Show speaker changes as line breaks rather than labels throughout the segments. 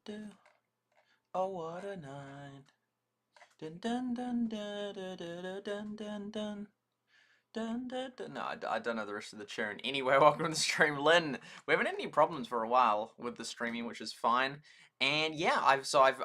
do. Oh, what a night. Dun dun dun dun dun dun dun dun dun. Dun, dun, dun. No, I don't know the rest of the tune. Anyway, welcome to the stream, Lynn. We haven't had any problems for a while with the streaming, which is fine. And yeah,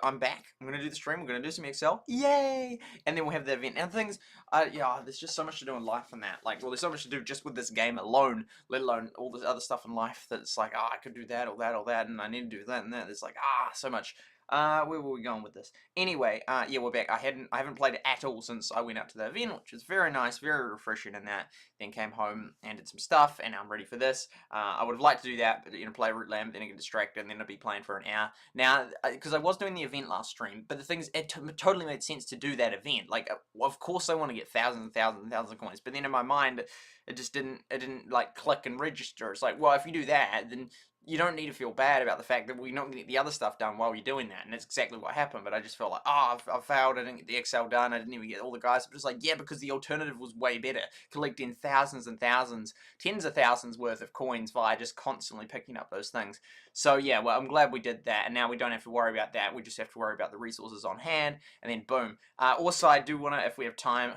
I'm back. I'm gonna do the stream. We're gonna do some Excel. Yay! And then we'll have the event. And things, yeah, there's just so much to do in life in that. Like, well, there's so much to do just with this game alone, let alone all this other stuff in life that's like, I could do that or that or that, and I need to do that and that. There's like, so much. Where were we going with this? Anyway, yeah, we're back. I haven't played it at all since I went out to the event, which was very nice, very refreshing in that. Then came home and did some stuff, and now I'm ready for this. I would have liked to do that, but, play Rootland, then I get distracted, and then I'd be playing for an hour. Now, because I was doing the event last stream, but the thing is, it totally made sense to do that event. Like, of course I want to get thousands and thousands and thousands of coins, but then in my mind, it just didn't like click and register. It's like, well, if you do that, then you don't need to feel bad about the fact that we're not going to get the other stuff done while you're doing that. And that's exactly what happened. But I just felt like, I failed. I didn't get the Excel done. I didn't even get all the guys. I'm just like, yeah, because the alternative was way better. Collecting thousands and thousands, tens of thousands worth of coins via just constantly picking up those things. So yeah, well, I'm glad we did that. And now we don't have to worry about that. We just have to worry about the resources on hand. And then boom. Also, I do want to, if we have time,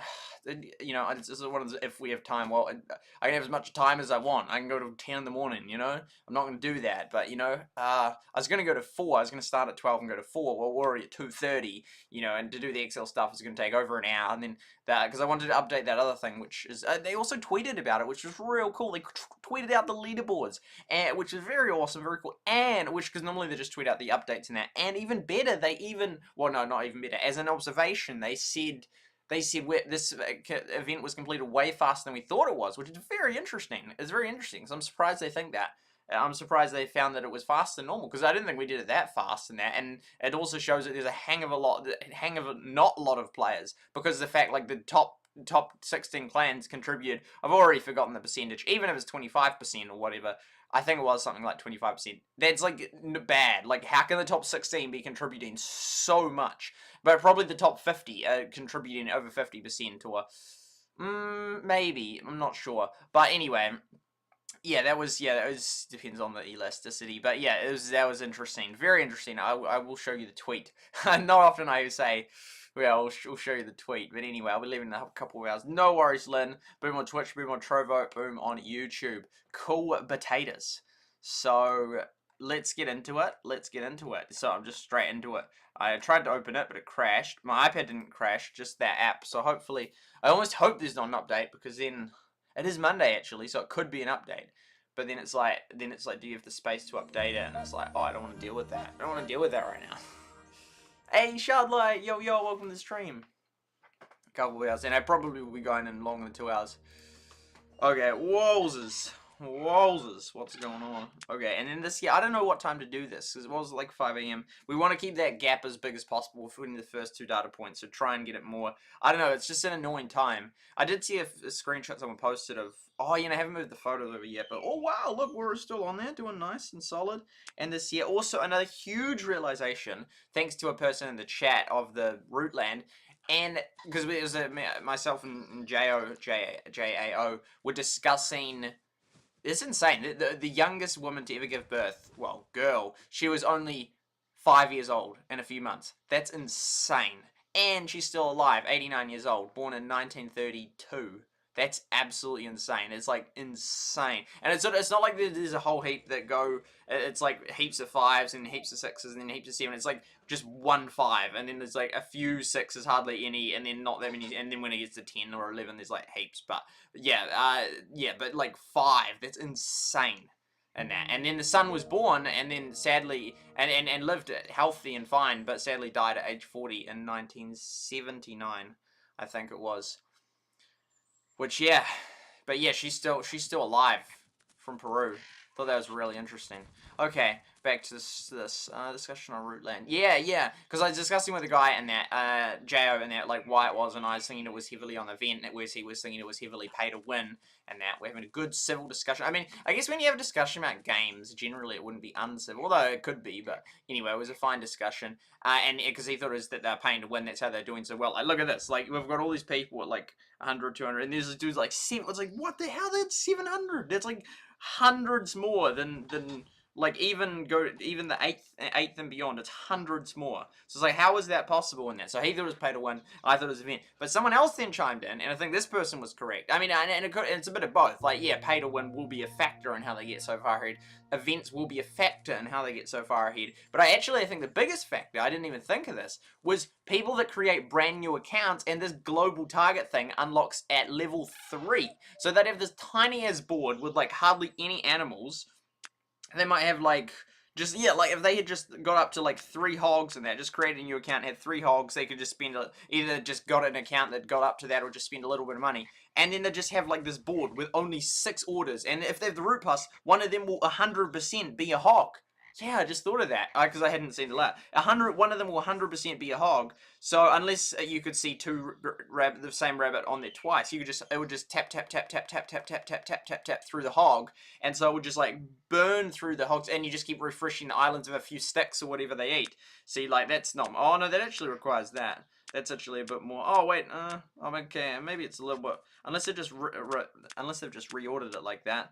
this is one of the, if we have time, well, I can have as much time as I want. I can go to 10 in the morning, I'm not going to do that, but I was going to go to 4. I was going to start at 12 and go to 4. Well, we're already at 2:30, and to do the Excel stuff is going to take over an hour. And then because I wanted to update that other thing, which is they also tweeted about it, which was real cool. They tweeted out the leaderboards, which is very awesome, very cool. And because normally they just tweet out the updates and that, and even better, well, no, not even better. As an observation, they said this event was completed way faster than we thought it was, which is very interesting. It's very interesting, so I'm surprised they think that. I'm surprised they found that it was faster than normal, because I didn't think we did it that fast and that, and it also shows that there's a hang of not a lot of players, because the fact, like, the top 16 clans contributed, I've already forgotten the percentage, even if it's 25% or whatever, I think it was something like 25%. That's, like, bad. Like, how can the top 16 be contributing so much? But probably the top 50 are contributing over 50% or, maybe, I'm not sure. But anyway, yeah, that was depends on the elasticity, but yeah, that was interesting, very interesting. I will show you the tweet. Not often I say, well, we'll show you the tweet, but anyway, I'll be leaving in a couple of hours. No worries, Lynn. Boom on Twitch, boom on Trovo, boom on YouTube. Cool potatoes. So let's get into it. So I'm just straight into it. I tried to open it, but it crashed. My iPad didn't crash, just that app. So hopefully, I almost hope there's not an update, because then it is Monday actually, so it could be an update. But then it's like, do you have the space to update it? And it's like, I don't want to deal with that. I don't want to deal with that right now. Hey, Shardlight, yo, welcome to the stream. A couple of hours, and I probably will be going in longer than 2 hours. Okay, wowzers, what's going on? Okay, and then this, I don't know what time to do this, because it was like 5 AM. We want to keep that gap as big as possible between the first 2 data points, so try and get it more. I don't know, it's just an annoying time. I did see a screenshot someone posted of, I haven't moved the photos over yet, but oh wow, look, we're still on there, doing nice and solid. And this year, also another huge realization, thanks to a person in the chat of the Rootland, and because it was myself and JAO were discussing. It's insane. The youngest woman to ever give birth, well, girl, she was only 5 years old in a few months. That's insane. And she's still alive, 89 years old, born in 1932. That's absolutely insane. It's like insane. And it's not like there's a whole heap that go, it's like heaps of 5s and heaps of 6s and then heaps of 7. It's like just 1 5, and then there's like a few 6s, hardly any, and then not that many, and then when it gets to 10 or 11 there's like heaps. But yeah, but like 5, that's insane. And then the son was born, and then sadly, and lived healthy and fine, but sadly died at age 40 in 1979, I think it was. Which, yeah, but yeah, she's still alive from Peru. Thought that was really interesting. Okay, back to this discussion on Rootland. Yeah, because I was discussing with a guy and that, Jo, and that, like, why it was, and I was thinking it was heavily on the event, whereas he was thinking it was heavily pay to win, and that we're having a good civil discussion. I mean, I guess when you have a discussion about games, generally it wouldn't be uncivil, although it could be, but anyway, it was a fine discussion, and because he thought it was that they're paying to win, that's how they're doing so well. Like, look at this, like, we've got all these people at, like, 100, 200, and there's this dude's, like, 7, it's like, what the hell, that's 700? That's, like, hundreds more than like even the eighth and beyond, it's hundreds more. So it's like, how is that possible in that? So he thought it was pay to win, I thought it was event, but someone else then chimed in, and I think this person was correct. I mean, and it's a bit of both. Like, yeah, pay to win will be a factor in how they get so far ahead. Events will be a factor in how they get so far ahead. But I think the biggest factor, I didn't even think of this, was people that create brand new accounts, and this global target thing unlocks at level 3. So they'd have this tiny as board with like hardly any animals. They might have like just, yeah, like if they had just got up to like 3 hogs and that, just created a new account and had 3 hogs, they could just spend either just got an account that got up to that, or just spend a little bit of money. And then they just have like this board with only 6 orders, and if they have the root pass, one of them will 100% be a hog. Yeah, I just thought of that, because I hadn't seen it out. One of them will 100% be a hog. So unless you could see the same rabbit on there twice, it would just tap through the hog, and so it would just like burn through the hogs, and you just keep refreshing the islands of a few sticks or whatever they eat. See, like that's not. Oh no, that actually requires that. That's actually a bit more. Oh wait, okay, maybe it's a little bit. Unless they've just reordered it like that.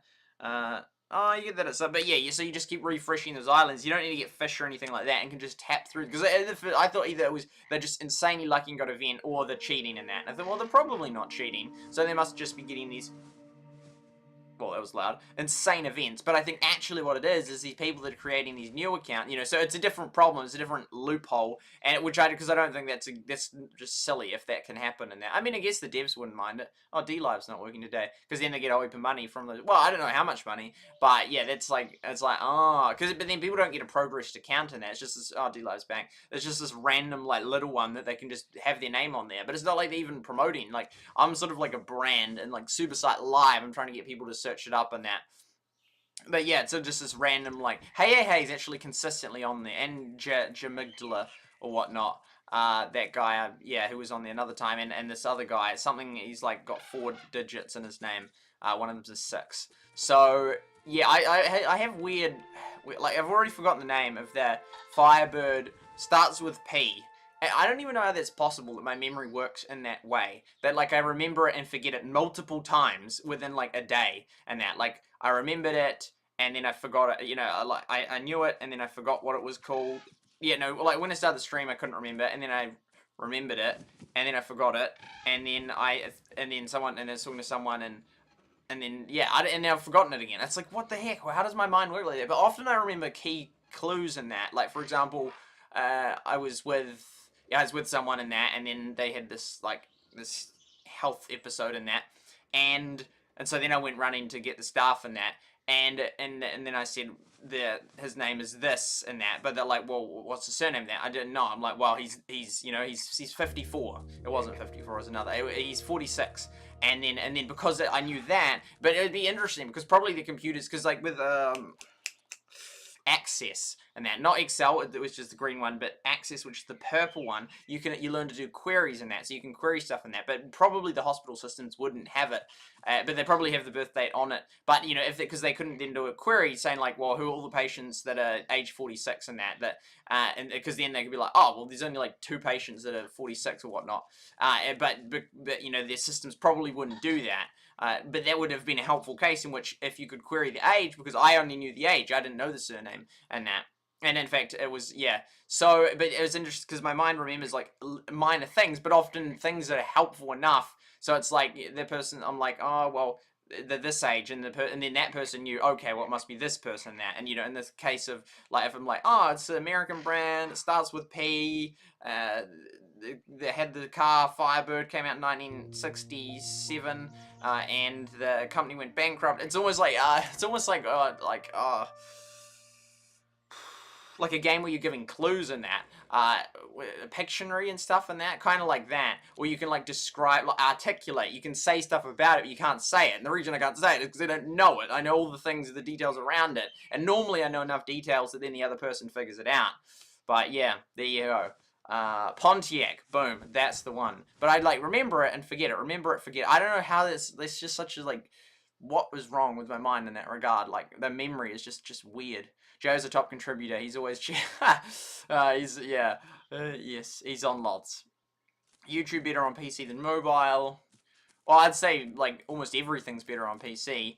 Oh, you get that. So, but yeah, so you just keep refreshing those islands. You don't need to get fish or anything like that, and can just tap through. Because I thought either they're just insanely lucky and got a event, or they're cheating in that. And I thought, well, they're probably not cheating, so they must just be getting these. Well, that was loud. Insane events. But I think actually what it is these people that are creating these new accounts, so it's a different problem, it's a different loophole, and because I don't think that's just silly if that can happen in that. I mean, I guess the devs wouldn't mind it. Oh, D-Live's not working today, because then they get open money from the, well, I don't know how much money, but yeah, it's like, but then people don't get a progressed account in that. It's just this, oh, D-Live's back. It's just this random, like, little one that they can just have their name on there, but it's not like they're even promoting. Like, I'm sort of like a brand, and like SuperSightLIVE, I'm trying to get people to search it up and that. But yeah, so just this random, like, hey is actually consistently on there, and Jamigdala or whatnot. That guy, who was on there another time, and this other guy, he's like got 4 digits in his name. One of them's a 6. So yeah, I have weird, like, I've already forgotten the name of the Firebird, starts with P. I don't even know how that's possible, that my memory works in that way. That, like, I remember it and forget it multiple times within, like, a day. And that, like, I remembered it, and then I forgot it. I knew it, and then I forgot what it was called. Yeah, no, like, when I started the stream, I couldn't remember, and then I remembered it, and then I forgot it, and then I was talking to someone, and then, yeah, and now I've forgotten it again. It's like, what the heck? Well, how does my mind work like that? But often I remember key clues in that. Like, for example, I was with someone in that, and then they had this health episode in that, and so then I went running to get the staff in that, and then I said his name is this and that, but they're like, well, what's the surname there? I didn't know. I'm like, well, he's 54. It wasn't 54, it was another. He's 46. And then because I knew that, but it would be interesting because probably the computers, because like with Access and that, not Excel, it was just the green one, but Access, which is the purple one, you learn to do queries in that, so you can query stuff in that. But probably the hospital systems wouldn't have it, but they probably have the birth date on it. But because they couldn't then do a query saying like, well, who are all the patients that are age 46 and that and because then they could be like, oh, well, there's only like 2 patients that are 46 or whatnot. But their systems probably wouldn't do that. But that would have been a helpful case in which if you could query the age, because I only knew the age, I didn't know the surname and that. And in fact, it was, yeah. So, but it was interesting because my mind remembers like minor things, but often things that are helpful enough. So it's like the person, I'm like, oh, well, they're this age, and then that person knew, okay, well, it must be this person that. And, in this case of, like, if I'm like, oh, it's an American brand, it starts with P, they had the car Firebird, came out in 1967, and the company went bankrupt. It's almost like like a game where you're giving clues in that, Pictionary and stuff and that, kind of like that, where you can like describe, like, articulate, you can say stuff about it, but you can't say it, and the reason I can't say it is because I don't know it. I know all the things, the details around it, and normally I know enough details that then the other person figures it out. But yeah, there you go. Pontiac, boom, that's the one. But I'd like remember it and forget it, remember it, forget it. I don't know how this just such a, like, what was wrong with my mind in that regard. Like, the memory is just weird. Joe's a top contributor. He's always yes, he's on lots. YouTube better on PC than mobile. Well, I'd say like almost everything's better on PC.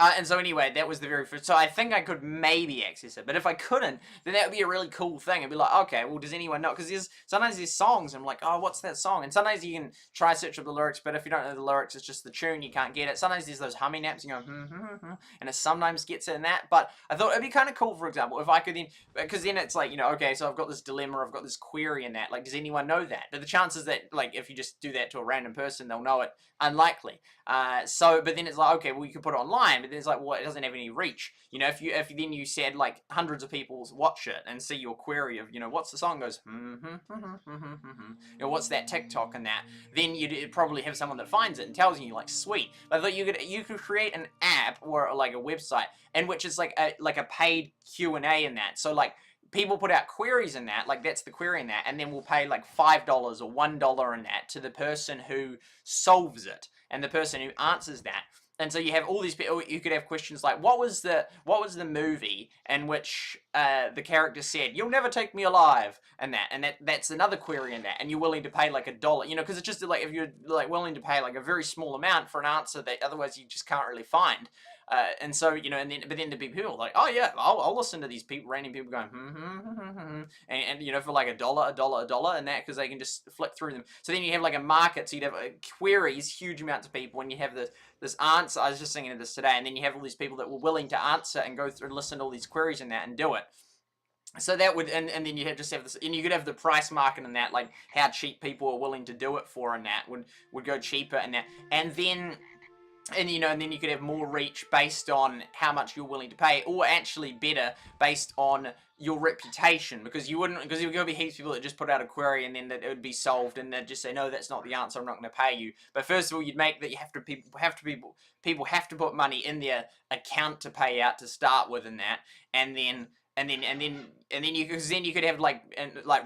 And so anyway, that was the very first. So I think I could maybe access it, but if I couldn't, then that would be a really cool thing. It'd be like, okay, well, does anyone know? Because sometimes there's songs, and I'm like, oh, what's that song? And sometimes you can try search up the lyrics, but if you don't know the lyrics, it's just the tune, you can't get it. Sometimes there's those humming apps, you go, and it sometimes gets it in that. But I thought it'd be kind of cool, for example, if I could then, because then it's like, okay, so I've got this dilemma, I've got this query in that. Like, does anyone know that? But the chances that, like, if you just do that to a random person, they'll know it, unlikely. But then it's like, okay, well, you could put it online, but then it's like, well, it doesn't have any reach. If then you said like hundreds of people watch it and see your query of, what's the song, goes, what's that TikTok and that, then you'd probably have someone that finds it and tells you, like, sweet. But I thought you could create an app or like a website in which is like a paid Q&A in that. So like, people put out queries in that, like that's the query in that, and then we'll pay like $5 or $1 in that to the person who solves it and the person who answers that. And so you have all these people. You could have questions like, what was the movie in which the character said, "You'll never take me alive," and that's another query in that, and you're willing to pay like $1, because it's just like, if you're like willing to pay like a very small amount for an answer that otherwise you just can't really find. And so, but then the big people like, oh yeah, I'll listen to these random people going, and for like $1, $1, and that, because they can just flick through them. So then you have like a market, so you'd have queries, huge amounts of people, and you have this answer. I was just thinking of this today, and then you have all these people that were willing to answer and go through and listen to all these queries and that and do it. So that would, and then you just have this, and you could have the price market and that, like how cheap people are willing to do it for, and that would go cheaper and that, and then you could have more reach based on how much you're willing to pay, or actually better based on your reputation, because you're going to be heaps of people that just put out a query and then that it would be solved, and they'd just say, no, that's not the answer, I'm not going to pay you. But first of all, you'd make that people have to put money in their account to pay out to start with, and that, and then you could have like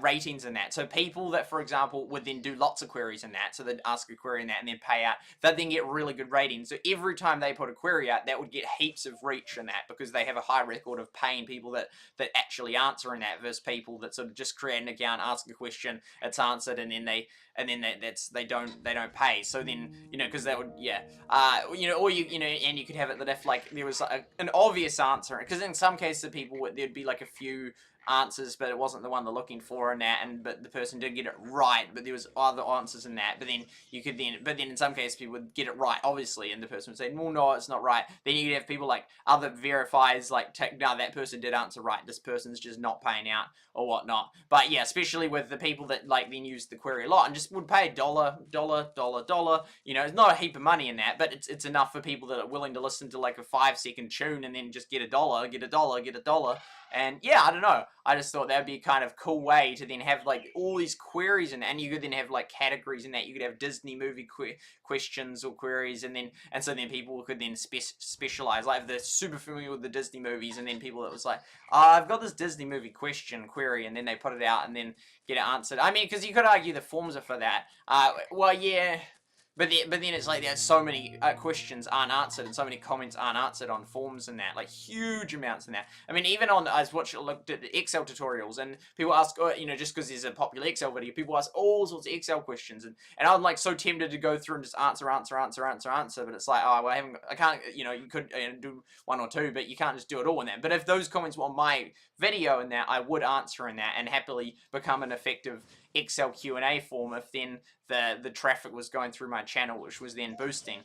ratings in that. So people that, for example, would then do lots of queries in that, so they'd ask a query in that and then pay out, they'd then get really good ratings. So every time they put a query out, that would get heaps of reach in that, because they have a high record of paying people that actually answer in that, versus people that sort of just create an account, ask a question, it's answered, and then they don't pay. So then, because that would, or and you could have it that if like there was an obvious answer, because in some cases the people there'd be like a few answers, but it wasn't the one they're looking for and that, but the person did get it right, but there was other answers in that, but then in some cases people would get it right, obviously, and the person would say, well, no, it's not right. Then you could have people like other verifiers, like, no, that person did answer right, this person's just not paying out or whatnot. But yeah, especially with the people that like then use the query a lot and just would pay $1, it's not a heap of money in that, but it's enough for people that are willing to listen to like a 5-second tune and then just get $1. And yeah, I don't know. I just thought that'd be a kind of cool way to then have like all these queries and you could then have like categories in that. You could have Disney movie questions or queries, and so then people could then specialize. Like if they're super familiar with the Disney movies, and then people that was like, I've got this Disney movie query, and then they put it out and then get it answered. I mean, because you could argue the forms are for that. Well, yeah. But then it's like there's so many questions aren't answered and so many comments aren't answered on forums and that, like huge amounts in that. I mean, even on, I looked at the Excel tutorials, and people ask, just because there's a popular Excel video, people ask all sorts of Excel questions, and I'm like so tempted to go through and just answer, but it's like, oh, well, I can't, you could do one or two, but you can't just do it all in that. But if those comments were on my video in that, I would answer in that and happily become an effective Excel Q&A form if then the traffic was going through my channel, which was then boosting.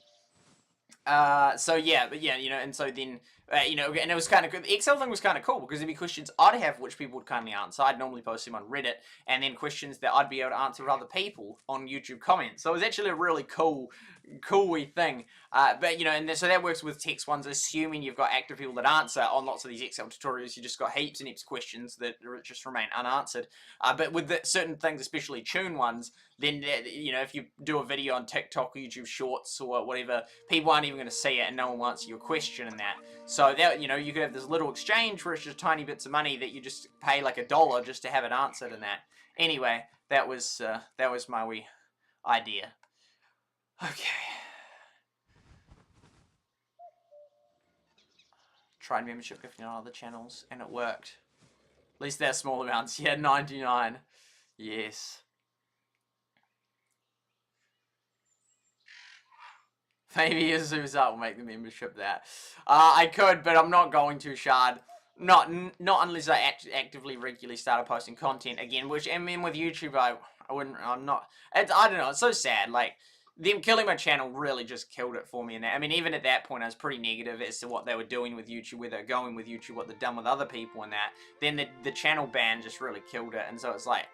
So yeah, but yeah, and so then, and it was kind of good. The Excel thing was kind of cool, because there'd be questions I'd have which people would kindly answer. I'd normally post them on Reddit, and then questions that I'd be able to answer with other people on YouTube comments. So it was actually a really cool-y thing. But, and so that works with text ones, assuming you've got active people that answer. On lots of these Excel tutorials, you just got heaps and heaps of questions that just remain unanswered. But with certain things, especially tune ones, then, if you do a video on TikTok or YouTube Shorts or whatever, people aren't even going to see it, and no one will answer your question in that. So that, you could have this little exchange where it's just tiny bits of money that you just pay like $1 just to have it answered in that. Anyway, that was my wee idea. Okay. Tried membership gifting on other channels, and it worked. At least they're small amounts. Yeah, 99. Yes. Maybe a SuperSight will make the membership that. I could, but I'm not going to, Shard. Not unless I actively, regularly started posting content again, which, I mean, with YouTube, I wouldn't, I'm not, I don't know, it's so sad, like, them killing my channel really just killed it for me, and I mean, even at that point, I was pretty negative as to what they were doing with YouTube, where they're going with YouTube, what they've done with other people and that. Then the channel ban just really killed it, and so it's like,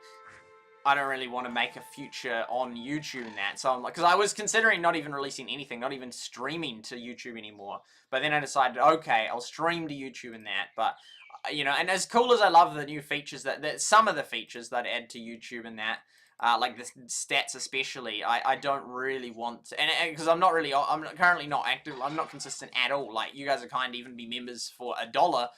I don't really want to make a future on YouTube and that, so I'm like, because I was considering not even releasing anything, not even streaming to YouTube anymore, but then I decided, okay, I'll stream to YouTube and that, but, you know, and as cool as I love the new features, that some of the features that add to YouTube and that, like the stats especially, I don't really want to, and because I'm currently not active, I'm not consistent at all. Like, you guys are kind to even be members for $1,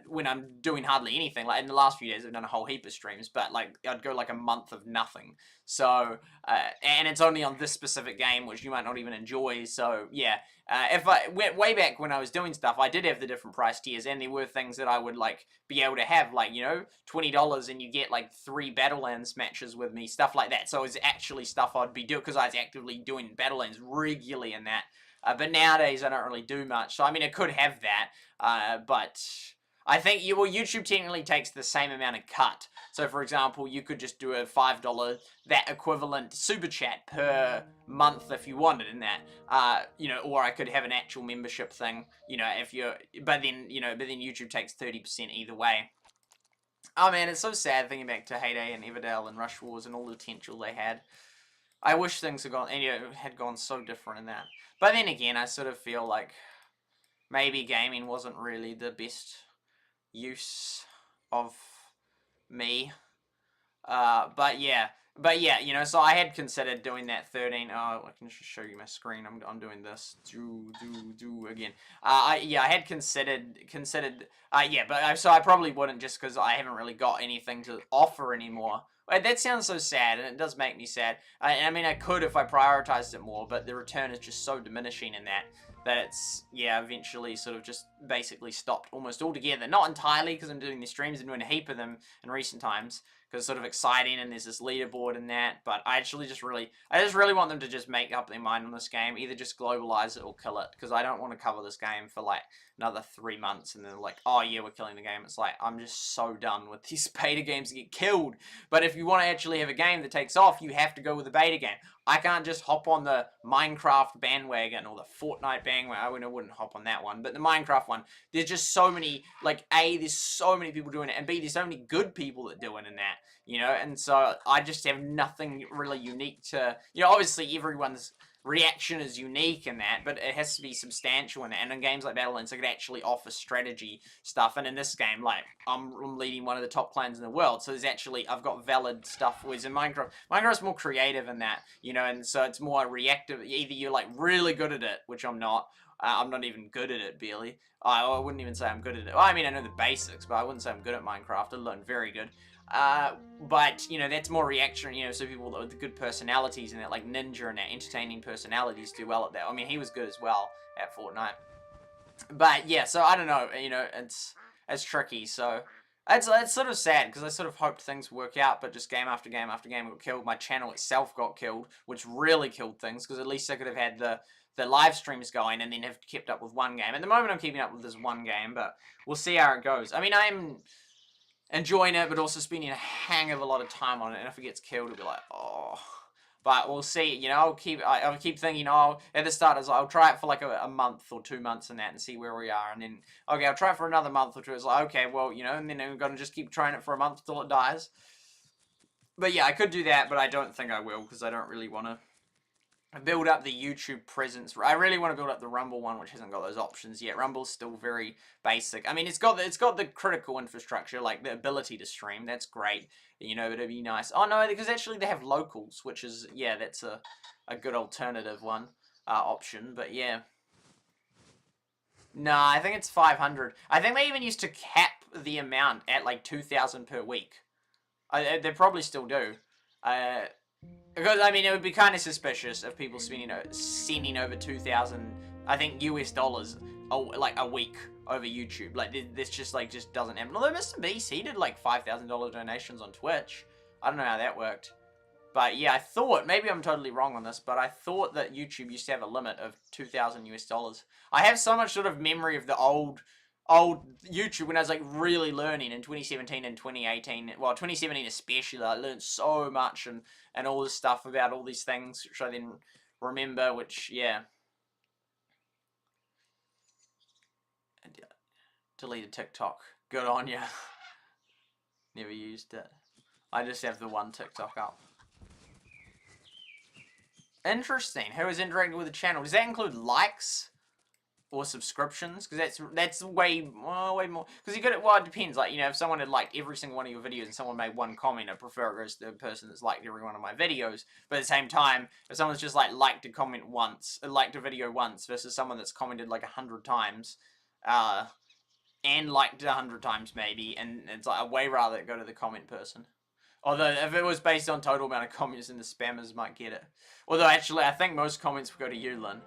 when I'm doing hardly anything. Like, in the last few days, I've done a whole heap of streams, but, like, I'd go, like, a month of nothing. So, and it's only on this specific game, which you might not even enjoy, so, yeah. If I went way back when I was doing stuff, I did have the different price tiers, and there were things that I would, like, be able to have, like, you know, $20 and you get, like, 3 Battlelands matches with me, stuff like that. So it was actually stuff I'd be doing, because I was actively doing Battlelands regularly and that. But nowadays, I don't really do much. So, I mean, I could have that, but I think, YouTube technically takes the same amount of cut. So, for example, you could just do a $5, that equivalent super chat per month if you wanted in that, you know, or I could have an actual membership thing, you know, if you're, but then YouTube takes 30% either way. Oh man, it's so sad thinking back to Heyday and Everdale and Rush Wars and all the potential they had. I wish things had gone so different in that. But then again, I sort of feel like maybe gaming wasn't really the best use of me. But yeah, you know, so I had considered doing that 13. Oh, I can just show you my screen. I'm doing this. Do again. I had considered. Yeah, but so I probably wouldn't, just because I haven't really got anything to offer anymore. That sounds so sad, and it does make me sad. I mean, I could if I prioritized it more, but the return is just so diminishing in that it's, yeah, eventually sort of just basically stopped almost altogether. Not entirely, because I'm doing the streams and doing a heap of them in recent times, because it's sort of exciting and there's this leaderboard and that, but I just really want them to just make up their mind on this game, either just globalize it or kill it, because I don't want to cover this game for like another 3 months and then like, oh yeah, we're killing the game. It's like, I'm just so done with these beta games that get killed. But if you want to actually have a game that takes off, you have to go with a beta game. I can't just hop on the Minecraft bandwagon or the Fortnite bandwagon. I wouldn't hop on that one, but the Minecraft one, there's just so many, like, A, there's so many people doing it, and B, there's so many good people that do it in that, you know, and so I just have nothing really unique to, you know, obviously everyone's reaction is unique in that, but it has to be substantial in it. And in games like Battlelands, I could actually offer strategy stuff. And in this game, like, I'm leading one of the top clans in the world, so there's actually, I've got valid stuff. Whereas in Minecraft's more creative in that, you know, and so it's more reactive. Either you're like really good at it, which I'm not. I'm not even good at it, barely. I wouldn't even say I'm good at it. Well, I mean, I know the basics, but I wouldn't say I'm good at Minecraft. I learned very good. But, you know, that's more reaction, you know, so people with good personalities and that, like Ninja and that, entertaining personalities do well at that. I mean, he was good as well at Fortnite. But, yeah, so I don't know, you know, it's tricky, so it's sort of sad, because I sort of hoped things would work out, but just game after game after game got killed. My channel itself got killed, which really killed things, because at least I could have had the live streams going and then have kept up with one game. At the moment, I'm keeping up with this one game, but we'll see how it goes. I mean, I'm enjoying it, but also spending a hang of a lot of time on it, and if it gets killed, it'll be like, oh. But we'll see, you know, I'll keep thinking, oh, at the start, I'll try it for like a month or 2 months and that, and see where we are, and then, okay, I'll try it for another month or two. It's like, okay, well, you know, and then I'm going to just keep trying it for a month till it dies. But yeah, I could do that, but I don't think I will, because I don't really want to build up the YouTube presence. I really want to build up the Rumble one, which hasn't got those options yet. Rumble's still very basic. I mean, it's got the critical infrastructure, like the ability to stream. That's great, you know, but it'd be nice. Oh no, because actually they have locals, which is, yeah, that's a good alternative one option. But yeah, nah, I think it's 500. I think they even used to cap the amount at like 2,000 per week. They probably still do. Because, I mean, it would be kind of suspicious if people sending over 2,000, I think, US dollars, like, a week over YouTube. Like, this just doesn't happen. Although Mr. Beast, he did, like, $5,000 donations on Twitch. I don't know how that worked. But yeah, I thought, maybe I'm totally wrong on this, but I thought that YouTube used to have a limit of $2,000 US. I have so much sort of memory of the old YouTube when I was like really learning in 2017 and 2018. Well, 2017 especially, I learned so much and all this stuff about all these things, which I then remember, which, yeah. Deleted TikTok. Good on ya. Never used it. I just have the one TikTok up. Interesting. Who is interacting with the channel? Does that include likes or subscriptions? Because that's way more. Because you got it. Well, it depends. Like, you know, if someone had liked every single one of your videos and someone made one comment, I prefer it goes to the person that's liked every one of my videos. But at the same time, if someone's just like liked a comment once, liked a video once, versus someone that's commented like 100 times, and liked it 100 times maybe, and it's like I'd way rather go to the comment person. Although, if it was based on total amount of comments, then the spammers might get it. Although, actually, I think most comments would go to you, Lynn.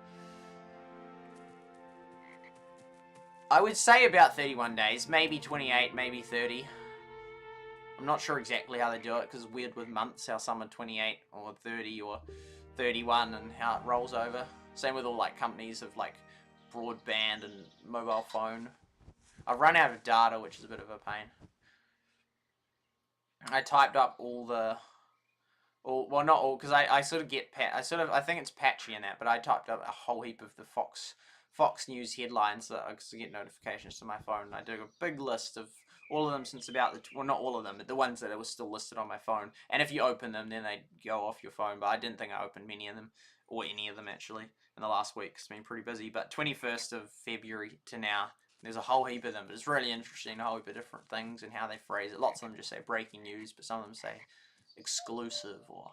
I would say about 31 days. Maybe 28, maybe 30. I'm not sure exactly how they do it, because it's weird with months, how some are 28 or 30 or 31, and how it rolls over. Same with all, like, companies of, like, broadband and mobile phone. I've run out of data, which is a bit of a pain. I typed up well, not all, because I sort of get, I think it's patchy in that, but I typed up a whole heap of the Fox News headlines so that I could get notifications to my phone. I did a big list of all of them since about well, not all of them, but the ones that were still listed on my phone. And if you open them, then they go off your phone, but I didn't think I opened many of them, or any of them, actually, in the last week. It's been pretty busy, but 21st of February to now, there's a whole heap of them, but it's really interesting, a whole heap of different things and how they phrase it. Lots of them just say breaking news, but some of them say exclusive or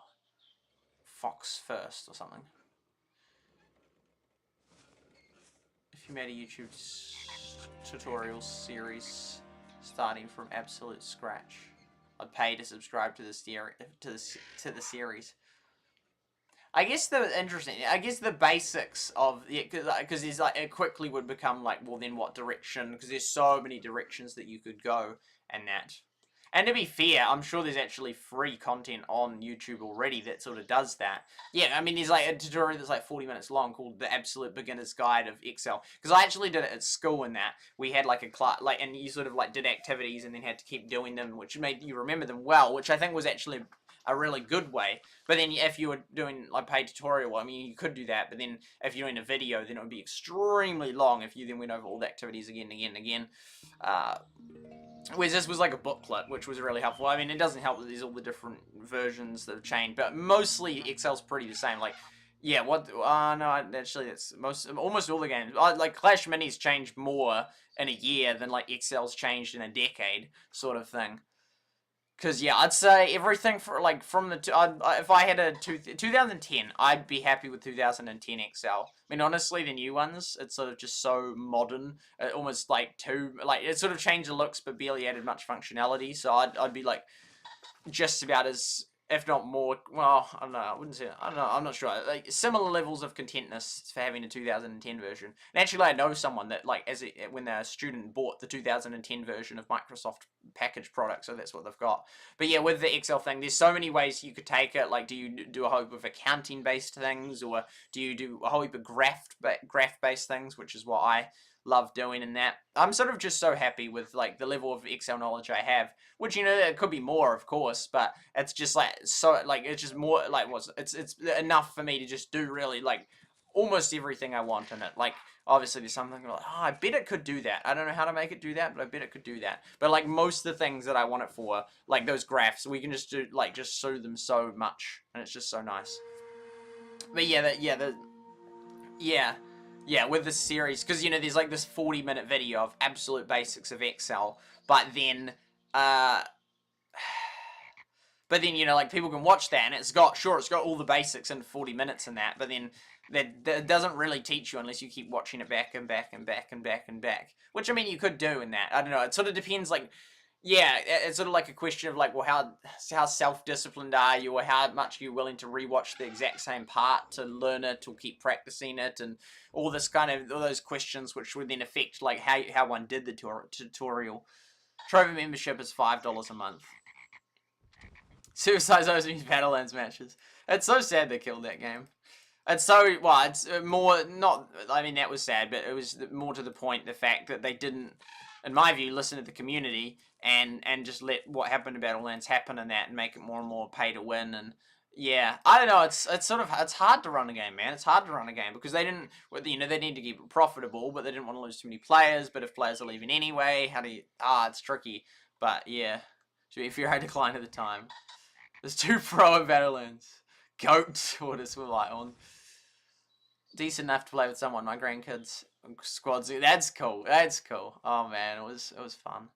Fox first or something. If you made a YouTube tutorial series starting from absolute scratch, I'd pay to subscribe to the series. I guess the basics of it, because it's like it quickly would become like, well, then what direction? Because there's so many directions that you could go, and that. And to be fair, I'm sure there's actually free content on YouTube already that sort of does that. Yeah, I mean, there's like a tutorial that's like 40 minutes long called The Absolute Beginner's Guide of Excel. Because I actually did it at school in that. We had like a class, like, and you sort of like did activities and then had to keep doing them, which made you remember them well, which I think was actually a really good way. But then if you were doing like paid tutorial, I mean, you could do that, but then if you're doing a video, then it would be extremely long if you then went over all the activities again and again and again. Whereas this was like a booklet, which was really helpful. I mean, it doesn't help that there's all the different versions that have changed, but mostly Excel's pretty the same. Like, yeah, no, actually, it's almost all the games. Like, Clash Minis changed more in a year than, like, Excel's changed in a decade, sort of thing. Because, yeah, I'd say everything for, like, from the... if I had a 2010, I'd be happy with 2010 Excel. I mean, honestly, the new ones, it's sort of just so modern. Almost, like, it sort of changed the looks, but barely added much functionality. So I'd be, like, just about as... if not more, well, I don't know, I wouldn't say, I don't know, I'm not sure, like, similar levels of contentness for having a 2010 version. And actually, I know someone that, like, when they're a student, bought the 2010 version of Microsoft packaged product, so that's what they've got. But yeah, with the Excel thing, there's so many ways you could take it. Like, do you do a whole heap of accounting-based things, or do you do a whole heap of graph-based things, which is what I love doing in that. I'm sort of just so happy with, like, the level of Excel knowledge I have, which, you know, it could be more, of course, but it's just, like, so, like, it's just more, like, it's enough for me to just do, really, like, almost everything I want in it. Like, obviously, there's something like, oh, I bet it could do that. I don't know how to make it do that, but I bet it could do that. But, like, most of the things that I want it for, like, those graphs, we can just do, like, just show them so much, and it's just so nice. But, yeah, with this series, because, you know, there's, like, this 40-minute video of absolute basics of Excel, but then, you know, like, people can watch that, and it's got all the basics in 40 minutes and that, but then that doesn't really teach you unless you keep watching it back and back and back and back and back, which, I mean, you could do in that. I don't know, it sort of depends, like, yeah, it's sort of like a question of, like, well, how self-disciplined are you, or how much are you willing to rewatch the exact same part to learn it, or keep practicing it, and all this kind of, all those questions which would then affect, like, how one did the tutorial. Trophy membership is $5 a month. SuperSight's always means Battlelands matches. It's so sad they killed that game. It's so, well, it's more, not, I mean, that was sad, but it was more to the point, the fact that they didn't, in my view, listen to the community and just let what happened to Battlelands happen in that and make it more and more pay to win. And yeah, I don't know, it's sort of, it's hard to run a game, man. It's hard to run a game because they didn't, you know, they need to keep it profitable, but they didn't want to lose too many players. But if players are leaving anyway, how do you, it's tricky. But yeah, should be a fear I decline at the time. There's 2 pro in Battlelands. Goat, what is we like on? Decent enough to play with someone. My grandkids squads. That's cool. That's cool. Oh man, it was fun.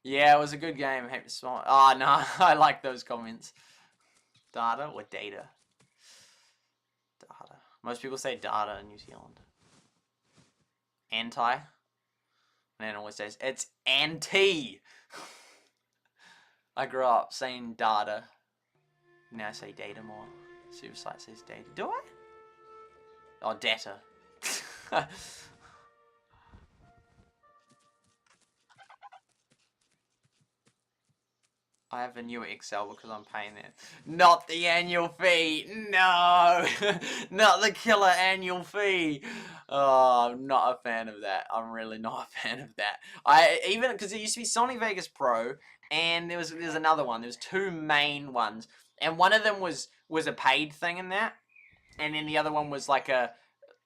Yeah, it was a good game. Happy small. Oh no, I like those comments. Data or data? Data. Most people say data in New Zealand. Anti. And it always says it's anti. I grew up saying data. Now I say data more. SuperSight says data. Do I? Oh, data. I have a new Excel because I'm paying that. Not the annual fee. No. Not the killer annual fee. Oh, I'm not a fan of that. I'm really not a fan of that. Even because it used to be Sony Vegas Pro, and there's another one. There's 2 main ones, and one of them was a paid thing in that, and then the other one was like a,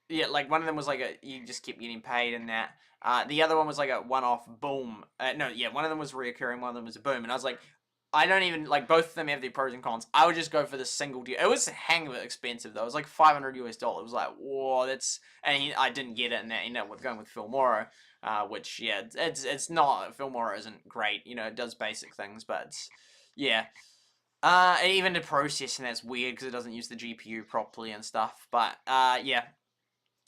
yeah, like one of them was like a, you just keep getting paid in that. The other one was like a one-off boom. No, yeah, one of them was reoccurring, one of them was a boom, and I was like, I don't even, like, both of them have their pros and cons. I would just go for the single deal. It was a hang of it expensive, though. It was like $500 US. It was like, whoa, that's, and I didn't get it, and that ended up going with Phil Morrow, which, yeah, it's not, Phil Morrow isn't great, you know, it does basic things, but it's, yeah. Even the processing, that's weird, because it doesn't use the GPU properly and stuff, but, yeah.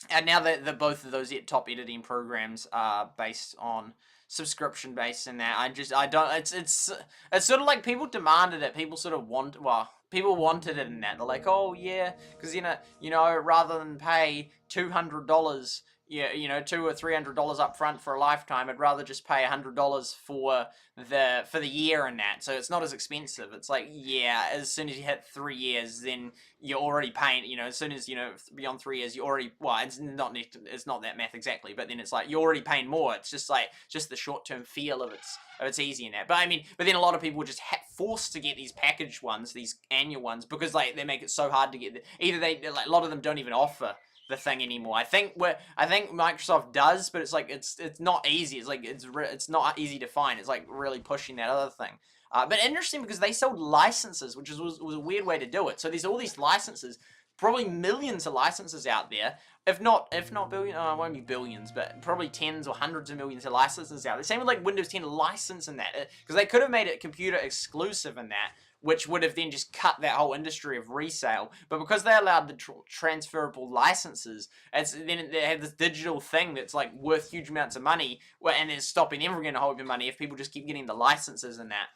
And now that both of those top editing programs are based on subscription based and that, I don't, it's sort of like people demanded it, people sort of people wanted it in that, they're like, oh yeah, because you know, rather than pay $200, yeah, you know, $200 or $300 up front for a lifetime, I'd rather just pay $100 for the year and that, so it's not as expensive. It's like, yeah, as soon as you hit 3 years, then you're already paying, you know, as soon as, you know, beyond 3 years, you already, well, it's not that math exactly, but then it's like, you're already paying more. It's just like, just the short-term feel of it's easy in that. But I mean, but then a lot of people were just forced to get these package ones, these annual ones, because like, they make it so hard to get, either like, a lot of them don't even offer the thing anymore. I think Microsoft does, but it's like, it's not easy. It's like, it's not easy to find. It's like really pushing that other thing. But interesting because they sold licenses, which was a weird way to do it. So there's all these licenses, probably millions of licenses out there. If not billions, it won't be billions, but probably tens or hundreds of millions of licenses out there. Same with like Windows 10 license and that, because they could have made it computer exclusive in that, which would have then just cut that whole industry of resale. But because they allowed the transferable licenses, then they have this digital thing that's like worth huge amounts of money, and it's stopping everyone to hold your money if people just keep getting the licenses and that.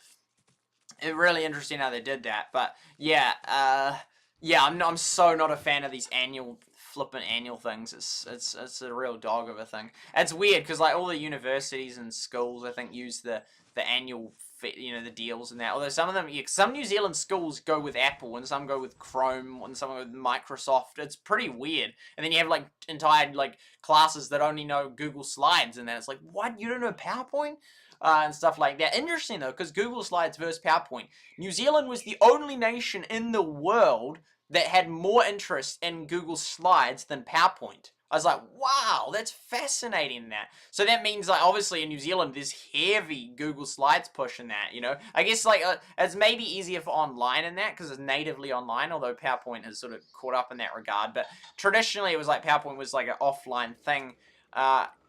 It's really interesting how they did that. But yeah, yeah, I'm so not a fan of these flippant annual things. It's a real dog of a thing. It's weird because like all the universities and schools, I think, use the annual, you know, the deals and that. Although some of them, some New Zealand schools go with Apple and some go with Chrome and some go with Microsoft. It's pretty weird. And then you have like entire like classes that only know Google Slides and then it's like, what? You don't know PowerPoint? And stuff like that. Interesting though, because Google Slides versus PowerPoint. New Zealand was the only nation in the world that had more interest in Google Slides than PowerPoint. I was like, wow, that's fascinating that. So that means like obviously in New Zealand there's heavy Google Slides push in that, you know. I guess like it's maybe easier for online in that because it's natively online, although PowerPoint has sort of caught up in that regard. But traditionally it was like PowerPoint was like an offline thing.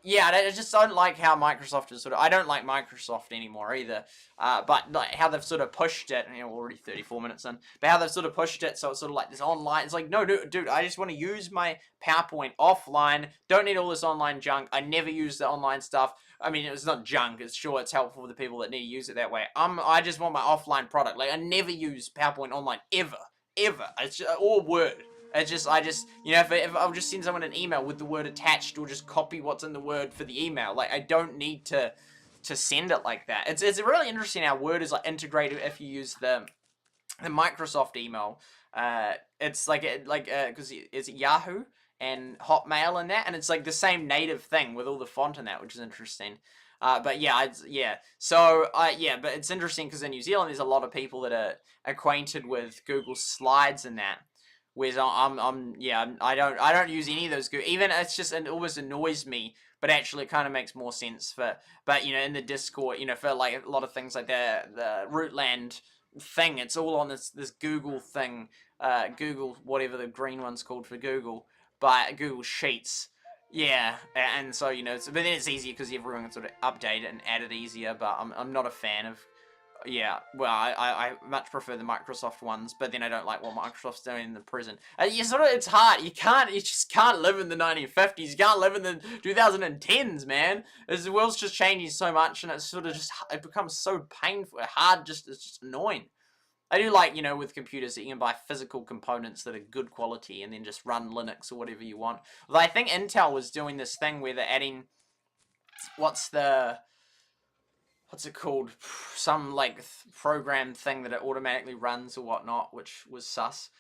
Yeah, I just don't like how Microsoft is sort of, I don't like Microsoft anymore either, but like how they've sort of pushed it, you know, already 34 minutes in, but how they've sort of pushed it so it's sort of like this online, it's like, no, dude, I just want to use my PowerPoint offline, don't need all this online junk, I never use the online stuff, I mean, it's not junk, it's sure it's helpful for the people that need to use it that way, I just want my offline product, like, I never use PowerPoint online, ever, it's just, or Word. I just, you know, if I'll just send someone an email with the word attached or just copy what's in the word for the email. Like, I don't need to send it like that. It's really interesting how Word is, like, integrated if you use the the Microsoft email, it's like because it's Yahoo and Hotmail and that, and it's like the same native thing with all the font and that, which is interesting. But yeah, but it's interesting because in New Zealand there's a lot of people that are acquainted with Google Slides and that. Whereas I don't use any of those. Even it's just, it always annoys me, but actually it kind of makes more sense but in the Discord, for like a lot of things like the Rootland thing, it's all on this Google thing, Google whatever the green one's called for Google, but Google Sheets. Yeah, and so but then it's easier because everyone can sort of update it and add it easier. But I'm not a fan of. Yeah, well, I much prefer the Microsoft ones, but then I don't like what Microsoft's doing in the present. It's hard. You just can't live in the 1950s. You can't live in the 2010s, man. The world's just changing so much, and it's sort of it becomes so painful, hard. It's just annoying. I do like, with computers that you can buy physical components that are good quality and then just run Linux or whatever you want. Although I think Intel was doing this thing where they're adding, what's it called? Some like program thing that it automatically runs or whatnot, which was sus.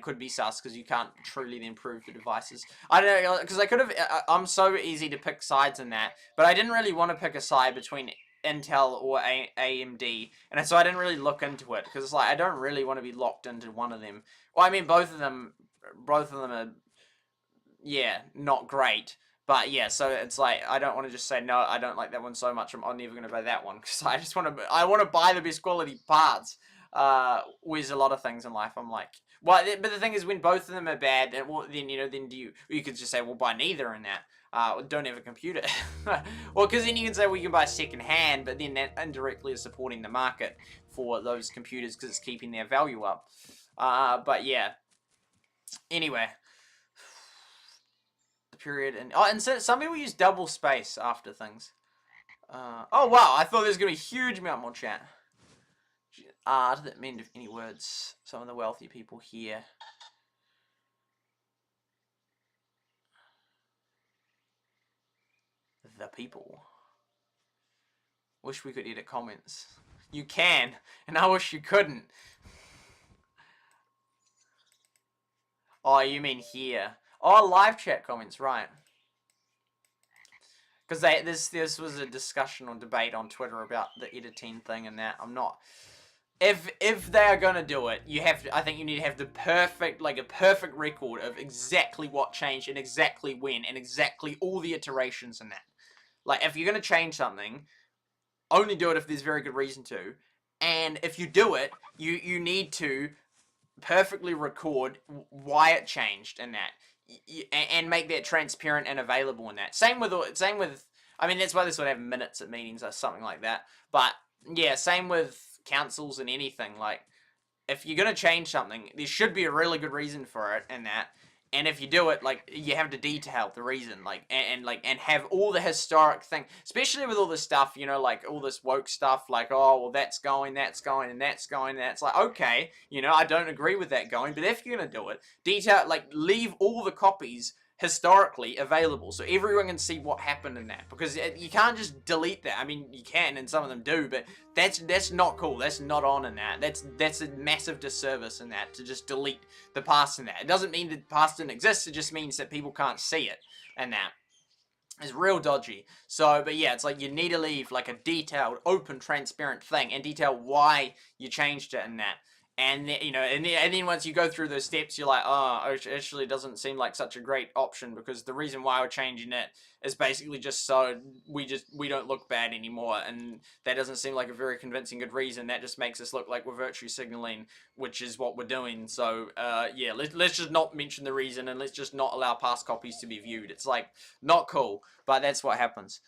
Could be sus because you can't truly then prove the devices. I don't know, because I could have. I'm so easy to pick sides in that, but I didn't really want to pick a side between Intel or AMD, and so I didn't really look into it because it's like I don't really want to be locked into one of them. Well, I mean both of them are, not great. But yeah, so it's like I don't want to just say no, I don't like that one so much. I'm never going to buy that one because I want to buy the best quality parts. Whereas a lot of things in life, I'm like, well, but the thing is, when both of them are bad, then you could just say, well, buy neither in that. Don't have a computer. Well, because then you can say, well, you can buy second hand, but then that indirectly is supporting the market for those computers because it's keeping their value up. But yeah. Anyway. Period and so some people use double space after things. Oh wow, I thought there was gonna be a huge amount more chat. Does that mean any words some of the wealthy people here? The people. Wish we could edit comments. You can, and I wish you couldn't. Oh, you mean here? Oh, live chat comments, right? Because this was a discussion or debate on Twitter about the editing thing and that. I'm not. If they are gonna do it, I think you need to have a perfect record of exactly what changed and exactly when and exactly all the iterations and that. Like, if you're gonna change something, only do it if there's very good reason to. And if you do it, you need to perfectly record why it changed and that, and make that transparent and available in that. Same with. I mean, that's why they sort of have minutes at meetings or something like that. But yeah, same with councils and anything. Like, if you're gonna change something, there should be a really good reason for it and that. And if you do it, like, you have to detail the reason, like, and have all the historic thing, especially with all this stuff, like all this woke stuff, like, oh, well, that's going, and that's going, and that's like, okay, I don't agree with that going, but if you're gonna do it, detail, like, leave all the copies historically available so everyone can see what happened in that, because you can't just delete that. I mean, you can, and some of them do, but that's not cool. That's not on in that. That's a massive disservice in that, to just delete the past in that. It doesn't mean the past didn't exist, it just means that people can't see it, and that is real dodgy. So, but yeah, it's like you need to leave like a detailed, open, transparent thing, and detail why you changed it in that. And and then once you go through those steps, you're like, oh, actually, it doesn't seem like such a great option, because the reason why we're changing it is basically just so we don't look bad anymore, and that doesn't seem like a very convincing good reason. That just makes us look like we're virtue signaling, which is what we're doing. So yeah, let's just not mention the reason, and let's just not allow past copies to be viewed. It's like not cool, but that's what happens.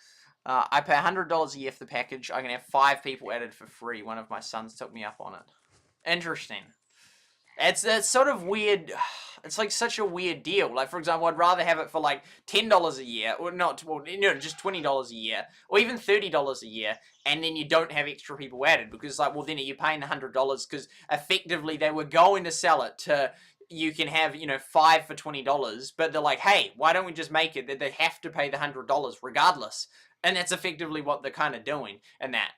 I pay $100 a year for the package. I can have 5 people added for free. One of my sons took me up on it. Interesting. It's sort of weird. It's like such a weird deal. Like, for example, I'd rather have it for like $10 a year, or not, well, just $20 a year, or even $30 a year, and then you don't have extra people added, because like, well, then are you paying the $100 because effectively they were going to sell it to, you can have 5 for $20, but they're like, hey, why don't we just make it that they have to pay the $100 regardless? And that's effectively what they're kind of doing, and that.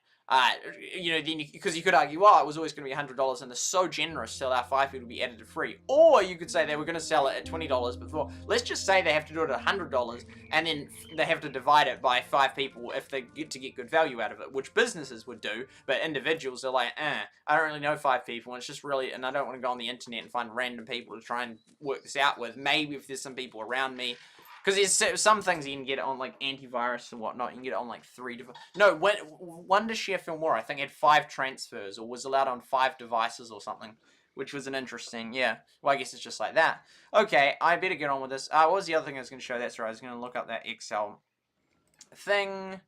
you know, then because you could argue, well, it was always going to be $100 and they're so generous to allow 5 people to be added to free. Or you could say they were going to sell it at $20 before. Let's just say they have to do it at $100 and then they have to divide it by 5 people if they get to get good value out of it, which businesses would do, but individuals are like, I don't really know 5 people, and it's just really, and I don't want to go on the internet and find random people to try and work this out with. Maybe if there's some people around me. Because there's some things you can get it on, like, antivirus and whatnot. You can get it on, like, 3 different... No, Wondershare Film War, I think, had 5 transfers, or was allowed on 5 devices or something, which was an interesting... Yeah, well, I guess it's just like that. Okay, I better get on with this. What was the other thing I was going to show? That's right, I was going to look up that Excel thing.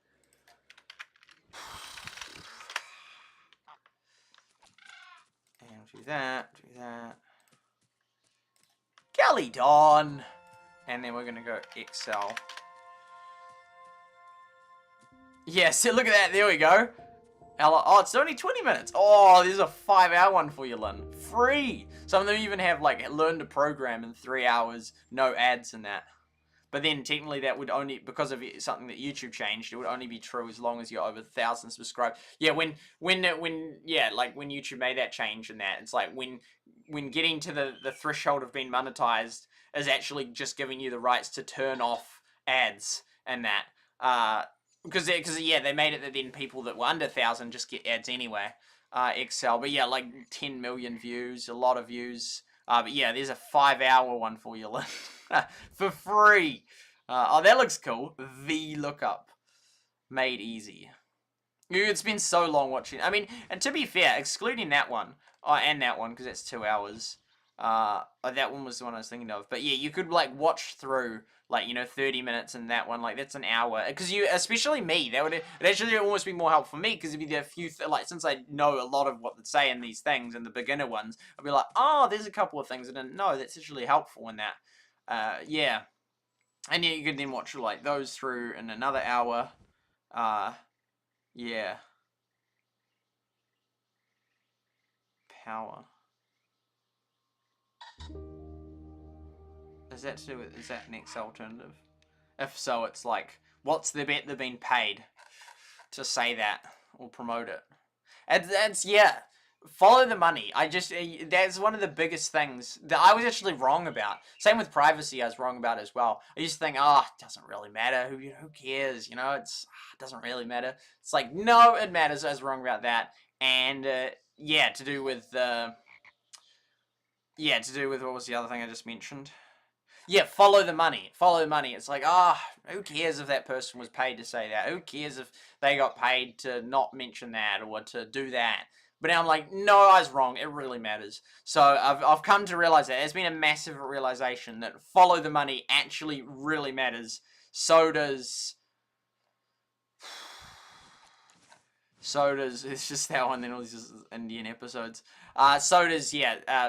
And do that. Kelly Dawn! And then we're going to go Excel. Yeah, so look at that. There we go. Oh, it's only 20 minutes. Oh, there's a 5-hour one for you, Lynn. Free. Some of them even have, like, learn to program in 3 hours. No ads in that. But then, technically, that would only, because of something that YouTube changed, it would only be true as long as you're over 1,000 subscribed. Yeah, when YouTube made that change and that, it's like, when getting to the threshold of being monetized is actually just giving you the rights to turn off ads and that. Because they made it that then people that were under 1,000 just get ads anyway. Excel, but yeah, like 10 million views, a lot of views. But yeah, there's a 5-hour one for you, Lynn. For free. Oh, that looks cool. VLOOKUP. Made easy. You could spend so long watching. I mean, and to be fair, excluding that one, and that one, because that's 2 hours. That one was the one I was thinking of. But yeah, you could, like, watch through, like, you know, 30 minutes and that one, like, that's an hour. Because you, especially me, it actually almost be more helpful for me, because it'd be a few, like, since I know a lot of what they say in these things, and the beginner ones, I'd be like, oh, there's a couple of things I didn't know, that's actually helpful in that. Yeah. And yeah, you could then watch, like, those through in another hour. Yeah. Power. Is that an Excel alternative? If so, it's like, what's the bet they've been paid to say that or promote it? It's yeah, follow the money. That's one of the biggest things that I was actually wrong about. Same with privacy, I was wrong about as well. I used to think, it doesn't really matter. Who cares? You know, it doesn't really matter. It's like, no, it matters. I was wrong about that. And yeah, to do with what was the other thing I just mentioned? Yeah, follow the money. Follow the money. It's like, who cares if that person was paid to say that? Who cares if they got paid to not mention that or to do that? But now I'm like, no, I was wrong. It really matters. So I've come to realize that. It's been a massive realization that follow the money actually really matters. So does... it's just that one, then all these Indian episodes. So does,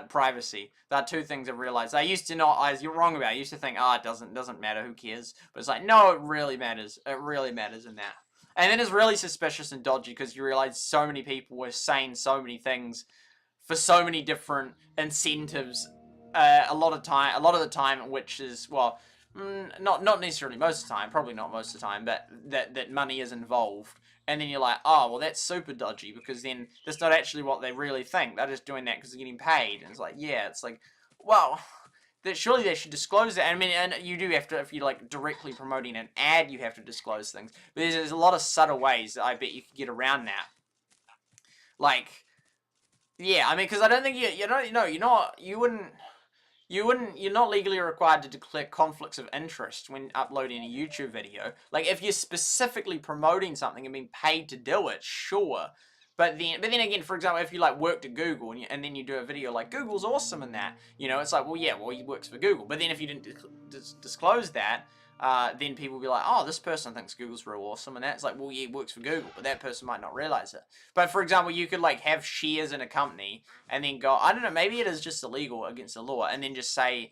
privacy. There are 2 things I've realized. You're wrong about it. I used to think, it doesn't matter, who cares? But it's like, no, it really matters. It really matters in that. And then it's really suspicious and dodgy because you realize so many people were saying so many things for so many different incentives. A lot of the time, which is, well, not necessarily most of the time, probably not most of the time, but that money is involved. And then you're like, oh, well, that's super dodgy because then that's not actually what they really think. They're just doing that because they're getting paid. And it's like, yeah, it's like, well, surely they should disclose that. I mean, and you do have to, if you're like directly promoting an ad, you have to disclose things. But there's a lot of subtle ways that I bet you could get around that. Like, yeah, I mean, because I don't think you're not legally required to declare conflicts of interest when uploading a YouTube video. Like, if you're specifically promoting something and being paid to do it, sure. But then again, for example, if you like worked at Google and then you do a video like Google's awesome in that, you know, it's like, well, yeah, well, he works for Google. But then if you didn't disclose that, then people will be like, oh, this person thinks Google's real awesome, and that's like, well, yeah, he works for Google, but that person might not realize it. But for example, you could like have shares in a company and then go, I don't know, maybe it is just illegal against the law, and then just say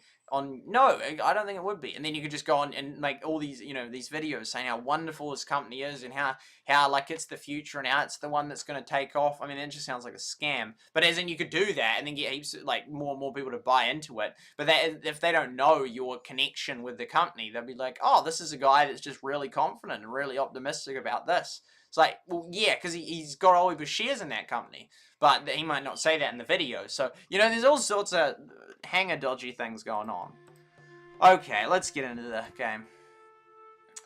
no, I don't think it would be. And then you could just go on and make all these, you know, these videos saying how wonderful this company is and how like it's the future and how it's the one that's going to take off. I mean, it just sounds like a scam. But as in you could do that and then get heaps of, like more and more people to buy into it. But if they don't know your connection with the company, they'll be like, oh, this is a guy that's just really confident and really optimistic about this. It's like, well, yeah, because he's got all of his shares in that company. But he might not say that in the video. So, you know, there's all sorts of hanger dodgy things going on. Okay, let's get into the game.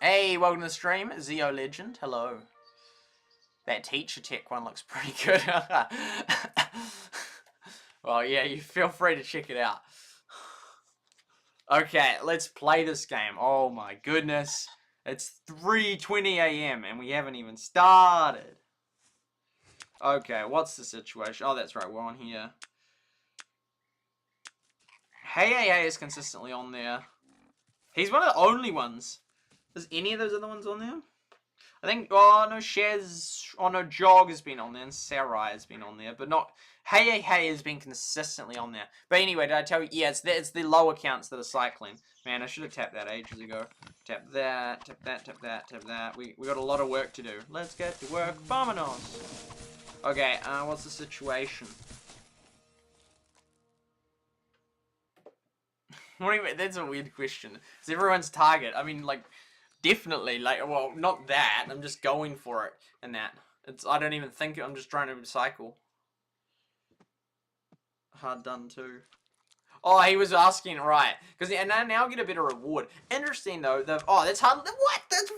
Hey, welcome to the stream, Zeo Legend. Hello. That teacher tech one looks pretty good. Well, yeah, you feel free to check it out. Okay, let's play this game. Oh my goodness. It's 3:20 a.m. and we haven't even started. Okay, what's the situation? Oh, that's right, we're on here. Hey is consistently on there. He's one of the only ones. Is any of those other ones on there? I think, oh no, Shaz, oh no, Jog has been on there, and Sarai has been on there, but not, Hey has been consistently on there. But anyway, did I tell you, yeah, it's the low accounts that are cycling. Man, I should have tapped that ages ago. Tap that, tap that, tap that, tap that. We got a lot of work to do. Let's get to work, vamonos! Okay, what's the situation? What do you mean? That's a weird question. It's everyone's target. I mean, like, definitely, like, well, not that. I'm just going for it and that. I don't even think I'm just trying to recycle. Hard done too. Oh, he was asking, right. Because and I now get a better reward. Interesting, though. Oh, that's hard. What? That's 200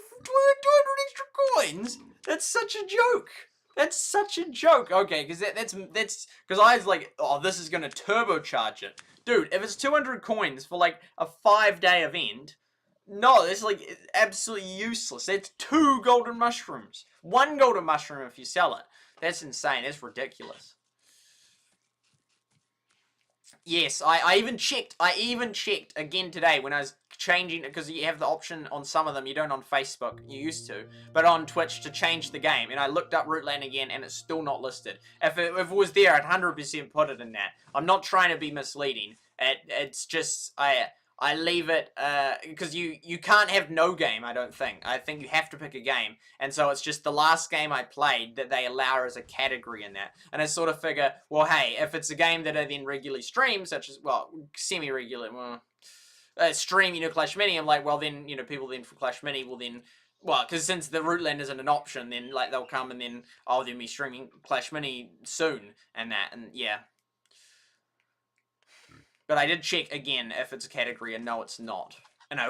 extra coins? That's such a joke. That's such a joke. Okay, because that's because I was like, oh, this is going to turbocharge it. Dude, if it's 200 coins for, like, a 5-day event, no, it's, like, absolutely useless. That's 2 golden mushrooms. 1 golden mushroom if you sell it. That's insane. That's ridiculous. Yes, I even checked again today when I was changing, because you have the option on some of them, you don't on Facebook, you used to, but on Twitch to change the game, and I looked up Rootland again, and it's still not listed. If it was there, I'd 100% put it in that. I'm not trying to be misleading. It's just, I leave it, because you can't have no game, I don't think. I think you have to pick a game, and so it's just the last game I played that they allow as a category in that. And I sort of figure, well, hey, if it's a game that I then regularly stream, such as, well, semi-regular, well, stream, you know, Clash Mini, I'm like, well, then, you know, people then from Clash Mini will then, well, because since the Rootland isn't an option, then, like, they'll come and then, oh, they'll be streaming Clash Mini soon, and that, and yeah. But I did check again if it's a category, and no, it's not. And I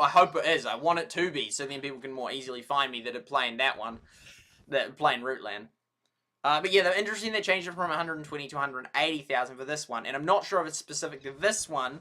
hope it is. I want it to be, so then people can more easily find me that are playing that one, that are playing Rootland. But yeah, they're interesting. They changed it from 120 to 180,000 for this one, and I'm not sure if it's specific to this one,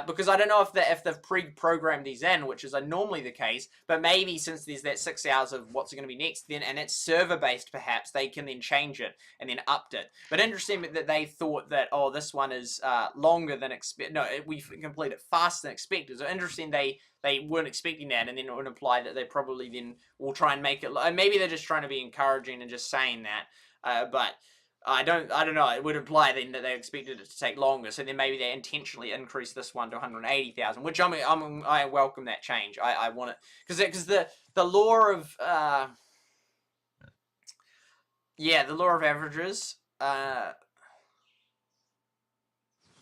because I don't know if they've pre-programmed these in, which is normally the case. But maybe since there's that 6 hours of what's going to be next, then and it's server-based, perhaps they can then change it and then upped it. But interesting that they thought that, oh, this one is longer than expected. No, we complete it faster than expected. So interesting they weren't expecting that, and then it would imply that they probably then will try and make it. Maybe they're just trying to be encouraging and just saying that. But I don't know. It would imply then that they expected it to take longer, so then maybe they intentionally increased this one to 180,000, which I welcome that change. I want it because the law of yeah, the law of averages.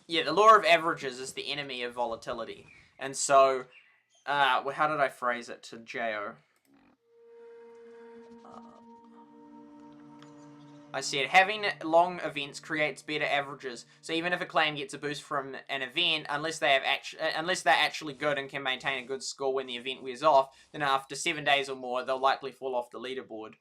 Yeah, the law of averages is the enemy of volatility, and so well, how did I phrase it to Jo? I said, having long events creates better averages. So even if a clan gets a boost from an event, unless they're actually good and can maintain a good score when the event wears off, then after 7 days or more, they'll likely fall off the leaderboard.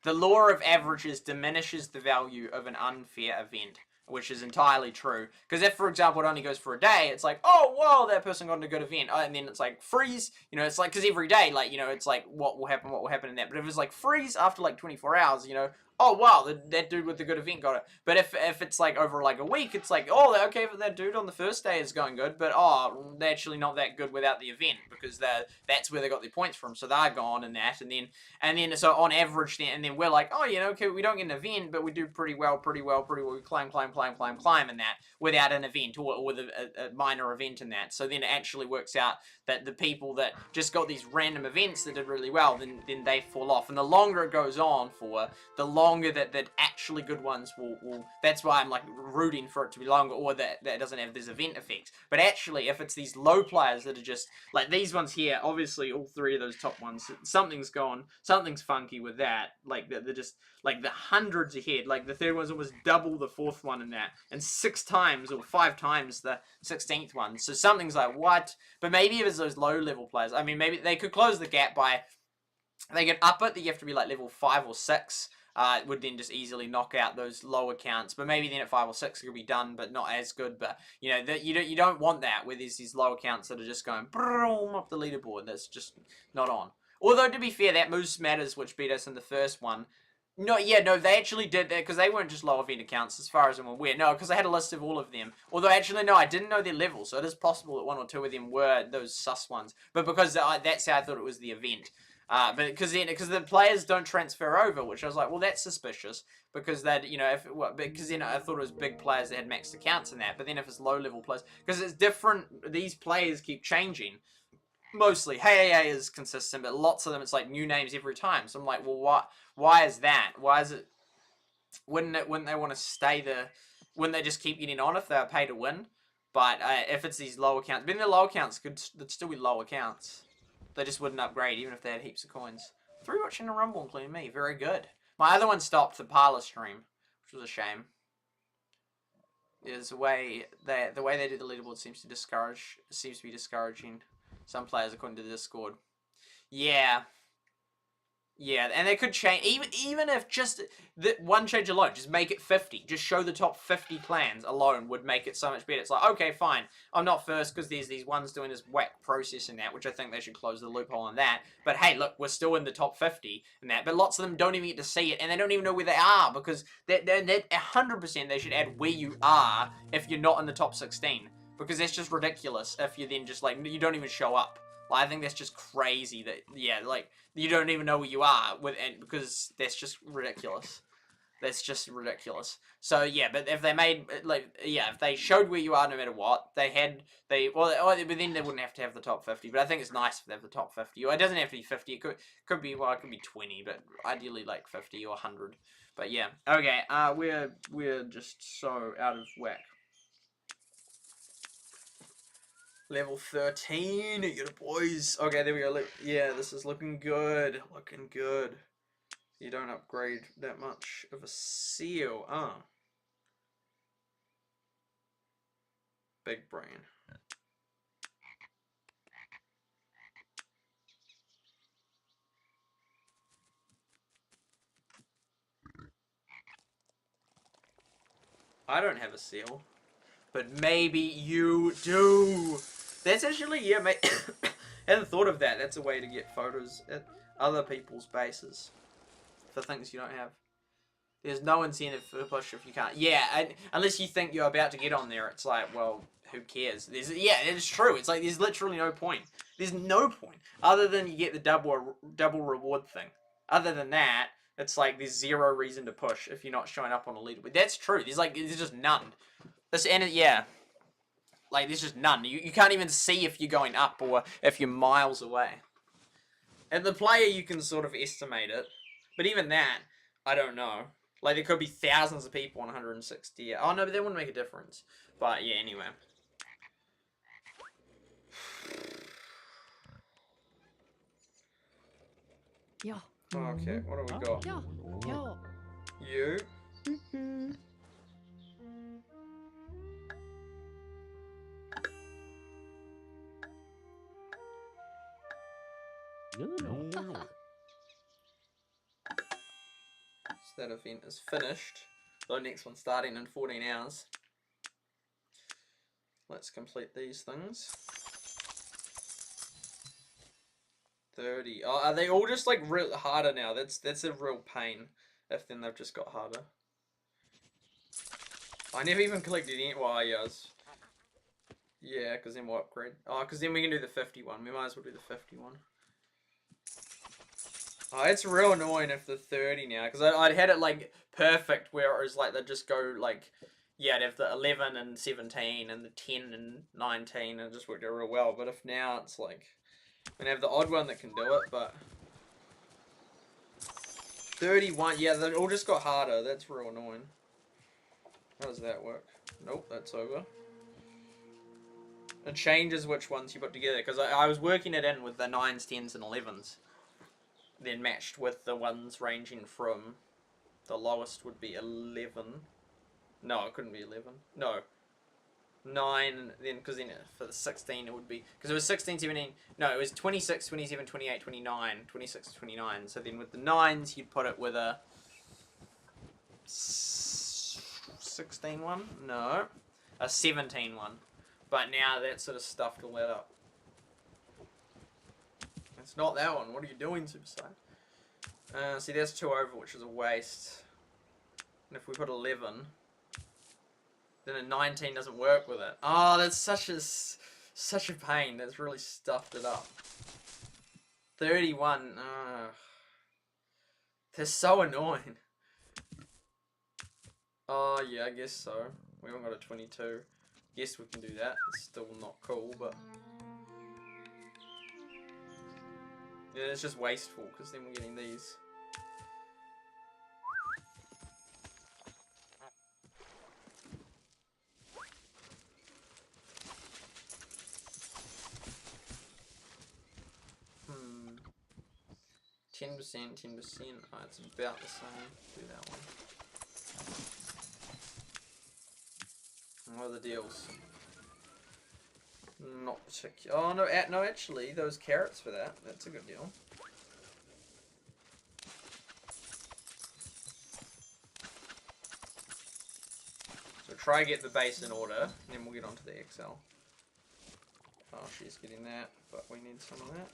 The law of averages diminishes the value of an unfair event, which is entirely true. Because if, for example, it only goes for a day, it's like, oh, wow, that person got in a good event. Oh, and then it's like, freeze. You know, it's like, because every day, like, you know, it's like, what will happen in that. But if it's like, freeze after like 24 hours, you know, oh, wow, that dude with the good event got it. But if it's like over like a week, it's like, oh, okay, for that dude on the first day is going good, but oh, they're actually not that good without the event, because that's where they got their points from, so they're gone and that, and then so on average, and then we're like, oh, you know, okay, we don't get an event, but we do pretty well, we climb in that without an event, or with a minor event in that. So then it actually works out that the people that just got these random events that did really well, then they fall off, and the longer it goes on for, the longer that actually good ones will, that's why I'm like rooting for it to be longer, or that it doesn't have this event effect. But actually, if it's these low players that are just, like these ones here, obviously all three of those top ones, something's funky with that. Like, they're just, like, the hundreds ahead. Like, the third one's almost double the fourth one in that, and 6 times or 5 times the 16th one. So something's like, what? But maybe if it's those low level players, I mean, maybe they could close the gap by, they could up it, that you have to be like level 5 or 6. It would then just easily knock out those low accounts. But maybe then at 5 or 6 it could be done, but not as good. But, you know, you don't want that, where there's these low accounts that are just going boom up the leaderboard. That's just not on. Although, to be fair, that Moose Matters, which beat us in the first one, no, they actually did that, because they weren't just low event accounts, as far as I'm aware. No, because I had a list of all of them. Although, actually, no, I didn't know their level, so it is possible that 1 or 2 of them were those sus ones. But because that's how I thought it was the event. But because the players don't transfer over, which I was like, well, that's suspicious, because that, you know, because then I thought it was big players that had maxed accounts and that. But then if it's low level players, because it's different, these players keep changing. Mostly, Hey AA is consistent, but lots of them it's like new names every time. So I'm like, well, why is that? Why is it? Wouldn't they want to stay the? Wouldn't they just keep getting on if they're pay to win? But if it's these low accounts, then the low accounts could still be low accounts. They just wouldn't upgrade even if they had heaps of coins. 3 watching a rumble, including me. Very good. My other one stopped the parlor stream, which was a shame. There's the way they do the leaderboard seems to be discouraging some players according to the Discord. Yeah. Yeah, and they could change, even if just the one change alone, just make it 50. Just show the top 50 clans alone would make it so much better. It's like, okay, fine, I'm not first because there's these ones doing this whack process in that, which I think they should close the loophole on that. But hey, look, we're still in the top 50 in that. But lots of them don't even get to see it, and they don't even know where they are, because that 100% they should add where you are if you're not in the top 16. Because that's just ridiculous if you then just, like, you don't even show up. Like, I think that's just crazy that, yeah, like, you don't even know where you are, because that's just ridiculous. That's just ridiculous. So, yeah, but if they made, like, yeah, if they showed where you are no matter what, but then they wouldn't have to have the top 50, but I think it's nice if they have the top 50. Or it doesn't have to be 50, it could be 20, but ideally, like, 50 or 100. But, yeah, okay, we're just so out of whack. Level 13, you boys. Okay, there we go. Yeah, this is looking good. Looking good. You don't upgrade that much of a seal. Big brain. I don't have a seal. But maybe you do. That's actually, yeah, mate. I hadn't thought of that. That's a way to get photos at other people's bases for things you don't have. There's no incentive for push if you can't. Yeah, unless you think you're about to get on there, it's like, well, who cares? Yeah, it's true. It's like there's literally no point. There's no point other than you get the double reward thing. Other than that, it's like there's zero reason to push if you're not showing up on a leaderboard. That's true. There's just none. Yeah. Like, there's just none. You can't even see if you're going up or if you're miles away. And the player, you can sort of estimate it. But even that, I don't know. Like, there could be thousands of people on 160. Oh, no, but that wouldn't make a difference. But, yeah, anyway.
Yeah.
Okay, what do we got?
Yeah.
You? So that event is finished. The next one's starting in 14 hours. Let's complete these things. 30. Oh, are they all just like real harder now? That's a real pain. If then they've just got harder. I never even collected any. Well, yes. Yeah, because then we'll upgrade. Oh, because then we can do the 51. We might as well do the 51. Oh, it's real annoying if the 30 now, because I'd had it like perfect where it was like they'd just go like, yeah, they'd have the 11 and 17 and the 10 and 19 and it just worked out real well. But if now it's like, I'm gonna have the odd one that can do it, but 31. Yeah, they all just got harder. That's real annoying. How does that work? Nope, that's over. It changes which ones you put together, because I was working it in with the 9s, 10s, and 11s. Then matched with the ones ranging from, the lowest would be 11. No, it couldn't be 11. No. 9, then, because then for the 16 it would be, because it was 16, 17, no, it was 26, 27, 28, 29, 26, 29. So then with the 9s, you'd put it with a 16 one? No. A 17 one. But now that sort of stuffed all that up. It's not that one. What are you doing, SuperSight? See, that's 2 over, which is a waste. And if we put 11, then a 19 doesn't work with it. Oh, that's such a pain. That's really stuffed it up. 31. They're so annoying. Oh, yeah, I guess so. We haven't got a 22. Guess we can do that. It's still not cool, but... yeah, it's just wasteful, because then we're getting these. Hmm. 10%, 10%. Oh, it's about the same. Do that one. What are the deals? Not particular. Oh, no, no, actually, those carrots for that. That's a good deal. So try get the base in order, and then we'll get onto the XL. Oh, she's getting that, but we need some of that.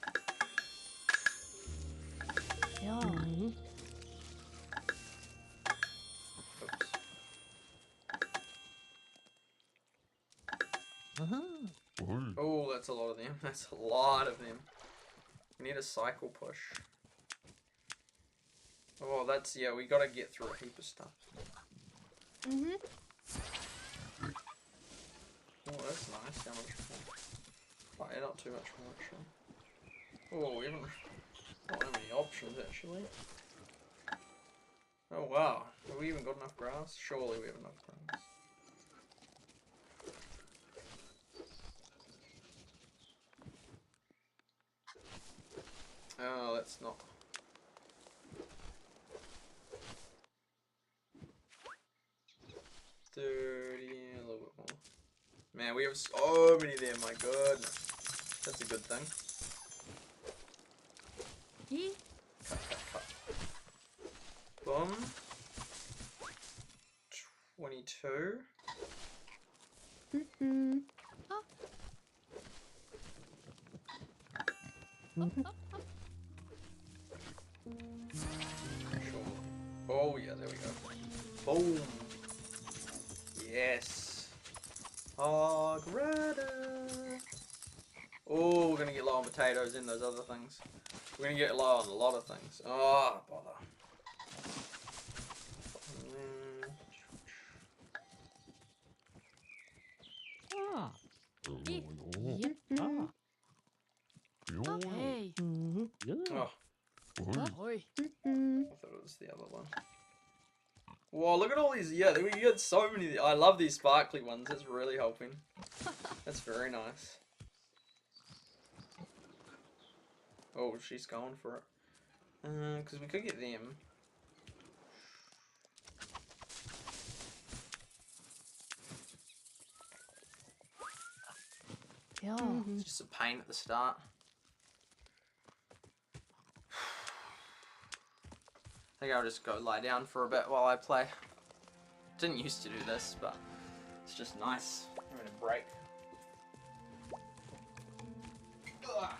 Yeah.
Oops. Oh, that's a lot of them. That's a lot of them. We need a cycle push. Oh, that's, yeah, we gotta get through a heap of stuff.
Mhm.
Oh, that's nice. How much more? Oh, yeah, not too much more, actually. Oh, we haven't got that many options, actually. Oh, wow. Have we even got enough grass? Surely we have enough grass. Oh, that's not... 30, a little bit more. Man, we have so many of them, my goodness. That's a good thing.
E.
Cut, cut, cut. Boom. 22.
Mhm. Oh.
Sure. Oh, yeah, there we go. Boom. Yes. Oh, grata. Oh, we're going to get low on potatoes in those other things. We're going to get low on a lot of things. Oh, bother.
Ah. E. Yep. Ah. Hey.
Oh,
Ahoy.
I thought it was the other one. Whoa, look at all these. Yeah, we get so many. I love these sparkly ones. That's really helping. That's very nice. Oh, she's going for it. Because we could get them.
Yeah.
It's just a pain at the start. I think I'll just go lie down for a bit while I play. Didn't used to do this, but it's just nice. I'm gonna break. Ugh.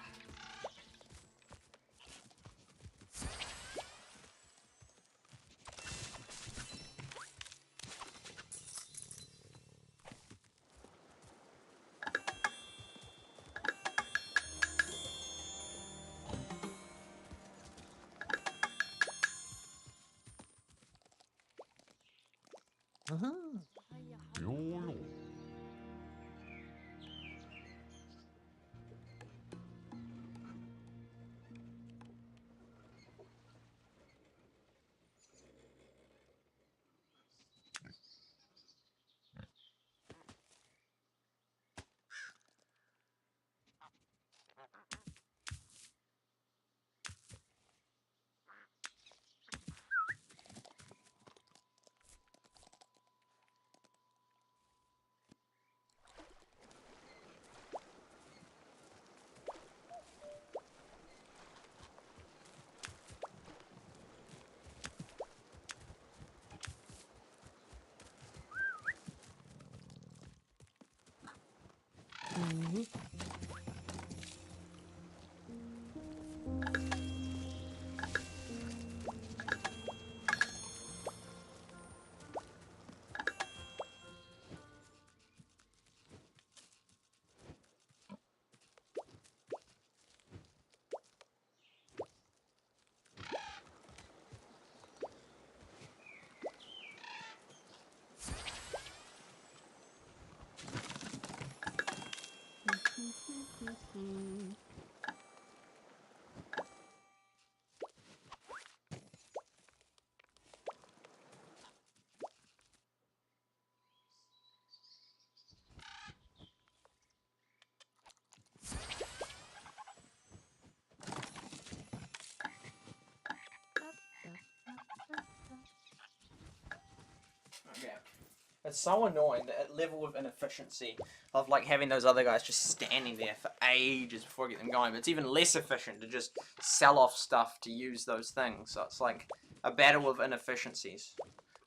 It's so annoying, that level of inefficiency of like having those other guys just standing there for ages before I get them going. But it's even less efficient to just sell off stuff to use those things. So it's like a battle of inefficiencies.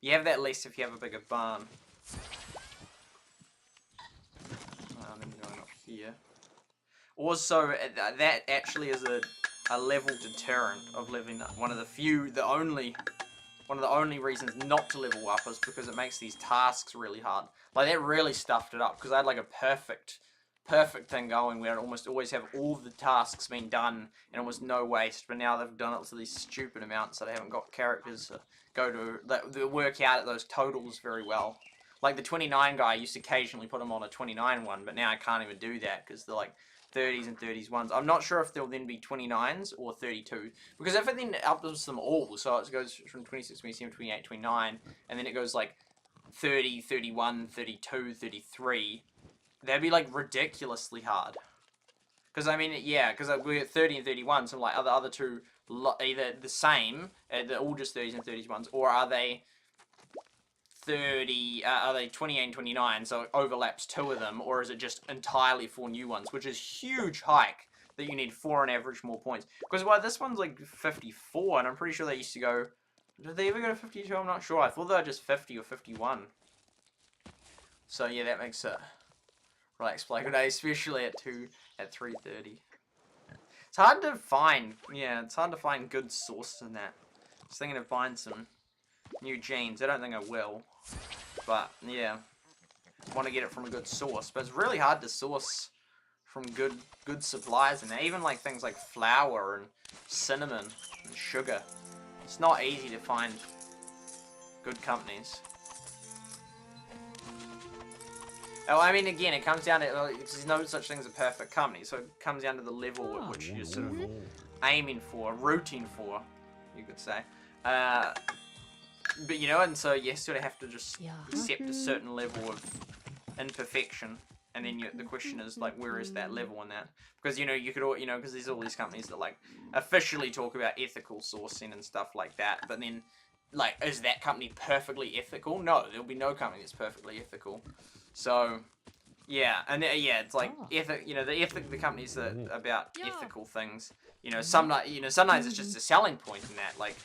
You have that less if you have a bigger barn. Then going up here. Also, that actually is a level deterrent of living up. One of the only reasons not to level up is because it makes these tasks really hard. Like, that really stuffed it up, because I had like a perfect thing going where I'd almost always have all the tasks being done and almost no waste, but now they've done it to these stupid amounts that I haven't got characters to go to, that work out at those totals very well. Like the 29 guy, I used to occasionally put him on a 29 one, but now I can't even do that because they're like 30s and 30s ones. I'm not sure if they'll then be 29s or 32, because if it then ups them all, so it goes from 26, 27, 28, 29, and then it goes like 30, 31, 32, 33, that'd be like ridiculously hard. Because I mean, yeah, because we're at 30 and 31, so like other two either the same, they're all just 30s and 30s ones, or are they 30, are they 28 and 29, so it overlaps two of them, or is it just entirely 4 new ones, which is huge hike that you need 4 on average more points. Because, well, this one's like 54, and I'm pretty sure they used to go, did they ever go to 52? I'm not sure. I thought they were just 50 or 51. So, yeah, that makes it relax play good day, especially at 3:30. It's hard to find, it's hard to find good sources in that. I was thinking of buying some new jeans. I don't think I will. But, yeah. Want to get it from a good source. But it's really hard to source from good suppliers in there. Even like things like flour and cinnamon and sugar. It's not easy to find good companies. Oh, I mean, again, it comes down to, there's no such thing as a perfect company, so it comes down to the level at which you're sort of aiming for, rooting for, you could say. But, you know, and so you sort of have to just accept a certain level of imperfection, and then the question is, like, where is that level in that? Because, you know, you could all, you know, because there's all these companies that, like, officially talk about ethical sourcing and stuff like that, but then, like, is that company perfectly ethical? No, there'll be no company that's perfectly ethical. So, yeah, and yeah, it's like the companies that about ethical things. You know, sometimes it's just a selling point in that. Like,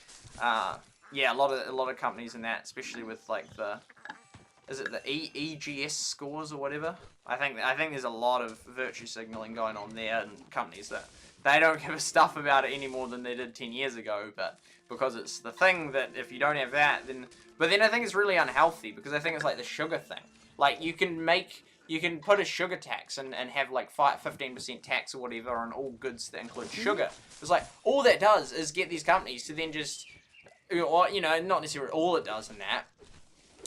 yeah, a lot of companies in that, especially with like is it the EGS scores or whatever? I think there's a lot of virtue signaling going on there, and companies that they don't give a stuff about it any more than they did 10 years ago, but because it's the thing that if you don't have that, then I think it's really unhealthy, because I think it's like the sugar thing. Like, you can put a sugar tax and have like 15% tax or whatever on all goods that include sugar. It's like, all that does is get these companies to then just, or, you know, not necessarily all it does in that,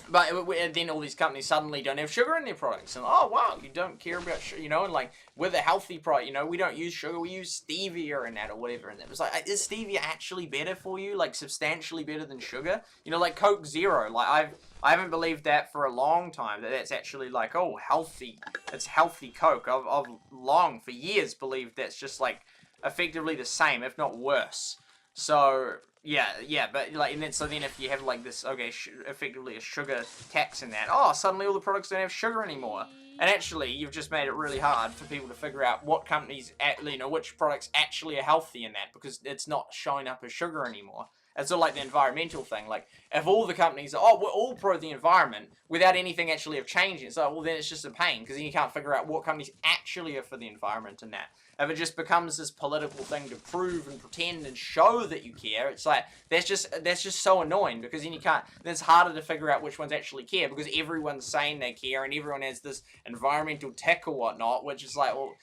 but then all these companies suddenly don't have sugar in their products. And, oh, wow, you don't care about sugar, you know, and like, with a healthy product, you know, we don't use sugar, we use stevia in that or whatever. And it was like, is stevia actually better for you? Like, substantially better than sugar? You know, like Coke Zero, like, I haven't believed that for a long time, that that's actually like, oh, healthy, it's healthy Coke. I've long, for years, believed that's just like, effectively the same, if not worse. So, yeah, but like, and then so then if you have like this, okay, effectively a sugar tax in that, oh, suddenly all the products don't have sugar anymore, and actually you've just made it really hard for people to figure out what companies, you know, which products actually are healthy in that, because it's not showing up as sugar anymore. It's sort of like the environmental thing. Like, if all the companies are, oh, we're all pro the environment, without anything actually have changed it, so, well, then it's just a pain, because then you can't figure out what companies actually are for the environment and that. If it just becomes this political thing to prove and pretend and show that you care, it's like, that's just so annoying, because then then it's harder to figure out which ones actually care, because everyone's saying they care, and everyone has this environmental tech or whatnot, which is like, well,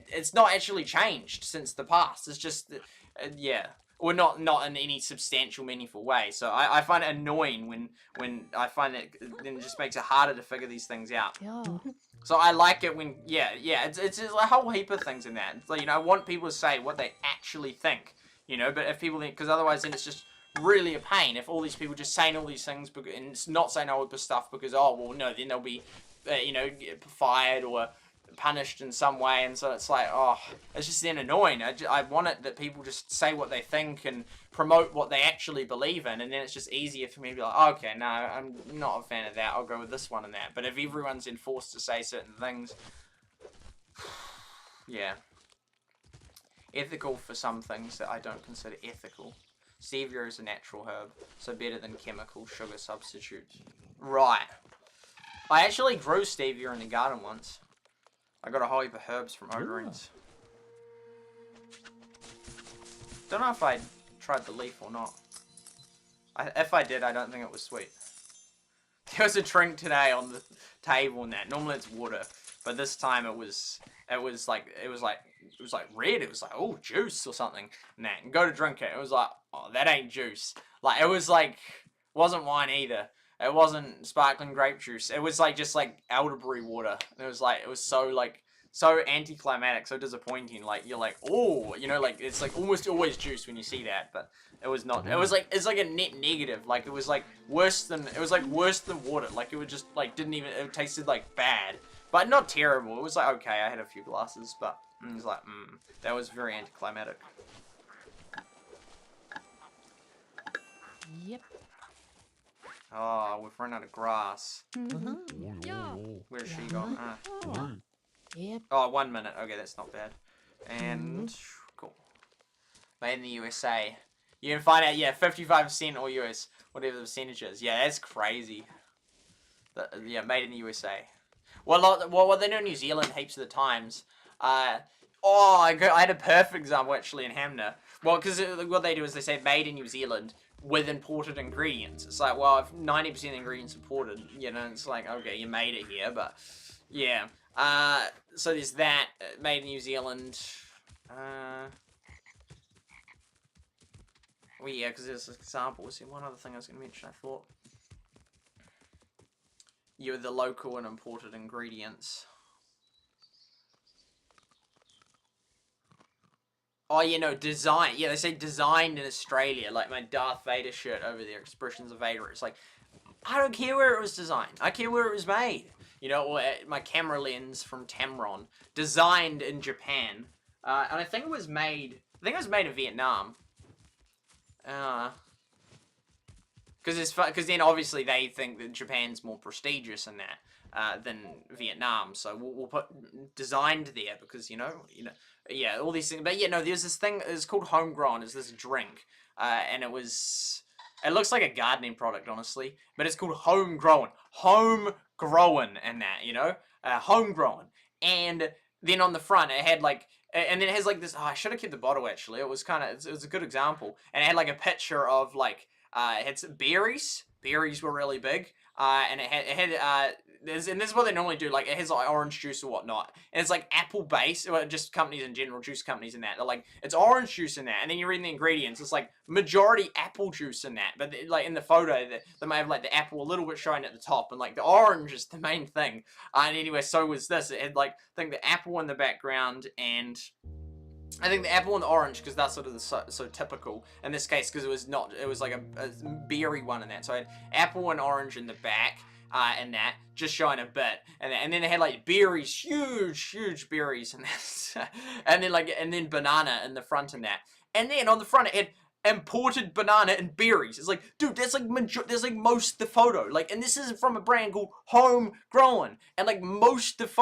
it's not actually changed since the past. It's just, yeah. Or not in any substantial, meaningful way. So I find it annoying when I find that then it just makes it harder to figure these things out.
Yeah.
So I like it when, it's a whole heap of things in that. So, you know, I want people to say what they actually think, you know, but if people think, because otherwise then it's just really a pain if all these people just saying all these things and not saying all the stuff because, oh, well, no, then they'll be, you know, fired or punished in some way, and so it's like, oh, it's just then annoying. I want it that people just say what they think and promote what they actually believe in, and then it's just easier for me to be like, oh, okay, no, I'm not a fan of that, I'll go with this one and that. But if everyone's enforced to say certain things, yeah. Ethical for some things that I don't consider ethical. Stevia is a natural herb, so better than chemical sugar substitutes. Right. I actually grew stevia in the garden once. I got a whole heap of herbs from Odorines. Don't know if I tried the leaf or not. If I did, I don't think it was sweet. There was a drink today on the table and that. Normally it's water, but this time it was like red. It was like, oh, juice or something. And that, and go to drink it. It was like, oh, that ain't juice. Like it was like, wasn't wine either. It wasn't sparkling grape juice. It was like just like elderberry water. It was like, it was so anticlimactic, so disappointing. Like you're like, oh, you know, like it's like almost always juice when you see that, but it was not. It was like, it's like a net negative. Like it was like worse than water. Like it was just like it tasted like bad, but not terrible. It was like okay, I had a few glasses, but it was like that was very anticlimactic.
Yep.
Oh, we've run out of grass.
Yeah.
Where's she gone?
Yep.
Oh, 1 minute. Okay, that's not bad. And cool. Made in the USA. You can find out, yeah, 55% or US, whatever the percentage is. Yeah, that's crazy. Yeah, made in the USA. Well, what they do in New Zealand heaps of the times. I had a perfect example actually in Hamner. Well, because what they do is they say made in New Zealand with imported ingredients. It's like, well, if 90% of the ingredients imported, you know, it's like, okay, you made it here, but yeah. So there's that, made in New Zealand. Well, yeah, because there's examples. See, one other thing I was going to mention, I thought. Yeah, the local and imported ingredients. Oh, you know, design. Yeah, they say designed in Australia. Like my Darth Vader shirt over there, Expressions of Vader. It's like, I don't care where it was designed. I care where it was made. You know, or my camera lens from Tamron. Designed in Japan. And I think it was made in Vietnam. Because then obviously they think that Japan's more prestigious in that than Vietnam. So we'll put designed there because, you know, yeah, all these things. But yeah, no, there's this thing, it's called Homegrown, it's this drink. And it looks like a gardening product, honestly. But it's called Homegrown. Homegrown and that, you know? Homegrown. And then on the front, it had like, and then it has like this, I should have kept the bottle actually. It was a good example. And it had like a picture of like, it had some berries. Berries were really big. And it had and this is what they normally do, like, it has, like, orange juice or whatnot, and it's, like, apple base, well, just companies in general, juice companies in that, they're like, it's orange juice in that, and then you read the ingredients, it's, like, majority apple juice in that, but, like, in the photo, they may have, like, the apple a little bit showing at the top, and, like, the orange is the main thing, and anyway, so was this, it had, like, I think the apple in the background, and I think the apple and the orange, because that's sort of so typical in this case, because it was like a berry one in that, so I had apple and orange in the back, and that, just showing a bit, and then it had like berries, huge berries, and that, and then banana in the front and that, and then on the front it had imported banana and berries. It's like, dude, that's like most of the photo, like, and this is from a brand called Homegrown, and like most of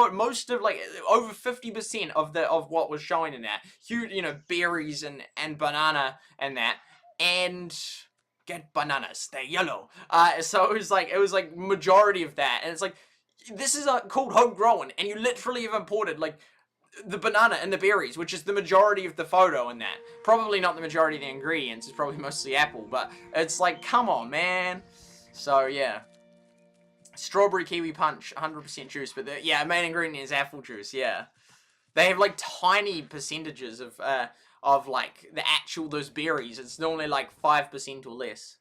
like over 50% of what was showing in that, huge, you know, berries and banana and that, and get bananas, they're yellow. So it was like majority of that, and it's like, this is called Homegrown, and you literally have imported like the banana and the berries, which is the majority of the photo in that. Probably not the majority of the ingredients, it's probably mostly apple, but it's like, come on, man. So yeah, strawberry kiwi punch, 100% juice, but yeah, main ingredient is apple juice. Yeah, they have like tiny percentages of like the actual, those berries. It's normally like 5% or less.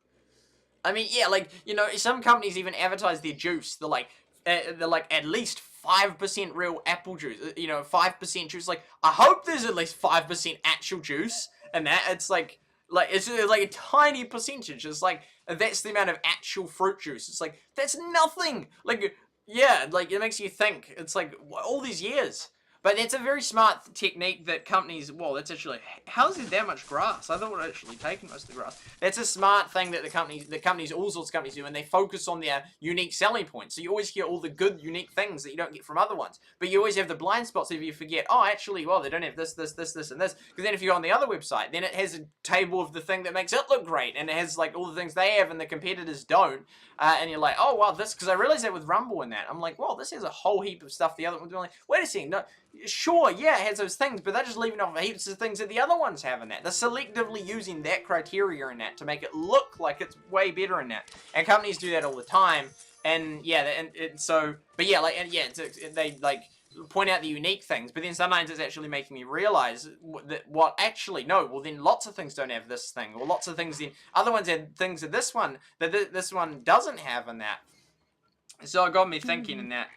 I mean, yeah, like, you know, some companies even advertise their juice. They're like at least 5% real apple juice. You know, 5% juice. Like, I hope there's at least 5% actual juice. And that, it's like it's like a tiny percentage. It's like, that's the amount of actual fruit juice. It's like, that's nothing. Like, Yeah, like, it makes you think. It's like, all these years. But it's a very smart technique that companies, well, that's actually, how is there that much grass? I thought it would actually taken most of the grass. That's a smart thing that all sorts of companies do, and they focus on their unique selling points. So you always hear all the good, unique things that you don't get from other ones. But you always have the blind spots if you forget, oh, actually, well, they don't have this, this, this, this, and this. Because then if you go on the other website, then it has a table of the thing that makes it look great, and it has, like, all the things they have and the competitors don't. And you're like, oh, wow, this, because I realized that with Rumble and that. I'm like, well, this has a whole heap of stuff the other ones. I'm like, wait a second, no, sure, yeah, it has those things, but they're just leaving off heaps of things that the other ones have in that. They're selectively using that criteria in that to make it look like it's way better in that. And companies do that all the time. And yeah, and so, but yeah, like, and yeah, they like point out the unique things, but then sometimes it's actually making me realize that what actually, no, well then lots of things don't have this thing, or lots of things then other ones have things that this one this one doesn't have in that. So it got me thinking in that.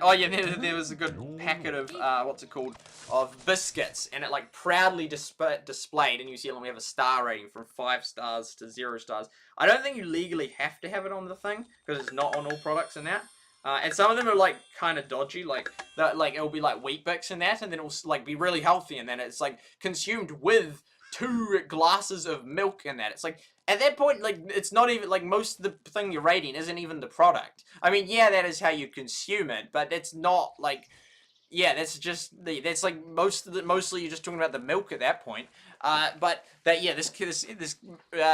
Oh yeah, there was a good packet of what's it called, of biscuits, and it like proudly displayed in New Zealand. We have a star rating from 5 stars to 0 stars. I don't think you legally have to have it on the thing because it's not on all products in that. And some of them are like kind of dodgy, like it'll be like Wheat Bix and that, and then it'll like be really healthy, and then it's like consumed with 2 glasses of milk in that. It's like, at that point, like, it's not even, like, most of the thing you're rating isn't even the product. I mean, yeah, that is how you consume it, but it's not, like, yeah, that's just, that's, like, mostly you're just talking about the milk at that point. But, that, yeah,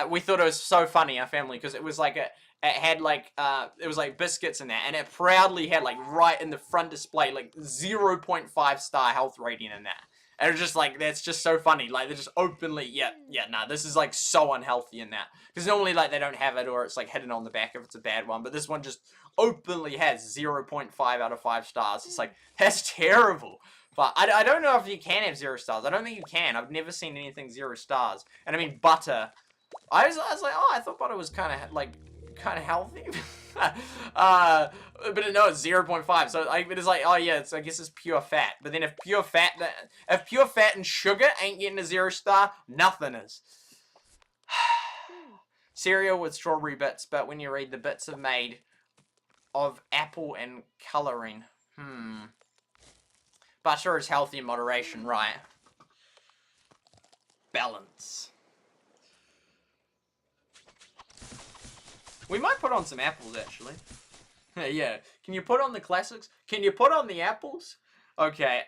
we thought it was so funny, our family, because it was, like, it had, like, it was, like, biscuits in that, and it proudly had, like, right in the front display, like, 0.5 star health rating in that. And it's just like, that's just so funny. Like, they're just openly, nah, this is like so unhealthy in that. Because normally, like, they don't have it, or it's like hidden on the back if it's a bad one. But this one just openly has 0.5 out of 5 stars. It's like, that's terrible. But I don't know if you can have 0 stars. I don't think you can. I've never seen anything 0 stars. And I mean, butter. I was like, oh, I thought butter was kind of healthy. But no, it's 0.5. So it's like, oh yeah, I guess it's pure fat. But then if pure fat and sugar ain't getting a 0 star, nothing is. Cereal with strawberry bits, but when you read the bits are made of apple and colouring. Butter is healthy in moderation, right? Balance. We might put on some apples, actually. Yeah. Can you put on the classics? Can you put on the apples? Okay.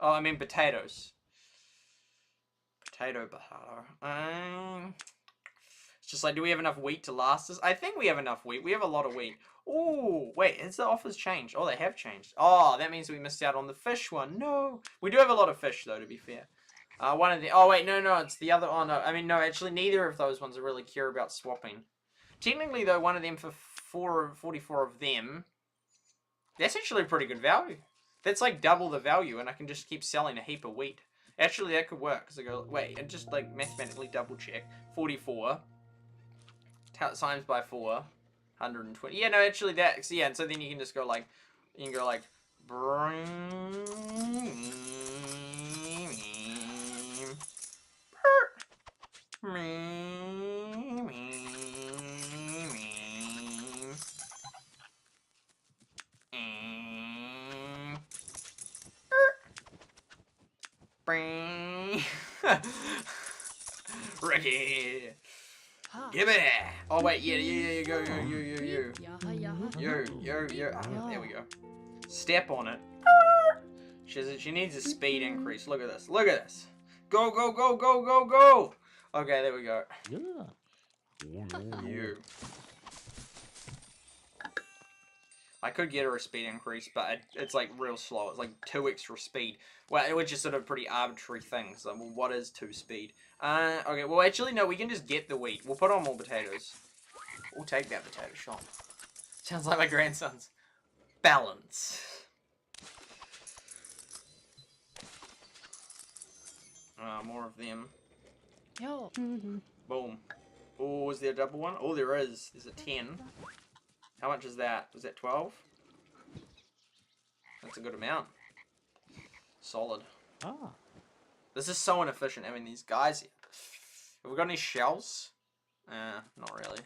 Oh, I mean potatoes. Potato butter. It's just like, do we have enough wheat to last us? I think we have enough wheat. We have a lot of wheat. Oh, wait, has the offers changed? Oh, they have changed. Oh, that means we missed out on the fish one. No. We do have a lot of fish, though, to be fair. One of the... Oh, wait, no, it's the other... Oh, no. I mean, no, actually, neither of those ones are really care about swapping. Technically, though, one of them for 44 of them... That's actually a pretty good value. That's like double the value, and I can just keep selling a heap of wheat. Actually, that could work, because I go... Wait, and just, like, mathematically double-check. 44... times by 4, 120. Yeah, no, actually that, yeah, and so then you can just go like, you can go like, Ricky. Give it! Oh wait, yeah, go, you. There we go. Step on it. She needs a speed increase. Look at this. Look at this. Go, go, go, go, go, go! Okay, there we go. You. I could get her a speed increase, but it's like real slow. It's like 2 extra speed. Well, which is sort of a pretty arbitrary thing. So, well, what is 2 speed? Okay, well, actually, no, we can just get the wheat. We'll put on more potatoes. We'll take that potato shop. Sounds like my grandson's. Balance. More of them.
Yo.
Boom. Oh, is there a double one? Oh, there is. There's a 10. How much is that? Was that 12? That's a good amount. Solid.
Ah.
This is so inefficient having these guys here. Have we got any shells? Not really.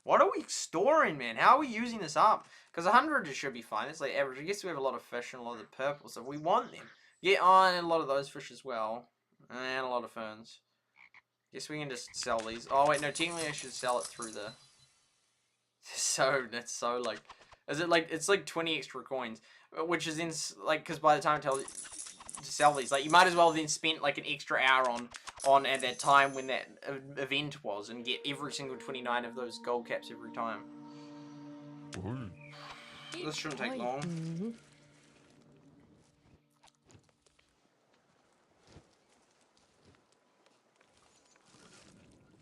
What are we storing, man? How are we using this up? Because 100 should be fine. It's like average. I guess we have a lot of fish and a lot of the purple, so we want them. Yeah, and a lot of those fish as well. And a lot of ferns. Guess we can just sell these. Oh, wait, no, technically I should sell it through the... That's so, like... Is it, like... It's, like, 20 extra coins. Which is in, like... Because by the time I tell you to sell these, like, you might as well then spend, like, an extra hour on at that time when that event was and get every single 29 of those gold caps every time. This shouldn't take long.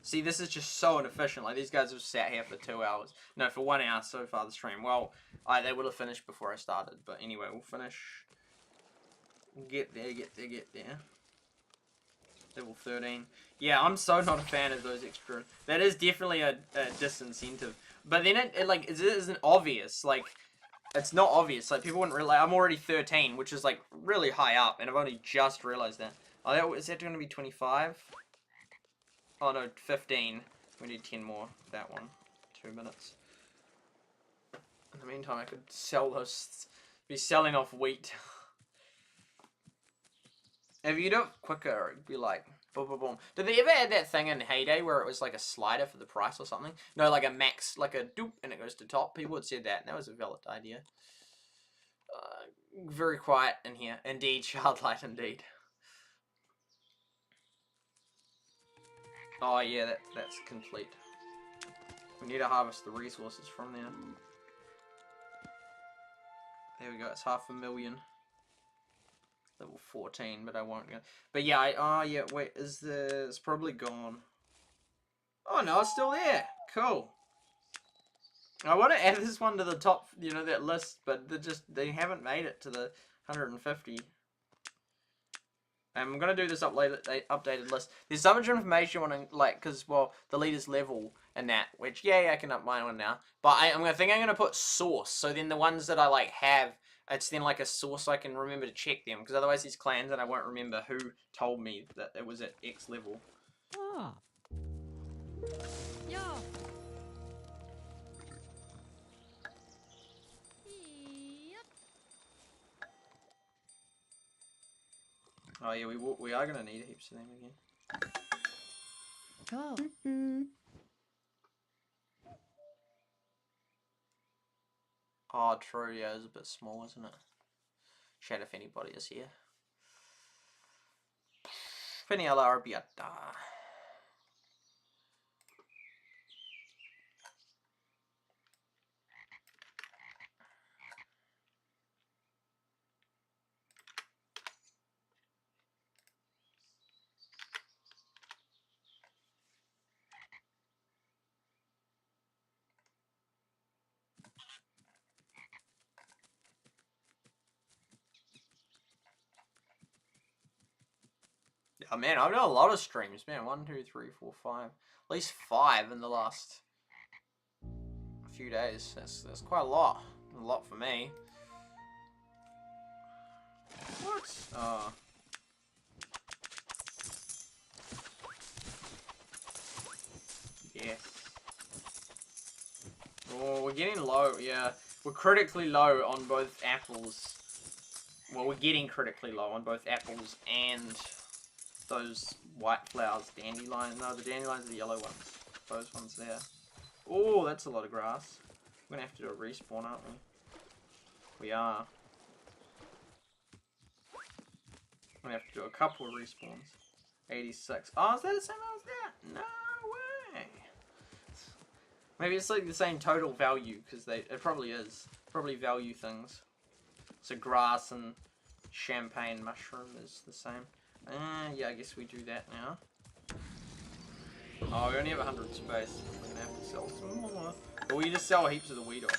See, this is just so inefficient. Like, these guys have sat here for 2 hours. No, for 1 hour so far the stream. Well, they would have finished before I started. But anyway, we'll finish. Get there. Level 13. Yeah, I'm so not a fan of those extra. That is definitely a disincentive. But then it like, it isn't obvious. Like, it's not obvious. Like, people wouldn't realize. I'm already 13, which is, like, really high up. And I've only just realized that. Oh, is that going to be 25? Oh no, 15. We need 10 more. That one. 2 minutes. In the meantime, I could sell those. Be selling off wheat. If you do it quicker, it'd be like boom, boom, boom. Did they ever add that thing in Heyday where it was like a slider for the price or something? No, like a max, like a doop, and it goes to top. People had said that, and that was a valid idea. Very quiet in here. Indeed, childlight indeed. Oh yeah, that's complete. We need to harvest the resources from there. There we go, it's 500,000. Level 14, but I won't go. But yeah, oh yeah, wait, it's probably gone. Oh no, it's still there. Cool. I want to add this one to the top, you know, that list, but they haven't made it to the 150. I'm going to do this updated list. There's so much information on, like, because, well, the leader's level and that, which, yeah, I can up my one now. But I'm going to put source, so then the ones that I, like, have, it's then, like, a source I can remember to check them, because otherwise these clans and I won't remember who told me that it was at X level.
Ah. Yeah.
Oh yeah, we are gonna need heaps of them again.
Oh.
Oh, true. Yeah, it's a bit small, isn't it? Chat if anybody is here. Peniela Arbiata. Oh man, I've done a lot of streams, man. 1, 2, 3, 4, 5. At least 5 in the last few days. That's quite a lot. A lot for me. What? Oh. Yes. Oh, we're getting low, yeah. We're critically low on both apples. Well, we're getting critically low on both apples and those white flowers, dandelion. No, the dandelions are the yellow ones. Those ones there. Oh, that's a lot of grass. We're gonna have to do a respawn, aren't we? We are. We're gonna have to do a couple of respawns. 86. Oh, is that the same as that? No way. Maybe it's like the same total value, because it probably is. Probably value things. So grass and champagne mushroom is the same. Yeah, I guess we do that now. Oh, we only have 100 space. We're gonna have to sell some more. But we just sell heaps of the wheat off.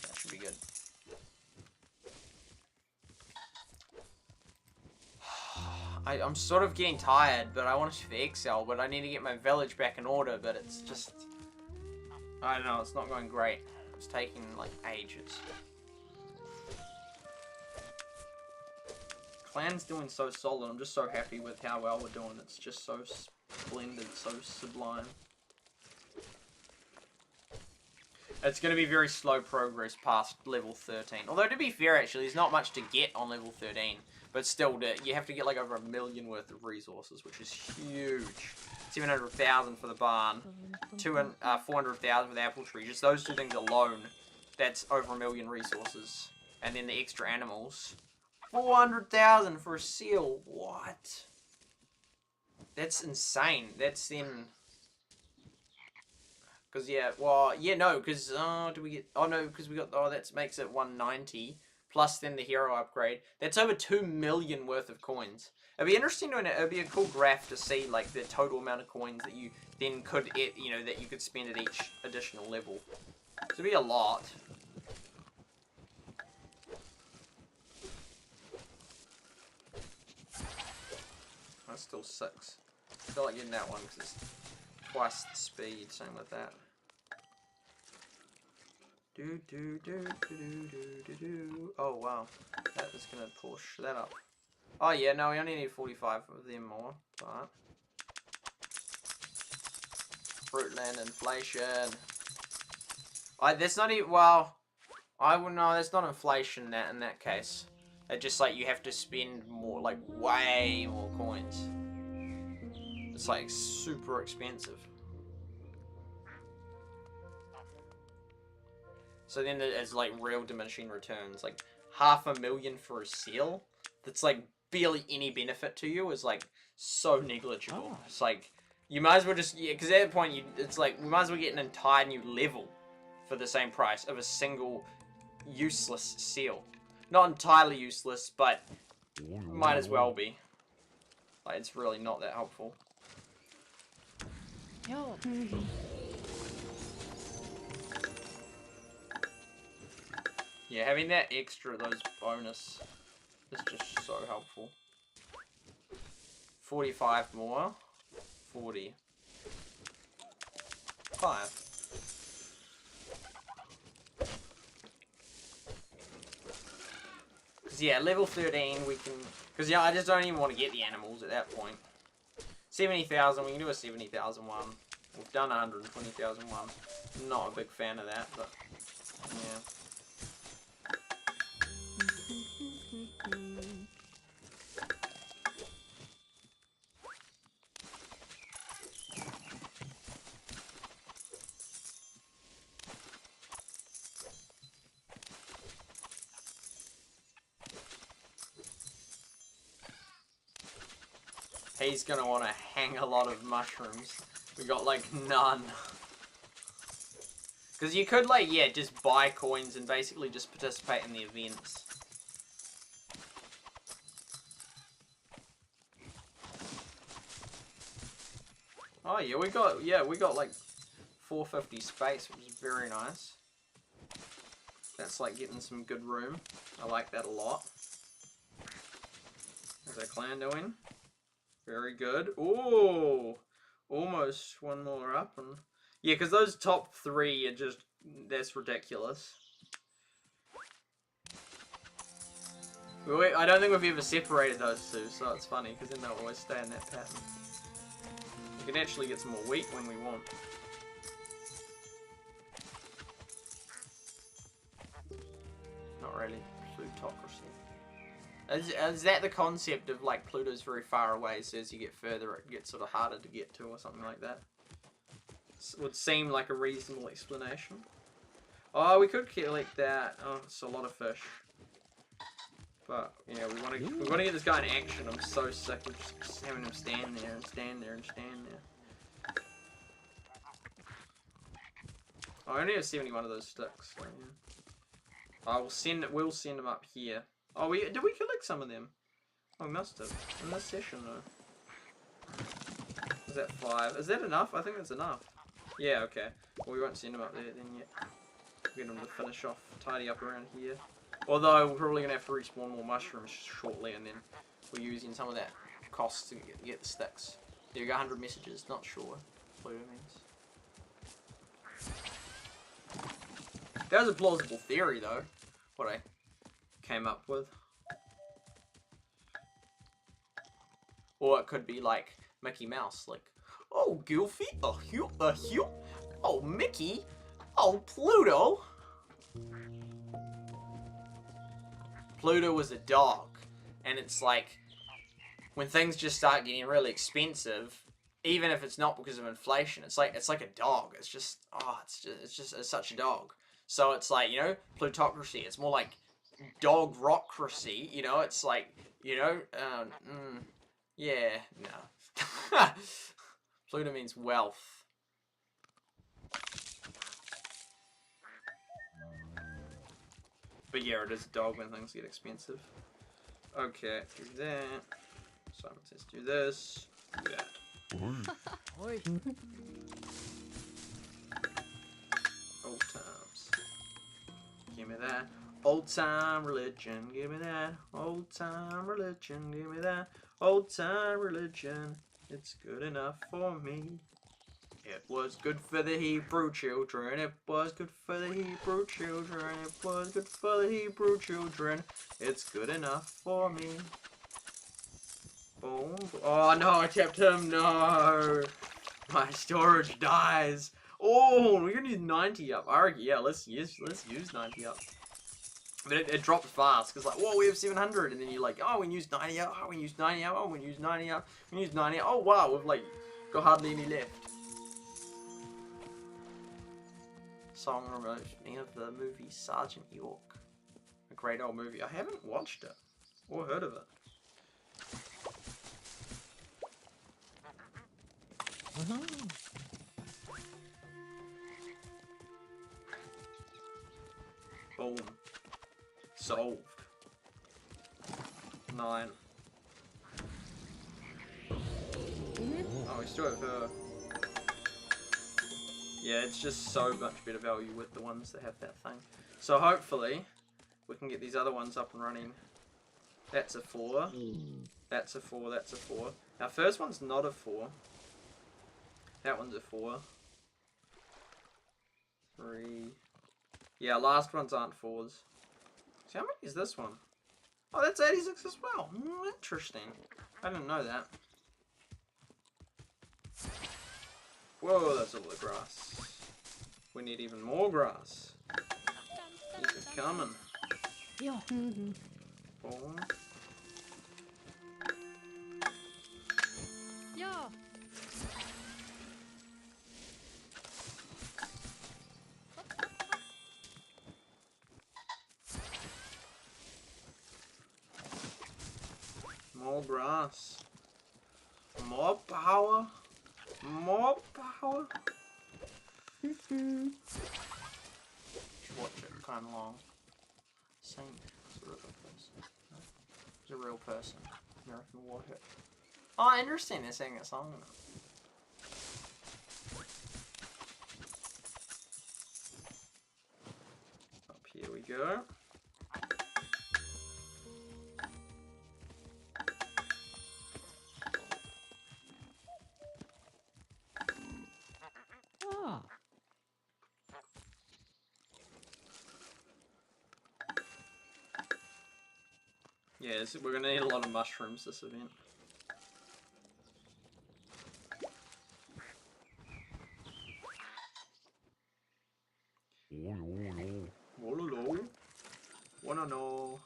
That should be good. I'm sort of getting tired, but I want to for Excel, but I need to get my village back in order, but it's just... I don't know, it's not going great. It's taking, like, ages. clan's doing so solid. I'm just so happy with how well we're doing. It's just so splendid, so sublime. It's going to be very slow progress past level 13. Although, to be fair, actually, there's not much to get on level 13. But still, you have to get like over 1 million worth of resources, which is huge. 700,000 for the barn. 400,000 for the apple tree. Just those two things alone, that's over 1 million resources. And then the extra animals. 400,000 for a seal. What? That's insane. That's then... Because, yeah, well, yeah, no, because, do we get... Oh, no, because we got... Oh, that makes it 190. Plus then the hero upgrade. That's over 2 million worth of coins. It'd be interesting to... It'd be a cool graph to see, like, the total amount of coins that you then could, you know, that you could spend at each additional level. So it'd be a lot. That's still 6. I feel like getting that one because it's twice the speed. Same with that. Oh wow, that is gonna push that up. Oh yeah, no, we only need 45 of them more. But Fruitland inflation. That's not even. Well, I would know. That's not inflation. That in that case, it's just like you have to spend more, like way more coins. It's like super expensive. So then there's like real diminishing returns, like 500,000 for a seal. That's like barely any benefit to you. Is like so negligible. Oh. It's like you might as well just because at that point it's like we might as well get an entire new level for the same price of a single useless seal. Not entirely useless, but might as well be. Like it's really not that helpful.
Yo.
Yeah, having that extra, those bonus, is just so helpful. 45 more. 40. 5. Because, yeah, level 13, we can... Because, yeah, I just don't even want to get the animals at that point. 70,000, we can do a 70,000 one. We've done 120,000 one. Not a big fan of that, but, yeah. He's gonna want to hang a lot of mushrooms. We got like none. Because you could like, yeah, just buy coins and basically just participate in the events. Oh yeah, we got like 450 space, which is very nice. That's like getting some good room. I like that a lot. How's our clan doing? Very good. Ooh, almost one more up, and yeah, because those top 3 are just, that's ridiculous. I don't think we've ever separated those two, so it's funny because then they'll always stay in that pattern. We can actually get some more wheat when we want. Not really. Plutocracy. Is that the concept of like Pluto's very far away, so as you get further it gets sort of harder to get to or something like that? It would seem like a reasonable explanation. Oh, we could collect that. Oh, it's a lot of fish. But yeah, we want to get this guy in action. I'm so sick of just having him stand there and stand there and stand there. Oh, I only have 71 of those sticks. So yeah. We'll send them up here. Oh, did we collect some of them? Oh, we must have. In this session, though. Is that 5? Is that enough? I think that's enough. Yeah, okay. Well, we won't send them up there then yet. Get them to finish off, tidy up around here. Although, we're probably going to have to respawn more mushrooms shortly, and then we're using some of that cost to get the sticks. There you go, 100 messages. Not sure what Pluto means. That was a plausible theory, though. What I came up with. Or it could be like Mickey Mouse, like, oh, Goofy, oh, Mickey, oh, Pluto. Pluto was a dog, and it's like, when things just start getting really expensive, even if it's not because of inflation, it's like a dog. It's just, it's such a dog. So it's like, you know, plutocracy. It's more like dog-rocracy, you know. It's like, you know, yeah, no. Pluto means wealth. But yeah, it is a dog when things get expensive. Okay, do that. Simon says do this, do that.
Oi.
Old times. Give me that. Old time religion. Give me that. Old time religion. Give me that. Old time religion. It's good enough for me. It was good for the Hebrew children. It was good for the Hebrew children. It was good for the Hebrew children. It's good enough for me. Boom. Oh no, I tapped him. No. My storage dies. Oh, we're gonna use 90 up. Alright, yeah, let's use 90 up. But it dropped fast because like, whoa, we have 700, and then you're like, oh, we use 90 up. Oh, we use 90 up. Oh, we use 90 up. We use 90 up. Oh wow, we've like got hardly any left. Song reminds me of the movie Sergeant York. A great old movie. I haven't watched it or heard of it. Boom. Solved. 9. Oh, we still have her. Yeah, it's just so much better value with the ones that have that thing. So hopefully, we can get these other ones up and running. That's a 4. That's a 4, that's a 4. Our first one's not a 4. That one's a 4. 3. Yeah, last ones aren't 4s. So how many is this one? Oh, that's 86 as well. Interesting. I didn't know that. Whoa, that's all the grass. We need even more grass. Keep it coming.
Yeah.
Boom.
Yeah.
More grass. More power. More power. Should watch it kind of long. Saint sort of a person. No? He's a real person. American Warhead. Oh, interesting. They're singing a song. Up here we go.
Ah.
Yeah, we're gonna need a lot of mushrooms this event. Wololo. Wanna know?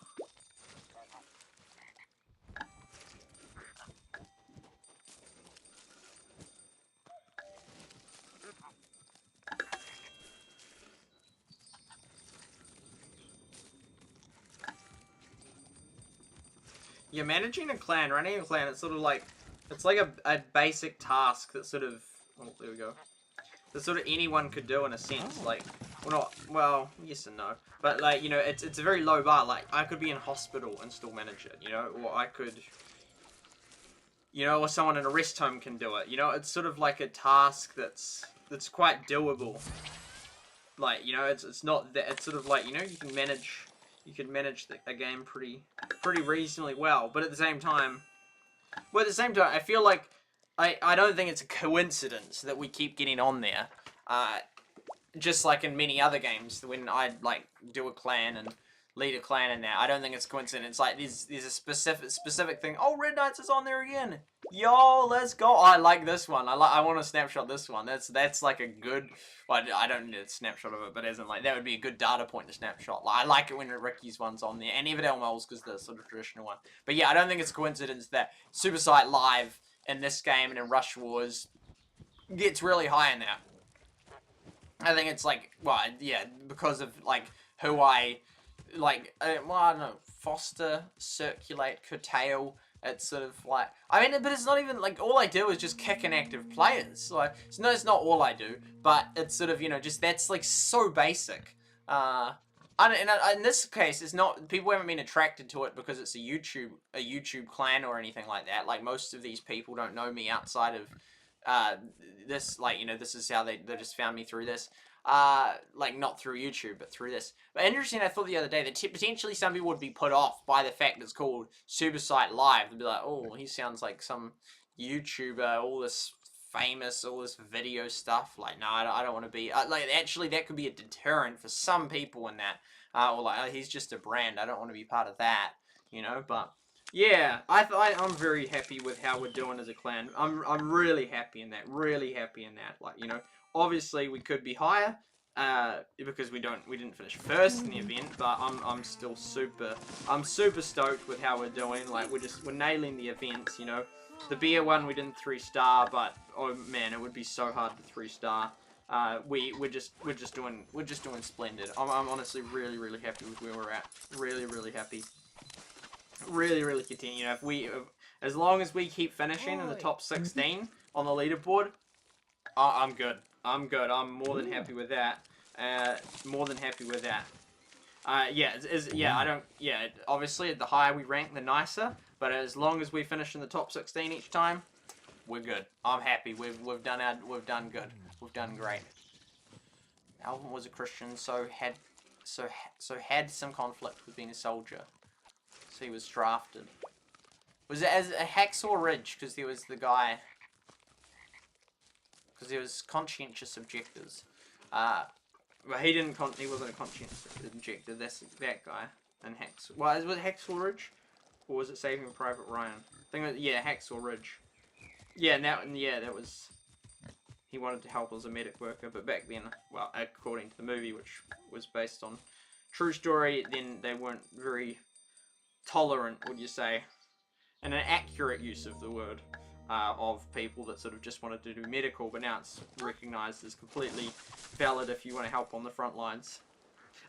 Yeah, managing a clan, running a clan, it's sort of like, it's like a basic task that sort of, oh, there we go. That sort of anyone could do in a sense, like, well, not, well, yes and no. But, like, you know, it's a very low bar. Like, I could be in hospital and still manage it, you know? Or I could, you know, or someone in a rest home can do it. You know, it's sort of like a task that's quite doable. Like, you know, it's not that, it's sort of like, you know, you can manage a game pretty reasonably well. But at the same time, I feel like, I don't think it's a coincidence that we keep getting on there. Just like in many other games, when I like do a clan and lead a clan in there, I don't think it's coincidence. Like there's a specific thing. Oh, Red Knights is on there again. Yo, let's go. I like this one. I want to snapshot this one. That's like a good. Well, I don't need a snapshot of it, but as in like that would be a good data point to snapshot. Like, I like it when Ricky's one's on there, and even Elmo's because the sort of traditional one. But yeah, I don't think it's a coincidence that SuperSightLIVE in this game and in Rush Wars gets really high in that. I think it's like, well, yeah, because of like who I like. Well, I don't know, foster, circulate, curtail. It's sort of like, I mean, but it's not even like all I do is just kick inactive players. Like, it's not all I do, but it's sort of, you know, just that's like so basic. In this case, it's not, people haven't been attracted to it because it's a YouTube clan or anything like that. Like most of these people don't know me outside of this, like, you know, this is how they just found me through this. Like not through YouTube, but through this. But interesting, I thought the other day that potentially some people would be put off by the fact it's called SuperSightLIVE. They'd be like, oh, he sounds like some YouTuber, all this famous, all this video stuff. Like, no, I don't want to be. Like, actually, that could be a deterrent for some people in that. Or like, oh, he's just a brand. I don't want to be part of that, you know. But yeah, I'm very happy with how we're doing as a clan. I'm really happy in that. Really happy in that. Like, you know. Obviously, we could be higher because we didn't finish first in the event, but I'm still super stoked with how we're doing. Like we're nailing the events, you know. The beer one we didn't 3-star, but oh man, it would be so hard to 3-star. We're just doing splendid. I'm honestly really happy with where we're at. Really happy. Really continue. You know, as long as we keep finishing in the top 16 on the leaderboard, I'm good. I'm more than happy with that. More than happy with that. Yeah, obviously, the higher we rank, the nicer. But as long as we finish in the top 16 each time, we're good. I'm happy. We've done good. We've done great. Alvin was a Christian, so had some conflict with being a soldier. So he was drafted. Was it as a Hacksaw Ridge? Because there was the guy. Because there was conscientious objectors. Well, he wasn't a conscientious objector. That's that guy. And Hacksaw. Well, was it Hacksaw Ridge, or was it Saving Private Ryan? I think it was, yeah, Hacksaw Ridge. Yeah, that was. He wanted to help as a medic worker, but back then, well, according to the movie, which was based on true story, then they weren't very tolerant, would you say, and an accurate use of the word. Of people that sort of just wanted to do medical, but now it's recognised as completely valid if you want to help on the front lines.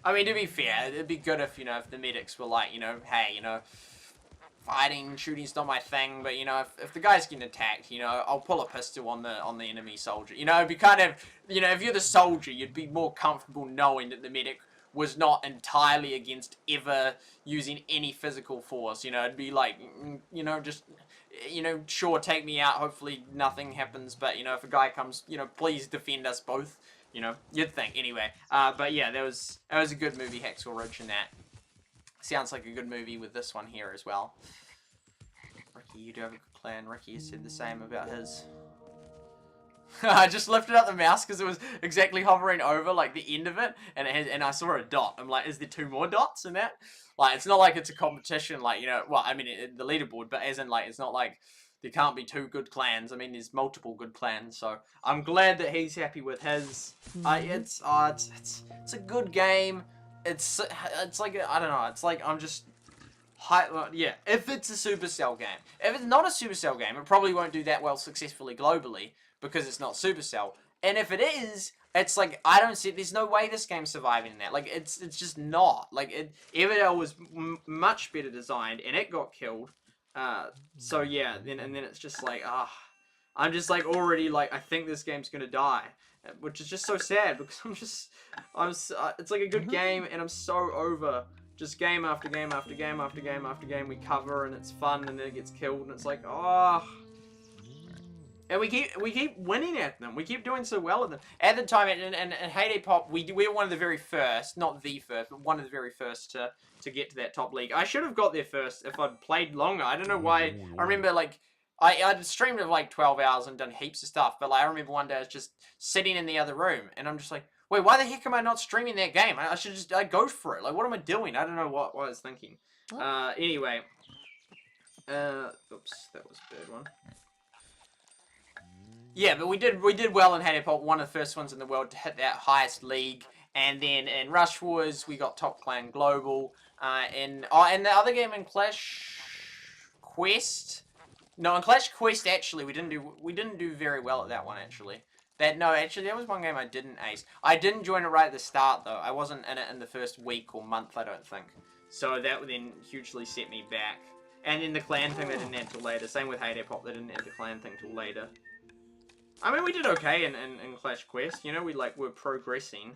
I mean, to be fair, it'd be good if, you know, if the medics were like, you know, hey, you know, fighting, shooting's not my thing, but, you know, if the guy's getting attacked, you know, I'll pull a pistol on the enemy soldier. You know, it'd be kind of, you know, if you're the soldier, you'd be more comfortable knowing that the medic was not entirely against ever using any physical force. You know, it'd be like, you know, just, you know, sure, take me out, hopefully nothing happens, but, you know, if a guy comes, you know, please defend us both, you know, you'd think, anyway. But yeah, that was a good movie, Hacksaw Ridge, and that sounds like a good movie with this one here as well. Ricky, you do have a good plan. Ricky has said the same about his. I just lifted up the mouse because it was exactly hovering over like the end of it, and I saw a dot. I'm like, is there 2 more dots in that? Like, it's not like it's a competition, like, you know, well, I mean, the leaderboard, but as in, like, it's not like there can't be 2 good clans. I mean, there's multiple good clans, so I'm glad that he's happy with his. It's a good game. It's like, I don't know, it's like I'm just. Yeah, if it's a Supercell game. If it's not a Supercell game, it probably won't do that well successfully globally because it's not Supercell. And if it is, it's like, I don't see, there's no way this game's surviving in that. Like, it's just not. Like, Everdell was much better designed, and it got killed. So yeah, then it's just like, I'm just like already like, I think this game's gonna die. Which is just so sad because it's like a good game, and I'm so over just game after game after game after game after game we cover, and it's fun, and then it gets killed, and it's like, and we keep winning at them. We keep doing so well at them. At the time, and Heyday Pop, we were one of the very first, not the first, but one of the very first to get to that top league. I should have got there first if I'd played longer. I don't know why. I remember, like, I'd streamed for like 12 hours and done heaps of stuff, but like, I remember one day I was just sitting in the other room, and I'm just like, wait, why the heck am I not streaming that game? I should just go for it. Like, what am I doing? I don't know what I was thinking. Anyway. Oops, that was a bad one. Yeah, but we did well in Hate Pop, one of the first ones in the world to hit that highest league. And then in Rush Wars, we got top clan global. And the other game in Clash Quest. No, in Clash Quest actually we didn't do very well at that one actually. Actually that was one game I didn't ace. I didn't join it right at the start though. I wasn't in it in the first week or month, I don't think. So that then hugely set me back. And then the clan thing they didn't add till later. Same with Hate Pop, they didn't add the clan thing till later. I mean, we did okay in Clash Quest. You know, we're progressing.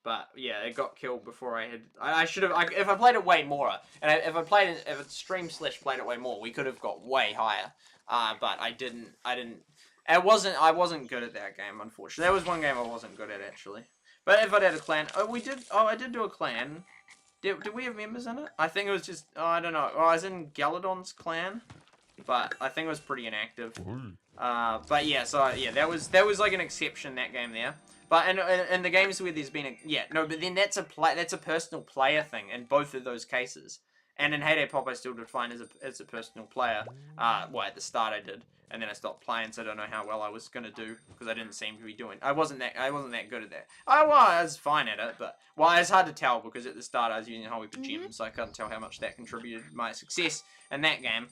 But yeah, it got killed before I had. I should have. If I played it way more, and if I stream/played it way more, we could have got way higher. But I didn't. I wasn't good at that game, unfortunately. That was one game I wasn't good at actually. But if I'd had a clan, I did do a clan. Did we have members in it? I think it was just. Oh, I don't know. Oh, I was in Galadon's clan, but I think it was pretty inactive. But yeah, so yeah, that was like an exception, that game there. But in the games where there's been but then that's a personal player thing in both of those cases. And in Hate Pop, I still define as a personal player. Well, at the start I did, and then I stopped playing, so I don't know how well I was gonna do because I didn't seem to be doing. I wasn't that good at that. I was fine at it, but it's hard to tell because at the start I was using Holy for gems, so I couldn't tell how much that contributed to my success in that game.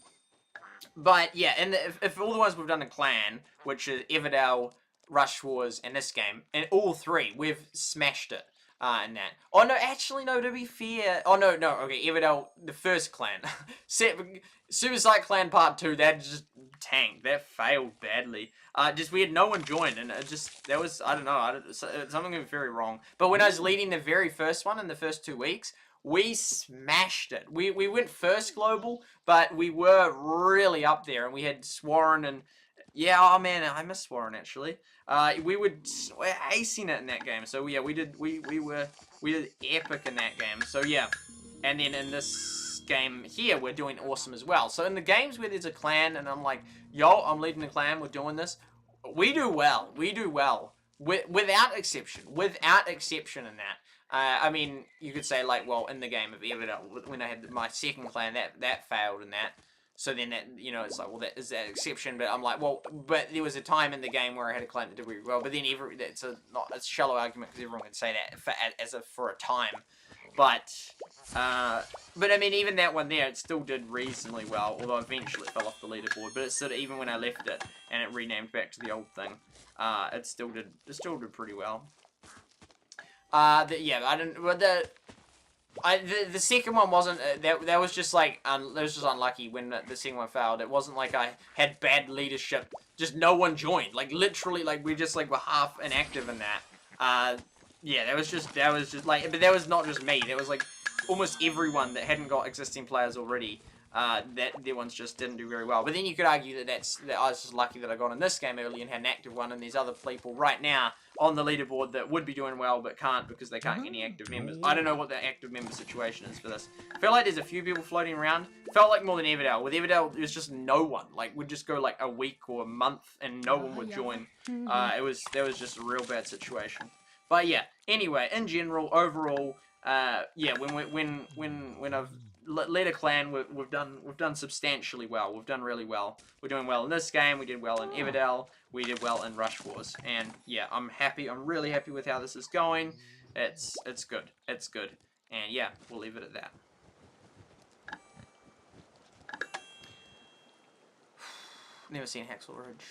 But yeah, and if all the ones we've done in clan, which is Everdell, Rush Wars, and this game, and all three, we've smashed it in that. Oh no, actually no, to be fair. Oh no, okay, Everdell, the first clan. SuperSight Clan Part 2, that just tanked. That failed badly. We had no one join, and that was, I don't know, something went very wrong. But when I was leading the very first one in the first 2 weeks, we smashed it. We went first global, but we were really up there, and we had Swarren and yeah, oh man, I miss Swarren actually. We're acing it in that game. So yeah, we did epic in that game. So yeah, and then in this game here, we're doing awesome as well. So in the games where there's a clan, and I'm like, yo, I'm leading the clan, we're doing this. We do well. We do well. Without exception. Without exception in that. I mean, you could say, like, well, in the game of Everdell, when I had my second clan, that failed in that. So then that, it's like, well, that is that exception. But I'm like, well, but there was a time in the game where I had a clan that did really well. But then it's a shallow argument because everyone can say that for a time. But I mean, even that one there, it still did reasonably well. Although eventually it fell off the leaderboard. But it's sort of, even when I left it and it renamed back to the old thing, it still did pretty well. Yeah, I didn't. But the second one wasn't. That was just like that was just unlucky when the second one failed. It wasn't like I had bad leadership. Just no one joined. Like literally, like we just like were half inactive in that. Yeah, that was just like. But that was not just me. That was like almost everyone that hadn't got existing players already. That their ones just didn't do very well. But then you could argue that I was just lucky that I got in this game early and had an active one, and there's other people right now on the leaderboard that would be doing well but can't because they can't get any active members. I don't know what the active member situation is for this. I feel like there's a few people floating around. Felt like more than Everdell. With Everdell, there's just no one. Like, we'd just go like a week or a month and no one would join. That was just a real bad situation. But yeah, anyway, in general, overall, yeah, when I've led a clan, we've done substantially well. We've done really well. We're doing well in this game. We did well in Everdell. We did well in Rush Wars. And yeah, I'm happy. I'm really happy with how this is going. It's good. It's good. And yeah, we'll leave it at that. Never seen Hacksaw Ridge.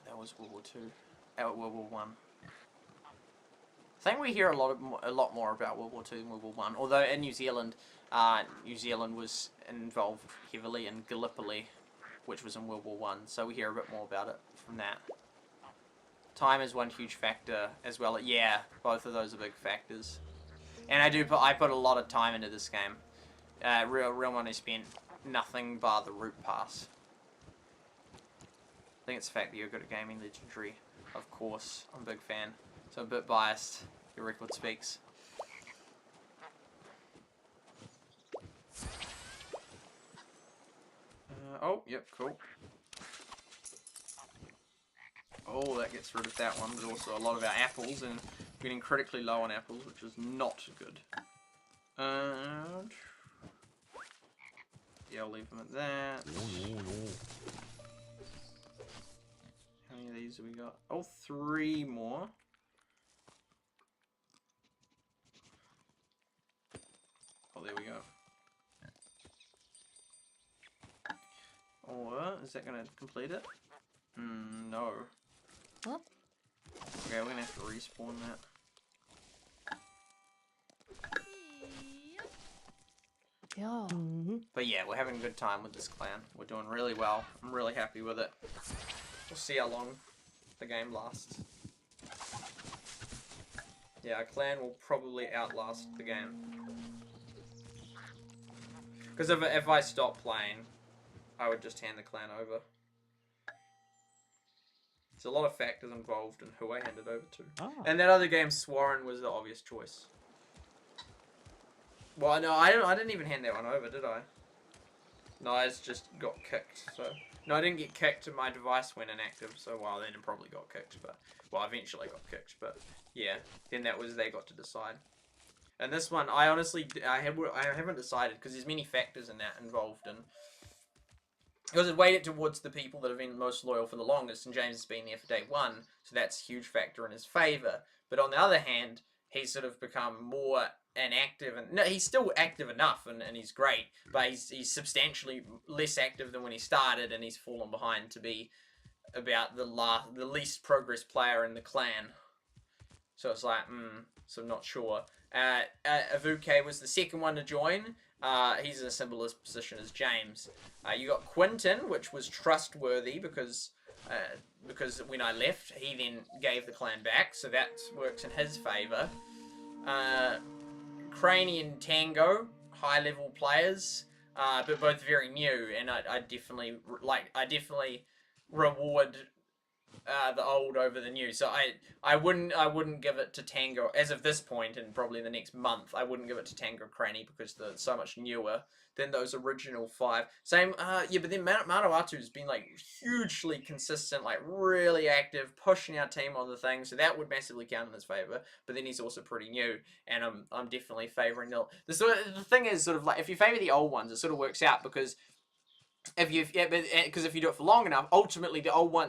That was World War II. World War One. I think we hear a lot more about World War II than World War One. Although in New Zealand was involved heavily in Gallipoli, which was in World War One. So we hear a bit more about it from that. Time is one huge factor as well. Yeah, both of those are big factors. And I put a lot of time into this game. Real money spent, nothing bar the route pass. I think it's the fact that you're good at gaming legendary. Of course, I'm a big fan. So I'm a bit biased. Your record speaks. Oh, yep, cool. Oh, that gets rid of that one, but also a lot of our apples, and getting critically low on apples, which is not good. Yeah, I'll leave them at that. How many of these have we got? Oh, 3 more. Oh, there we go. Or, is that going to complete it? No.
Huh?
Okay, we're going to have to respawn that.
Yeah.
But yeah, we're having a good time with this clan. We're doing really well. I'm really happy with it. We'll see how long the game lasts. Yeah, our clan will probably outlast the game. Because if I stop playing, I would just hand the clan over. There's a lot of factors involved in who I hand it over to.
Ah.
And that other game, Swarren, was the obvious choice. Well, no, I didn't even hand that one over, did I? No, I just got kicked. So no, I didn't get kicked, and my device went inactive. So well, then it probably got kicked, but well, eventually got kicked. But yeah, then that was they got to decide. And this one, I honestly, I haven't decided because there's many factors in that involved, and because it weighted towards the people that have been most loyal for the longest, and James has been there for day one, so that's a huge factor in his favour. But on the other hand, he's sort of become more inactive, and no, he's still active enough, and he's great, but he's substantially less active than when he started, and he's fallen behind to be about the least progress player in the clan. So it's like, so I'm not sure. Avuke was the second one to join. He's in a similar position as James. You got Quinton, which was trustworthy because when I left, he then gave the clan back, so that works in his favour. Craney and Tango, high-level players, but both very new, and I definitely reward the old over the new. So I wouldn't give it to Tango as of this point, and probably the next month. I wouldn't give it to Tango Cranny because they're so much newer than those original 5. Same, yeah, but then Manawatu's been like hugely consistent, like really active, pushing our team on the thing. So that would massively count in his favor. But then he's also pretty new, and I'm definitely favoring the thing is sort of like if you favor the old ones, it sort of works out because if you do it for long enough, ultimately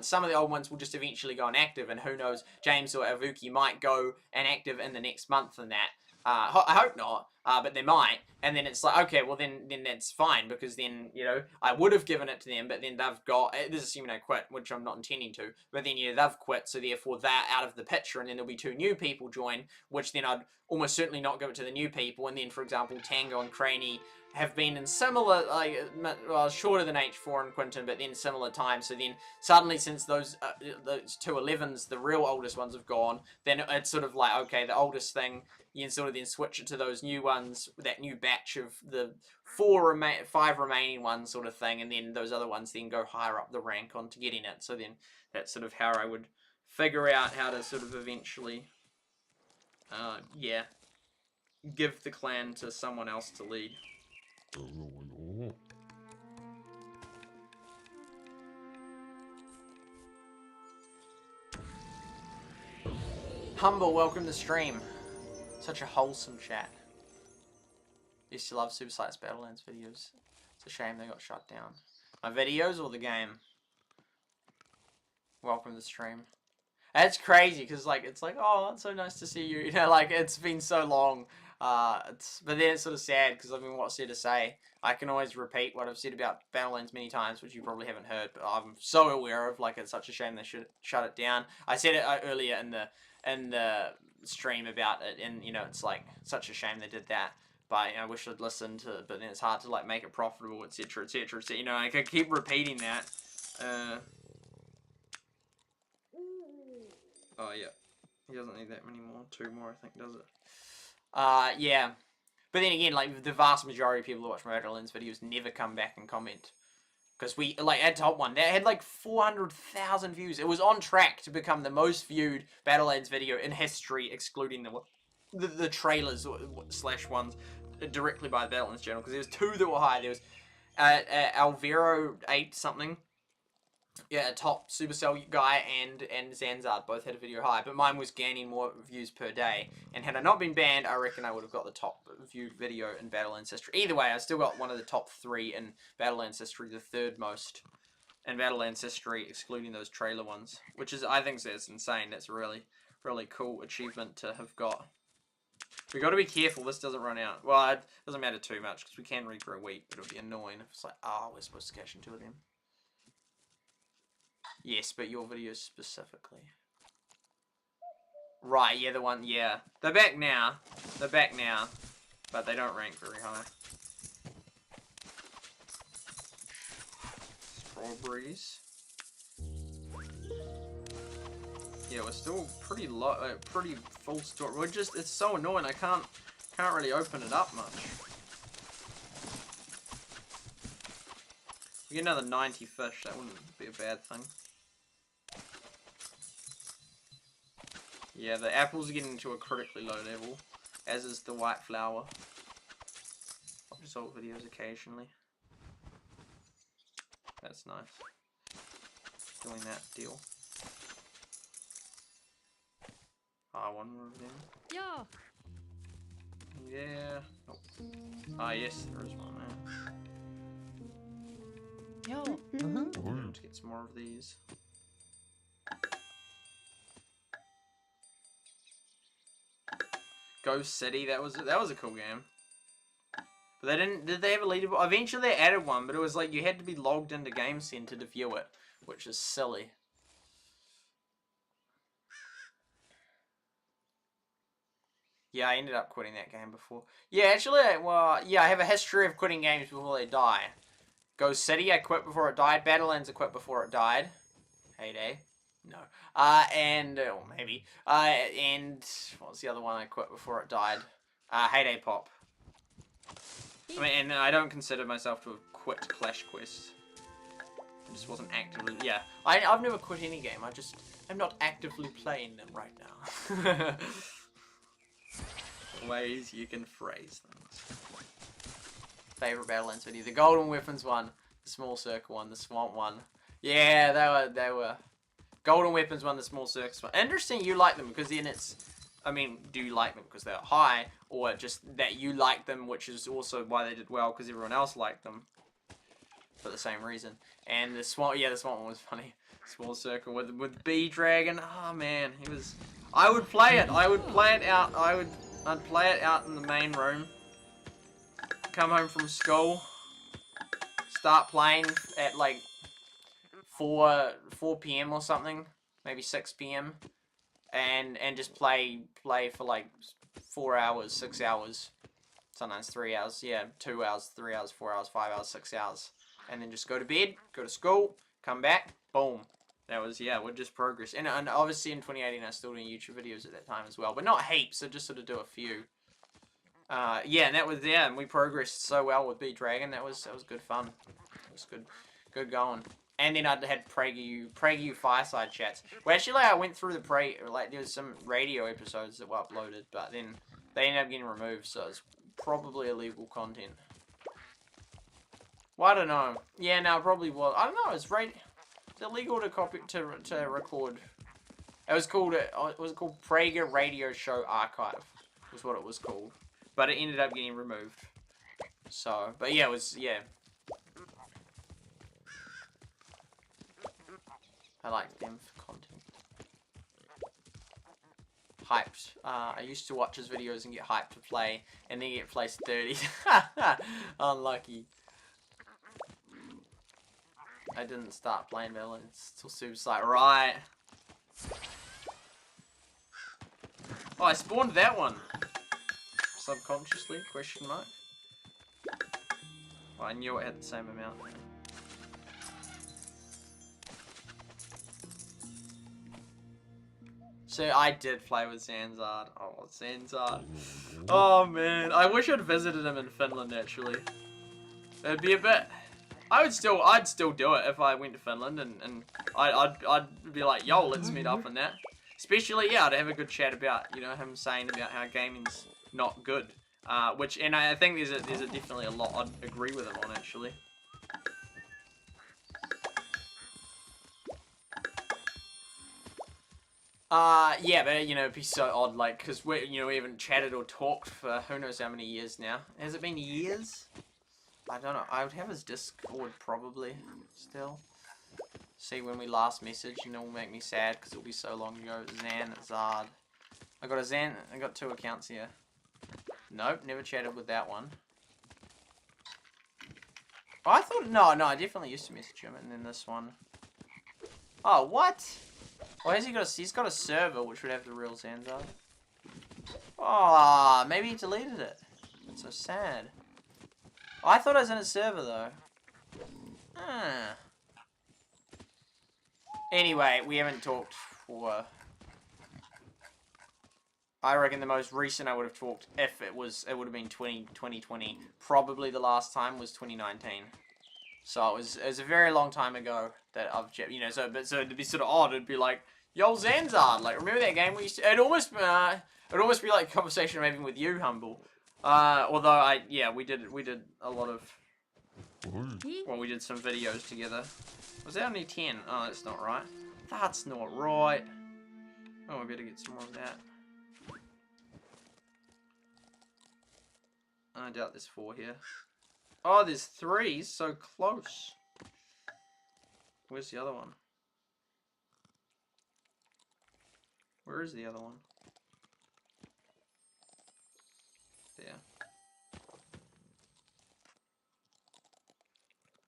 some of the old ones will just eventually go inactive, and who knows, James or Avuki might go inactive in the next month and that. I hope not, but they might, and then it's like, okay, well then that's fine, because then, you know, I would have given it to them, but then they've got, this is assuming I quit, which I'm not intending to, but then, you know, they've quit, so therefore they're out of the picture, and then there'll be 2 new people join, which then I'd almost certainly not give it to the new people, and then, for example, Tango and Craney have been in similar, like, well, shorter than H4 and Quinton, but then similar time. So then suddenly, since those 2 11s, the real oldest ones have gone, then it's sort of like, okay, the oldest thing, you can sort of then switch it to those new ones, that new batch of the 5 remaining ones sort of thing, and then those other ones then go higher up the rank onto getting it. So then that's sort of how I would figure out how to sort of eventually, yeah, give the clan to someone else to lead. Humble, welcome to the stream. Such a wholesome chat. Used to love SuperSight's Battlelands videos. It's a shame they got shut down. My videos or the game? Welcome to the stream. It's crazy because like it's like, oh, it's so nice to see you. You know, like it's been so long. But then it's sort of sad because I mean, what's there to say? I can always repeat what I've said about Battlelands many times, which you probably haven't heard, but I'm so aware of. Like, it's such a shame they should shut it down. I said it earlier in the stream about it, and you know, it's like such a shame they did that. But you know, I wish I'd listened to it. But then it's hard to like make it profitable, etc., etc. So you know, I could keep repeating that. Oh yeah, he doesn't need that many more. 2 more, I think, does it? Yeah. But then again, like, the vast majority of people who watch my Battlelands videos never come back and comment. Because we, like, at top one, that had like 400,000 views. It was on track to become the most viewed Battlelands video in history, excluding the trailers / ones directly by the Battlelands channel. Because there was 2 that were high. There was Alvero 8 something. Yeah, a top Supercell guy and Zanzard both had a video high, but mine was gaining more views per day. And had I not been banned, I reckon I would have got the top viewed video in Battlelands history. Either way, I still got one of the top 3 in Battlelands history, the 3rd most in Battlelands history, excluding those trailer ones, which is, I think that's insane. That's a really, really cool achievement to have got. We got to be careful this doesn't run out. Well, it doesn't matter too much because we can regrow wheat, but it'll be annoying if it's like, oh, we're supposed to catch into them. Yes, but your videos specifically. Right, yeah, the one, yeah. They're back now. They're back now, but they don't rank very high. Strawberries. Yeah, we're still pretty low, pretty full store. We're just, it's so annoying. I can't really open it up much. We get another 90 fish. That wouldn't be a bad thing. Yeah, the apples are getting to a critically low level, as is the white flour. Result videos occasionally. That's nice. Doing that deal. Ah, one more of them.
Yeah.
Yeah. Oh. Ah, yes, there is one there.
Yo.
Let's get some more of these. Ghost City, that was a cool game. But they didn't. Did they have a leaderboard? Eventually they added one, but it was like you had to be logged into Game Center to view it, which is silly. Yeah, I ended up quitting that game before. Yeah, actually, well, yeah, I have a history of quitting games before they die. Ghost City, I quit before it died. Battlelands, I quit before it died. Heyday. No. And, or maybe. And, what was the other one I quit before it died? Heyday Pop. I mean, and I don't consider myself to have quit Clash Quest. I just wasn't actively, yeah. I've never quit any game. I'm not actively playing them right now. Ways you can phrase things. Favorite Battlelands video: the Golden Weapons one, the Small Circle one, the Swamp one. Yeah, they were. Golden Weapons one, the Small Circle one. Interesting, you like them because then it's. I mean, do you like them because they're high, or just that you like them, which is also why they did well because everyone else liked them for the same reason. And the Swamp, yeah, the Swamp one was funny. Small Circle with Bee Dragon. Oh man, he was. I would play it. I would play it out. I'd play it out in the main room. Come home from school. Start playing at like 4 p.m. or something, maybe 6 p.m. and just play for like 4 hours, 6 hours, sometimes 3 hours. Yeah, 2 hours, 3 hours, 4 hours, 5 hours, 6 hours, and then just go to bed, go to school, come back, boom. That was, yeah, we're just progress. And obviously in 2018 I was still doing YouTube videos at that time as well. But not heaps, I just sort of do a few. Yeah, and that was, yeah, and we progressed so well with Bee Dragon. That was good fun. It was good going. And then I had PragerU Fireside chats. Well, actually, I went through the like, there was some radio episodes that were uploaded, but then they ended up getting removed, so it's probably illegal content. Well, I don't know. Yeah, no, it probably was. I don't know, it's illegal to record. It was called Prager Radio Show Archive, was what it was called, but it ended up getting removed. So, but yeah, it was, yeah. I liked them for content. Hyped. I used to watch his videos and get hyped to play, and then get placed 30. Unlucky. I didn't start playing Battlelands till SuperSight. Right. Oh, I spawned that one. Subconsciously, question mark. Oh, I knew it had the same amount. So I did play with Zanzard. Oh, Zanzard. Oh man, I wish I'd visited him in Finland actually. It'd be a bit. I'd still do it if I went to Finland and I'd be like, yo, let's meet up on that. Especially, yeah, to have a good chat about, you know, him saying about how gaming's not good. And I think there's definitely a lot I'd agree with him on actually. Yeah, but you know, it'd be so odd, like, because we haven't chatted or talked for who knows how many years now. Has it been years? I don't know. I would have his Discord probably still. See when we last messaged, you know, will make me sad because it'll be so long ago. Zard. I got 2 accounts here. Nope, never chatted with that one. Oh, I thought, no, I definitely used to message him, and then this one. Oh, what? Oh, he's got a server, which would have the real Zanzard. Oh, maybe he deleted it. That's so sad. Oh, I thought I was in a server, though. Ah. Anyway, we haven't talked for... I reckon the most recent I would have talked, if it would have been 2020. Probably the last time was 2019. So it was a very long time ago that I've, you know, so it'd be sort of odd. It'd be like, yo, Zanzard, like, remember that game we used to, it'd almost be like a conversation I'm having with you, Humble. Although we did a lot of, well, we did some videos together. Was that only 10? Oh, that's not right. That's not right. Oh, I better get some more of that. I doubt there's 4 here. Oh, there's 3. So close. Where's the other one? Where is the other one? There.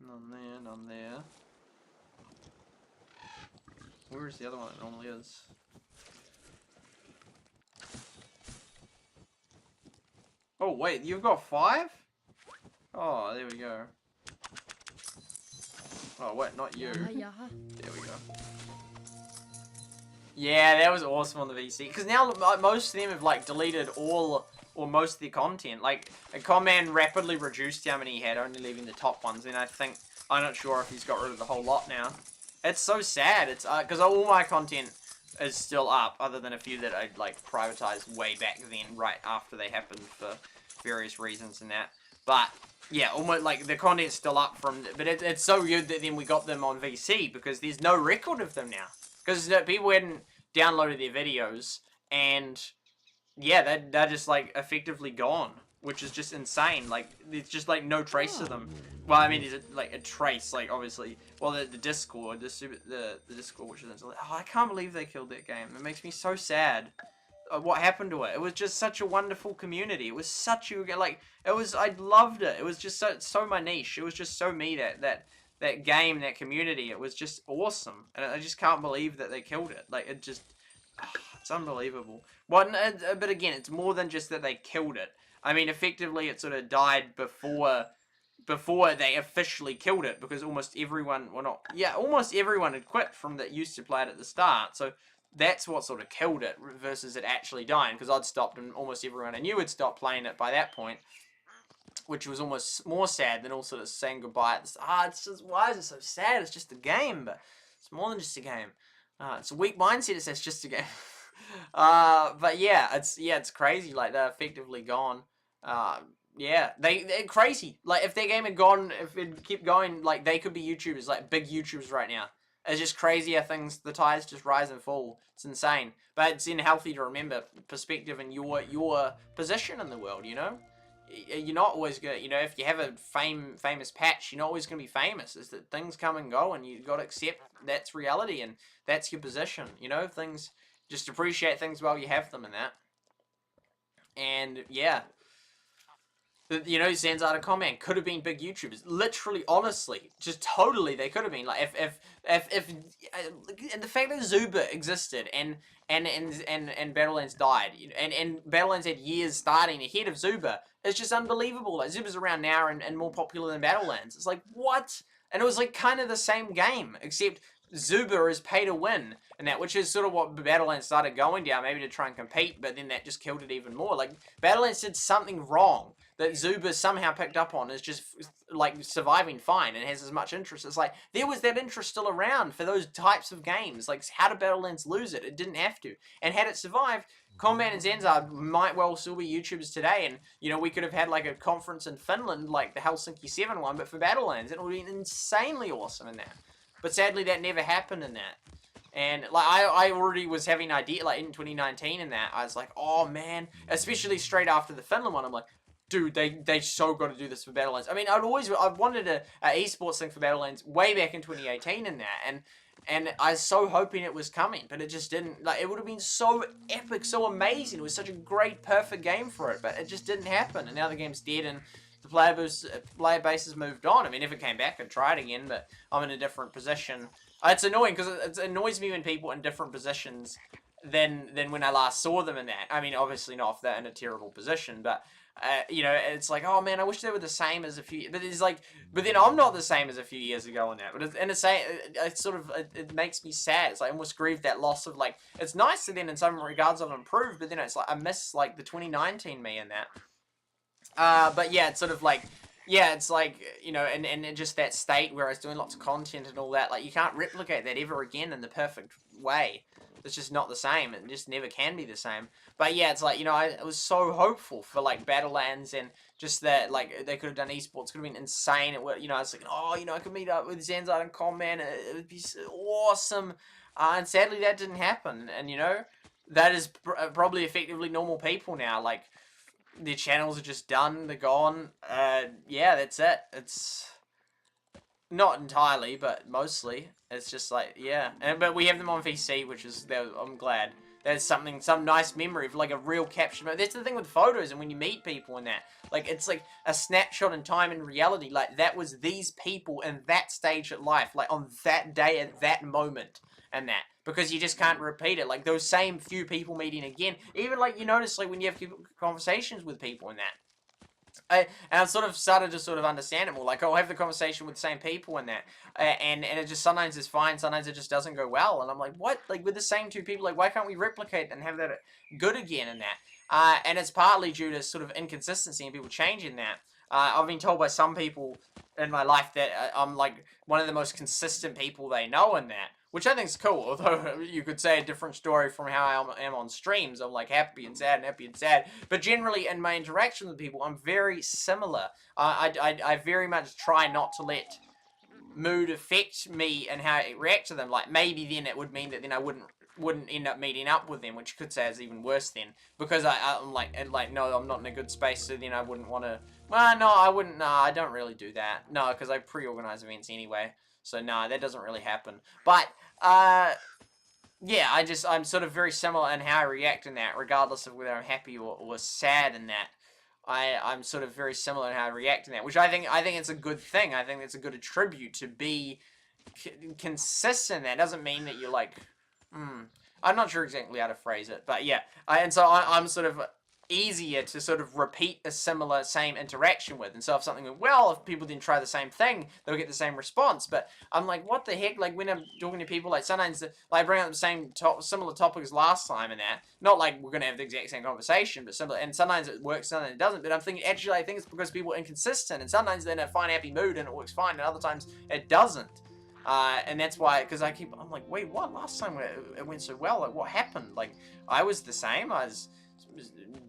None there, none there. Where is the other one that normally is? Oh, wait, you've got 5? Oh, there we go. Oh, wait, not you. There we go. Yeah, that was awesome on the VC. Because now most of them have, like, deleted all or most of their content. Like, Conman rapidly reduced how many he had, only leaving the top ones. And I think, I'm not sure if he's got rid of the whole lot now. It's so sad. It's, because all my content is still up, other than a few that I, like, privatized way back then, right after they happened for various reasons and that. But, yeah, almost, like, the content's still up from, but it's so good that then we got them on VC, because there's no record of them now. Because people hadn't downloaded their videos, and, yeah, they're just, like, effectively gone, which is just insane. Like, there's just, like, no trace of them. Well, I mean, there's, like, a trace, like, obviously. Well, the Discord, the Discord, which is, oh, I can't believe they killed that game. It makes me so sad. What happened to it? It was just such a wonderful community. It was such a, like, it was, I loved it. It was just so my niche. It was just so me, that game, that community. It was just awesome. And I just can't believe that they killed it. Like, it just, it's unbelievable. Well, but again, it's more than just that they killed it. I mean, effectively, it sort of died before they officially killed it, because almost everyone, well, not, yeah, almost everyone had quit from that used to play it at the start. So that's what sort of killed it versus it actually dying, because I'd stopped and almost everyone I knew had stopped playing it by that point, which was almost more sad than all sort of saying goodbye. It's just, why is it so sad? It's just a game, but it's more than just a game. It's a weak mindset. It says just a game. But yeah, it's crazy. Like, they're effectively gone. Yeah, they're crazy. Like, if their game had gone, if it kept going, like, they could be YouTubers, like big YouTubers right now. It's just crazy how the tides just rise and fall. It's insane. But it's healthy to remember perspective and your position in the world, you know? You're not always gonna, you know, if you have a famous patch, you're not always gonna be famous. Is that things come and go, and you've got to accept that's reality, and that's your position, you know? Just appreciate things while you have them and that. And, yeah. You know, Zanzard and Command could have been big YouTubers. Literally, honestly, just totally, they could have been. Like, if and the fact that Zuba existed and Battlelands died, and Battlelands had years starting ahead of Zuba, it's just unbelievable. Like, Zuba's around now and more popular than Battlelands. It's like, what? And it was like kind of the same game, except Zuba is pay to win, and that, which is sort of what Battlelands started going down, maybe to try and compete, but then that just killed it even more. Like, Battlelands did something wrong that Zuba somehow picked up on, is just, like, surviving fine and has as much interest. It's like, there was that interest still around for those types of games. Like, how did Battlelands lose it? It didn't have to. And had it survived, Combat and Zanzard might well still be YouTubers today, and, you know, we could have had, like, a conference in Finland, like the Helsinki 7 one, but for Battlelands, it would have been insanely awesome in that. But sadly, that never happened in that. And, like, I already was having an idea, like, in 2019 and that. I was like, oh, man. Especially straight after the Finland one, I'm like, dude, they so got to do this for Battlelands. I mean, I've wanted a esports thing for Battlelands way back in 2018 and that, and I was so hoping it was coming, but it just didn't. Like, it would have been so epic, so amazing. It was such a great, perfect game for it, but it just didn't happen. And now the game's dead, and the player base has moved on. I mean, if it came back, I'd try it again, but I'm in a different position. It's annoying because it annoys me when people in different positions than when I last saw them in that. I mean, obviously not if they're in a terrible position, but you know, it's like, oh man, I wish they were the same as a few. But it's like, but then I'm not the same as a few years ago on that. But it makes me sad. It's like I almost grieve that loss of like. It's nice that then in some regards I've improved, but then it's like I miss like the 2019 me in that. But yeah, it's sort of like. Yeah, it's like, you know, and just that state where I was doing lots of content and all that, like, you can't replicate that ever again in the perfect way. It's just not the same. It just never can be the same. But yeah, it's like, you know, I was so hopeful for, like, Battlelands and just that, like, they could have done esports. Could have been insane. You know, I was like, oh, you know, I could meet up with Zanzard and Conman. It would be so awesome. And sadly, that didn't happen. And, you know, that is probably effectively normal people now. Like, their channels are just done. They're gone. Yeah, that's it. It's not entirely, but mostly. It's just like, yeah. But we have them on VC, which is, I'm glad. There's some nice memory of like a real capture. That's the thing with photos and when you meet people and that. Like, it's like a snapshot in time and reality. Like, that was these people in that stage of life. Like, on that day at that moment and that. Because you just can't repeat it. Like, those same few people meeting again. Even, like, you notice, like, when you have conversations with people and that. And I've sort of started to sort of understand it more. Like, I'll have the conversation with the same people and that. And it just, sometimes it's fine, sometimes it just doesn't go well. And I'm like, what? Like, with the same two people, like, why can't we replicate and have that good again and that? And it's partly due to sort of inconsistency and people changing that. I've been told by some people in my life that I'm, like, one of the most consistent people they know in that. Which I think is cool, although you could say a different story from how I am on streams. I'm like happy and sad and happy and sad. But generally in my interaction with people, I'm very similar. I very much try not to let mood affect me and how I react to them. Like, maybe then it would mean that then I wouldn't end up meeting up with them, which you could say is even worse then. Because I'm like, no, I'm not in a good space, so then I wouldn't want to... Well, no, I wouldn't, no, I don't really do that. No, because I pre-organize events anyway. So, no, that doesn't really happen. But, yeah, I'm sort of very similar in how I react in that, regardless of whether I'm happy or sad in that. I'm sort of very similar in how I react in that, which I think it's a good thing. I think it's a good attribute to be consistent. That doesn't mean that you're like, I'm not sure exactly how to phrase it, but yeah. And so I'm sort of easier to sort of repeat a same interaction with. And so if something went well, if people didn't try the same thing, they'll get the same response. But I'm like, what the heck? Like, when I'm talking to people, like, sometimes like, I bring up the same similar topics last time and that. Not like we're going to have the exact same conversation, but similar. And sometimes it works, sometimes it doesn't. But I'm thinking, actually, I think it's because people are inconsistent. And sometimes they're in a fine, happy mood and it works fine. And other times it doesn't. And that's why, because I'm like, wait, what? Last time it went so well. Like, what happened? Like, I was the same. I was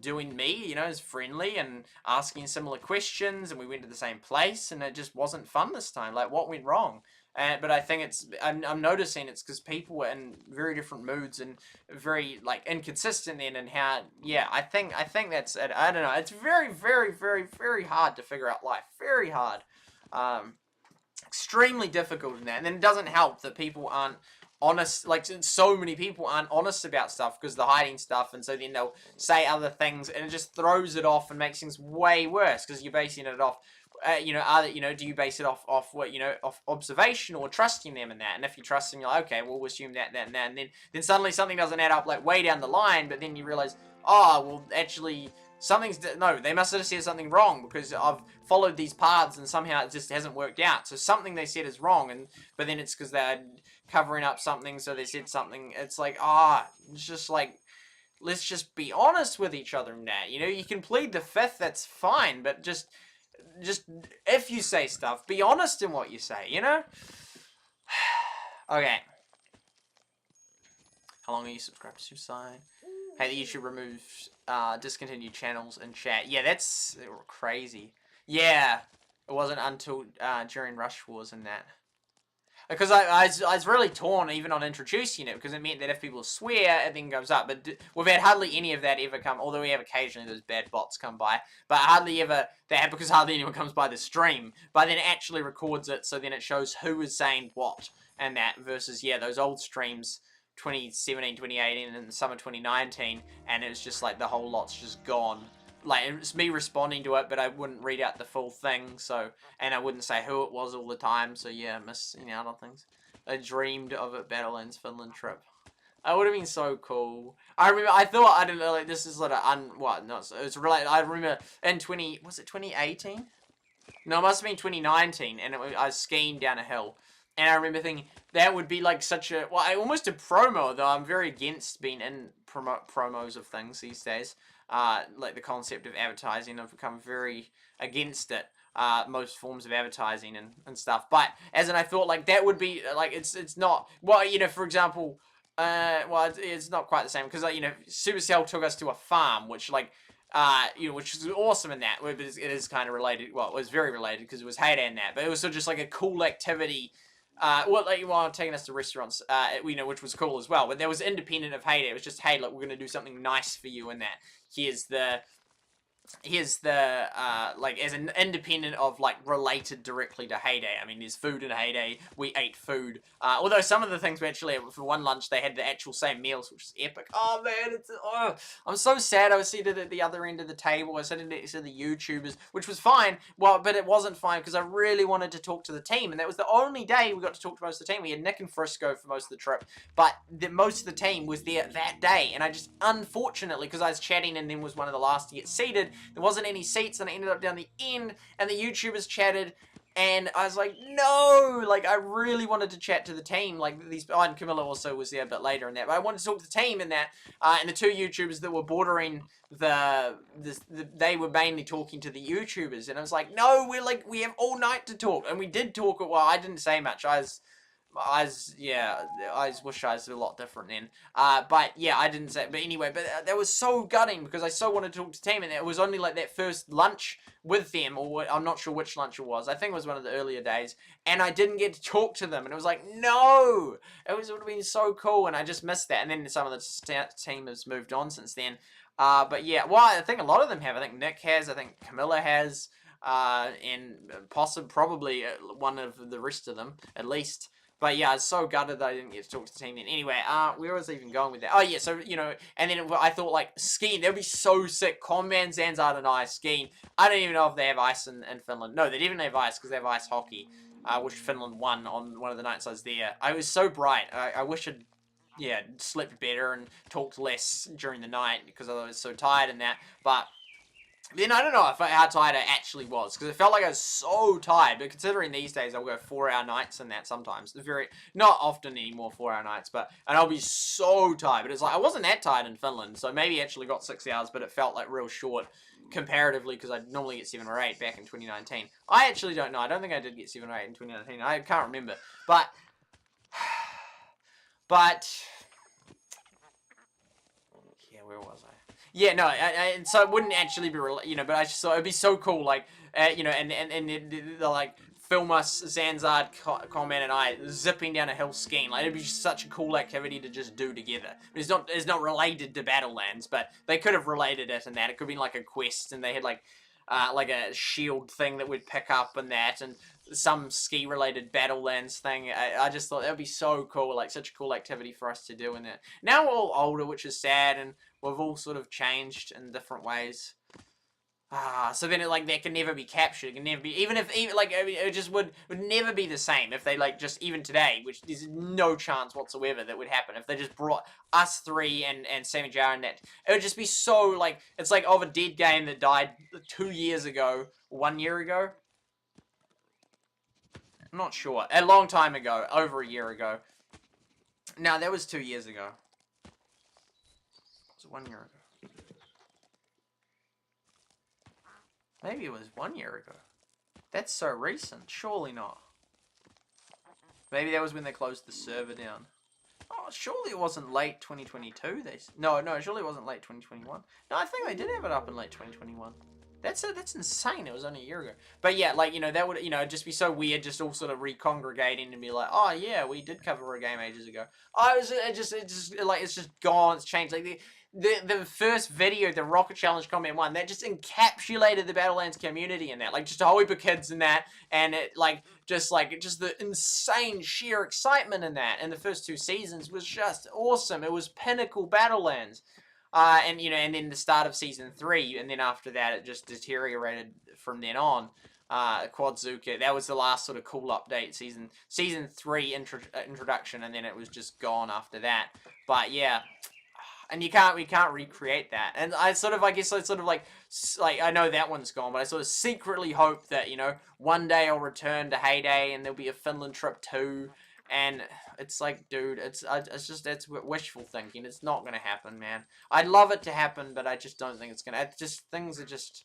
doing me, you know, as friendly and asking similar questions, and we went to the same place, and it just wasn't fun this time. Like, what went wrong? But I think I'm noticing it's because people were in very different moods and very, like, inconsistent then, and how, yeah, I think that's it. I don't know. It's very, very, very, very hard to figure out life. Very hard. Extremely difficult in that. And then it doesn't help that people aren't honest, like, so many people aren't honest about stuff because they're hiding stuff, and so then they'll say other things, and it just throws it off and makes things way worse because you're basing it off, do you base it off what, off observation or trusting them in that? And if you trust them, you're like, okay, we'll assume that, and that, and then suddenly something doesn't add up, like, way down the line, but then you realize, oh, well, actually, no, they must have said something wrong because I've followed these paths and somehow it just hasn't worked out. So something they said is wrong, but then it's because they're covering up something, so they said something. It's like, it's just like, let's just be honest with each other in that. You can plead the fifth, that's fine, but just if you say stuff, be honest in what you say, Okay. How long are you subscribed to SuperSight? Hey, the YouTube removes discontinued channels in chat. Yeah, that's crazy. Yeah, it wasn't until during Rush Wars and that. because I was really torn even on introducing it, because it meant that if people swear, it then goes up. But we've had hardly any of that ever come, although we have occasionally those bad bots come by. But hardly ever that, because hardly anyone comes by the stream. But then it actually records it, so then it shows who is saying what and that, versus, yeah, those old streams, 2017, 2018, and the summer 2019, and it was just like the whole lot's just gone. Like, it's me responding to it, but I wouldn't read out the full thing, so, and I wouldn't say who it was all the time, so yeah, missing out on things. I dreamed of a Battlelands Finland trip. That would have been so cool. I remember, I thought, I don't know, like, this is like it's related, I remember in 2018? No, it must have been 2019, and I was skiing down a hill. And I remember thinking, that would be like such a, well, almost a promo, though I'm very against being in promos of things these days. Like the concept of advertising, I've become very against it. Most forms of advertising and stuff. But, as in, I thought, like, that would be, like, it's not, well, you know, for example, well, it's not quite the same, because, like, you know, Supercell took us to a farm, which, like, you know, which is awesome in that, but it is kind of related, well, it was very related, because it was Heyday in that, but it was sort of just, like, a cool activity, well, taking us to restaurants, you know, which was cool as well, but that was independent of Heyday. It was just, hey, look, we're going to do something nice for you in that. Here's the, like, as an independent of, like, related directly to Heyday. I mean, there's food in Heyday. We ate food. Although some of the things we actually, for one lunch, they had the actual same meals, which is epic. Oh, man, I'm so sad I was seated at the other end of the table. I was sitting next to the YouTubers, which was fine. Well, but it wasn't fine, because I really wanted to talk to the team, and that was the only day we got to talk to most of the team. We had Nick and Frisco for most of the trip, but most of the team was there that day, and I just, unfortunately, because I was chatting and then was one of the last to get seated, there wasn't any seats, and I ended up down the end, and the YouTubers chatted, and I was like, no, like, I really wanted to chat to the team, like, these, oh, and Camilla also was there a bit later in that, but I wanted to talk to the team in that, and the two YouTubers that were bordering they were mainly talking to the YouTubers, and I was like, no, we have all night to talk, and we did talk, well, I didn't say much, yeah, I wish I was a lot different then. But yeah, I didn't say, but anyway, but that was so gutting, because I so wanted to talk to the team, and it was only like that first lunch with them, or I'm not sure which lunch it was. I think it was one of the earlier days, and I didn't get to talk to them, and it was like, no! It would have been so cool, and I just missed that, and then some of the team has moved on since then. But yeah, well, I think a lot of them have. I think Nick has, I think Camilla has, and probably one of the rest of them, at least. But yeah, I was so gutted that I didn't get to talk to the team then. Anyway, where was I even going with that? Oh yeah, so, you know, and then I thought, like, skiing, that would be so sick. Conman, Zanzard, and I skiing. I don't even know if they have ice in Finland. No, they didn't have ice, because they have ice hockey, which Finland won on one of the nights I was there. I was so bright. I wish I'd, yeah, slept better and talked less during the night, because I was so tired and that, but then I don't know how tired I actually was, because it felt like I was so tired, but considering these days I'll go 4-hour nights and that sometimes. Not often anymore 4-hour nights, and I'll be so tired, but it's like, I wasn't that tired in Finland, so maybe I actually got 6 hours, but it felt like real short comparatively, because I normally get 7 or 8 back in 2019. I actually don't know. I don't think I did get 7 or 8 in 2019. I can't remember, but yeah, where was I? Yeah, no, and so it wouldn't actually be, you know, but I just thought it'd be so cool, like, you know, and they'll, like, film us, Zanzard, Coleman, and I, zipping down a hill skiing. Like, it'd be such a cool activity to just do together. It's not related to Battlelands, but they could have related it and that. It could have been, like, a quest, and they had, like a shield thing that we'd pick up and that, and some ski-related Battlelands thing. I just thought that would be so cool, like, such a cool activity for us to do in it. Now we're all older, which is sad, and we've all sort of changed in different ways. So then that can never be captured. It can never be, even like, I mean, it just would never be the same if they, like, just even today, which there's no chance whatsoever that would happen, if they just brought us three and Sammy Jar and that. It would just be so, like, it's like of a dead game that died 2 years ago, 1 year ago. I'm not sure. A long time ago, over a year ago. No, that was 2 years ago. Was it 1 year ago? Maybe it was 1 year ago. That's so recent. Surely not. Maybe that was when they closed the server down. Oh, surely it wasn't late 2022. No, surely it wasn't late 2021. No, I think they did have it up in late 2021. That's insane. It was only a year ago. But yeah, like, you know, that would, you know, just be so weird, just all sort of recongregating and be like, oh yeah, we did cover a game ages ago. Oh, it just like, it's just gone. It's changed. Like the first video, the Rocket Challenge Comment 1, that just encapsulated the Battlelands community in that, like, just a whole heap of kids in that, and it just the insane sheer excitement in that. And the first 2 seasons was just awesome. It was pinnacle Battlelands. And you know, and then the start of season 3, and then after that, it just deteriorated from then on. Quadzuka, that was the last sort of cool update. Season 3 introduction, and then it was just gone after that. But yeah, and we can't recreate that. And I guess I sort of like I know that one's gone, but I sort of secretly hope that, you know, one day I'll return to Heyday, and there'll be a Finland trip too. And it's like, dude, it's that's wishful thinking. It's not gonna happen, man. I'd love it to happen, but I just don't think it's gonna. Things are just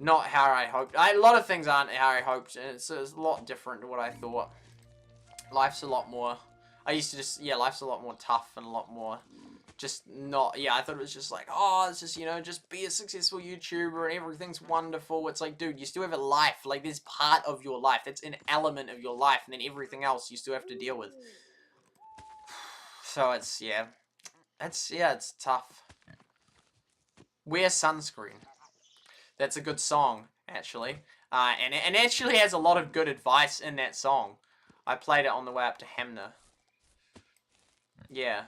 not how I hoped. A lot of things aren't how I hoped, and it's a lot different to what I thought. Life's a lot more. Life's a lot more tough and a lot more. Just not, I thought it was just like, oh, it's just, you know, just be a successful YouTuber and everything's wonderful. It's like, dude, you still have a life. Like, there's part of your life. That's an element of your life. And then everything else you still have to deal with. So it's, it's tough. Wear sunscreen. That's a good song, actually. And it actually has a lot of good advice in that song. I played it on the way up to Hamner. Yeah.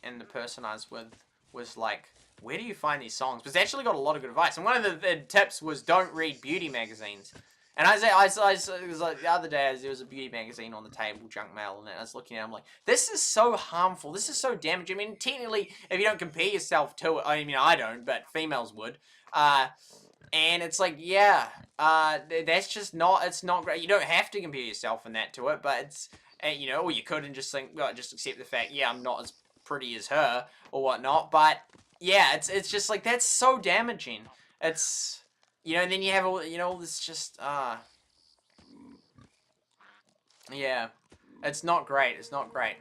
And the person I was with was like, where do you find these songs? But it's actually got a lot of good advice. And one of the tips was, don't read beauty magazines. And it was like the other day, there was a beauty magazine on the table, junk mail, and I was looking at it, I'm like, this is so harmful. This is so damaging. I mean, technically, if you don't compare yourself to it, I mean, I don't, but females would. And it's like, that's just not, it's not great. You don't have to compare yourself in that to it, but it's, you know, or you could and just think, well, just accept the fact, I'm not as pretty as her or whatnot. But yeah, it's just like, that's so damaging. It's, you know, and then you have all, you know, all this just, yeah, it's not great. It's not great.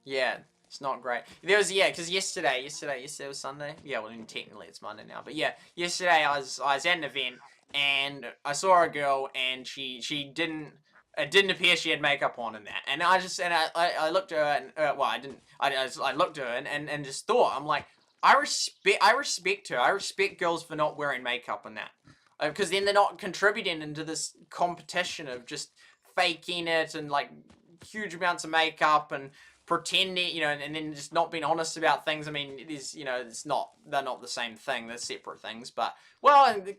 Yeah, it's not great. There was, because yesterday was Sunday. Yeah, well, technically it's Monday now. But yeah, yesterday I was at an event, and I saw a girl, and she didn't, it didn't appear she had makeup on in that. And I looked at her, and, I looked at her and just thought, I'm like, I respect her. I respect girls for not wearing makeup in that. Because then they're not contributing into this competition of just faking it and, like, huge amounts of makeup and pretending, you know, and then just not being honest about things. I mean, it is, you know, they're not the same thing. They're separate things. But, well, you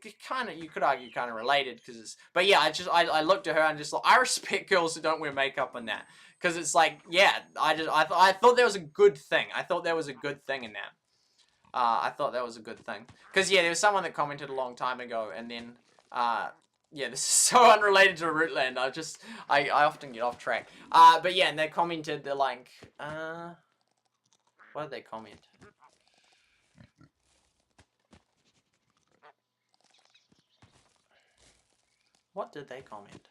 could argue kind of related, because it's, but yeah, I looked at her and just like, I respect girls who don't wear makeup in that. Because it's like, I thought that was a good thing. I thought there was a good thing in that. I thought that was a good thing. Because, there was someone that commented a long time ago, and then, this is so unrelated to Rootland. I often get off track. But yeah, and they commented, they're like, what did they comment? What did they comment?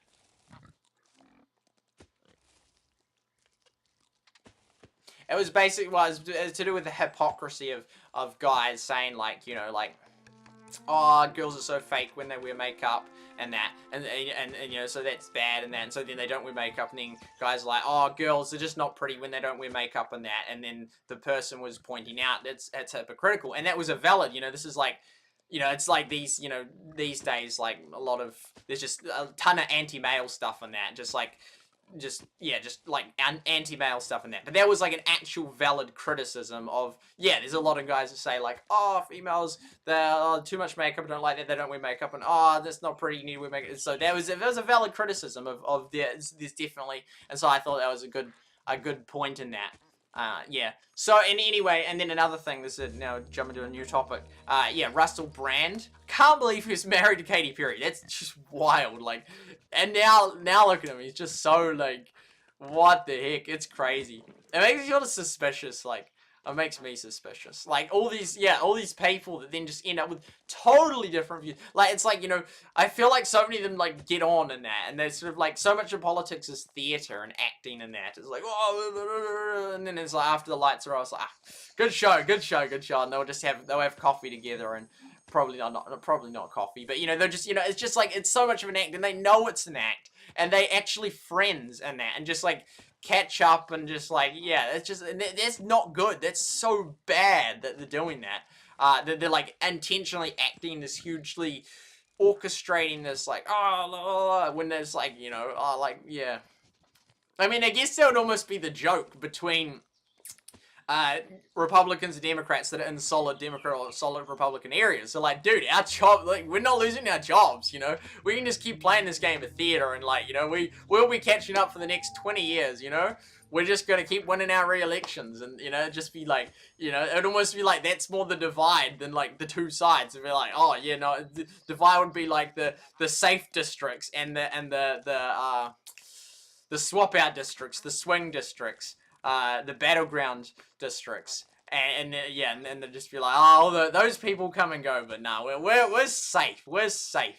It was basically, it was to do with the hypocrisy of guys saying, like, you know, like, oh, girls are so fake when they wear makeup and that, and you know, so that's bad and that, and so then they don't wear makeup, and then guys are like, oh, girls are just not pretty when they don't wear makeup and that, and then the person was pointing out that's hypocritical, and that was a valid, you know, this is like, you know, it's like these, you know, these days, like, there's just a ton of anti-male stuff in that, just like anti-male stuff in that. But that was like an actual valid criticism of, there's a lot of guys that say like, oh, females, they're too much makeup, don't like that, they don't wear makeup, and oh, that's not pretty, you need to wear makeup. So that was a valid criticism of there's definitely, and so I thought that was a good point in that. So, and anyway, and then another thing, this is now jumping to a new topic. Russell Brand. Can't believe he was married to Katy Perry. That's just wild. Like, and now look at him. He's just so, like, what the heck? It's crazy. It makes you sort of suspicious. Like, It makes me suspicious. Like, all these people that then just end up with totally different views. Like, it's like, I feel like so many of them, like, get on in that, and they're sort of, like, so much of politics is theatre and acting in that. It's like, oh, and then it's like, after the lights are off, it's like, good show, and they'll have coffee together, and probably not coffee, but, they're just, it's just, like, it's so much of an act, and they know it's an act, and they actually friends in that, and just, like, catch up and just like, yeah, that's not good. That's so bad that they're doing that. They're like intentionally acting this hugely orchestrating this like, when there's like, yeah. I mean, I guess that would almost be the joke between Republicans and Democrats that are in solid Democrat or solid Republican areas. So like, dude, our job, like, we're not losing our jobs, We can just keep playing this game of theater and like, we'll be catching up for the next 20 years, We're just gonna keep winning our re-elections and, just be like, it'd almost be like that's more the divide than like the two sides. It'd be like, oh yeah, no, the divide would be like the safe districts and the swap out districts, the swing districts, the battleground districts, and then just be like, oh, those people come and go, but no, we're safe, It's like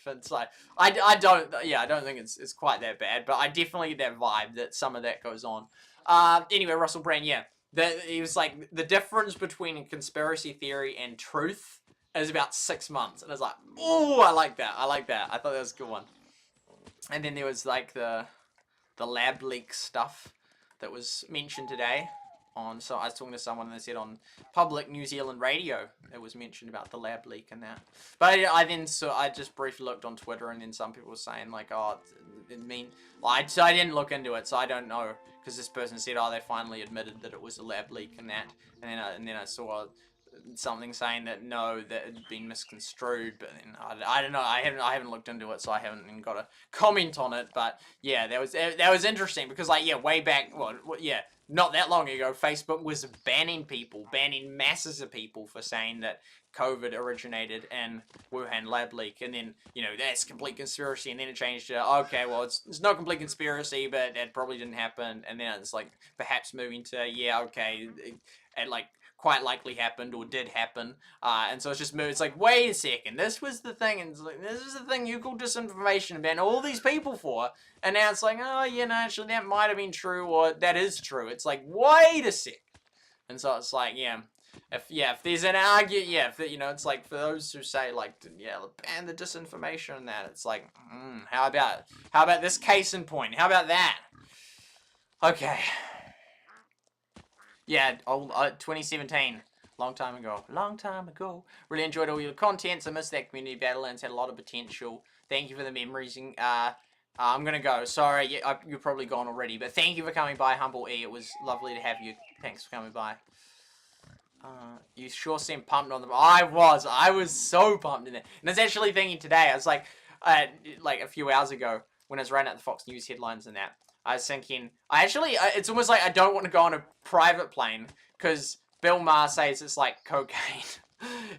I don't think it's quite that bad, but I definitely get that vibe that some of that goes on. Anyway, Russell Brand, he was like, the difference between conspiracy theory and truth is about 6 months, and I was like, oh, I like that. I thought that was a good one. And then there was like the lab leak stuff that was mentioned today so I was talking to someone and they said on public New Zealand radio it was mentioned about the lab leak and that. But I just briefly looked on Twitter and then some people were saying like, oh, I didn't look into it, so I don't know, because this person said, oh, they finally admitted that it was a lab leak and that, and then I saw something saying that no, that had been misconstrued, but then I don't know. I haven't looked into it, so I haven't even got a comment on it. But yeah, that was interesting because like way back, not that long ago, Facebook was banning masses of people for saying that COVID originated in Wuhan lab leak, and then that's complete conspiracy, and then it changed to okay, well it's not complete conspiracy, but that probably didn't happen, and then it's like perhaps moving to okay, it like quite likely happened or did happen, and so it's just moved. It's like, wait a second, this was the thing, and it's like, this is the thing you call disinformation and ban all these people for, and now it's like, oh yeah, no, actually that might have been true, or that is true. It's like, wait a sec, and so it's like, if there's an argument, it's like for those who say like, ban the disinformation and that, it's like, how about this case in point? How about that? Okay. Yeah, 2017. Long time ago. Really enjoyed all your content. I missed that community. Battlelands had a lot of potential. Thank you for the memories. I'm gonna go. Sorry, you're probably gone already. But thank you for coming by, Humble E. It was lovely to have you. Thanks for coming by. You sure seem pumped on them. I was so pumped in it. And I was actually thinking today, I was like a few hours ago, when I was writing out the Fox News headlines and that, I was thinking, it's almost like I don't want to go on a private plane, because Bill Maher says it's like cocaine.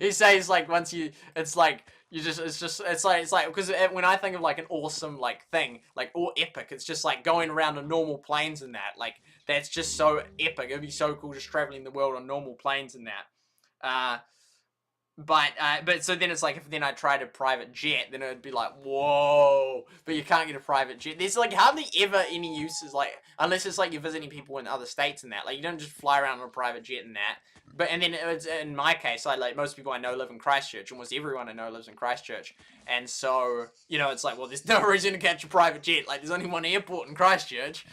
He says like it's like, because when I think of like an awesome like thing, like, or epic, it's just like going around on normal planes and that, like, that's just so epic. It'd be so cool just traveling the world on normal planes and that. But so then it's like, if then I tried a private jet, then it would be like, whoa, but you can't get a private jet. There's like hardly ever any uses, like, unless it's like you're visiting people in other states and that, like, you don't just fly around on a private jet and that. But, and then it's, in my case, like most people I know live in Christchurch, almost everyone I know lives in Christchurch, and so, it's like, well, there's no reason to catch a private jet, like, there's only one airport in Christchurch,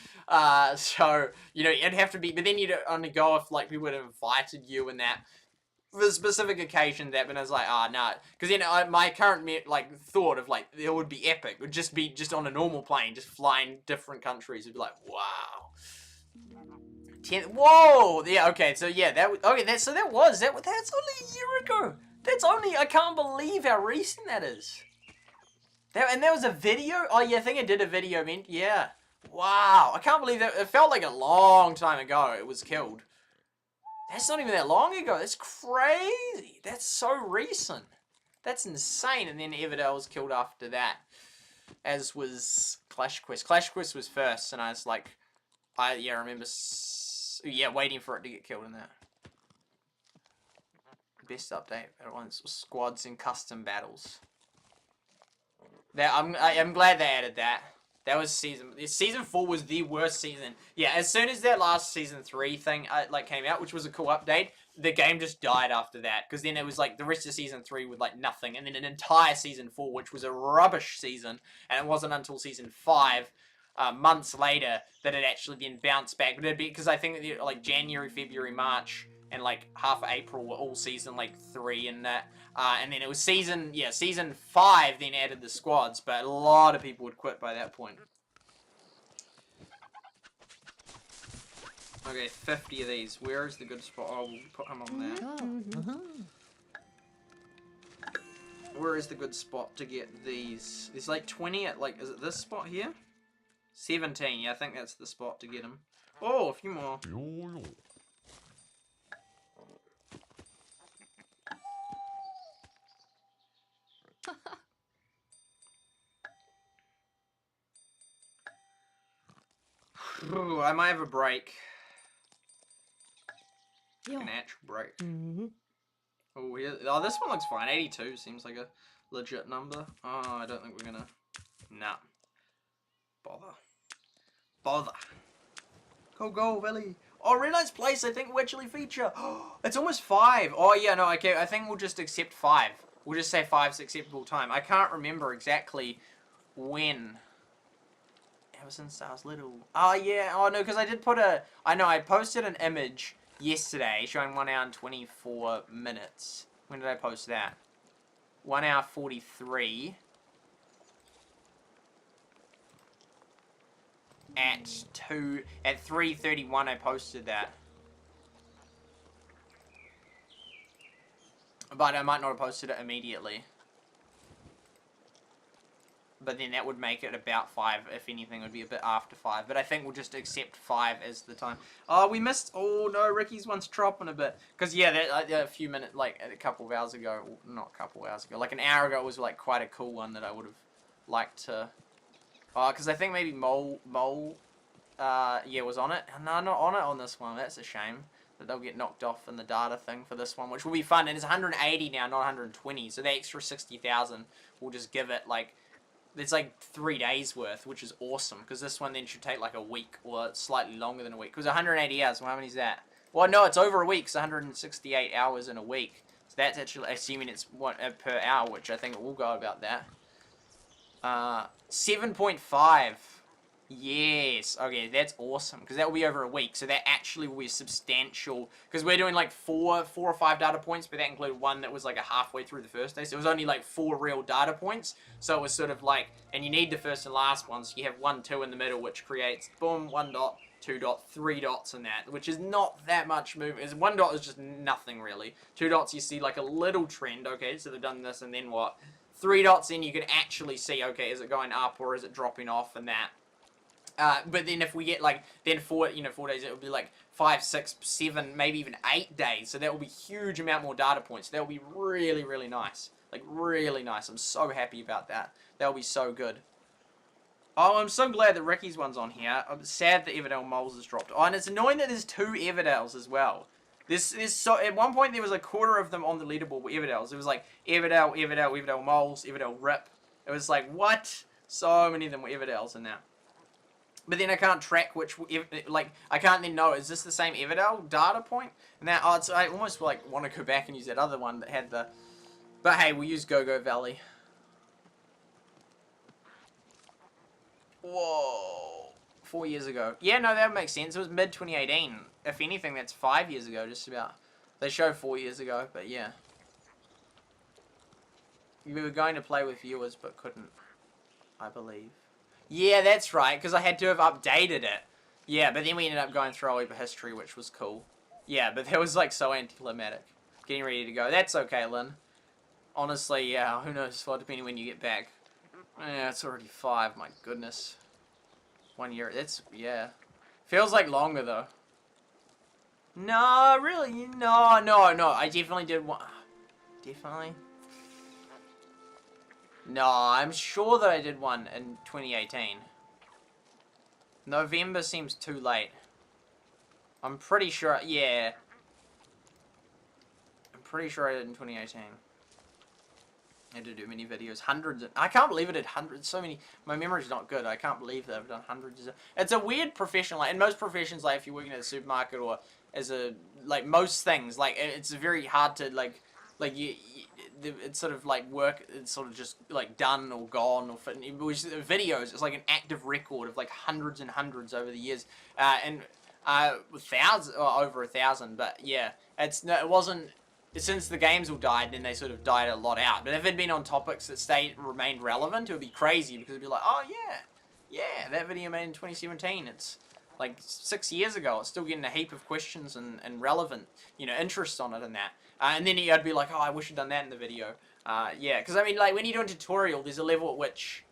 so, it'd have to be, but then you'd only go if, like, people had invited you and that, for a specific occasion that, but I was like, no, because my current thought of like it would be epic would just be just on a normal plane, just flying different countries. It'd be like, wow, whoa, yeah, okay, so yeah, that's only a year ago. I can't believe how recent that is. And that was a video. Oh yeah, I think I did a video. Yeah, wow, I can't believe that. It felt like a long time ago. It was killed. That's not even that long ago. That's crazy. That's so recent. That's insane. And then Everdell was killed after that, as was Clash Quest. Clash Quest was first, and I was like, I remember, waiting for it to get killed in that. best update. Battlelands squads and custom battles. I'm glad they added that. That was season 4 was the worst season. Yeah, as soon as that last season 3 thing like came out, which was a cool update, the game just died after that. Because then it was like the rest of season 3 with like nothing, and then an entire season 4, which was a rubbish season, and it wasn't until season 5, months later, that it actually then bounced back. But it'd be because I think that, like January, February, March, and like half of April were all season like 3 and that. And then it was season 5 then added the squads, but a lot of people would quit by that point. Okay, 50 of these. Where is the good spot? Oh, we'll put him on there. Where is the good spot to get these? There's like 20 at like, is it this spot here? 17, yeah, I think that's the spot to get them. Oh, a few more. Ooh, I might have a break. An actual break. Oh, this one looks fine. 82 seems like a legit number. Oh, I don't think we're gonna... Nah. Bother. Go, Billy. Oh, really nice place. I think we'll actually feature. It's almost 5. Oh, yeah, no, okay. I think we'll just accept 5. We'll just say 5's acceptable time. I can't remember exactly when... Ever since I was little. Oh, yeah. Oh, no, because I did put a... I posted an image yesterday showing 1 hour and 24 minutes. When did I post that? 1 hour 43. At 3:31 I posted that. But I might not have posted it immediately. But then that would make it about 5. If anything, it would be a bit after 5. But I think we'll just accept 5 as the time. Oh, we missed... Oh, no, Ricky's one's dropping a bit. Because, yeah, that, a few minutes... Like, a couple of hours ago... Not a couple of hours ago. Like, an hour ago was, like, quite a cool one that I would have liked to... Oh, because I think maybe Mole... yeah, was on it. No, not on it on this one. That's a shame. That they'll get knocked off in the data thing for this one. Which will be fun. And it's 180 now, not 120. So the extra 60,000 will just give it, like... It's like 3 days worth, which is awesome, because this one then should take like a week, or slightly longer than a week, because 180 hours, well, how many is that? Well, no, it's over a week, so 168 hours in a week, so that's actually, assuming it's per hour, which I think we'll go about that. 7.5, yes, okay, that's awesome, because that will be over a week, so that actually will be substantial, because we're doing like four or five data points, but that included one that was like a halfway through the first day, so it was only like 4 real data points, so it was sort of like, and you need the first and last one, so you have 1, 2 in the middle, which creates, boom, 1 dot, 2 dot, 3 dots in that, which is not that much movement. 1 dot is just nothing really. 2 dots you see like a little trend, okay, so they've done this, and then what? 3 dots in you can actually see, okay, is it going up or is it dropping off and that. But then if we get like, then 4 days, it will be like 5, 6, 7, maybe even 8 days. So that will be huge amount more data points. That will be really, really nice. Like, really nice. I'm so happy about that. That will be so good. Oh, I'm so glad that Ricky's one's on here. I'm sad that Everdell Moles has dropped. Oh, and it's annoying that there's 2 Everdells as well. So at one point there was a quarter of them on the leaderboard were Everdells. It was like Everdell Moles, Everdell Rip. It was like, what? So many of them were Everdells in that. But then I can't track which, like, I can't then know, is this the same Everdell data point? And now, I almost, like, want to go back and use that other one that had the, but hey, we'll use Go-Go Valley. Whoa. 4 years ago. Yeah, no, that makes sense. It was mid-2018. If anything, that's 5 years ago, just about. They show 4 years ago, but yeah. We were going to play with viewers, but couldn't, I believe. Yeah, that's right, because I had to have updated it. Yeah, but then we ended up going through all history, which was cool. Yeah, but that was like so anticlimactic. Getting ready to go. That's okay, Lynn. Honestly, yeah, who knows, well, depending when you get back. Yeah, it's already 5, my goodness. 1 year, that's, yeah. Feels like longer, though. No, really, no, I definitely did one. Definitely. No, I'm sure that I did one in 2018. November seems too late. I'm pretty sure, yeah. I'm pretty sure I did in 2018. I had to do many videos, hundreds. I can't believe I did hundreds. So many. My memory's not good. I can't believe that I've done hundreds. It's a weird profession. Like in most professions, like if you're working at a supermarket or as a like most things, like it's very hard to like it's sort of like work. It's sort of just like done or gone or which videos. It's like an active record of like hundreds and hundreds over the years, and thousands or over 1,000. But yeah, it wasn't. Since the games all died, then they sort of died a lot out. But if it'd been on topics that remained relevant, it would be crazy because it'd be like, oh yeah, that video made in 2017. It's like 6 years ago. It's still getting a heap of questions and relevant, interest on it and that. And then I'd be like, oh, I wish I'd done that in the video. Yeah, because I mean, like when you do a tutorial, there's a level at which,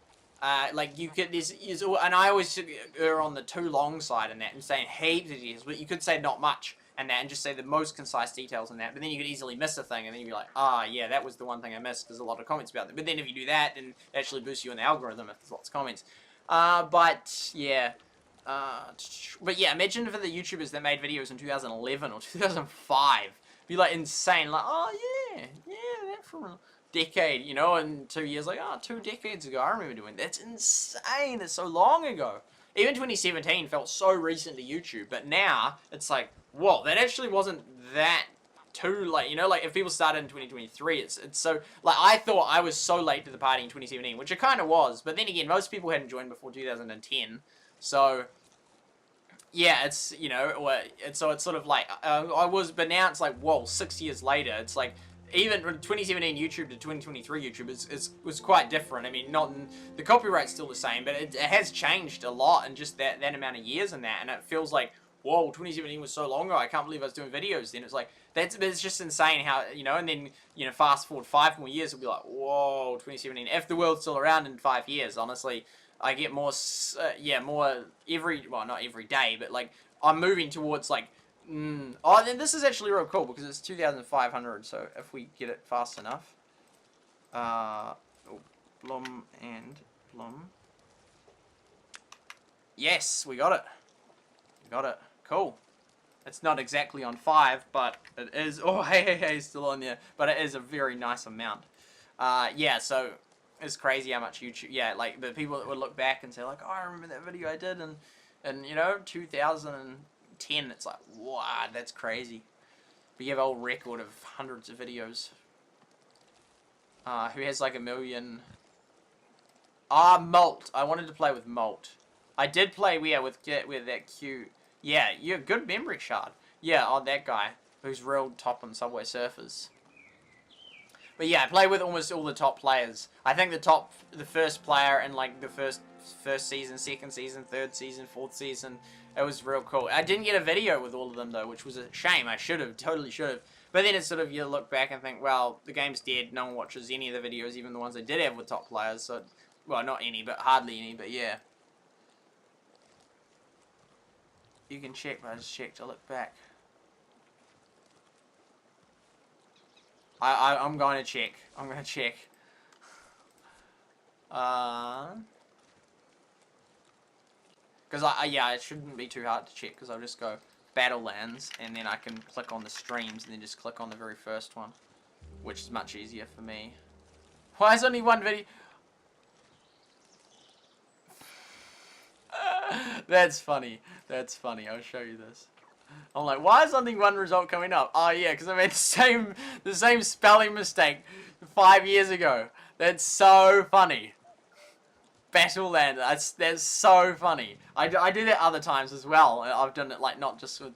like you could, and I always err on the too long side in that and saying heaps of details, but you could say not much. And just say the most concise details in that, but then you could easily miss a thing, and then you'd be like, yeah, that was the one thing I missed, there's a lot of comments about it. But then if you do that, then it actually boosts you in the algorithm if there's lots of comments. But yeah, imagine for the YouTubers that made videos in 2011 or 2005, be like insane, like, oh yeah, that from a decade, and 2 years, like, 2 decades ago, I remember doing that. That's insane, it's so long ago. Even 2017 felt so recent to YouTube, but now it's like, whoa, that actually wasn't that too late. Like if people started in 2023, it's so, like I thought I was so late to the party in 2017, which I kind of was, but then again, most people hadn't joined before 2010, so yeah, it's, so it's sort of like, I was, but now it's like, whoa, 6 years later, it's like, even 2017 YouTube to 2023 YouTube was quite different. I mean, the copyright's still the same, but it has changed a lot in just that amount of years and that, and it feels like, whoa, 2017 was so long ago, I can't believe I was doing videos then. It's like, it's just insane how, and then, fast forward 5 more years, it'll be like, whoa, 2017, if the world's still around in 5 years, honestly, I get more, more not every day, but like, I'm moving towards like, oh, then this is actually real cool because it's 2,500. So if we get it fast enough, Blum and Blum. Yes, we got it. We got it. Cool. It's not exactly on 5, but it is. Oh, hey, still on there. But it is a very nice amount. Yeah. So it's crazy how much YouTube. Yeah, like the people that would look back and say like, oh, I remember that video I did, and 2010. It's like, wow, that's crazy. But you have a whole record of hundreds of videos. Who has like 1 million? Molt. I wanted to play with Molt. I did play, with that cute. Yeah, you're good memory shard. Yeah, that guy who's real top on Subway Surfers. But yeah, I play with almost all the top players. I think the first player in like the first season, second season, third season, fourth season, it was real cool. I didn't get a video with all of them though, which was a shame. I should have, totally should have. But then it's sort of, you look back and think, well, the game's dead. No one watches any of the videos, even the ones I did have with top players. So, well, not any, but hardly any. But yeah, you can check. But I just checked. I look back. I'm going to check. I'm going to check. Because it shouldn't be too hard to check, because I'll just go Battlelands, and then I can click on the streams, and then just click on the very first one, which is much easier for me. Why is only one video? That's funny. That's funny. I'll show you this. I'm like, why is only one result coming up? Oh yeah, because I made the same spelling mistake 5 years ago. That's so funny. Battlelands. That's so funny. I do that other times as well. I've done it like not just with,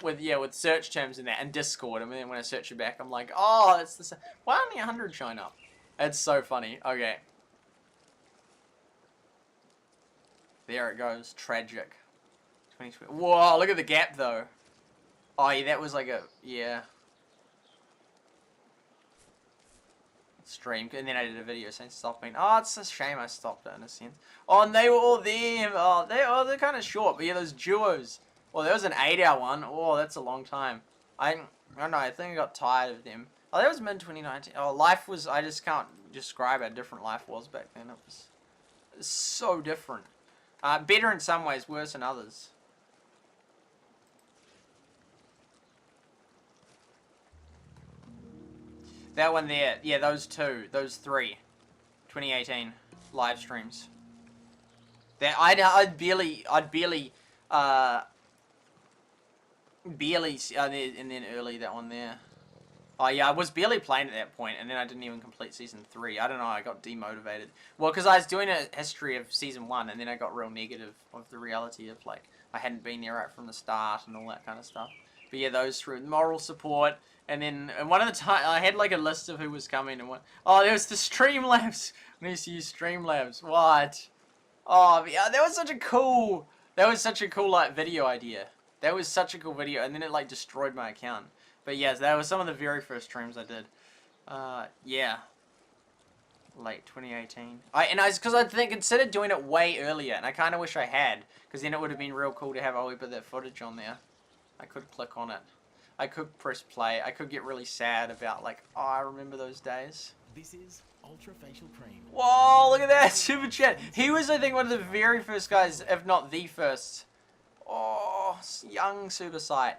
with search terms and that, and Discord. And then when I search it back, I'm like, oh, that's the same. Why only 100 showing up? That's so funny. Okay. There it goes. Tragic. 2020. Whoa, look at the gap though. Oh yeah, that was like a, yeah. Stream, and then I did a video saying stop being. Oh, it's a shame I stopped it in a sense. Oh, and they were all them. Oh, they're kind of short, but yeah, those duos. Well, there was an 8-hour one. Oh, that's a long time. I don't know. I think I got tired of them. Oh, that was mid 2019. Oh, life was. I just can't describe how different life was back then. It was so different. Better in some ways, worse in others. That one there. Yeah, those two. Those three. 2018 live streams. That I'd barely and then early that one there. Oh yeah, I was barely playing at that point, and then I didn't even complete season 3. I don't know, I got demotivated. Well, because I was doing a history of season 1, and then I got real negative of the reality of like I hadn't been there right from the start and all that kind of stuff. But yeah, those through moral support, and then one of the time I had like a list of who was coming and what. Oh, there was the Streamlabs. I used to use Streamlabs. What? Oh yeah, that was such a cool. That was such a cool like video idea. That was such a cool video, and then it like destroyed my account. But yes, that was some of the very first streams I did. Yeah. Late 2018. Because I considered doing it way earlier, and I kind of wish I had, because then it would have been real cool to have a wee bit of that footage on there. I could click on it. I could press play. I could get really sad about like, oh, I remember those days.
This is Ultra Facial Cream.
Whoa, look at that super chat. He was, I think, one of the very first guys, if not the first. Oh, young SuperSight.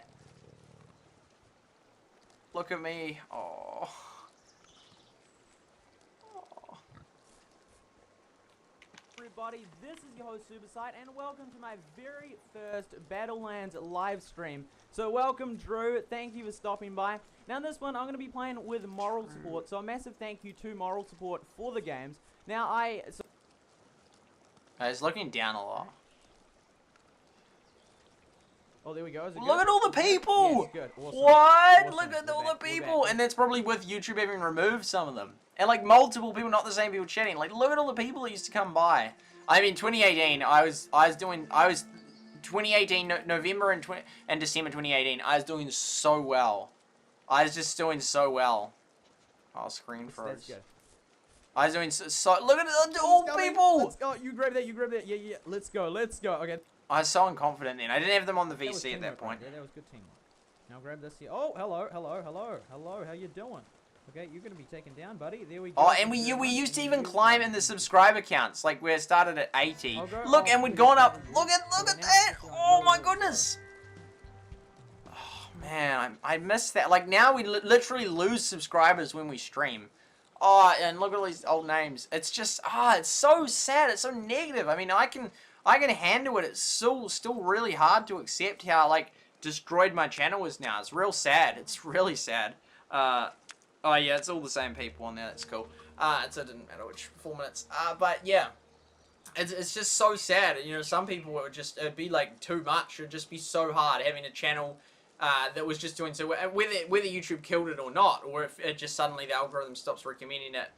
Look at me. Oh.
Everybody, this is your host SuperSight, and welcome to my very first Battlelands live stream. So welcome Drew, thank you for stopping by. Now in this one I'm going to be playing with moral support, so a massive thank you to moral support for the games. Now I
was looking down a lot.
Oh, there we go.
Look at all the people!
Yes, good. Awesome.
What?
Awesome.
Look at all the
We're
people!
back.
And that's probably with YouTube having removed some of them. And like multiple people, not the same people chatting. Like look at all the people that used to come by. I mean, 2018, I was 2018 November and December 2018. I was doing so well. I was just doing so well. Oh, screen froze.
That's good.
I was doing so look at all people.
Let's go. You grab that. You grab that. Yeah, yeah. Let's go. Let's go. Okay.
I was so unconfident then. I didn't have them on the
That was
VC at that
teamwork right
point.
there. That was good teamwork. Now grab this here. Oh, hello, hello, hello, hello. How you doing? Okay, you're gonna be taken down, buddy. There we go.
Oh, and we used to even climb in the subscriber counts. Like we started at 80.
I'll go-
Look, and we'd gone up. Look at that. Oh my goodness. Oh man, I missed that. Like now we literally lose subscribers when we stream. Oh, and look at all these old names. It's just it's so sad. It's so negative. I mean, I can handle it. It's still really hard to accept how like destroyed my channel is now. It's real sad. It's really sad. Oh yeah, it's all the same people on there. That's cool. So it didn't matter which 4 minutes. But yeah, it's just so sad. You know, some people it'd be like too much. It'd just be so hard having a channel that was just doing so well, whether YouTube killed it or not, or if it just suddenly the algorithm stops recommending it,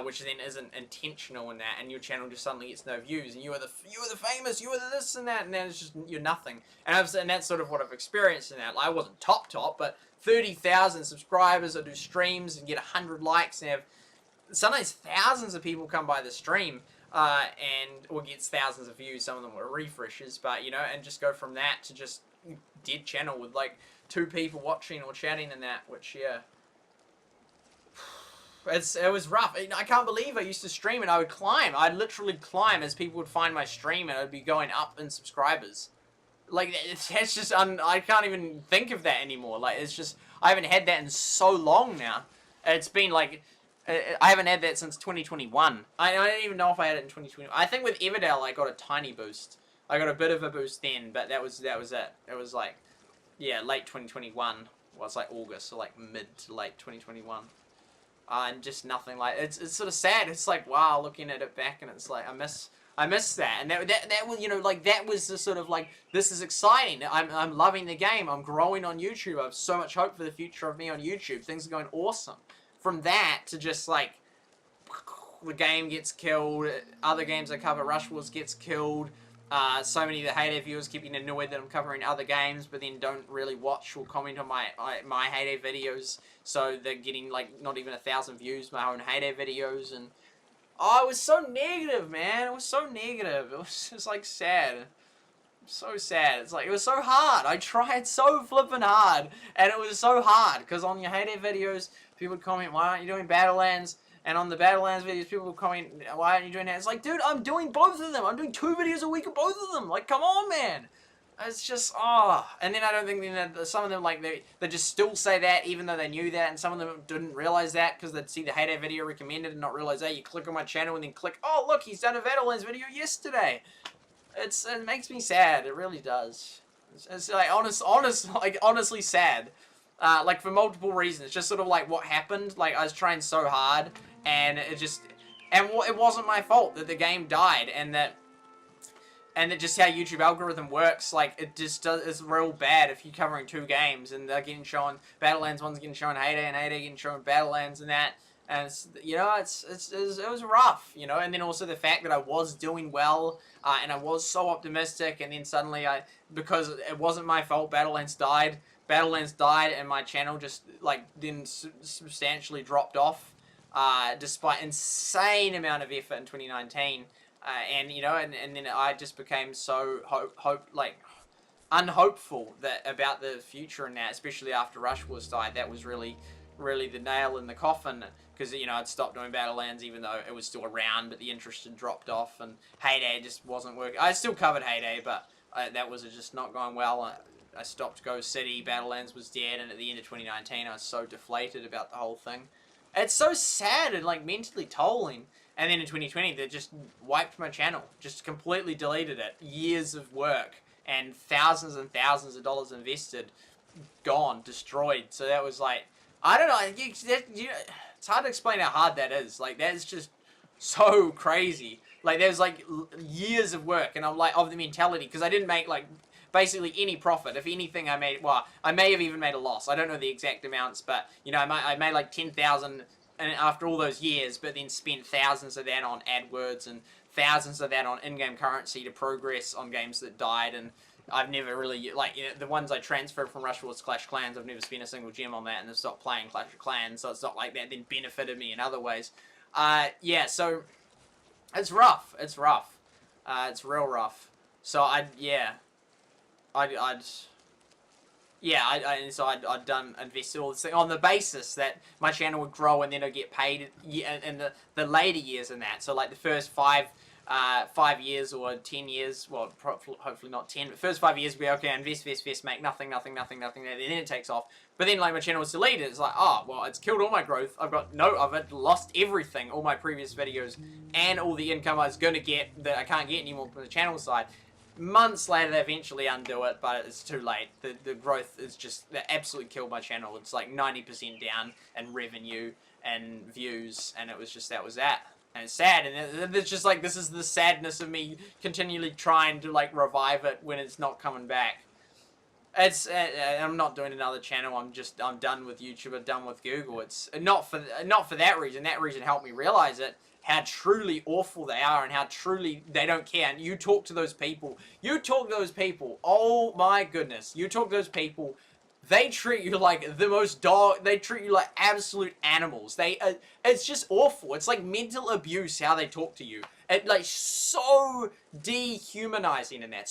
which then isn't intentional in that, and your channel just suddenly gets no views, and you are the famous, you are the this and that, and then it's just you're nothing. And that's sort of what I've experienced in that. Like, I wasn't top, but 30,000 subscribers. I do streams and get 100 likes and have sometimes thousands of people come by the stream or gets thousands of views. Some of them were refreshes, but you know, and just go from that to just dead channel with like 2 people watching or chatting and that, which yeah. It was rough. I can't believe I used to stream and I would climb. I'd literally climb as people would find my stream and I'd be going up in subscribers. Like, it's just, I can't even think of that anymore. Like, it's just, I haven't had that in so long now. It's been like, I haven't had that since 2021. I don't even know if I had it in 2020. I think with Everdale I got a tiny boost. I got a bit of a boost then, but that was it. It was like, yeah, late 2021. Well, it's like August, so like mid to late 2021. And just nothing like it's sort of sad. It's like, wow, looking at it back, and it's like I miss that, and that was, you know, like that was the sort of like, this is exciting. I'm loving the game. I'm growing on YouTube. I have so much hope for the future of me on YouTube. Things are going awesome. From that to just like the game gets killed. Other games I cover, Rush Wars gets killed. So many of the Heyday viewers keep getting annoyed that I'm covering other games, but then don't really watch or comment on my Heyday videos. So they're getting like not even 1,000 views, my own Heyday videos, and it was so negative, man. It was so negative. It was just like sad. So sad. It's like, it was so hard. I tried so flippin' hard, and it was so hard because on your Heyday videos, people would comment, "Why aren't you doing Battlelands?" And on the Battlelands videos, people would comment, "Why aren't you doing that?" It's like, dude, I'm doing both of them. I'm doing 2 videos a week of both of them. Like, come on, man. It's just, oh. And then I don't think that some of them, like, they just still say that even though they knew that, and some of them didn't realize that because they'd see the Heyday video recommended and not realize that. You click on my channel and then click, oh, look, he's done a Battlelands video yesterday. It makes me sad. It really does. It's like, honestly sad. Like, for multiple reasons. Just sort of like what happened. Like, I was trying so hard, and it wasn't my fault that the game died, and that just how YouTube algorithm works, like, it just does, it's real bad if you're covering two games, and they're getting shown, Battlelands one's getting shown Heyday, and Heyday getting shown Battlelands, and that, and it's, you know, it was rough, you know, and then also the fact that I was doing well, and I was so optimistic, and then suddenly because it wasn't my fault, Battlelands died, and my channel just, like, then substantially dropped off, despite insane amount of effort in 2019, and you know, and then I just became so unhopeful about the future and that, especially after Rush Wars died. That was really the nail in the coffin, because, you know, I'd stopped doing Battlelands even though it was still around, but the interest had dropped off, and Heyday just wasn't working. I still covered Heyday, but that was just not going well. I stopped Go City, Battlelands was dead, and at the end of 2019 I was so deflated about the whole thing. It's so sad and, like, mentally tolling. And then in 2020, they just wiped my channel. Just completely deleted it. Years of work and thousands of dollars invested, gone, destroyed. So that was like, I don't know. It's hard to explain how hard that is. Like, that's just so crazy. Like, there's, like, years of work. And I'm, like, of the mentality. Because I didn't make, like, basically any profit. If anything, I may have even made a loss. I don't know the exact amounts. But, you know, I made, like, 10,000... and after all those years, but then spent thousands of that on AdWords and thousands of that on in-game currency to progress on games that died, and I've never really, like, you know, the ones I transferred from Rush Wars to Clash of Clans, I've never spent a single gem on that, and I've stopped playing Clash of Clans, so it's not like that then benefited me in other ways. Yeah, so, it's rough, it's real rough. So, I'd invested all this thing on the basis that my channel would grow and then I'd get paid in the later years in that. So, like, the first 5 years or 10 years, well, hopefully not 10, but first 5 years would be, okay, invest, make nothing, and then it takes off. But then, like, my channel was deleted. It's like, oh, well, it's killed all my growth. I've lost everything, all my previous videos, and all the income I was going to get that I can't get anymore from the channel side. Months later, they eventually undo it, but it's too late. The growth is just, they absolutely killed my channel. It's like 90% down in revenue and views, and it was just, that was that. And it's sad, and it's just like, this is the sadness of me continually trying to, like, revive it when it's not coming back. It's, I'm not doing another channel. I'm done with YouTube. I'm done with Google. It's not for that reason. That reason helped me realize it. How truly awful they are and how truly they don't care. And you talk to those people. Oh my goodness. You talk to those people. They treat you like the most they treat you like absolute animals. It's just awful. It's like mental abuse how they talk to you. It, like, so dehumanizing in that.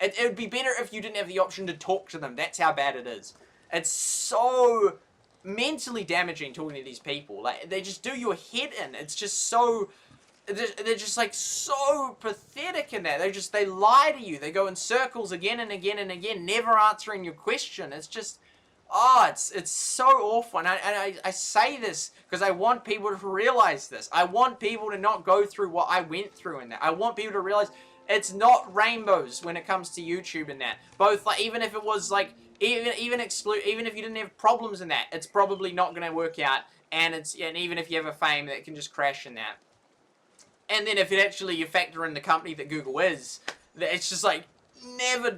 It would be better if you didn't have the option to talk to them. That's how bad it is. It's so mentally damaging talking to these people. Like, they just do your head in. It's just so, they're just, like, so pathetic in that. They lie to you. They go in circles again and again and again, never answering your question. It's just, oh, it's so awful. And I say this because I want people to realize this. I want people to not go through what I went through in that. I want people to realize it's not rainbows when it comes to YouTube and that. Both, like, even if it was, like, even if you didn't have problems in that, it's probably not going to work out. And even if you have a fame, that can just crash in that. And then if you factor in the company that Google is, it's just like,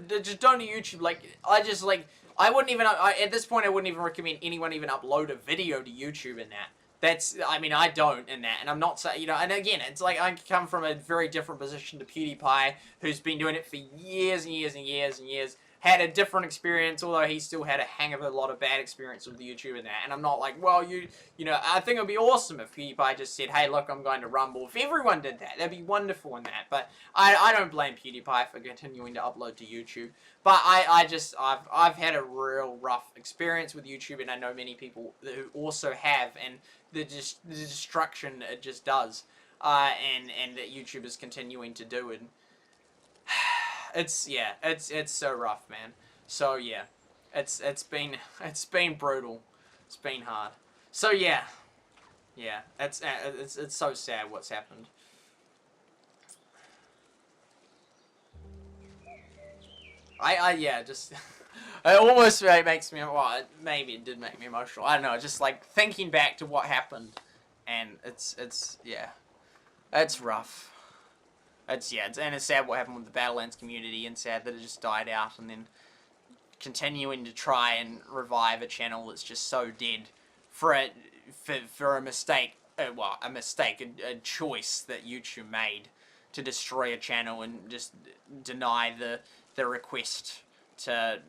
just don't do YouTube. Like, I wouldn't even, at this point, I wouldn't even recommend anyone even upload a video to YouTube in that. I mean, I don't in that, and I'm not saying, you know, and again, it's like, I come from a very different position to PewDiePie, who's been doing it for years and years and years and years, had a different experience, although he still had a hang of a lot of bad experience with YouTube and that, and I'm not like, well, you know, I think it would be awesome if PewDiePie just said, hey, look, I'm going to Rumble. If everyone did that, that'd be wonderful in that, but I don't blame PewDiePie for continuing to upload to YouTube, but I've had a real rough experience with YouTube, and I know many people who also have, and the destruction it just does, and that YouTube is continuing to do, and it's so rough, man. So yeah, it's been brutal. It's been hard. So yeah, it's so sad what's happened. Yeah, just it almost makes me, well, maybe it did make me emotional. I don't know, just like thinking back to what happened, and it's yeah, it's rough. And it's sad what happened with the Battlelands community, and sad that it just died out, and then continuing to try and revive a channel that's just so dead for a mistake, a choice that YouTube made to destroy a channel and just deny the request to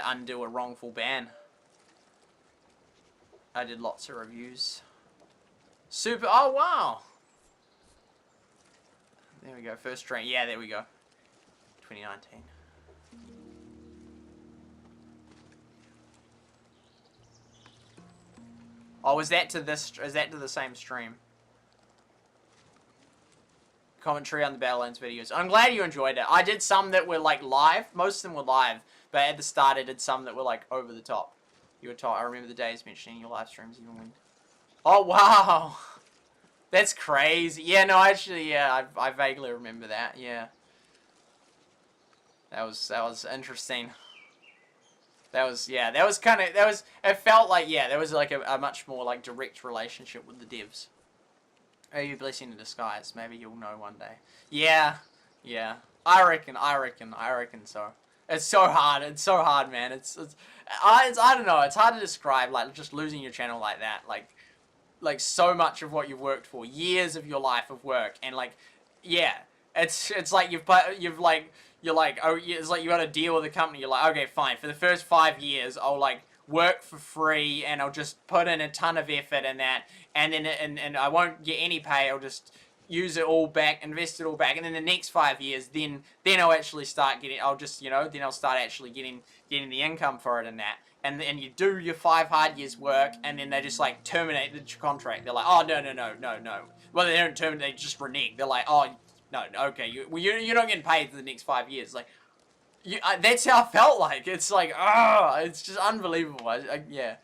undo a wrongful ban. I did lots of reviews. Oh wow! There we go, first stream. Yeah, there we go. 2019. Oh, is that to the same stream? Commentary on the Battlelands videos. I'm glad you enjoyed it. I did some that were like live. Most of them were live, but at the start I did some that were like over the top. You were told. I remember the days mentioning your live streams even when. Oh wow, that's crazy. Yeah, no, actually, yeah, I vaguely remember that. Yeah, that was interesting. It felt like, yeah, there was like a much more like direct relationship with the devs. Are you blessing in disguise? Maybe you'll know one day. Yeah. I reckon so. It's so hard, man. I don't know, it's hard to describe, like, just losing your channel like that. Like so much of what you've worked for, years of your life of work, and like, yeah, it's like you're like, oh, it's like you got to deal with the company. You're like, okay, fine, for the first 5 years, I'll like work for free, and I'll just put in a ton of effort in that, and then and I won't get any pay. I'll just use it all back, invest it all back, and then the next 5 years, then I'll actually start getting. Then I'll start actually getting the income for it and that. And you do your 5 hard years work, and then they just like terminate the contract. They're like, oh no. Well, they don't terminate, they just renege. They're like, oh no, okay, you're not getting paid for the next 5 years. Like, that's how it felt like. It's like, it's just unbelievable. Yeah.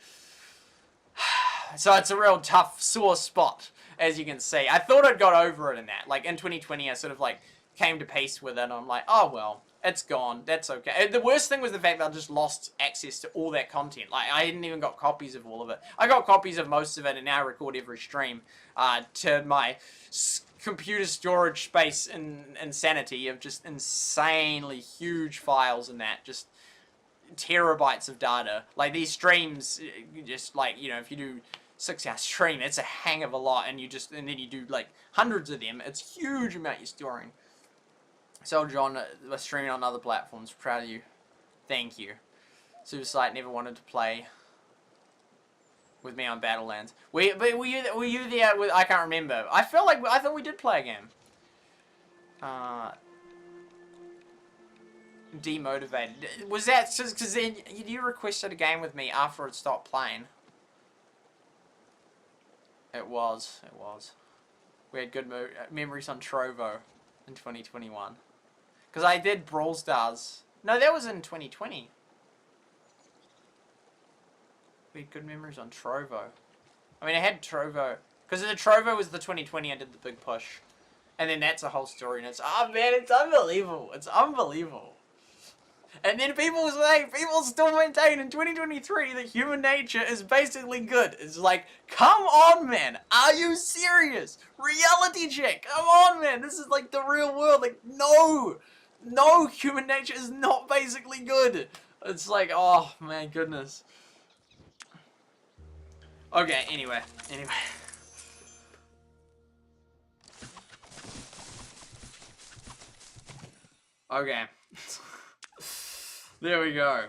So it's a real tough, sore spot, as you can see. I thought I'd got over it in that. Like, in 2020, I sort of, like, came to peace with it, and I'm like, oh, well, it's gone. That's okay. And the worst thing was the fact that I just lost access to all that content. Like, I hadn't even got copies of all of it. I got copies of most of it, and now I record every stream to my computer storage space and insanity of just insanely huge files and that. Just terabytes of data. Like, these streams, just like, you know, if you do 6-hour stream, it's a hang of a lot, and then you do like hundreds of them. It's a huge amount you're storing. So John, we're streaming on other platforms. Proud of you. Thank you. SuperSight never wanted to play with me on Battlelands. Were you there with? I can't remember. I thought we did play a game. Demotivated. Was that because then you requested a game with me after it stopped playing? It was. We had good memories on Trovo in 2021. Because I did Brawl Stars. No, that was in 2020. We had good memories on Trovo. I mean, I had Trovo. Because the Trovo was the 2020 I did the big push. And then that's a whole story. And it's, oh man, it's unbelievable. It's unbelievable. And then people still maintain in 2023 that human nature is basically good. It's like, come on, man. Are you serious? Reality check. Come on, man. This is like the real world. Like, no, human nature is not basically good. It's like, oh, my goodness. Okay, anyway. Okay. There we go.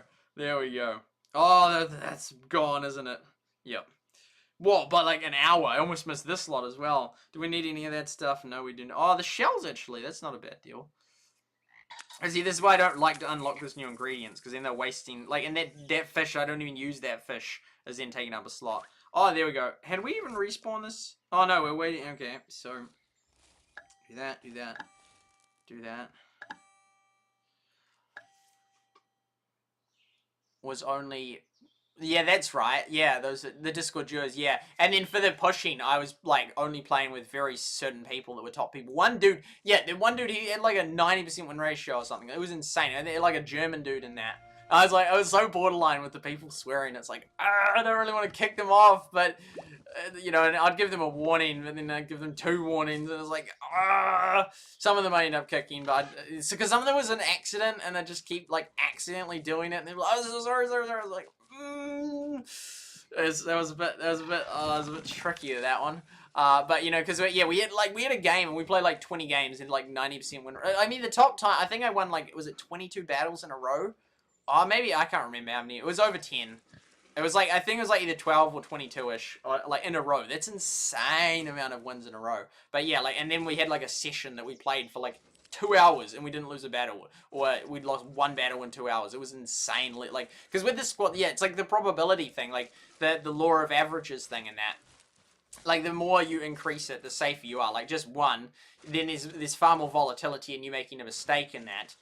Oh, that's gone, isn't it? Yep. What, but like an hour? I almost missed this lot as well. Do we need any of that stuff? No, we didn't. Oh, the shells, actually. That's not a bad deal. See, this is why I don't like to unlock this new ingredients, because then they're wasting... Like, and that fish, I don't even use that fish, as then taking up a slot. Oh, there we go. Had we even respawned this? Oh, no, we're waiting. Okay, so... Do that. was only... Yeah, that's right. Yeah, the Discord duos, yeah. And then for the pushing, I was, like, only playing with very certain people that were top people. One dude, the one dude, he had, like, a 90% win ratio or something. It was insane. And they like, a German dude in that. I was so borderline with the people swearing. It's like, I don't really want to kick them off, but, you know, and I'd give them a warning, but then I'd give them 2 warnings, and it was like, some of them I end up kicking, but it's because some of them was an accident, and I just keep, like, accidentally doing it, and they're like, oh, so sorry. I was like, that was a bit tricky, that one. But you know, because we had a game and we played like 20 games and like 90% win. I mean, the top time, I think I won like, was it 22 battles in a row? Oh, maybe, I can't remember how many. It was over 10. It was like, I think it was like either 12 or 22-ish, like in a row. That's insane amount of wins in a row. But yeah, like, and then we had like a session that we played for like 2 hours and we didn't lose a battle, or we'd lost 1 battle in 2 hours. It was insane. Like, because with this squad, yeah, it's like the probability thing, like the law of averages thing and that. Like, the more you increase it, the safer you are. Like, just 1, then there's far more volatility in you making a mistake in that.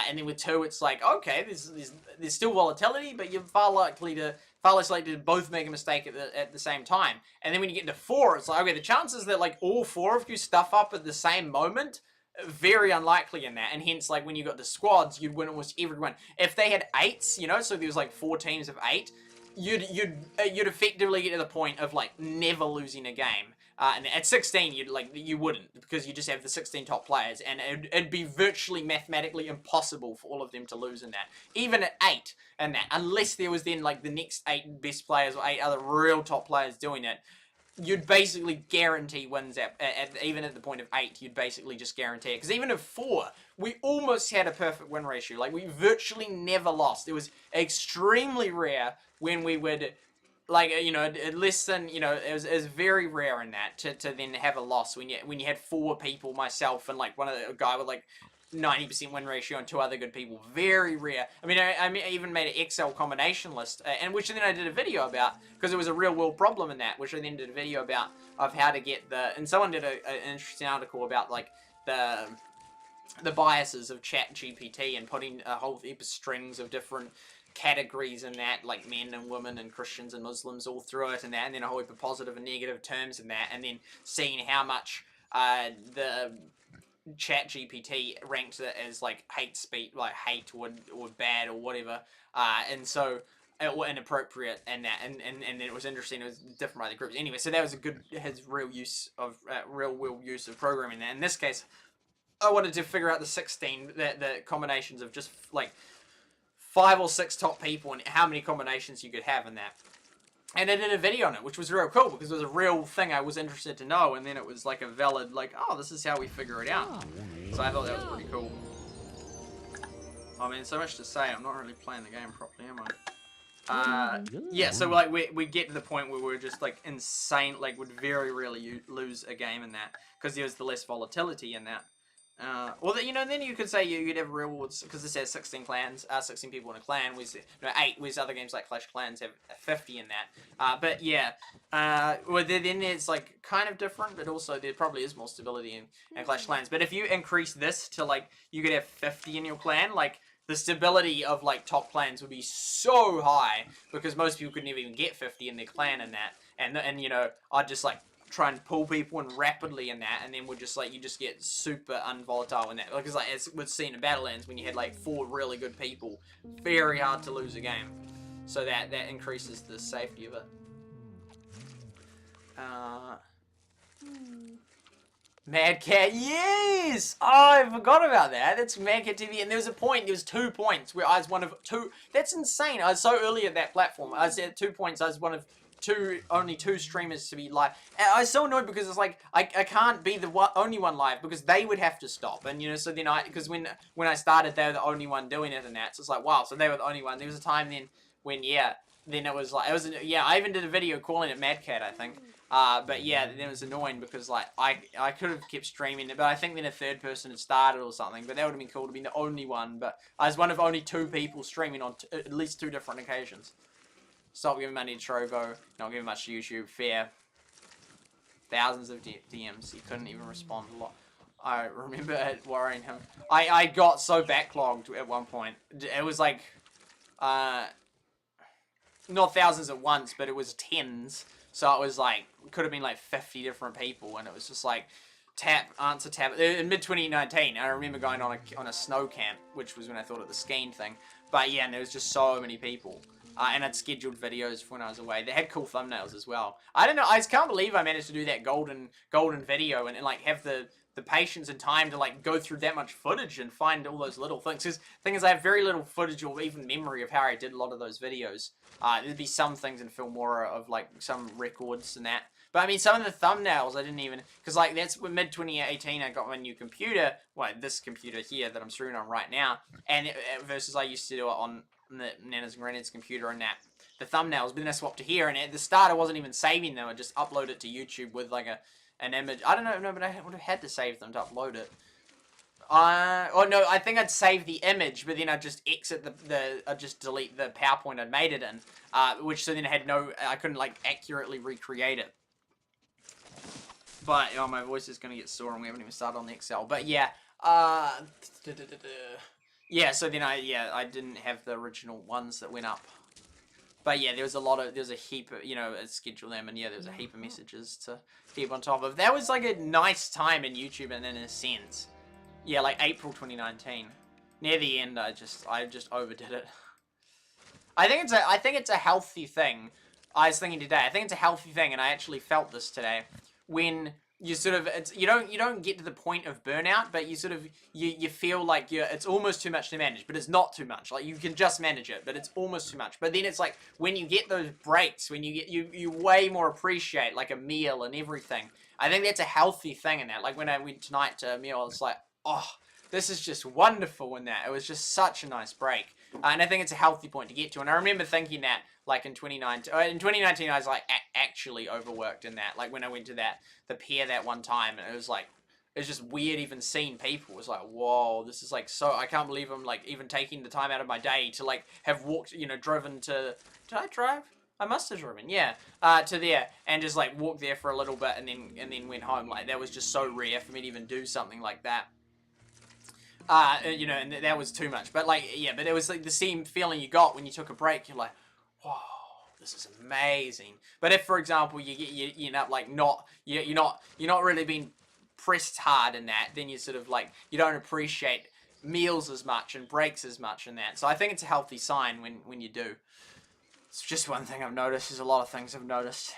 And then with 2, it's like, okay, there's still volatility, but you're far less likely to both make a mistake at the same time. And then when you get to 4, it's like, okay, the chances that like all 4 of you stuff up at the same moment, very unlikely in that. And hence, like, when you got the squads, you'd win almost everyone. If they had 8s, you know, so there was like 4 teams of 8, you'd effectively get to the point of like never losing a game. And at 16, you wouldn't, because you just have the 16 top players, and it'd be virtually mathematically impossible for all of them to lose in that. Even at 8 and that, unless there was then like the next 8 best players or 8 other real top players doing it, you'd basically guarantee wins even at the point of 8, you'd basically just guarantee it. Because even at 4, we almost had a perfect win ratio. Like, we virtually never lost. It was extremely rare when we would, like, you know, less than, you know, it was very rare in that to then have a loss when you had 4 people, myself and like a guy with like 90% win ratio and 2 other good people. Very rare. I mean, I even made an Excel combination list, and which then I did a video about, because it was a real world problem in that, which I then did a video about of how to get and someone did an interesting article about like the biases of ChatGPT and putting a whole heap of strings of different categories in that, like men and women and Christians and Muslims all through it and that, and then a whole heap of positive and negative terms in that, and then seeing how much the ChatGPT ranked it as like hate speech, like hate or bad or whatever, and so inappropriate and that, and then it was interesting. It was different by the groups anyway. So that was his real world use of programming. That in this case, I wanted to figure out the combinations of just like 5 or 6 top people and how many combinations you could have in that. And I did a video on it, which was real cool, because it was a real thing I was interested to know, and then it was like a valid, like, oh, this is how we figure it out. So I thought that was pretty cool. I mean, so much to say, I'm not really playing the game properly, am I? Yeah, so like we get to the point where we're just like insane, like would very rarely lose a game in that, because there's the less volatility in that. Well, you know, then you could say you'd have rewards, because this has 16 clans, 16 people in a clan, whereas, 8, whereas other games like Clash of Clans have 50 in that. But yeah, well, then it's like kind of different, but also there probably is more stability in Clash of Clans. But if you increase this to like, you could have 50 in your clan, like, the stability of like top clans would be so high, because most people could never even get 50 in their clan in that. And you know, I'd just like try and pull people in rapidly in that, and then we'll just like, you just get super unvolatile in that. Because like, as we've seen in Battlelands, when you had like 4 really good people, very hard to lose a game. So that increases the safety of it. Mad Cat, yes! Oh, I forgot about that. That's Mad Cat TV, and there was 2 points where I was one of 2. That's insane. I was so early at that platform. I was at 2 points. I was one of only 2 streamers to be live. And I was so annoyed, because it's like, I can't be the only one live, because they would have to stop. And, you know, so then because when I started, they were the only one doing it and that. So it's like, wow, so they were the only one. There was a time then when, yeah, then it was like, yeah, I even did a video calling it Mad Cat, I think. But yeah, then it was annoying, because like, I could have kept streaming it, but I think then a 3rd person had started or something, but that would have been cool to be the only one. But I was one of only 2 people streaming on at least 2 different occasions. Stop giving money to Trovo, not giving much to YouTube, fair. Thousands of DMs, he couldn't even respond a lot. I remember it worrying him. I got so backlogged at one point. It was like, not thousands at once, but it was tens. So it was like, could have been like 50 different people, and it was just like, answer tap. In mid-2019, I remember going on a snow camp, which was when I thought of the skiing thing. But yeah, and there was just so many people. And I'd scheduled videos for when I was away. They had cool thumbnails as well. I don't know, I just can't believe I managed to do that golden video and like have the patience and time to like go through that much footage and find all those little things. Because the thing is, I have very little footage or even memory of how I did a lot of those videos. There'd be some things in Filmora of like some records and that. But I mean, some of the thumbnails I didn't even, because like that's mid-2018 I got my new computer, well, this computer here that I'm streaming on right now, and versus I used to do it on the Nana's and Granny's computer and that, the thumbnails, but then I swapped to here, and at the start I wasn't even saving them, I just upload it to YouTube with like an image. I don't know, no, but I would have had to save them to upload it. Oh no, I think I'd save the image, but then I'd just exit I'd just delete the PowerPoint I'd made it in, which so then I couldn't like accurately recreate it. But, oh, my voice is going to get sore and we haven't even started on the Excel. But yeah, yeah, so then I didn't have the original ones that went up. But yeah, there was a heap of, I scheduled them, and yeah, there was a heap of messages to keep on top of. That was like a nice time in YouTube, and in a sense. Yeah, like April 2019. Near the end, I just overdid it. I think it's a healthy thing. I was thinking today, I think it's a healthy thing, and I actually felt this today. When you sort of, you don't get to the point of burnout, but you sort of, you feel like it's almost too much to manage, but it's not too much. Like, you can just manage it, but it's almost too much. But then it's like, when you get those breaks, when you way more appreciate, like, a meal and everything. I think that's a healthy thing in that. Like, when I went tonight to a meal, it's like, oh, this is just wonderful in that. It was just such a nice break. And I think it's a healthy point to get to. And I remember thinking that, like, in 2019, I was, like, actually overworked in that. Like, when I went to the pier that one time, and it was, like, it was just weird even seeing people. It was like, whoa, this is, like, so, I can't believe I'm, like, even taking the time out of my day to, like, have walked, driven to, did I drive? I must have driven, yeah, to there, and just, like, walked there for a little bit, and then went home. Like, that was just so rare for me to even do something like that. And that was too much. But, like, yeah, but it was, like, the same feeling you got when you took a break. You're like, whoa, this is amazing. But if, for example, you end up, like, you're not really being pressed hard in that, then you sort of, like, you don't appreciate meals as much and breaks as much in that. So I think it's a healthy sign when you do. It's just one thing I've noticed. There's a lot of things I've noticed.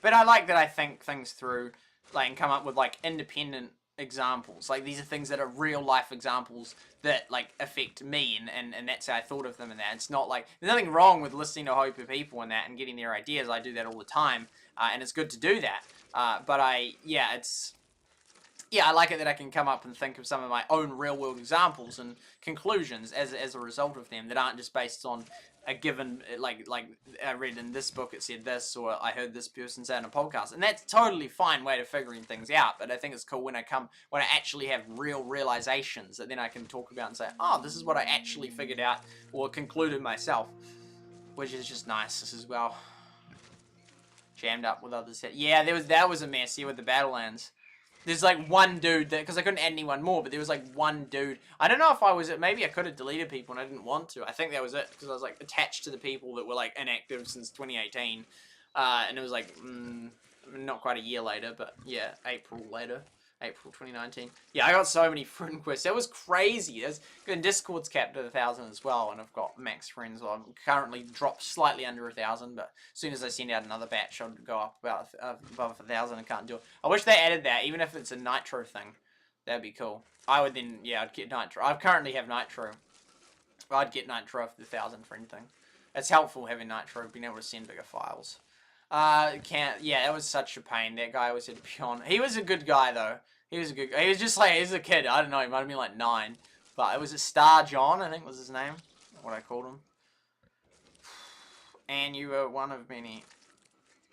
But I like that I think things through, like, and come up with, like, independent examples. Like, these are things that are real life examples that, like, affect me, and that's how I thought of them and that. It's not like, there's nothing wrong with listening to a hope of people and that and getting their ideas. I do that all the time, and it's good to do that. But I like it that I can come up and think of some of my own real world examples and conclusions as a result of them that aren't just based on a given, like I read in this book it said this, or I heard this person say on a podcast, and that's a totally fine way of figuring things out. But I think it's cool when I actually have real realizations that then I can talk about and say, oh, this is what I actually figured out or concluded myself, which is just nice as well. Jammed up with others. Yeah, that was a mess here with the Battlelands. There's like one dude that, because I couldn't add anyone more, but there was like one dude. I don't know if maybe I could have deleted people and I didn't want to. I think that was it, because I was like attached to the people that were like inactive since 2018. And it was like, not quite a year later, but yeah, April 2019. Yeah, I got so many friend requests. That was crazy. And Discord's capped at 1,000 as well, and I've got max friends. Well, I'm currently dropped slightly under 1,000, but as soon as I send out another batch, I'll go up about above 1,000. I can't do it. I wish they added that, even if it's a nitro thing. That'd be cool. I would then, yeah, I'd get nitro. I currently have nitro. I'd get nitro for the 1,000 friend thing. It's helpful having nitro, being able to send bigger files. Yeah, it was such a pain. That guy always had to be on. He was a good guy, though. He was just like, he was a kid. I don't know, he might have been like 9. But it was a Star John, I think was his name. What I called him. And you were one of many.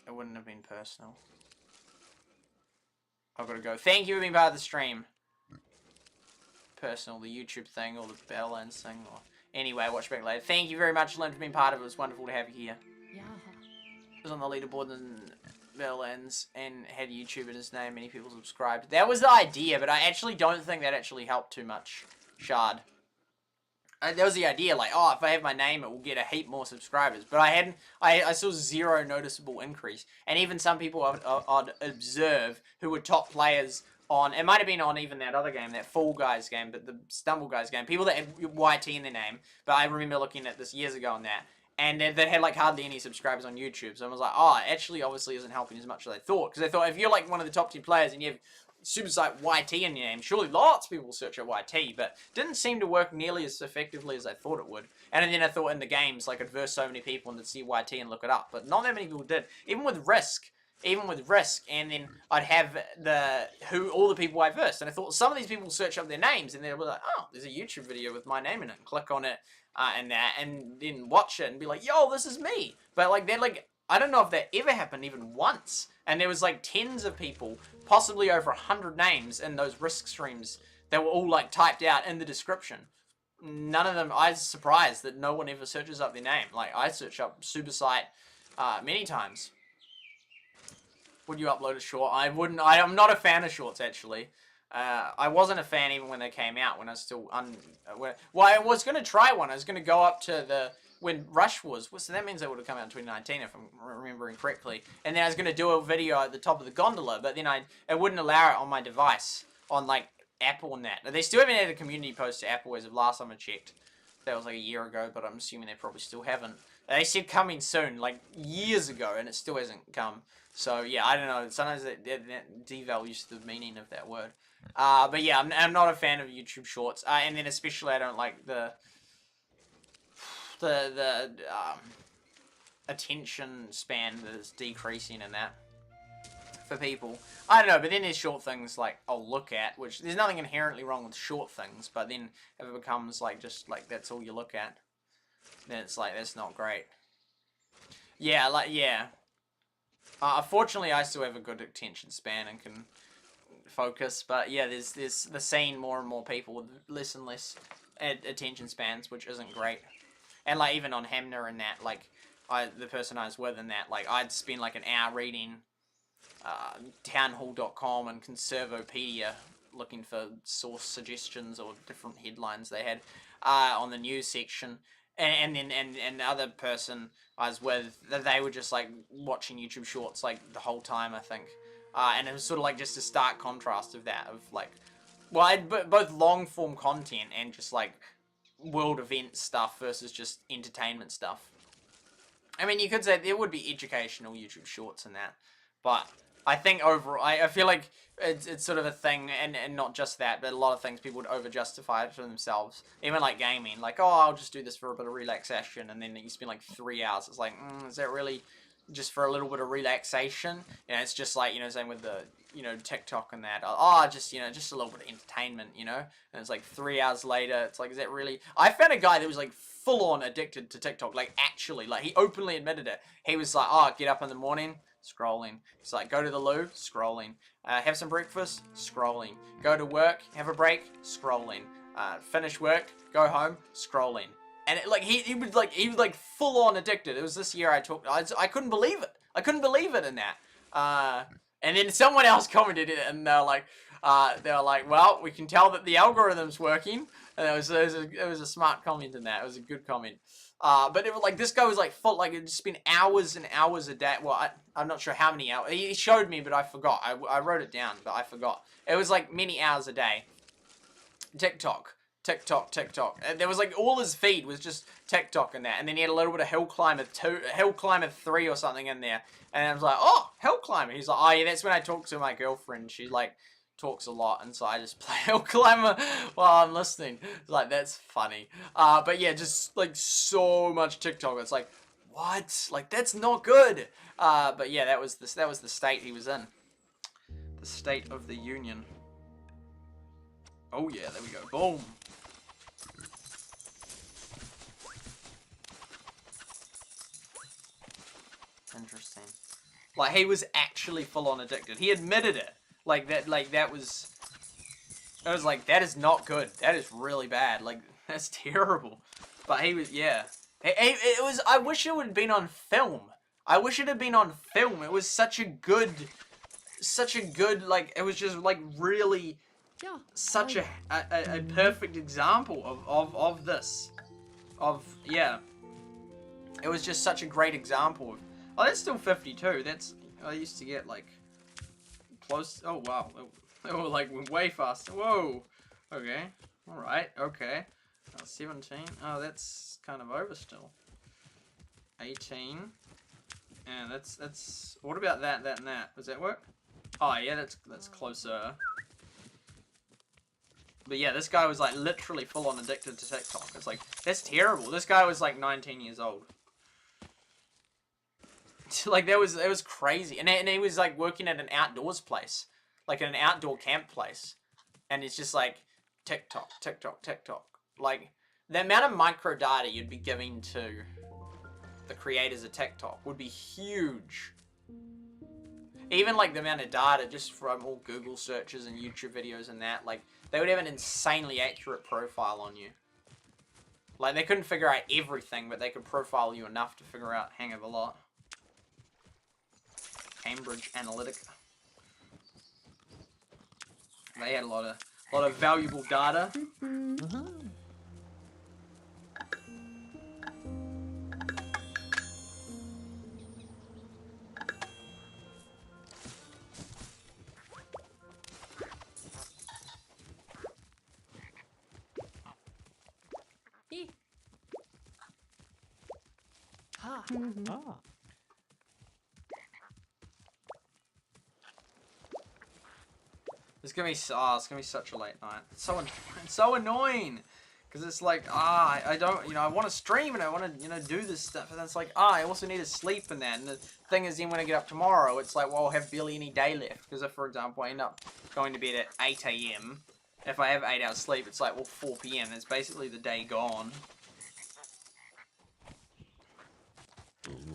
It wouldn't have been personal. I've got to go. Thank you for being part of the stream. Personal, the YouTube thing, or the Battlelands thing, or... Anyway, watch back later. Thank you very much, Lynn, for being part of it. It was wonderful to have you here.
Yeah.
Was on the leaderboard in Battlelands and had YouTube in his name. Many people subscribed. That was the idea, but I actually don't think that actually helped too much, Shard. that was the idea, like, oh, if I have my name, it will get a heap more subscribers. But I saw zero noticeable increase. And even some people I'd observe who were top players on, it might have been on even that other game, that Fall Guys game, but the Stumble Guys game, people that had YT in their name, but I remember looking at this years ago on that, and they had like hardly any subscribers on YouTube, so I was like, oh, it actually obviously isn't helping as much as I thought, because I thought if you're like one of the top 10 players and you have SuperSight YT in your name, surely lots of people will search at YT, but didn't seem to work nearly as effectively as I thought it would. And then I thought in the games, like, I'd verse so many people and they'd see YT and look it up, but not that many people did. Even with Risk, and then I'd have all the people I versed, and I thought some of these people search up their names, and they'll be like, oh, there's a YouTube video with my name in it, and click on it, and then watch it, and be like, yo, this is me. But, like, they're like, I don't know if that ever happened even once. And there was like tens of people, possibly over 100 names in those Risk streams that were all like typed out in the description. None of them, I was surprised that no one ever searches up their name. Like, I search up SuperSight many times. Would you upload a short? I wouldn't. I'm not a fan of shorts, actually. I wasn't a fan even when they came out, when I was still well, I was going to try one. I was going to go up to when Rush was, so that means it would have come out in 2019 if I'm remembering correctly. And then I was going to do a video at the top of the gondola, but then it wouldn't allow it on my device, on like Apple and that. They still haven't had a community post to Apple as of last time I checked. That was like a year ago, but I'm assuming they probably still haven't. They said coming soon, like years ago, and it still hasn't come. So yeah, I don't know. Sometimes that devalues the meaning of that word. But yeah, I'm not a fan of YouTube Shorts, and then especially I don't like the attention span that is decreasing in that for people. I don't know, but then there's short things like I'll look at, which there's nothing inherently wrong with short things, but then if it becomes like just like that's all you look at, then it's like that's not great. Yeah, like yeah. Unfortunately, I still have a good attention span and can focus, but yeah, there's seeing more and more people with less and less attention spans, which isn't great. And like even on Hamner and that, like the person I was with and that, like I'd spend like an hour reading townhall.com and Conservopedia looking for source suggestions or different headlines they had on the news section. And the other person I was with, they were just like watching YouTube Shorts like the whole time, I think. And it was sort of like just a stark contrast of that, of like, well, both long form content and just like world event stuff versus just entertainment stuff. I mean, you could say there would be educational YouTube Shorts and that, but I think overall, I feel like it's sort of a thing, and not just that, but a lot of things people would over-justify it for themselves. Even like gaming, like, oh, I'll just do this for a bit of relaxation, and then you spend like 3 hours. It's like, is that really just for a little bit of relaxation? You know, it's just like, you know, same with the, you know, TikTok and that. Oh, just, you know, just a little bit of entertainment, you know? And it's like 3 hours later, it's like, is that really... I found a guy that was like full-on addicted to TikTok, like actually, like he openly admitted it. He was like, oh, get up in the morning, scrolling. He's like, go to the loo, scrolling. Have some breakfast, scrolling. Go to work, have a break, scrolling. Finish work, go home, scrolling. And it, like he was like full on addicted. It was this year I couldn't believe it. I couldn't believe it in that. And then someone else commented it, and they were like, well, we can tell that the algorithm's working. And it was a smart comment in that. It was a good comment. But it was like, this guy was like full, like it spent hours and hours a day. Well, I'm not sure how many hours. He showed me, but I forgot. I wrote it down, but I forgot. It was like many hours a day. TikTok. And there was like, all his feed was just TikTok and that. And then he had a little bit of Hill Climber 3 or something in there. And I was like, oh, Hill Climber. He's like, oh yeah, that's when I talked to my girlfriend. She like talks a lot, and so I just play Hill Climber while I'm listening. It's like, that's funny. But yeah, just like so much TikTok. It's like, what? Like, that's not good. But yeah, that was the state he was in. The State of the Union. Oh yeah, there we go. Boom. Interesting. Like, he was actually full on addicted. He admitted it. That was... I was like, that is not good. That is really bad. Like, that's terrible. But he was, yeah. It was, I wish it would have been on film. I wish it had been on film. It was such a good, like, it was just, like, really
Yeah.
such a perfect example of this. Yeah. It was just such a great example of... Oh, that's still 52. That's... I used to get, like, close... Oh, wow. They were, like, way faster. Whoa. Okay. Alright. Okay. 17. Oh, that's kind of over still. 18. And that's... What about that, and that? Does that work? Oh, yeah, that's closer. But yeah, this guy was, like, literally full-on addicted to TikTok. It's like, that's terrible. This guy was, like, 19 years old. Like, it was crazy. And he was, like, working at an outdoors place. Like, an outdoor camp place. And it's just, like, TikTok, TikTok, TikTok. Like, the amount of micro data you'd be giving to the creators of TikTok would be huge. Even, like, the amount of data just from all Google searches and YouTube videos and that, like, they would have an insanely accurate profile on you. Like, they couldn't figure out everything, but they could profile you enough to figure out hang of a lot. Cambridge Analytica. They had a lot of valuable data.
Ah.
It's gonna be such a late night. It's so annoying, because it's like I don't I want to stream and I want to do this stuff, and then it's like I also need to sleep and that. And the thing is, then when I get up tomorrow, it's like, well, I'll have barely any day left, because if, for example, I end up going to bed at 8 AM, if I have 8 hours sleep, it's like, well, 4 PM. It's basically the day gone.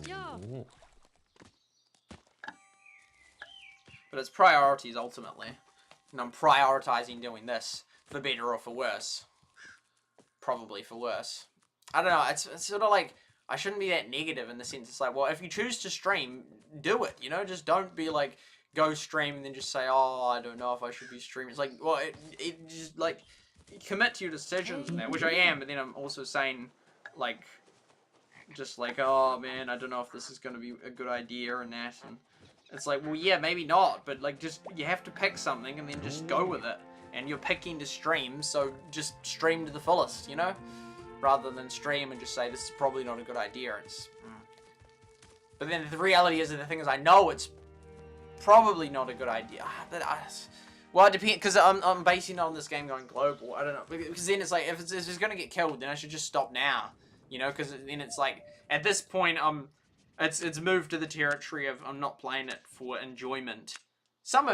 Yeah.
But it's priorities ultimately. And I'm prioritizing doing this for better or for worse. Probably for worse. I don't know, it's sort of like, I shouldn't be that negative in the sense it's like, well, if you choose to stream, do it, just don't be like, go stream and then just say, oh, I don't know if I should be streaming. It's like, well, it just, like, commit to your decisions and that, which I am, but then I'm also saying, like, just like, oh, man, I don't know if this is going to be a good idea and that, and it's like, well, yeah, maybe not, but, like, just, you have to pick something and then just go with it. And you're picking to stream, so just stream to the fullest, Rather than stream and just say, this is probably not a good idea. But then the reality is, the thing is, I know it's probably not a good idea. Well, it depends, because I'm basing it on this game going global. I don't know, because then it's like, if it's going to get killed, then I should just stop now, because then it's like, at this point, it's moved to the territory of I'm not playing it for enjoyment. Some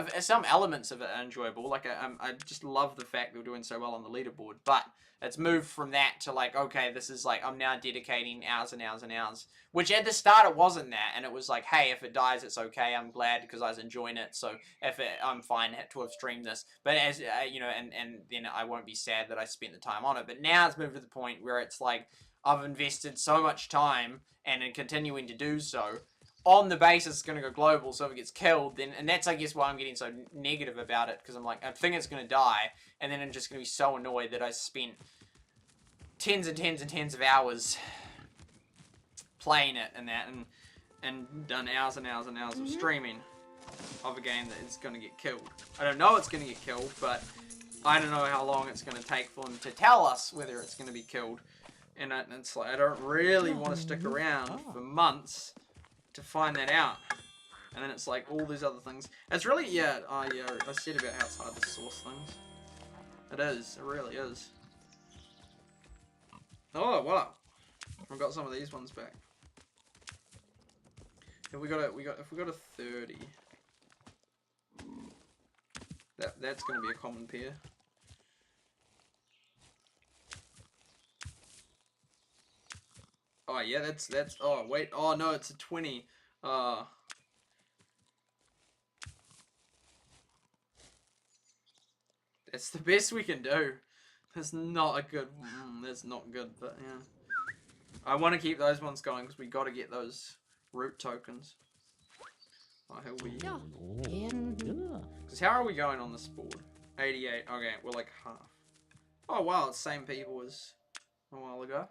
elements of it are enjoyable. Like I just love the fact that we're doing so well on the leaderboard. But it's moved from that to like, okay, this is like I'm now dedicating hours and hours and hours. Which at the start it wasn't that, and it was like, hey, if it dies, it's okay. I'm glad because I was enjoying it. So I'm fine to have streamed this. But as and then I won't be sad that I spent the time on it. But now it's moved to the point where it's like I've invested so much time and in continuing to do so, on the basis it's going to go global, so if it gets killed, then, and that's, I guess, why I'm getting so negative about it, because I'm like, I think it's going to die, and then I'm just going to be so annoyed that I spent tens and tens and tens of hours playing it and that, and done hours and hours and hours of streaming of a game that is going to get killed. I don't know it's going to get killed, but I don't know how long it's going to take for them to tell us whether it's going to be killed. And it's like, I don't really want to stick around for months to find that out. And then it's like all these other things. It's really, I said about how it's hard to source things. It is, it really is. Oh, wow. I've got some of these ones back. If we got a 30. That's gonna be a common pair. Oh yeah, that's oh wait, oh no, it's a 20. That's the best we can do. That's not a good that's not good, but yeah. I want to keep those ones going because we got to get those root tokens. Oh, hell we.
Yeah.
Yeah.
Because how are we going on this board? 88. Okay, we're like half. Oh wow, it's the same people as a while ago.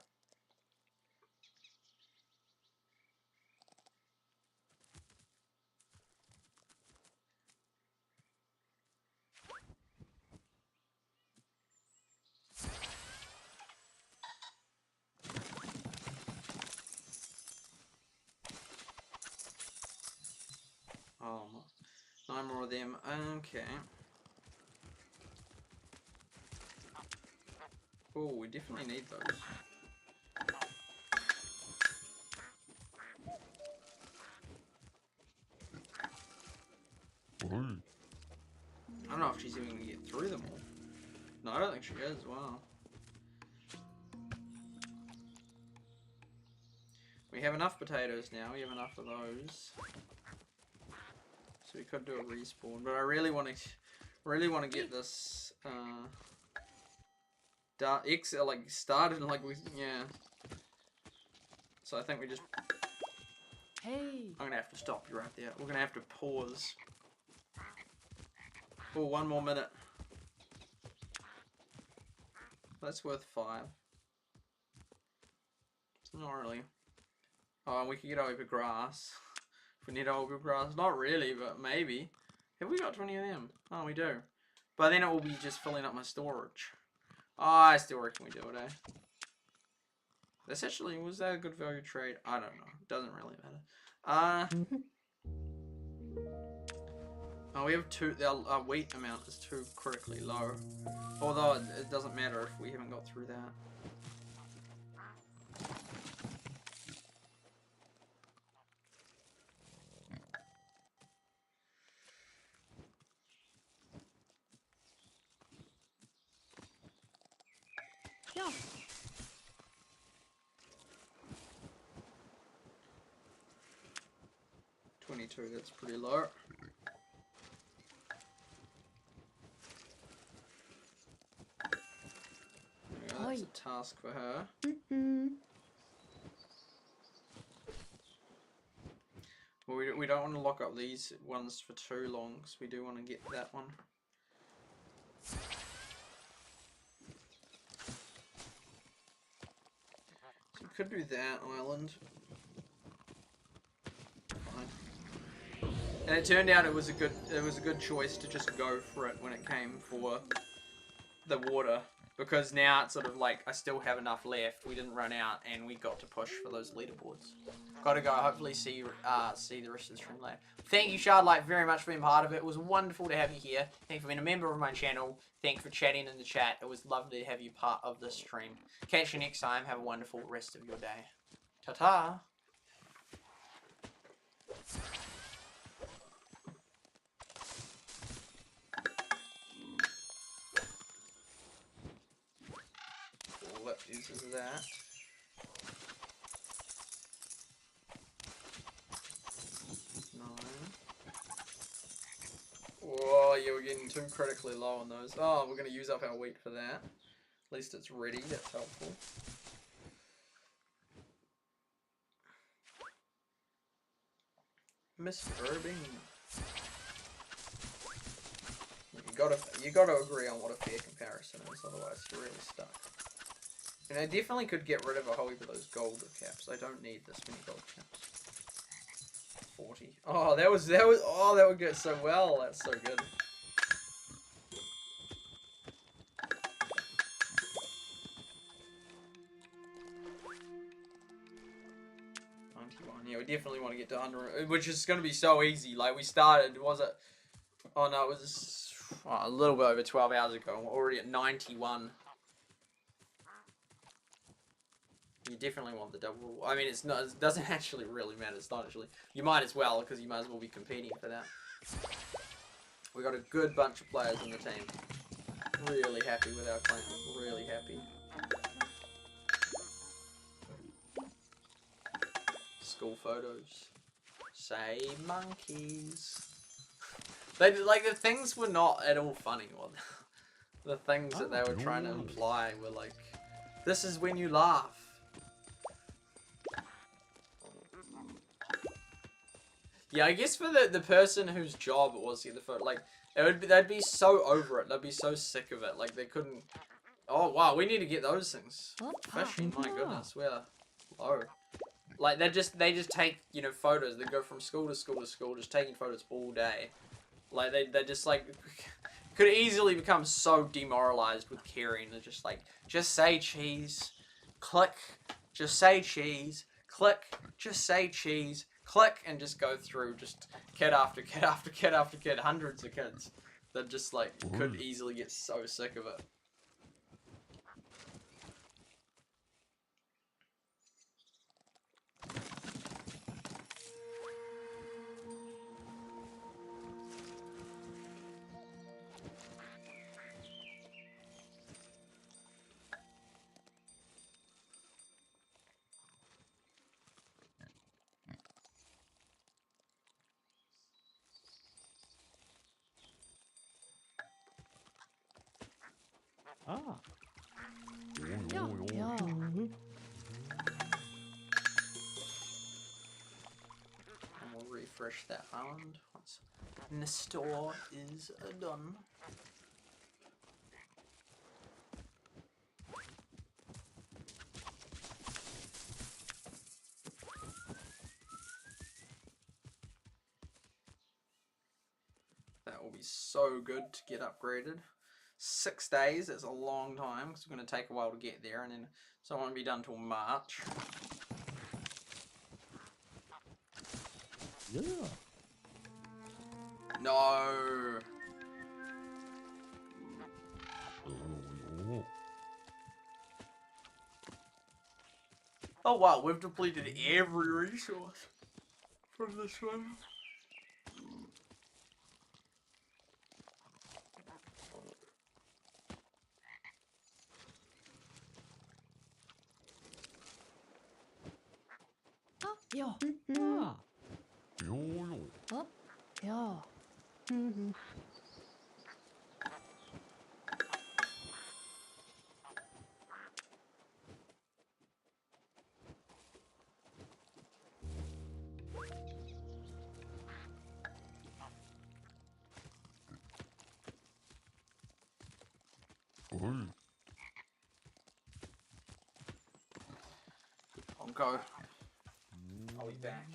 Oh, 9 more of them. Okay. Oh, we definitely need those. I don't know if she's even gonna get through them all. No, I don't think she is. Wow. We have enough potatoes now. We have enough of those. So we could do a respawn, but I really want to get this like started like with So I think we just.
Hey.
I'm gonna have to stop you right there. We're gonna have to pause. Oh, 1 more minute. That's worth 5. It's not really. Oh, and we could get over grass. If we need over grass. Not really, but maybe. Have we got 20 of them? Oh, we do. But then it will be just filling up my storage. Oh, I still reckon we do it, eh? That's actually, was that a good value trade? I don't know. It doesn't really matter. Oh, we have our wheat amount is too critically low. Although it doesn't matter if we haven't got through that.
Yeah.
22, that's pretty low. Yeah, that's a task for her. Well, we don't want to lock up these ones for too long, because we do want to get that one. So we could do that island. Fine. And it turned out it was a good choice to just go for it when it came for the water. Because now it's sort of like, I still have enough left, we didn't run out, and we got to push for those leaderboards. Gotta go, hopefully see the rest of the stream later. Thank you, SuperSightLIVE, very much for being part of it. It was wonderful to have you here. Thank you for being a member of my channel. Thank you for chatting in the chat. It was lovely to have you part of this stream. Catch you next time. Have a wonderful rest of your day. Ta-ta! What uses that? Whoa, yeah, we're getting too critically low on those. Oh, we're going to use up our wheat for that. At least it's ready, that's helpful. Miss Irving. You gotta agree on what a fair comparison is, otherwise you're really stuck. And I definitely could get rid of a whole heap of those gold caps. I don't need this many gold caps. 40. Oh, that would go so well. That's so good. Yeah, we definitely want to get to 100, which is going to be so easy. Like, we started, was it? Oh, no, it was a little bit over 12 hours ago. We're already at 91. You definitely want the double. I mean, it doesn't actually really matter. It's not actually. You might as well, because you might as well be competing for that. We got a good bunch of players in the team. Really happy with our clan. Really happy. School photos. Say monkeys. Like, the things were not at all funny. The things that they were trying to imply were like, this is when you laugh. Yeah, I guess for the person whose job it was to get the photo, like, They'd be so over it. They'd be so sick of it. Like they couldn't. Oh wow, we need to get those things. Fishing, my goodness, we're low. Like they just take, you know, photos. They go from school to school to school, just taking photos all day. Like they just like could easily become so demoralized with caring. They're just like, just say cheese, click, just say cheese, click, just say cheese, click, and just go through just kid after kid after kid after kid, hundreds of kids that just like could easily get so sick of it.
Ah.
Yeah, yeah.
And we'll refresh that island once Nestor is done. That will be so good to get upgraded. 6 days, that's a long time, because it's going to take a while to get there, and then it's not going to be done till March.
Yeah.
No! Oh wow, we've depleted every resource from this one.
Yeah.
Ah.
Up. Yeah.
I'll go. I'll be back.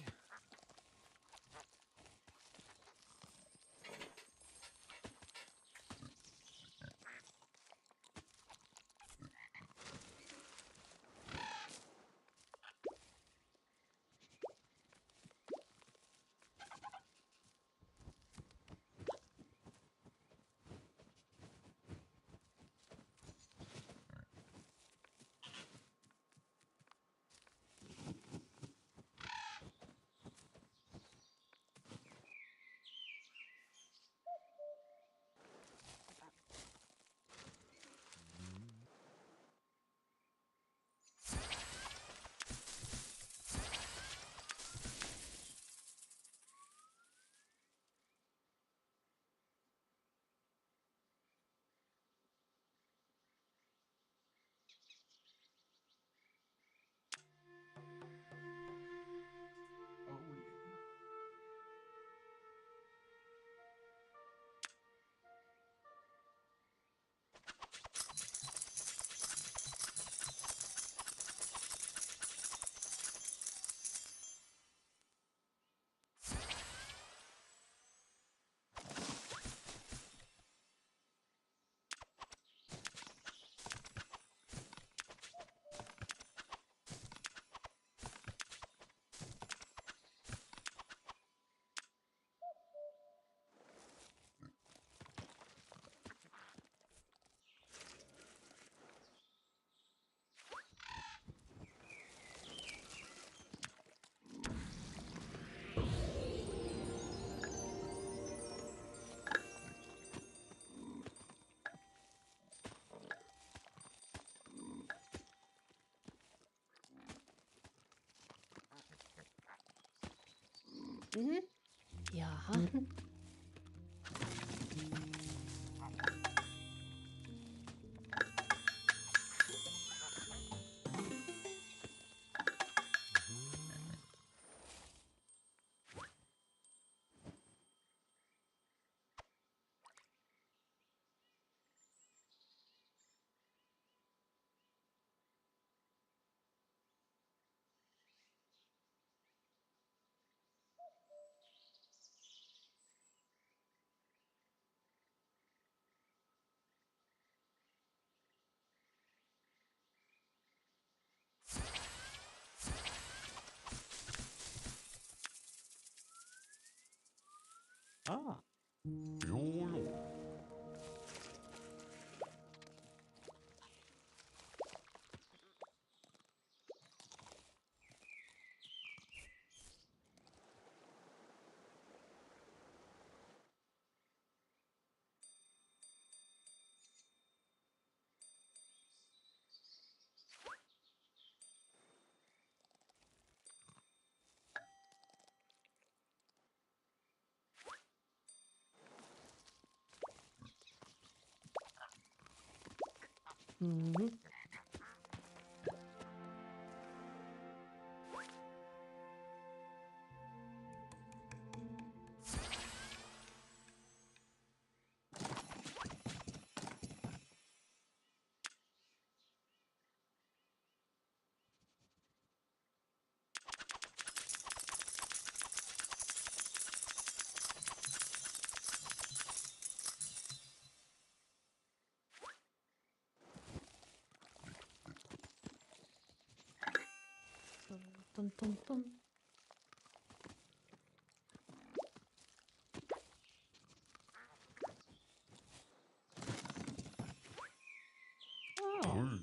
Yeah.
Ah.
Dun, dun, dun.
Oh.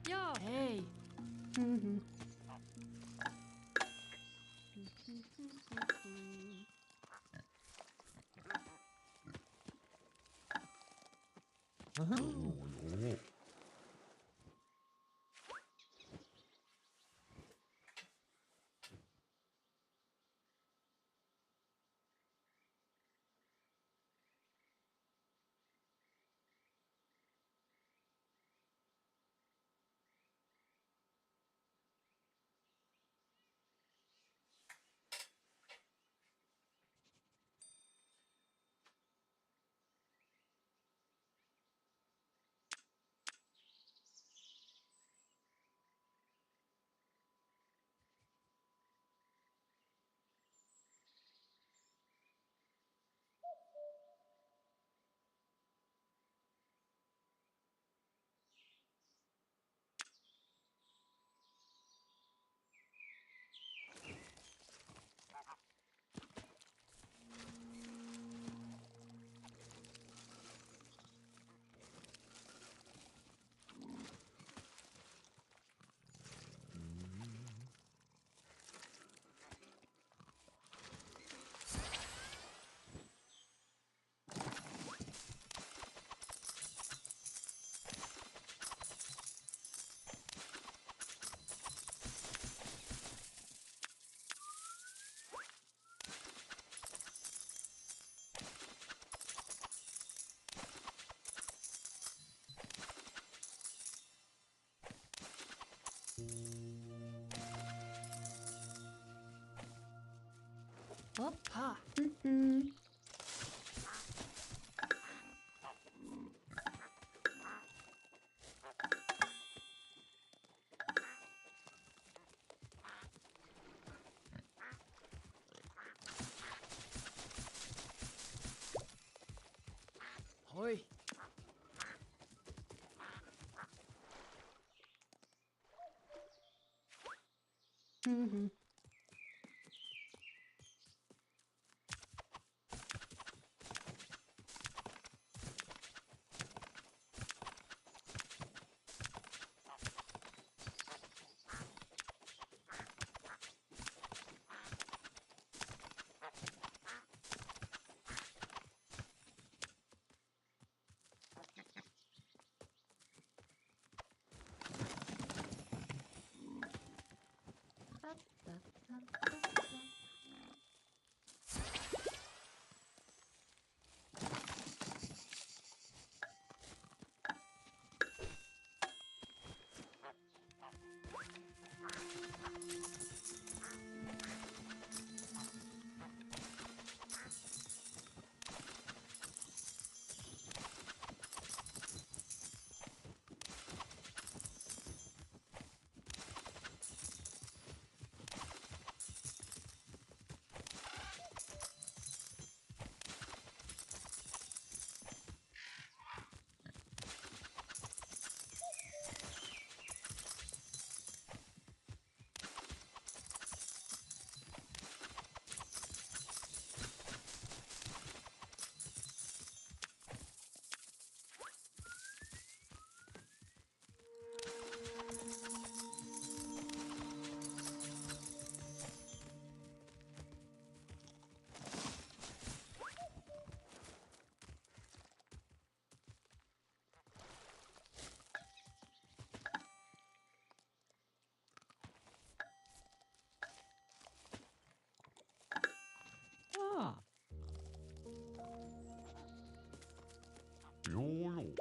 Yeah. Hey. Hoppa. Hoi. Mhm.
Ah. Yo.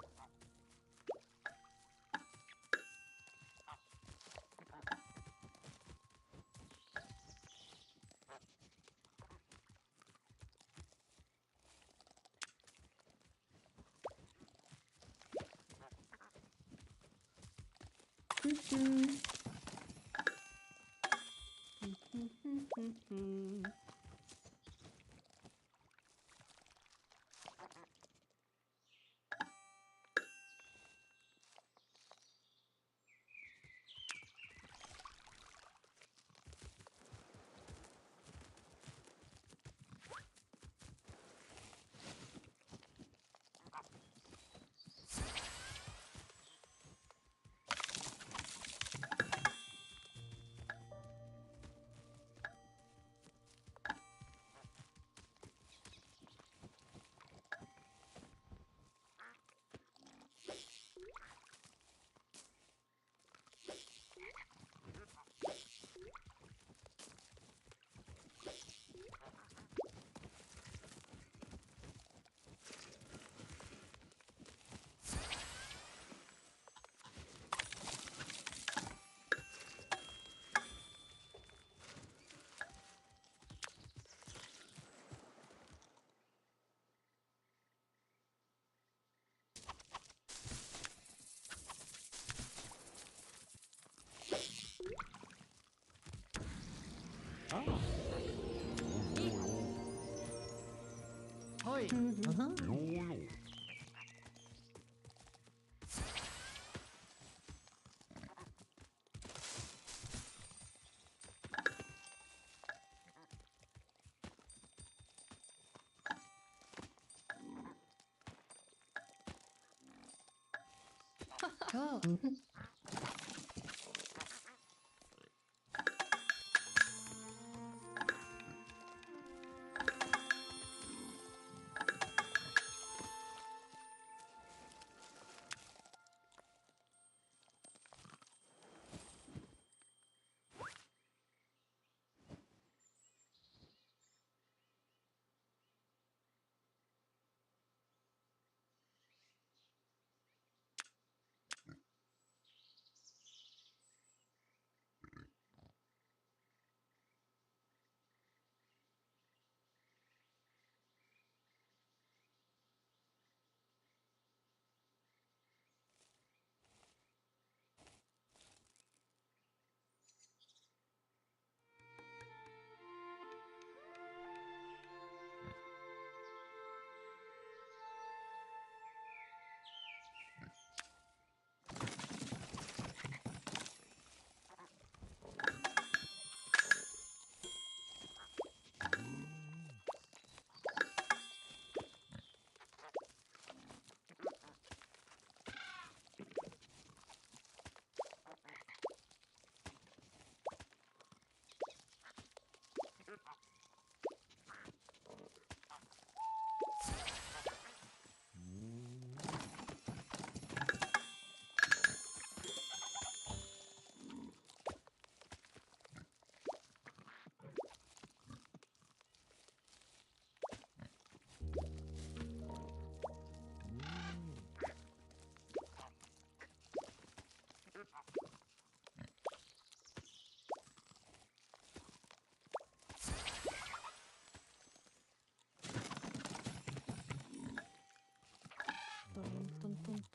Ah.
Hoi.
Yo.
Cool.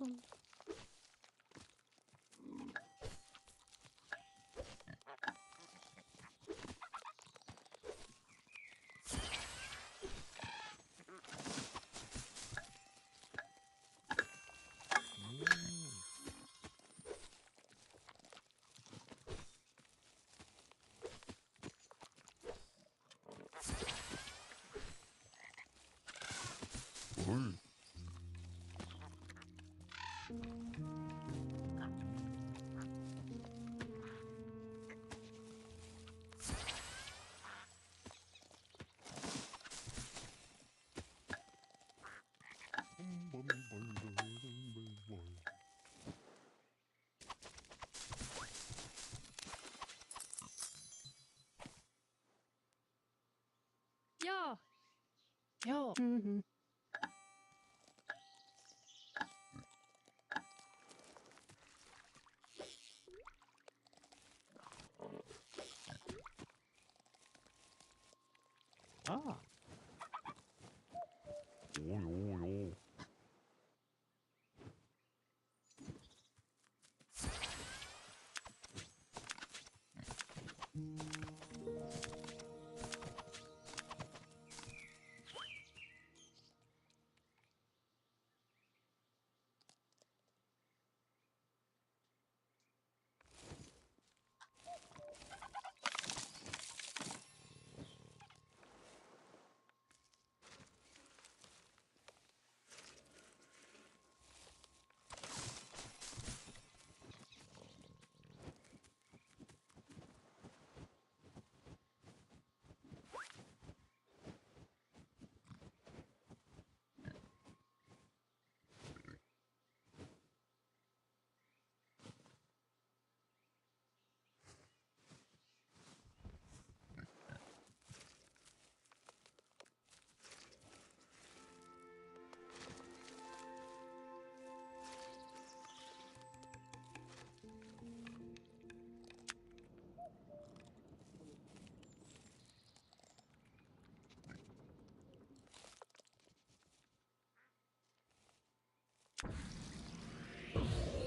dun.
Oi.
Ja. Ja. Mhm.
Ah. Jo, jo, jo.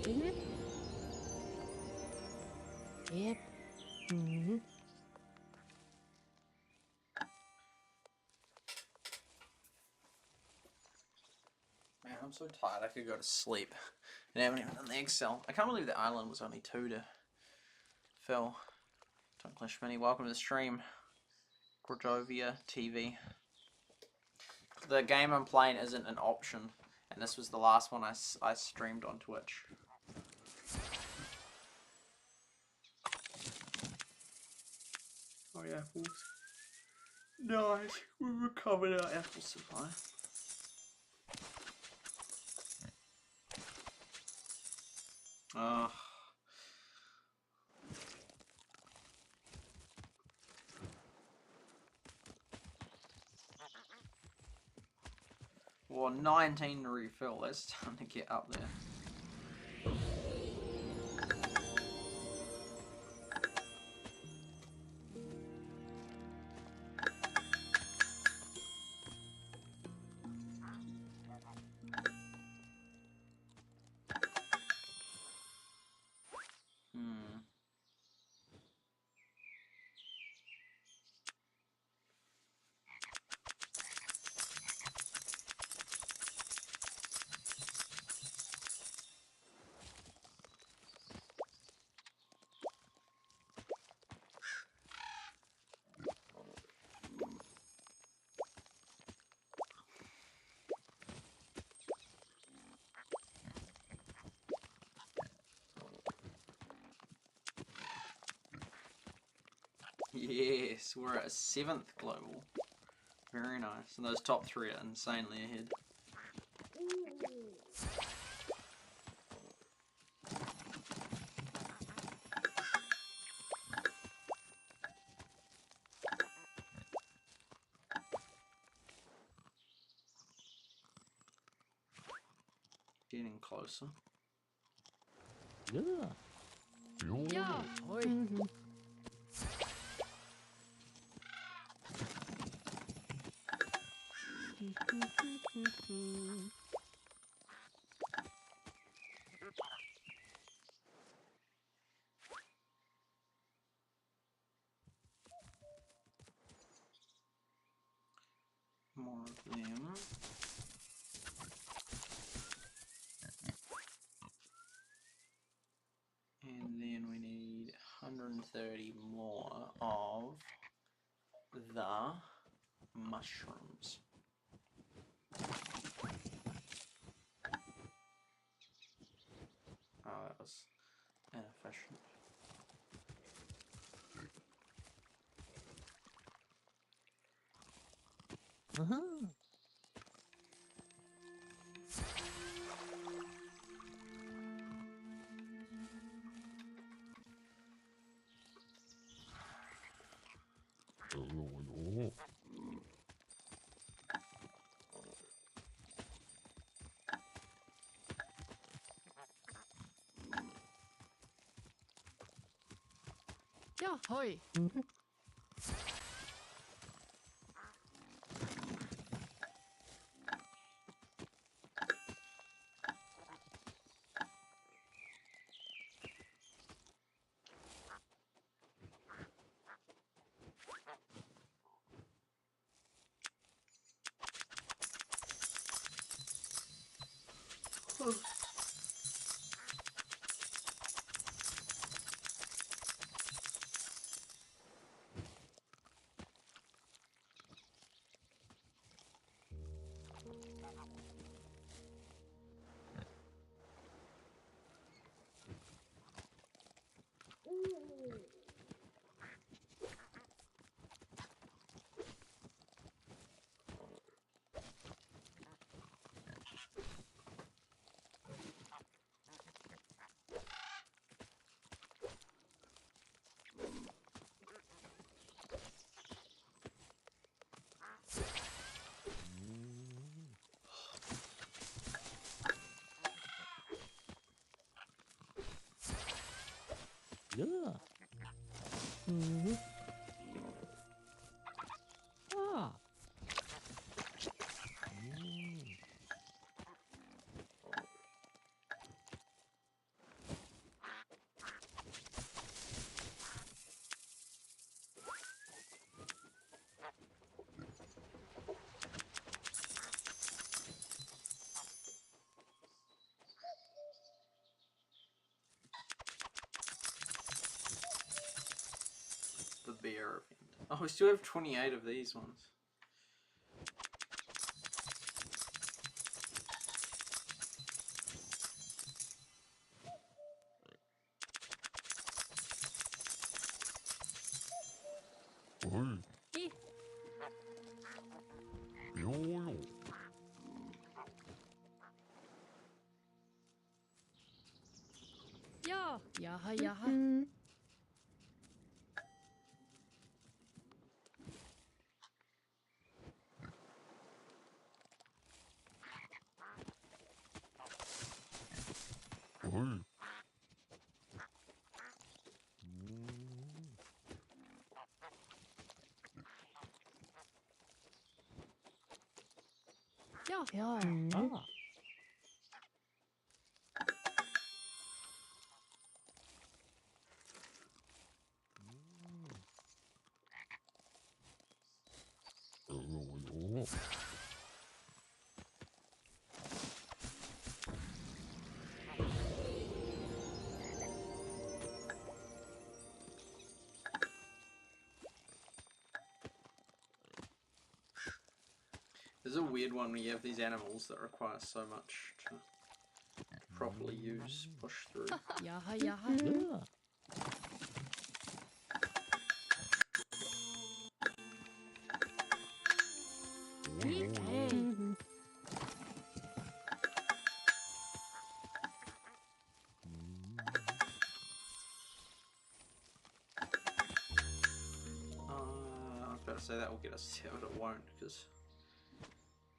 Yep. Yep. Mhm.
Man, I'm so tired I could go to sleep. And I haven't even done the Excel. I can't believe the island was only 2 to fill. Don't Mini, welcome to the stream. Cordovia TV. The game I'm playing isn't an option, and this was the last one I streamed on Twitch. Oh yeah, apples. Nice. We recovered our apple supply. Oh. Well, 19 to refill. That's time to get up there. Yes, we're at 7th global. Very nice. And those top 3 are insanely ahead. Getting closer.
Ja. Jo.
Ja. Hoi. Mhm.
mushrooms. Oh, that was inefficient.
Ja, hoi.
Yeah. Ah.
The bear event. Oh, we still have 28 of these ones.
Oi.
I.
Yo.
Ja, jaha, jaha.
Oi.
Ja, ja.
Ah. Yo.
There's a weird one where you have these animals that require so much to properly use, push through.
Jaha, jaha.
Yeah.
I. Hey.
I was about to say that will get us here, but it won't because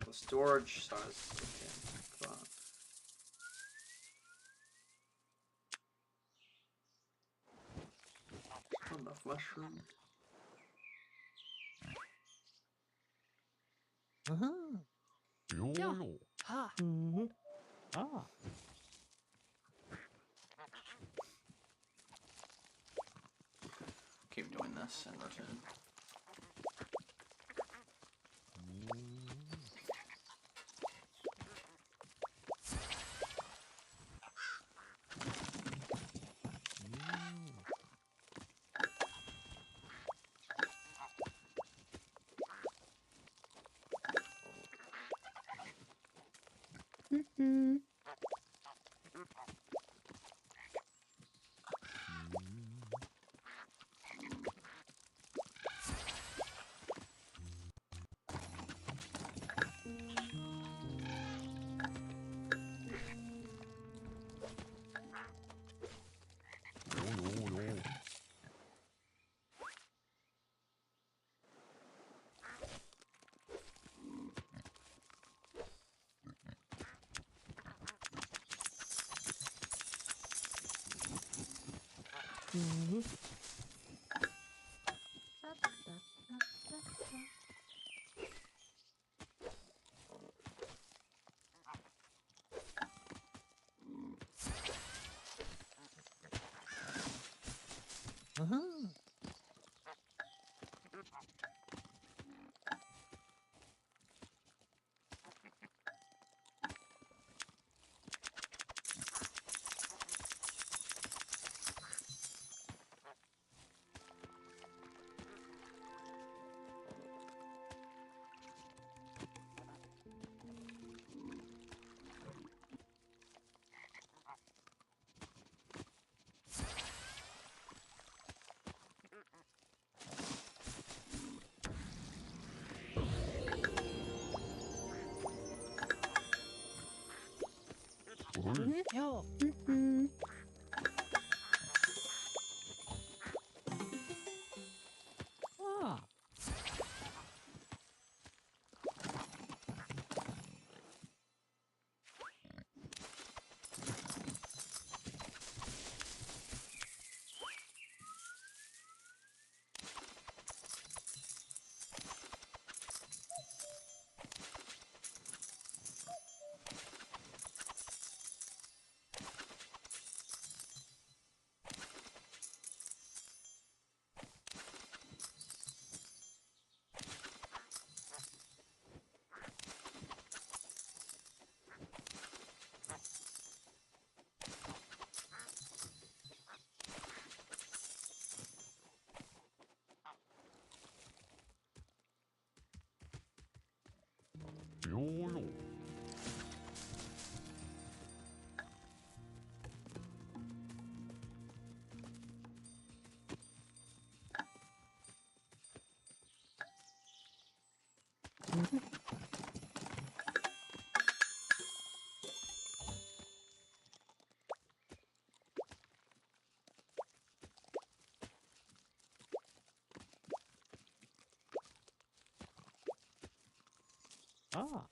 the storage size is okay. But not enough mushroom.
Yo.
Ja.
Yo.
Ha.
Ah.
Keep doing this and return.
Yo. Ah. Ah.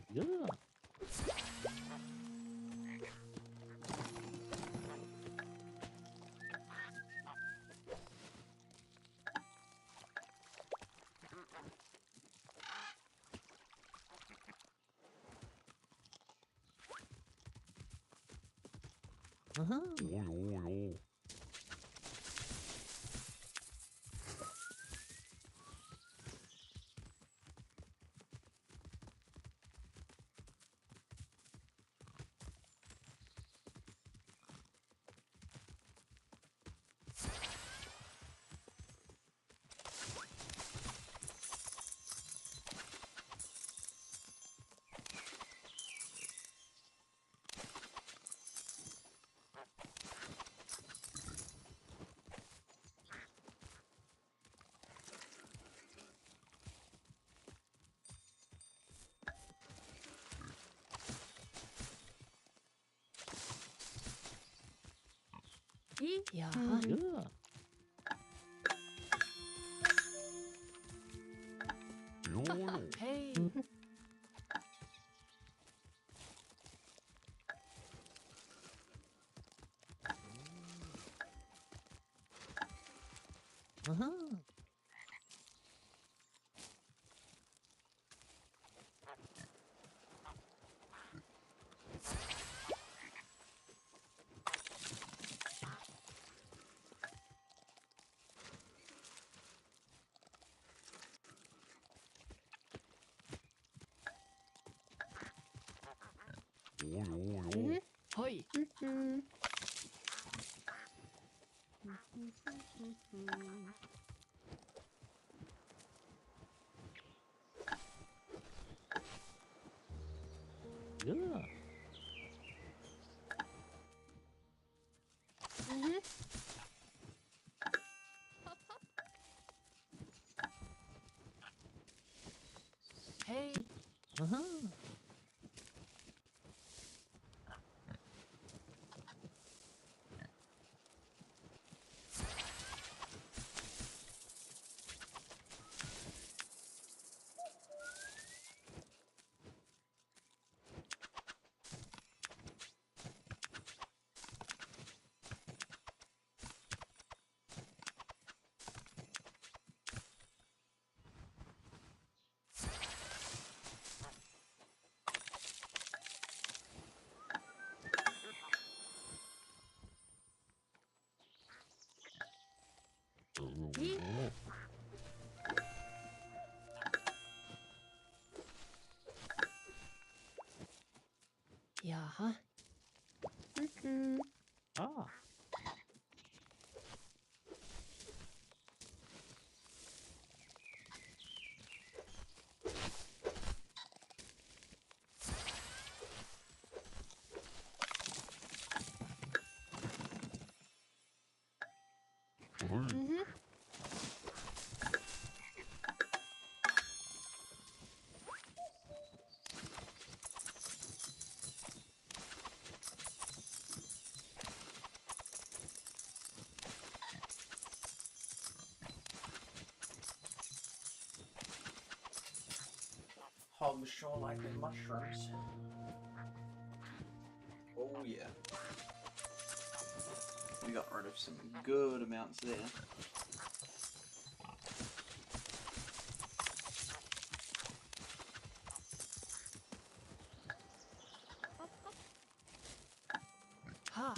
Yeah. Yeah.
Yeah.
Hey.
よ。
はい。Yeah. Hey. Uh-huh. Yeah. Ah.
Hog sure like the mushrooms. Oh yeah. We got rid of some good amounts there.
Ha.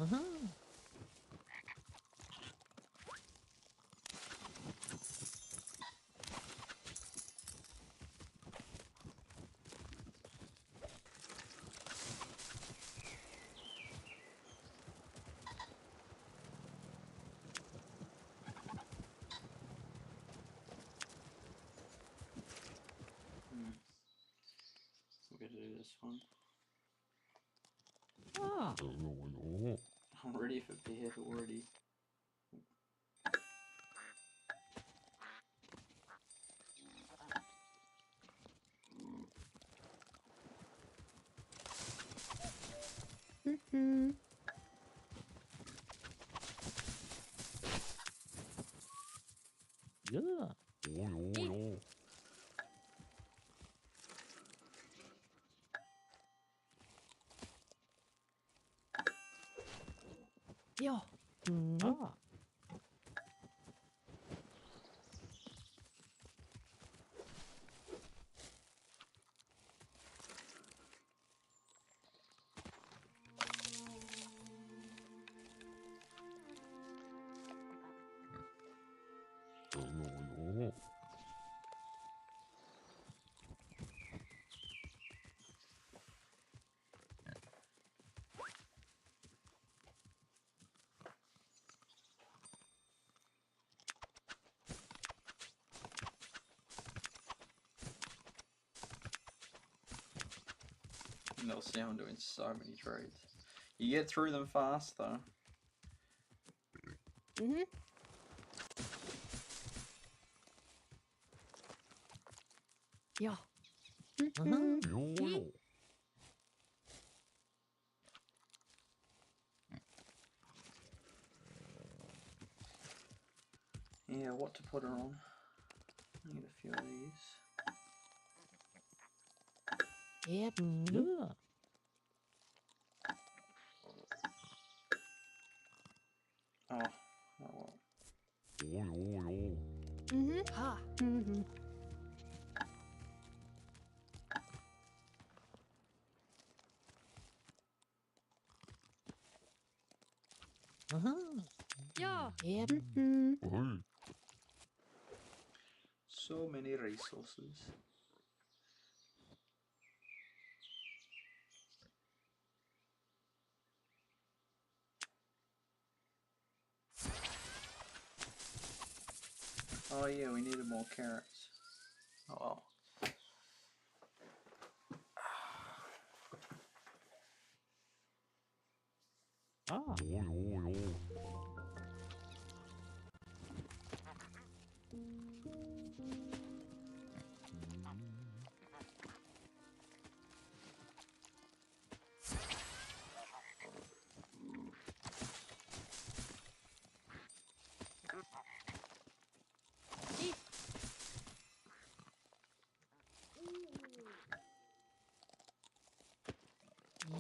Uh-huh.
We're gonna do this one.
Ah.
I'm ready for bed already.
Yeah. Yo. Ah.
You'll see I'm doing so many trades. You get through them fast though.
Yeah. Uh-huh.
Yeah, what to put her on? I need a few of these.
Yep. Yeah.
Oh, oh well.
Ha. Yep.
Oi.
So many resources. Oh yeah, we needed more carrots. Oh well.
Ah.
Oi.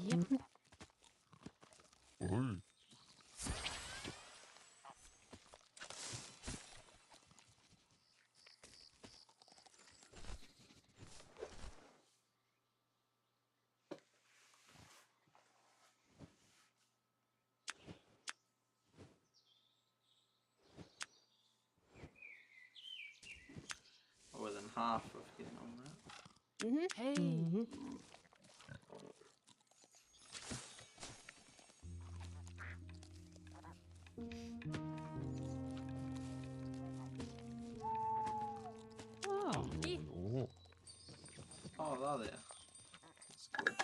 Yep.
Oi.
More than half of getting on that.
Hey. Oh.
Oi.
Oh, they're there. That's cool.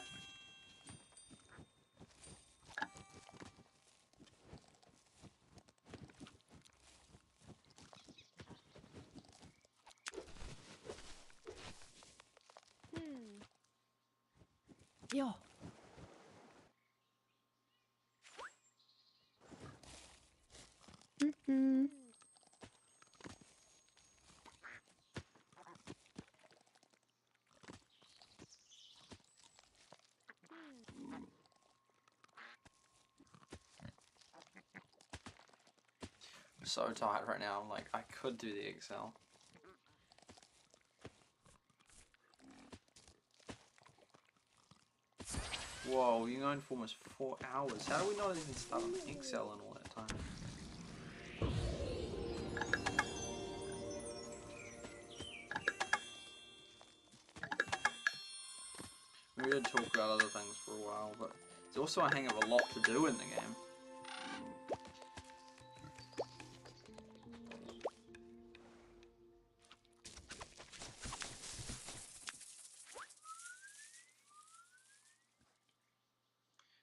Yo.
I'm so tired right now. I'm like, I could do the Excel. Whoa, you're going for almost 4 hours. How do we not even start on Excel in all that time? We did talk about other things for a while, but there's also a hang of a lot to do in the game.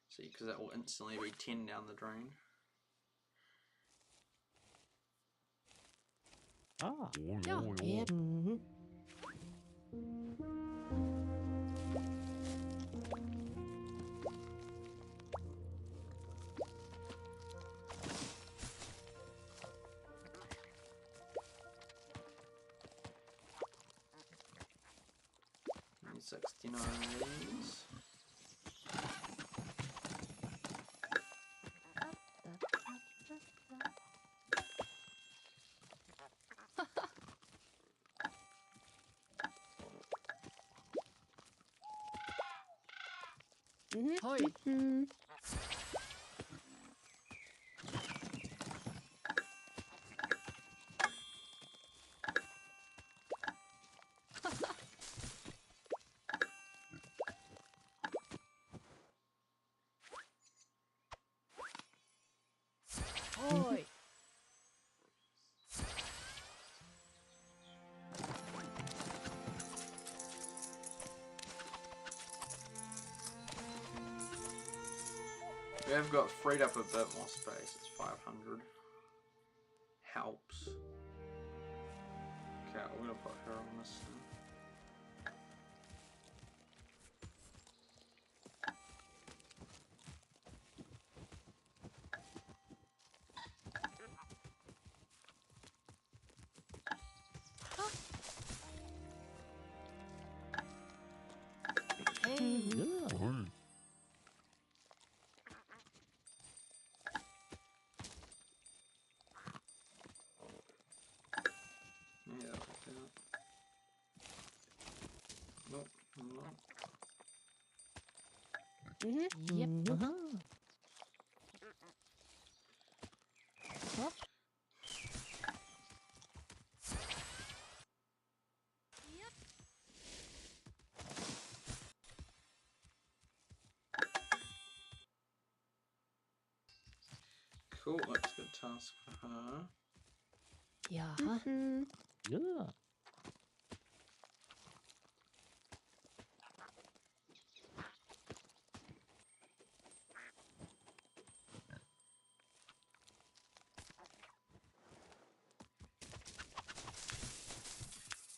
See, because that will instantly be 10 down the drain.
Ah.
Oi.
Yep.
Need 69 of these.
Hoi. Hoi.
We have got freed up a bit more space. It's 500. Helps. Okay, we're gonna put her on this thing.
Hey. Good.
Oi.
Yeah, that'll do it. Nope, nope.
Yep.
Cool, that's a good task for her.
Ja. Ja.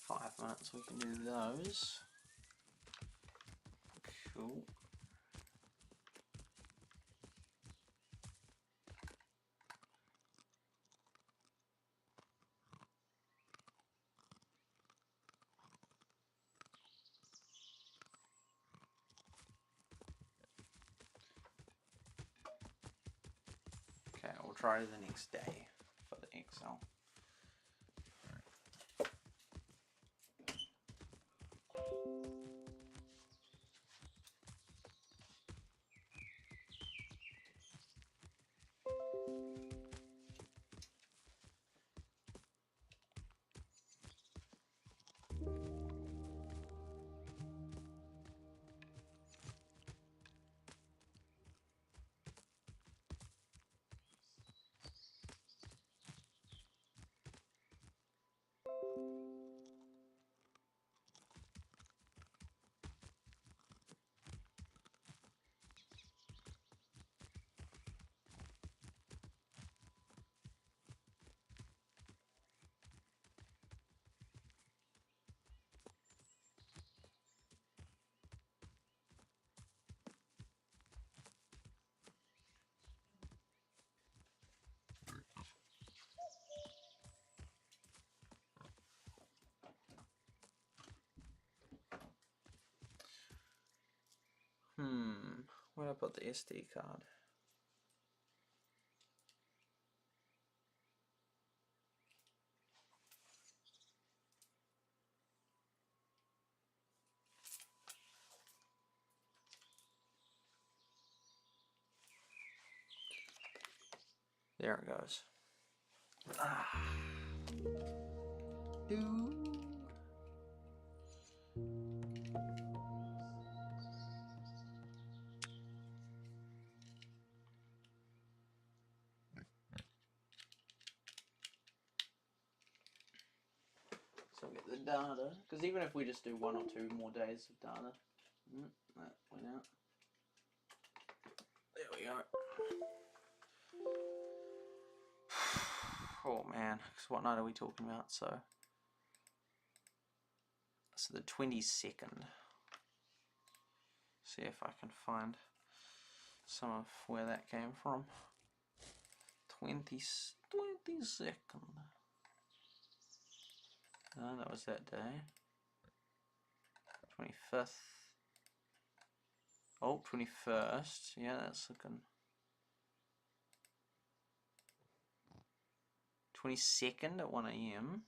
5 minutes, we can do those. Cool. Okay, we'll try the next day for the Excel. Where did I put the SD card? There it goes. So get the data, because even if we just do 1 or 2 more days of data, that went out. There we go. Oh man, because what night are we talking about? So the 22nd. See if I can find some of where that came from. 22nd. No, that was that day. 25th. Oh, 21st. Yeah, that's looking. 22nd at 1 AM.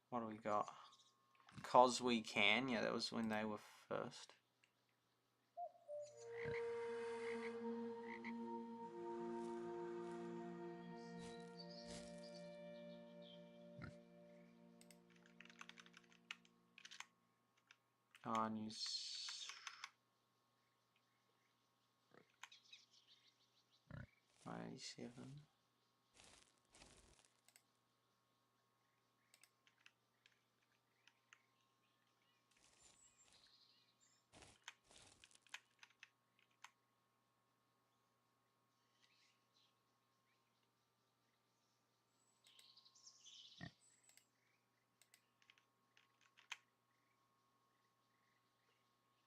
What do we got? 'Cause we can. Yeah, that was when they were first. News 97.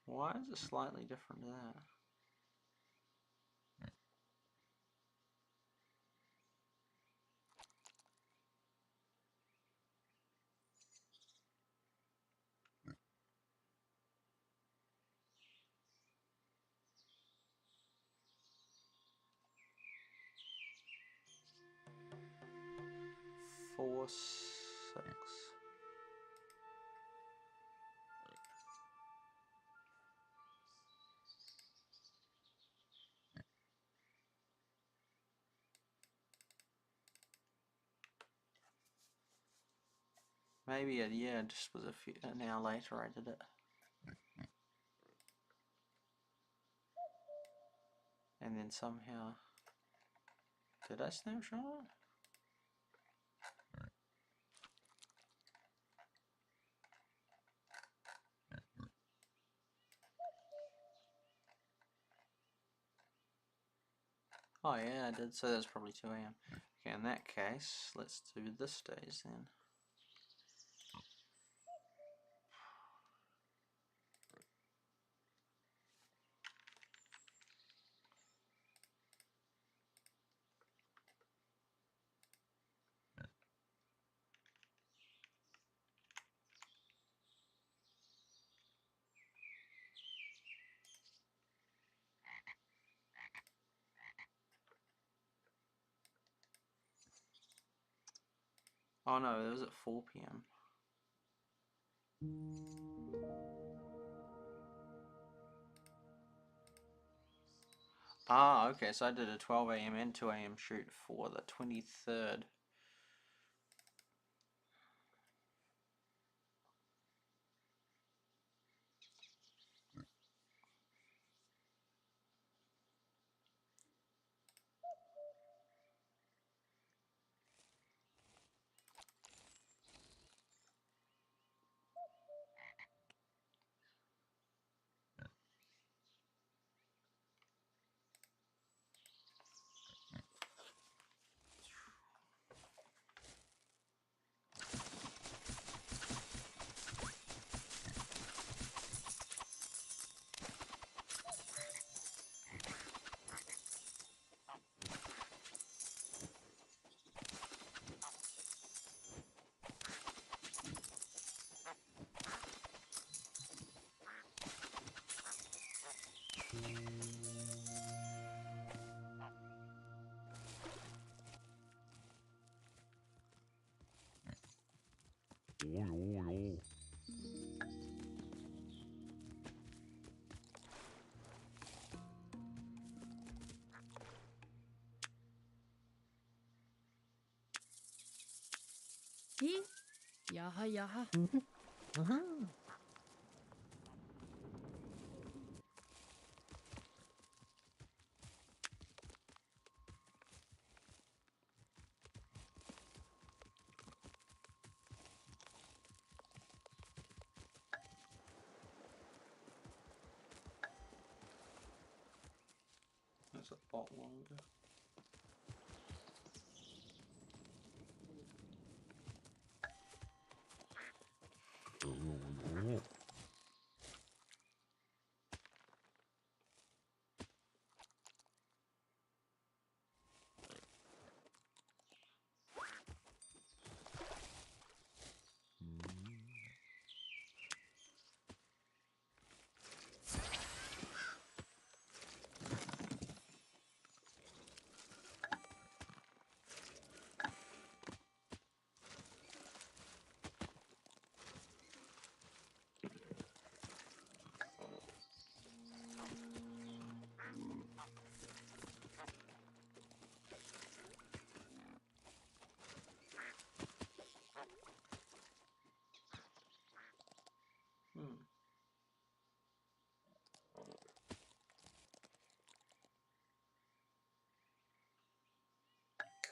Why is it slightly different to that? Four, 6. Maybe yeah, it just was an hour later I did it. And then somehow... Did I snapshot it? Oh yeah, I did, so that's probably 2 AM. Okay, in that case, let's do this days then. Oh no, it was at 4 PM. Ah, okay, so I did a 12 AM and 2 AM shoot for the 23rd.
Oh.
See? Yaha, yaha. Uh-huh.
That's a lot longer.
Oh.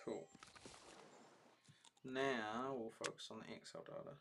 Cool. Now we'll focus on the Excel data.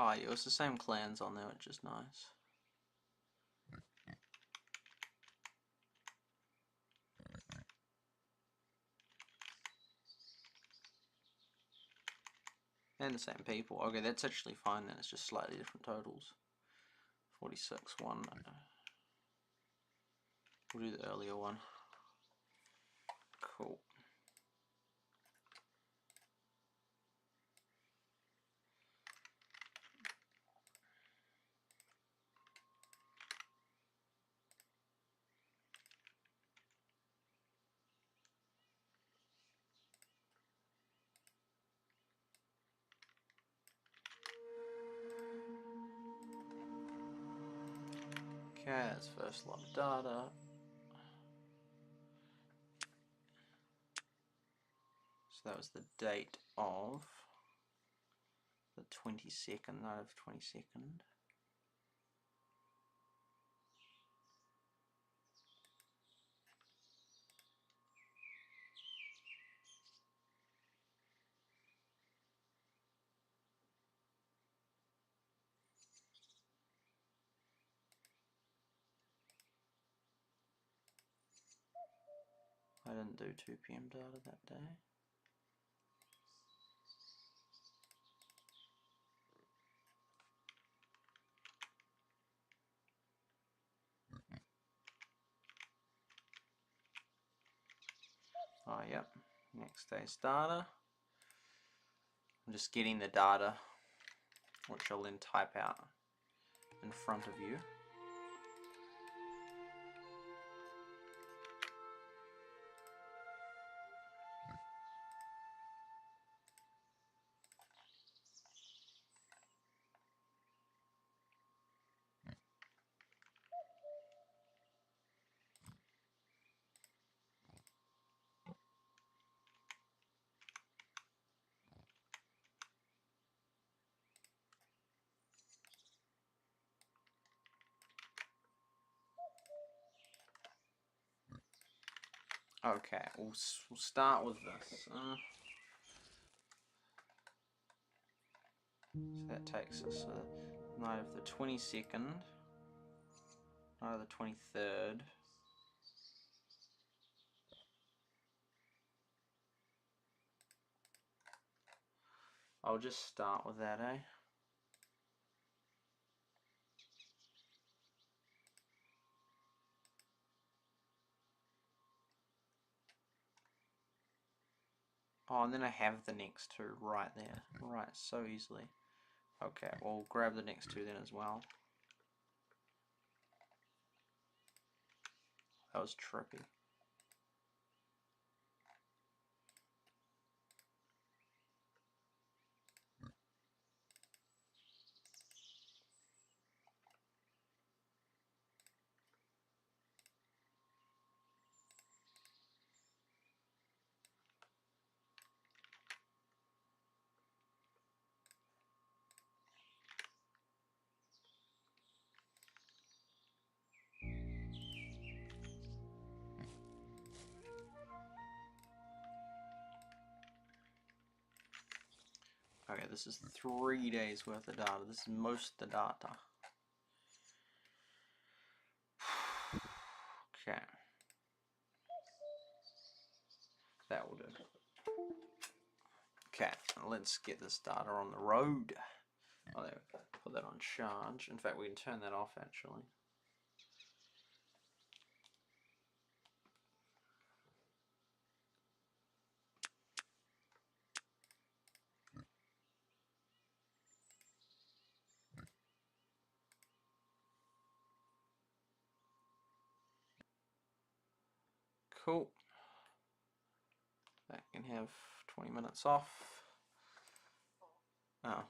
Oh yeah, it's the same clans on there, which is nice. And the same people. Okay, that's actually fine then, it's just slightly different totals. 46, 1. We'll do the earlier one. Cool. Okay, that's first lot of data. So that was the date of the 22nd, night of 22nd. I didn't do 2 PM data that day. Oh, yep. Next day's data. I'm just getting the data, which I'll then type out in front of you. Okay, we'll start with this. So that takes us the night of the 22nd, night of the 23rd. I'll just start with that, eh? Oh, and then I have the next two right there. Right, so easily. Okay, we'll grab the next two then as well. That was trippy. Okay, this is 3 days worth of data. This is most of the data. Okay. That will do. Okay, let's get this data on the road. Oh, there we go. Put that on charge. In fact, we can turn that off actually. Cool. That can have 20 minutes off. Oh.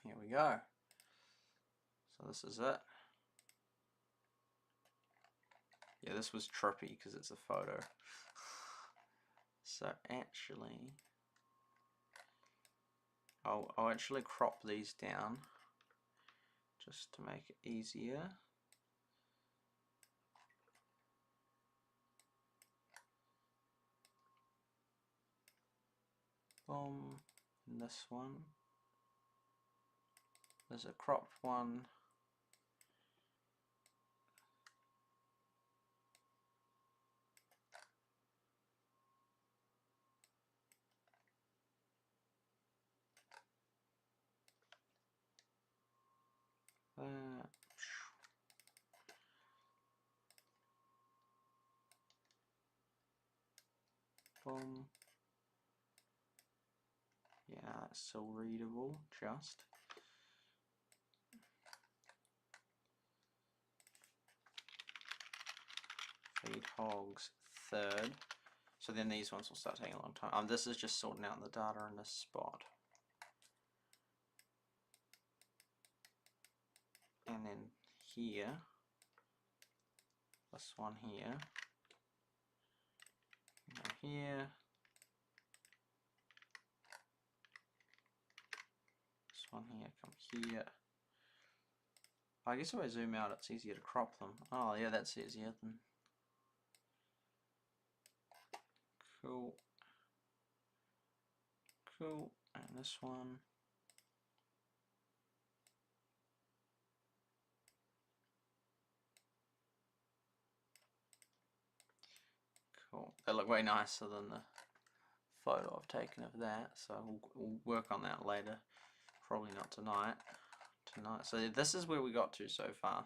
Here we go. So this is it. Yeah, this was trippy because it's a photo. So actually, I'll actually crop these down just to make it easier. Boom, and this one. There's a cropped one. Boom. Yeah, it's still readable, just. feed hogs 3rd. So then these ones will start taking a long time. This is just sorting out the data in this spot. And then here, this one here, here, this one here, come here. I guess if I zoom out it's easier to crop them. Oh yeah, that's easier then. Cool. Cool. And this one. Cool. They look way nicer than the photo I've taken of that, so we'll work on that later. Probably not tonight. So this is where we got to so far.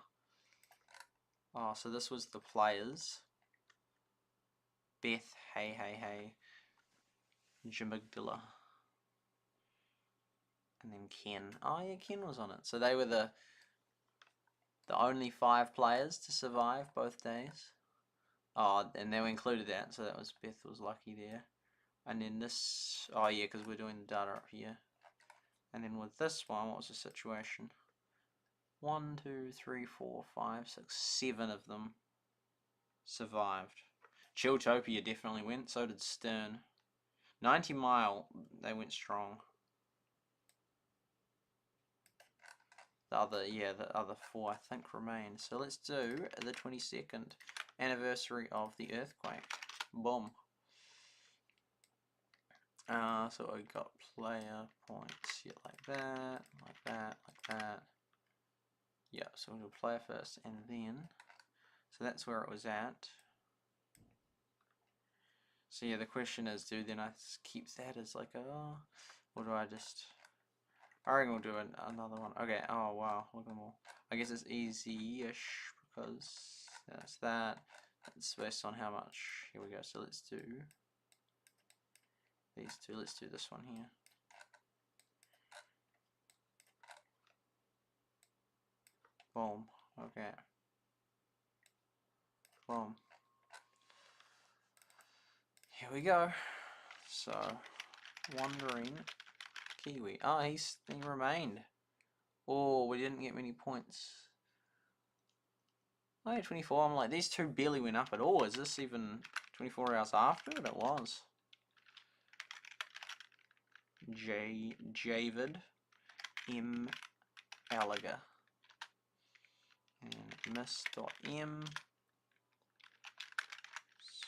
Oh, so this was the players. Beth, hey, Jamigdala. And then Ken. Oh yeah, Ken was on it. So they were the only 5 players to survive both days. Oh, and they were included that, so that was Beth was lucky there. And then this, oh yeah, because we're doing the data up here. And then with this one, what was the situation? 1, 2, 3, 4, 5, 6, 7 of them survived. Chilltopia definitely went, so did Stern. 90 Mile, they went strong. The other 4 I think remain. So let's do the 22nd anniversary of the earthquake. Boom. So I got player points here like that, like that, like that. Yeah, so we'll do player first, and then, so that's where it was at. So yeah, the question is, do then I keep that as like a, or do I just, I reckon we'll do another one. Okay, oh wow, look at them all. I guess it's easy-ish, because that's that. It's based on how much, here we go, so let's do these two, let's do this one here. Boom, okay. Boom. Here we go. So, Wandering Kiwi. Oh, he remained. Oh, we didn't get many points. Oh, 24. I'm like, these two barely went up at all. Is this even 24 hours after? It was. Javid M. Gallagher. And Miss.M.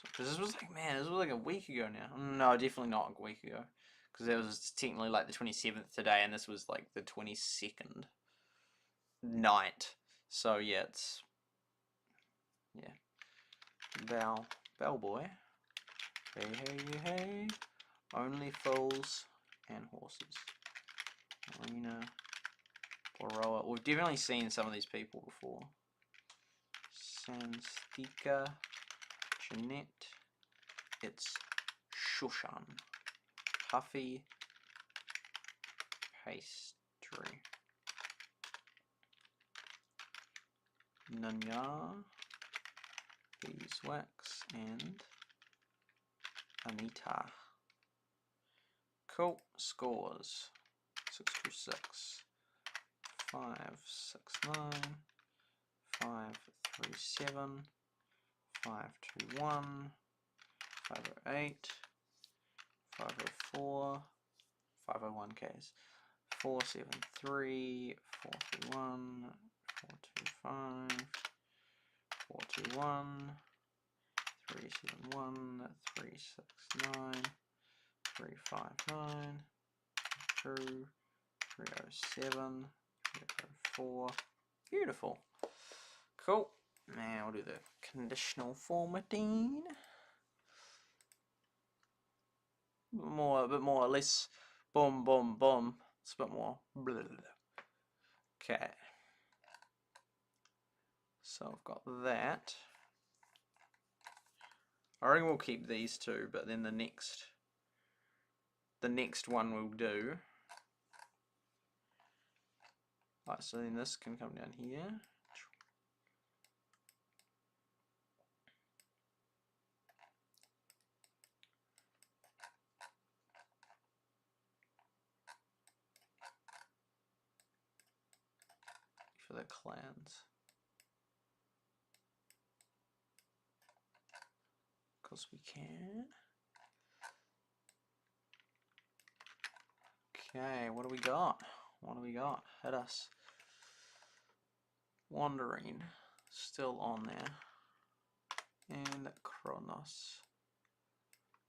Because this was like, man, this was like a week ago now. No, definitely not a week ago. Because it was technically like the 27th today, and this was like the 22nd night. So yeah, it's, yeah. Bellboy. Hey, hey, hey. Only fools and horses. Arena. Boroa. We've definitely seen some of these people before. Sanstika. Jeanette. It's Shushan. Puffy. Pastry. Nanya. Beeswax. And Anita. Cool. Scores. 626. 569. 537. 521. 508. 504. 501 Ks. 473. 431. 425. 421. 371. 369. 359. 2. 307. 304. Beautiful. Cool. Now we'll do the conditional formatting. A bit more, less boom, boom, boom. It's a bit more. Blah, blah, blah. Okay. So I've got that. I reckon we'll keep these two, but then the next one we'll do. Right, so then this can come down here. for the clans. Because we can. Okay, what do we got? What do we got? Hit us. Wandering. Still on there. And Kronos.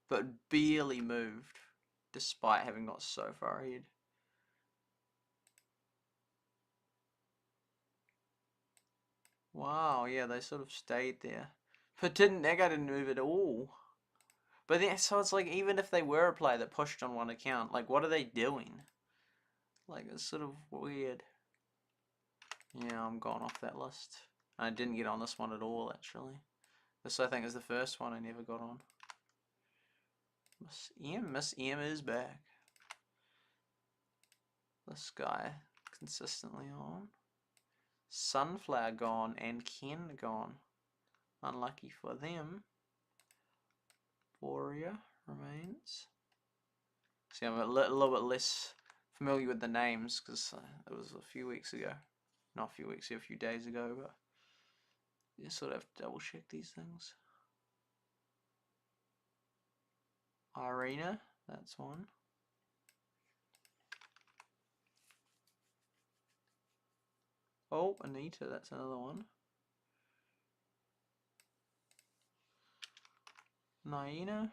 But barely moved. Despite having got so far ahead. Wow, yeah, they sort of stayed there. But that guy didn't move at all. But then, so it's like, even if they were a player that pushed on one account, like, what are they doing? Like, it's sort of weird. Yeah, I'm gone off that list. I didn't get on this one at all, actually. This, I think, is the first one I never got on. Miss M is back. This guy, consistently on. Sunflower gone and Ken gone. Unlucky for them. Warrior remains. See, I'm a little bit less familiar with the names because it was a few weeks ago. Not a few weeks ago, a few days ago, but you sort of have to double check these things. Arena, that's one. Oh, Anita, that's another one. Naina.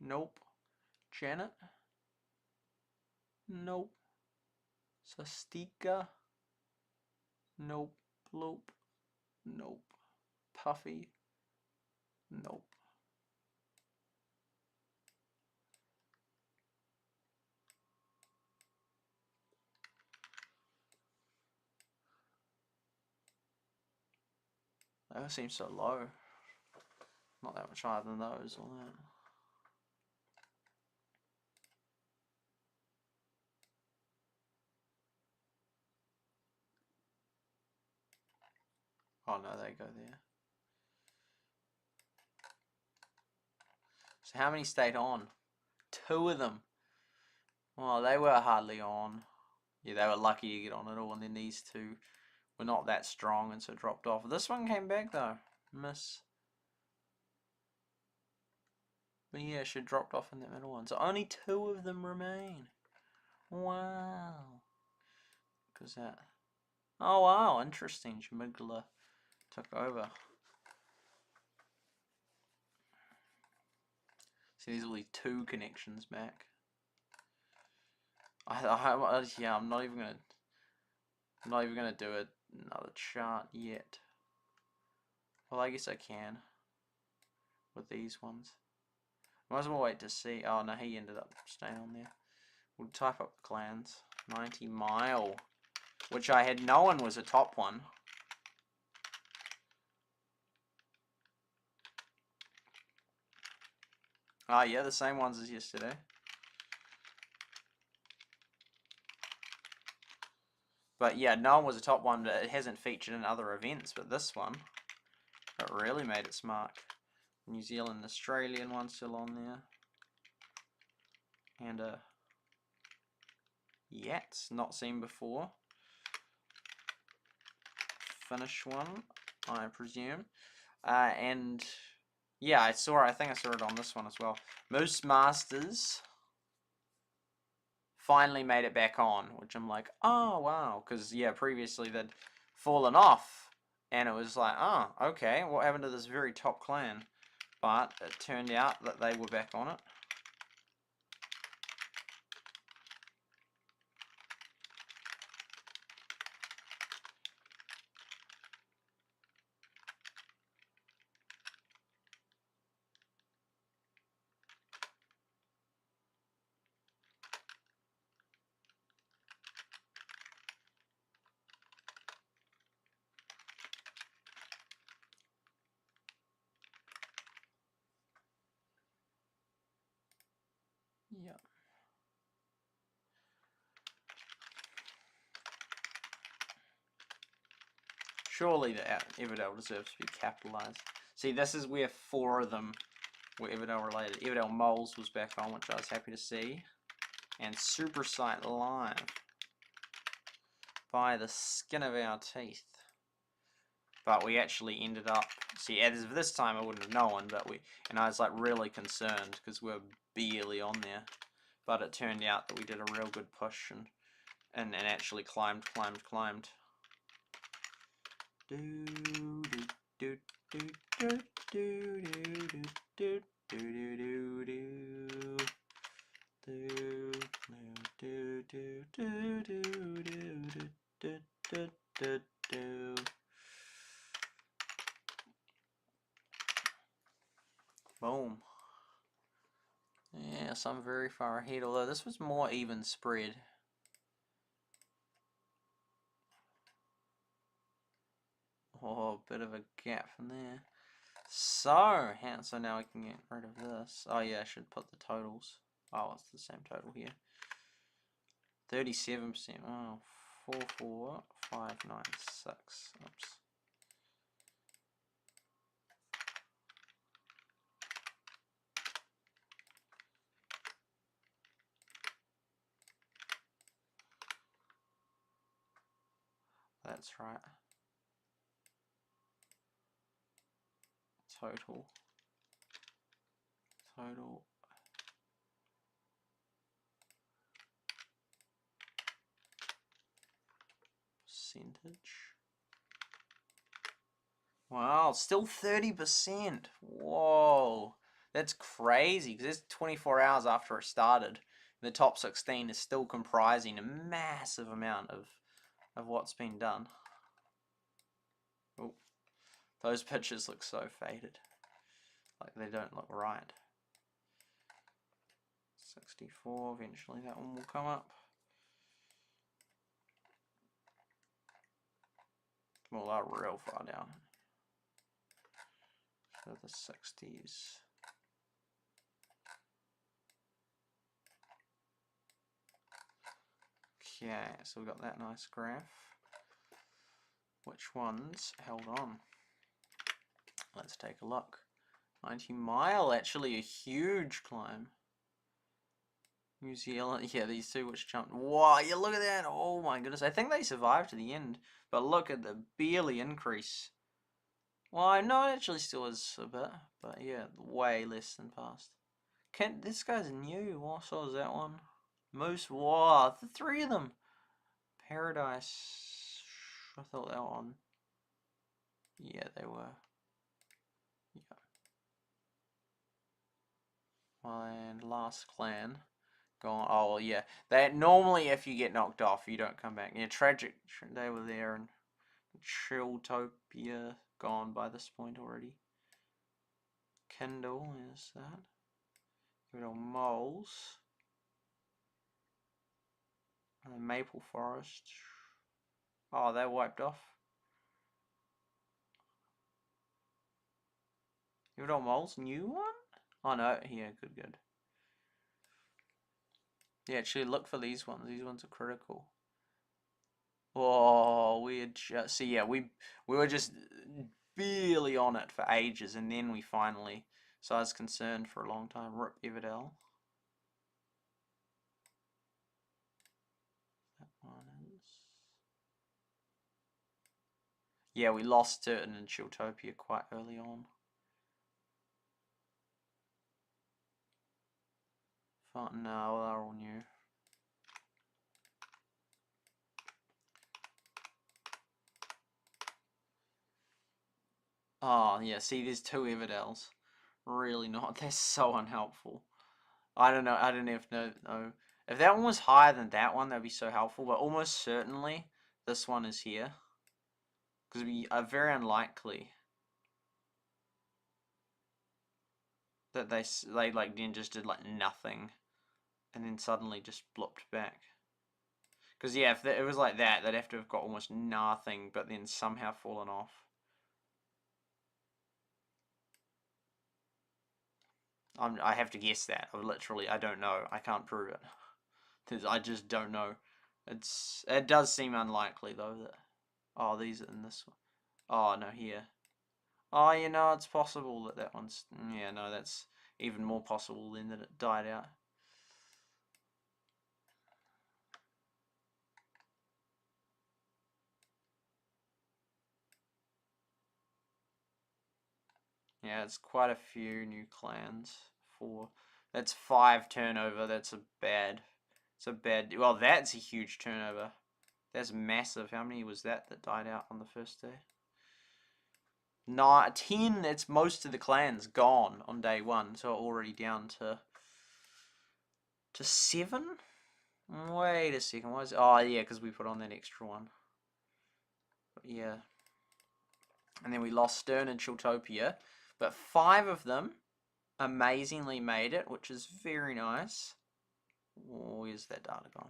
Nope. Janet. Nope. Sastika. Nope. Bloop. Nope. Puffy. Nope. They all seem so low. Not that much higher than those or that. Oh no, they go there. So how many stayed on? 2 of them. Well, they were hardly on. Yeah, they were lucky to get on at all, and then these 2 were not that strong and so dropped off. This one came back though. Miss. But yeah, she dropped off in that middle one. So only 2 of them remain. Wow. Because that. Oh wow, interesting. Jamigla took over. See, there's only 2 connections back. Yeah, I'm not even gonna do another chart yet. Well, I guess I can with these ones. Might as well wait to see. Oh no, he ended up staying on there. We'll type up clans. 90 Mile, which I had known was a top one. Ah, yeah, the same ones as yesterday. But yeah, no one was a top one, but it hasn't featured in other events. But this one, it really made its mark. New Zealand, Australian one still on there. And a Yats, not seen before. Finnish one, I presume. And yeah, I think I saw it on this one as well. Moose Masters finally made it back on, which I'm like, oh wow, because yeah, previously they'd fallen off, and it was like, oh, okay, what happened to this very top clan? But it turned out that they were back on it. Yeah. Surely the Everdell deserves to be capitalized. See, this is where 4 of them were Everdell related. Everdell Moles was back on, which I was happy to see. And SuperSightLIVE. by the skin of our teeth. But we actually ended up, see, as of this time I wouldn't have known, but and I was like really concerned because we were barely on there. But it turned out that we did a real good push and actually climbed. Do do do do do do do do do do. Boom. Yes, I'm very far ahead, although this was more even spread. Oh, a bit of a gap in there. So now we can get rid of this. Oh yeah, I should put the totals. Oh, it's the same total here. 37%. Oh, 44596. Oops. That's right. Total percentage. Wow, still 30%. Whoa, that's crazy because it's 24 hours after it started. The top 16 is still comprising a massive amount of what's been done. Oh, those pictures look so faded. Like they don't look right. 64, eventually that one will come up. Well, they're real far down. So the 60s. Okay, so we've got that nice graph. Which ones held on? Let's take a look. 90 mile, actually a huge climb. New Zealand, yeah, these two which jumped. Wow, yeah, look at that. Oh my goodness, I think they survived to the end. But look at the barely increase. Well, I know it actually still is a bit, but yeah, way less than past. This guy's new. What so is that one? Moose, wow, the three of them. Paradise, I thought that one. Yeah, they were. Yeah. And last clan. Gone. Oh, well, yeah. That normally, if you get knocked off, you don't come back. Yeah, tragic. They were there, and Chilltopia gone by this point already. Kindle is that. Little moles. And the Maple Forest. Oh, they wiped off. Little moles, new one? Oh no, yeah, good. Yeah, actually look for these ones. These ones are critical. Oh, we had just, so yeah, we were just barely on it for ages, and then we finally, so I was concerned for a long time. Rip Everdell. That one is, yeah, we lost Turton and Chilltopia quite early on. No, they're all new. Oh, yeah, see, there's two Everdells. Really not. They're so unhelpful. I don't know. I don't even know. If that one was higher than that one, that'd be so helpful. But almost certainly, this one is here. Because we are very unlikely that they like then just did like nothing. And then suddenly just blopped back. Because yeah, if it was like that, they'd have to have got almost nothing, but then somehow fallen off. I have to guess that. I don't know. I can't prove it. I just don't know. It does seem unlikely though that. Oh, these are in this one. Oh no, here. Oh, you know, it's possible that that one's. Yeah, no, that's even more possible than that it died out. Yeah, it's quite a few new clans. 4. That's 5 turnover. That's a bad. It's a bad. Well, that's a huge turnover. That's massive. How many was that died out on the first day? 10. That's most of the clans gone on day 1. So already down to 7. Wait a second. What is? Oh yeah, because we put on that extra one. But yeah. And then we lost Stern and Chiltopia, but 5 of them amazingly made it, which is very nice. Oh, where's that data gone?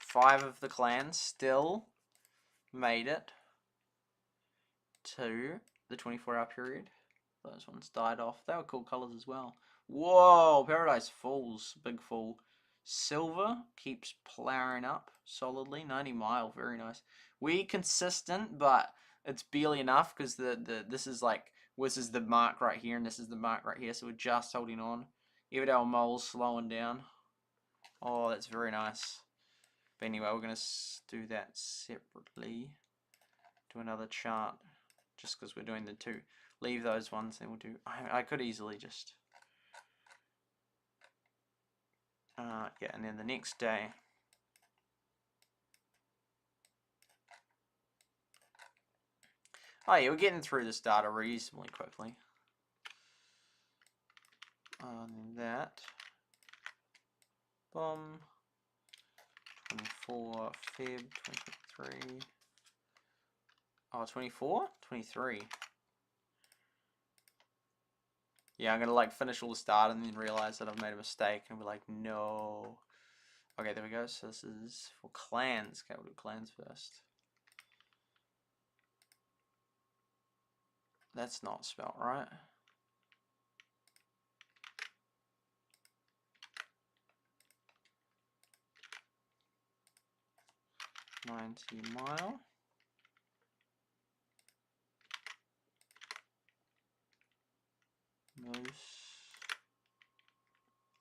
5 of the clans still made it to the 24-hour period. Those ones died off. They were cool colors as well. Whoa, Paradise Falls, big fall. Silver keeps ploughing up solidly. 90 mile, very nice. We consistent, but it's barely enough because this is the mark right here and this is the mark right here, so we're just holding on. Everdale Mole's slowing down. Oh, that's very nice. But anyway, we're gonna do that separately. Do another chart, just because we're doing the 2. Leave those ones, then we'll do. I could easily just. Yeah, and then the next day. Oh yeah, we're getting through this data reasonably quickly. And then that. Boom. 24 Feb 2023. Oh, 24? 23. Yeah, I'm gonna finish all the data and then realize that I've made a mistake and be like, no. Okay, there we go. So this is for clans. Okay, we'll do clans first. That's not spelt right. $90 Moose.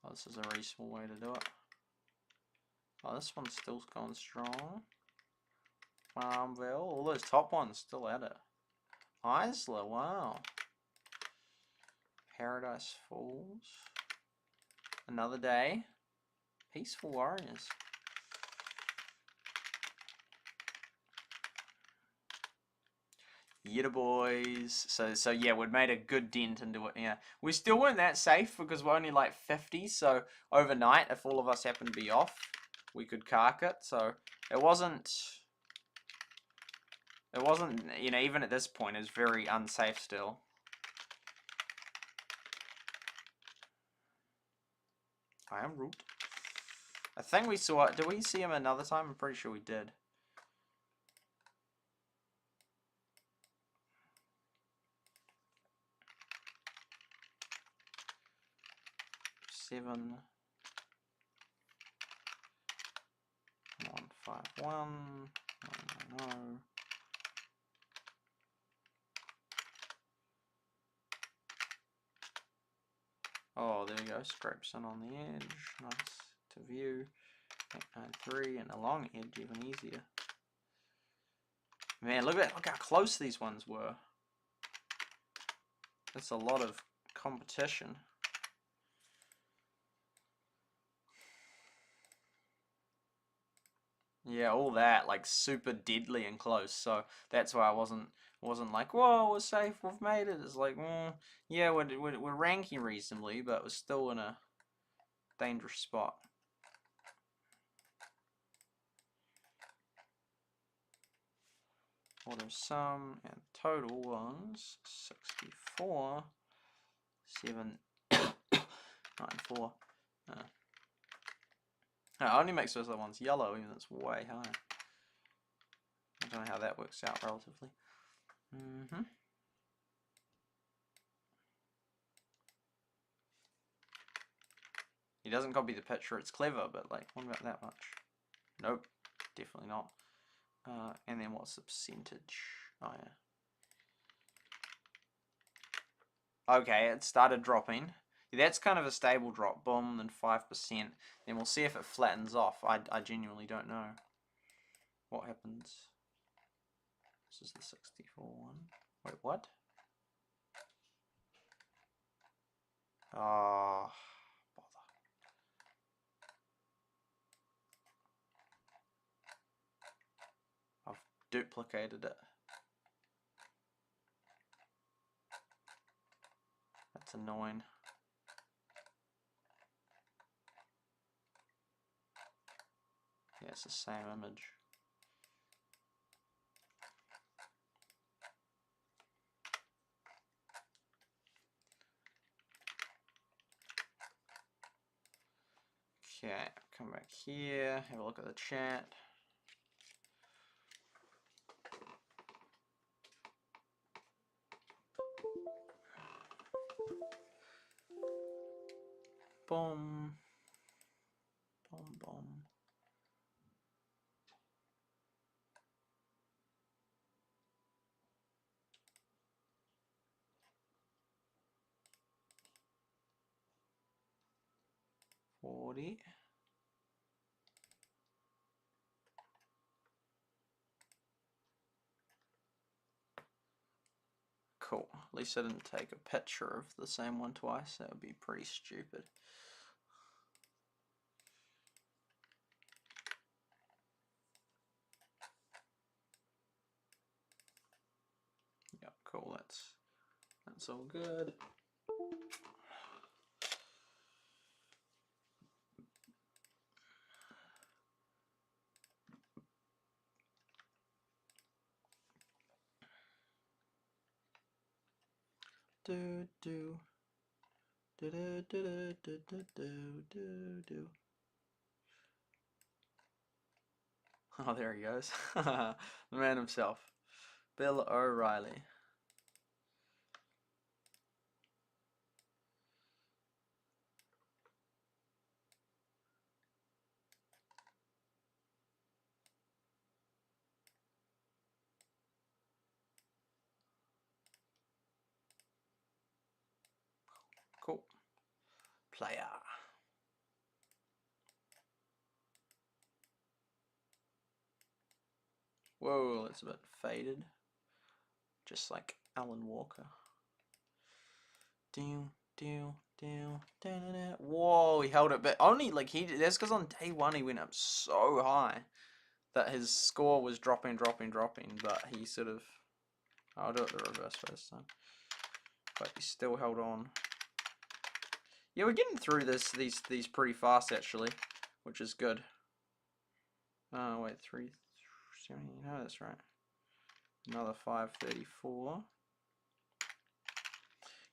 Oh, this is a reasonable way to do it. Oh, this one's still going strong. Farmville, all those top ones still at it. Isla, wow. Paradise Falls. Another day. Peaceful Warriors. Yeah, boys. So yeah, we'd made a good dent into it. Yeah, we still weren't that safe because we're only 50. So overnight, if all of us happened to be off, we could cark it. So it wasn't. Even at this point, it's very unsafe still. I am root. I think we saw. Did we see him another time? I'm pretty sure we did. Seven. 151. 990. Oh, there you go. Scrapes in on the edge. Nice to view. 893 and a long edge, even easier. Man, look how close these ones were. That's a lot of competition. Yeah, all that super deadly and close. So that's why I wasn't like, whoa, we're safe, we've made it. It's like, yeah, we're ranking reasonably, but we're still in a dangerous spot. Order sum and total was 64 794. No, it only makes those other ones yellow, even though it's way high. I don't know how that works out relatively. He doesn't copy the picture. It's clever, but what about that much? Nope, definitely not. And then what's the percentage? Oh yeah. Okay, it started dropping. Yeah, that's kind of a stable drop. Boom, then 5%. Then we'll see if it flattens off. I genuinely don't know what happens. This is the 64 one. Wait, what? Ah, bother. I've duplicated it. That's annoying. Yeah, it's the same image. Okay, come back here, have a look at the chat. Boom. Boom, boom. $40. Cool. At least I didn't take a picture of the same one twice. That would be pretty stupid. Yep, cool. That's all good. Do do do do do do do do do do. Oh, there he goes. The man himself, Bill O'Reilly. Cool. Player. Whoa, it's a bit faded. Just like Alan Walker. Whoa, he held it, but only like that's because on day one he went up so high that his score was dropping, but he sort of, I'll do it the reverse first time, but he still held on. Yeah, we're getting through these pretty fast actually, which is good. Oh wait, 370, no, that's right. Another 534.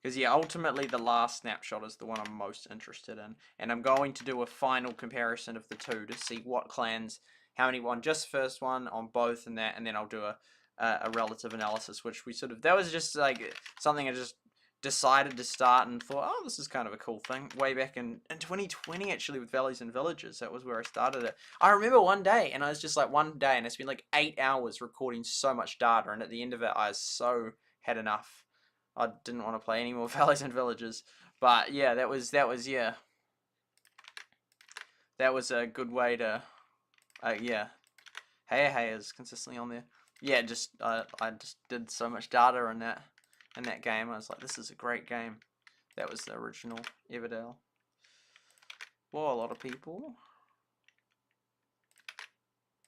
Because yeah, ultimately the last snapshot is the one I'm most interested in, and I'm going to do a final comparison of the two to see what clans, how many won just first one on both and that, and then I'll do a relative analysis, which we sort of, that was just like something I just decided to start and thought, oh, this is kind of a cool thing, way back in 2020 actually with Valleys and Villages. That was where I started it. I remember one day, and I was just like one day, and I spent like 8 hours recording so much data, and at the end of it I so had enough. I didn't want to play any more Valleys and Villages, but yeah, that was yeah, that was a good way to, yeah, Hey is consistently on there. Yeah, just I just did so much data in that game. I was like, this is a great game. That was the original Everdale. Whoa, a lot of people.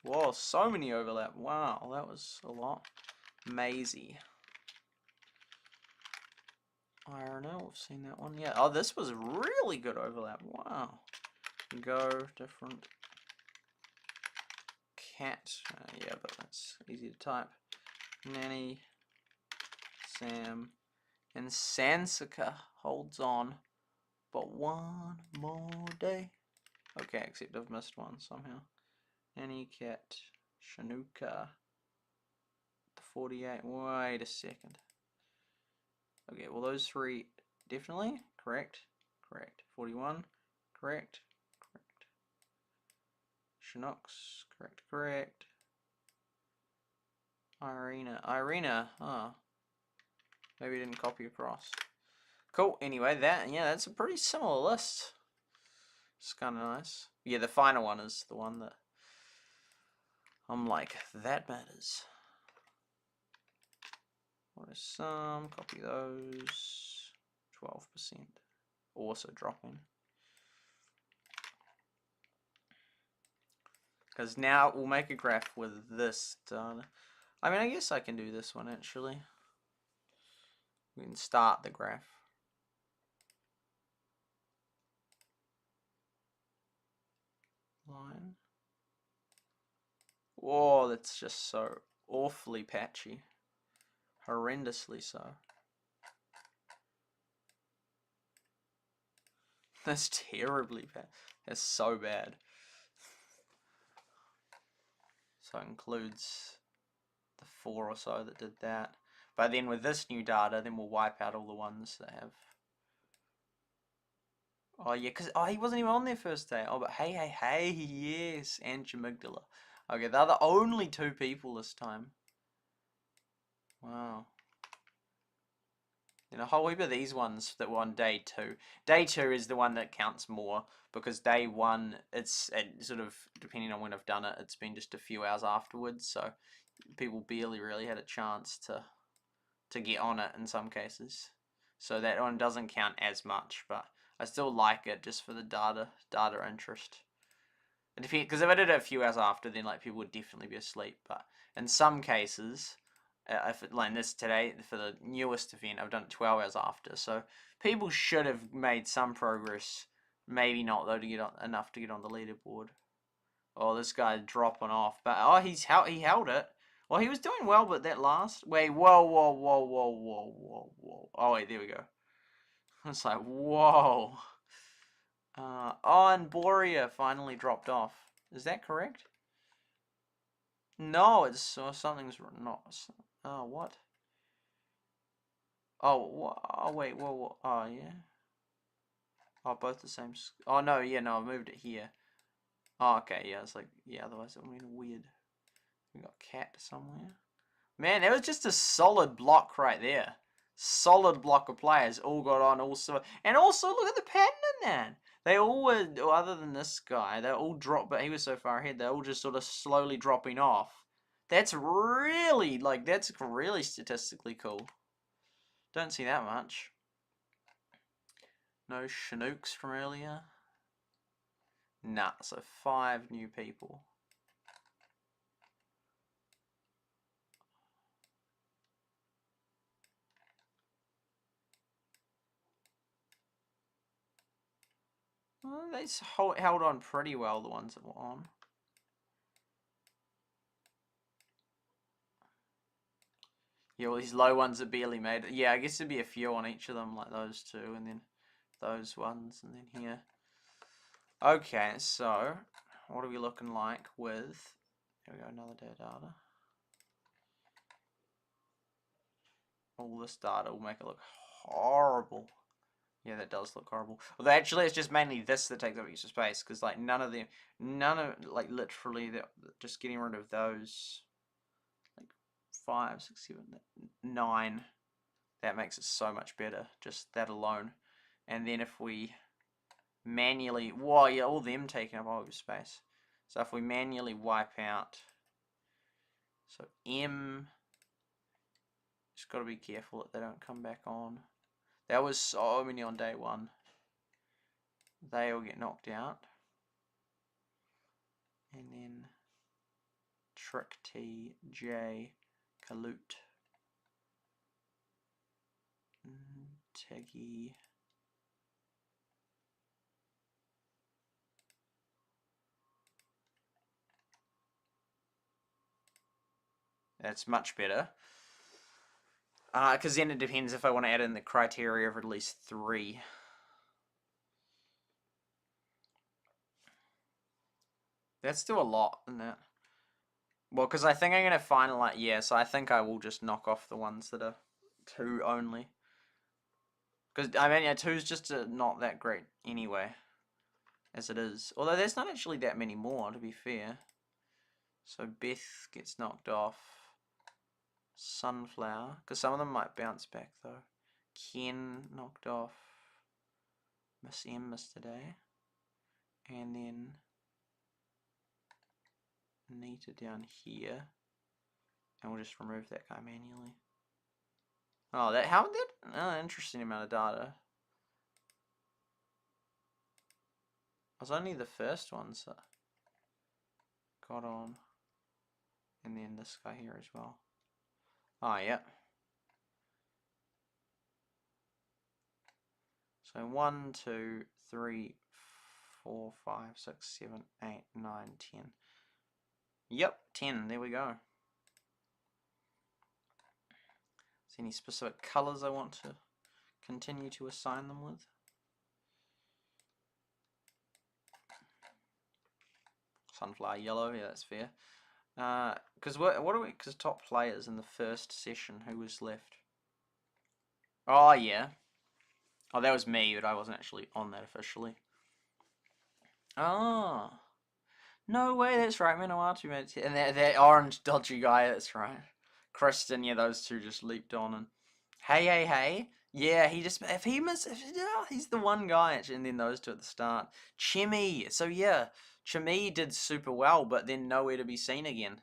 Whoa, so many overlap. Wow, that was a lot. Maisie. I don't know, we've seen that one. Yeah, oh, this was really good overlap. Wow. Go, different. Cat. Yeah, but that's easy to type. Nanny. Sam. And Sansika holds on. But one more day. Okay, except I've missed one somehow. Nanny, Cat. Shanuka. The 48. Wait a second. Okay, well those three definitely correct. Correct. 41. Correct. Correct. Chinooks. Correct. Correct. Irina. Huh. Maybe didn't copy across. Cool. Anyway, that's a pretty similar list. It's kind of nice. Yeah, the final one is the one that I'm like, that matters. Order some, copy those, 12%. Also dropping. Because now we'll make a graph with this data. I mean, I guess I can do this one actually. We can start the graph. Line. Whoa, that's just so awfully patchy. Horrendously so. That's terribly bad. That's so bad. So it includes the 4 or so that did that. But then with this new data, then we'll wipe out all the ones that have. Oh yeah, because he wasn't even on there first day. Oh, but hey, yes, and Jamigdala. Okay, they're the only 2 people this time. Wow. You know, a whole heap of these ones that were on day 2. Day 2 is the one that counts more because day 1, it's sort of, depending on when I've done it, it's been just a few hours afterwards. So people barely really had a chance to get on it in some cases. So that one doesn't count as much, but I still like it just for the data interest. It depends, because if I did it a few hours after, then like people would definitely be asleep. But in some cases, if it, like this today for the newest event, I've done it 12 hours after, so people should have made some progress. Maybe not though to get on, enough to get on the leaderboard. Oh, this guy dropping off, but oh, he held it. Well, he was doing well, but that last wait, whoa. Oh wait, there we go. It's like whoa. Oh, and Borea finally dropped off. Is that correct? No, it's something's not. Oh, what? Oh, wait, whoa. Oh, yeah. Oh, both the same. Oh, no, yeah, no, I moved it here. Oh, okay, yeah, it's like, yeah, otherwise it would be weird. We got cat somewhere. Man, that was just a solid block right there. Solid block of players all got on also. And also, look at the pattern in that. They all were, other than this guy, they all dropped, but he was so far ahead, they're all just sort of slowly dropping off. That's really, like, that's really statistically cool. Don't see that much. No Chinooks from earlier. Nah, so 5 new people. Well, they held on pretty well, the ones that were on. Yeah, all these low ones that barely made it. Yeah, I guess there'd be a few on each of them, like those 2, and then those ones, and then here. Okay, so what are we looking like with? Here we go, another day of data. All this data will make it look horrible. Yeah, that does look horrible. Although actually, it's just mainly this that takes up extra space, because like none of like literally, just getting rid of those, like 5, 6, 7, 9. That makes it so much better, just that alone. And then if we manually, whoa, yeah, all them taking up all of space. So if we manually wipe out, so M, just got to be careful that they don't come back on. That was so many on day 1. They all get knocked out. And then Trick T, J, Kalut, Teggy. That's much better. Because then it depends if I want to add in the criteria of at least 3. That's still a lot, isn't it? Well, because I think I'm going to finalize, yeah, so I think I will just knock off the ones that are 2 only. Because, I mean, yeah, 2's just not that great anyway, as it is. Although there's not actually that many more, to be fair. So Beth gets knocked off. Sunflower, because some of them might bounce back, though. Ken knocked off. Miss M missed today. And then Nita down here. And we'll just remove that guy manually. Oh, how did? Oh, interesting amount of data. It was only the first ones that got on. And then this guy here as well. Oh, yeah. So 1, 2, 3, 4, 5, 6, 7, 8, 9, 10. Yep, 10. There we go. Is there any specific colors I want to continue to assign them with? Sunflower yellow, yeah, that's fair. Because what are we? Because top players in the first session, who was left? Oh yeah. Oh, that was me, but I wasn't actually on that officially. Oh, no way, that's right, Manawatu, mate. And that orange dodgy guy, that's right. Kristen, yeah, those two just leaped on and hey. Yeah, he just he's the one guy actually, and then those two at the start. Chimmy, so yeah, Chimmy did super well, but then nowhere to be seen again.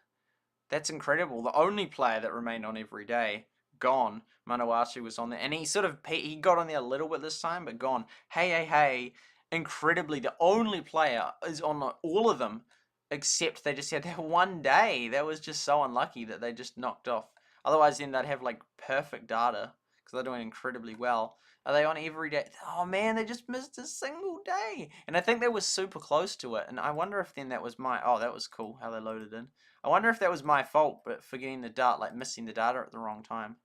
That's incredible. The only player that remained on every day, gone. Manawatu was on there, and he got on there a little bit this time, but gone. Hey, incredibly, the only player is on all of them, except they just had that one day. That was just so unlucky that they just knocked off. Otherwise, then they'd have like perfect data because they're doing incredibly well. Are they on every day? Oh man, they just missed a single day, and I think they were super close to it. And I wonder if then that was my. Oh, that was cool how they loaded in. I wonder if that was my fault, but for getting the data, like missing the data at the wrong time.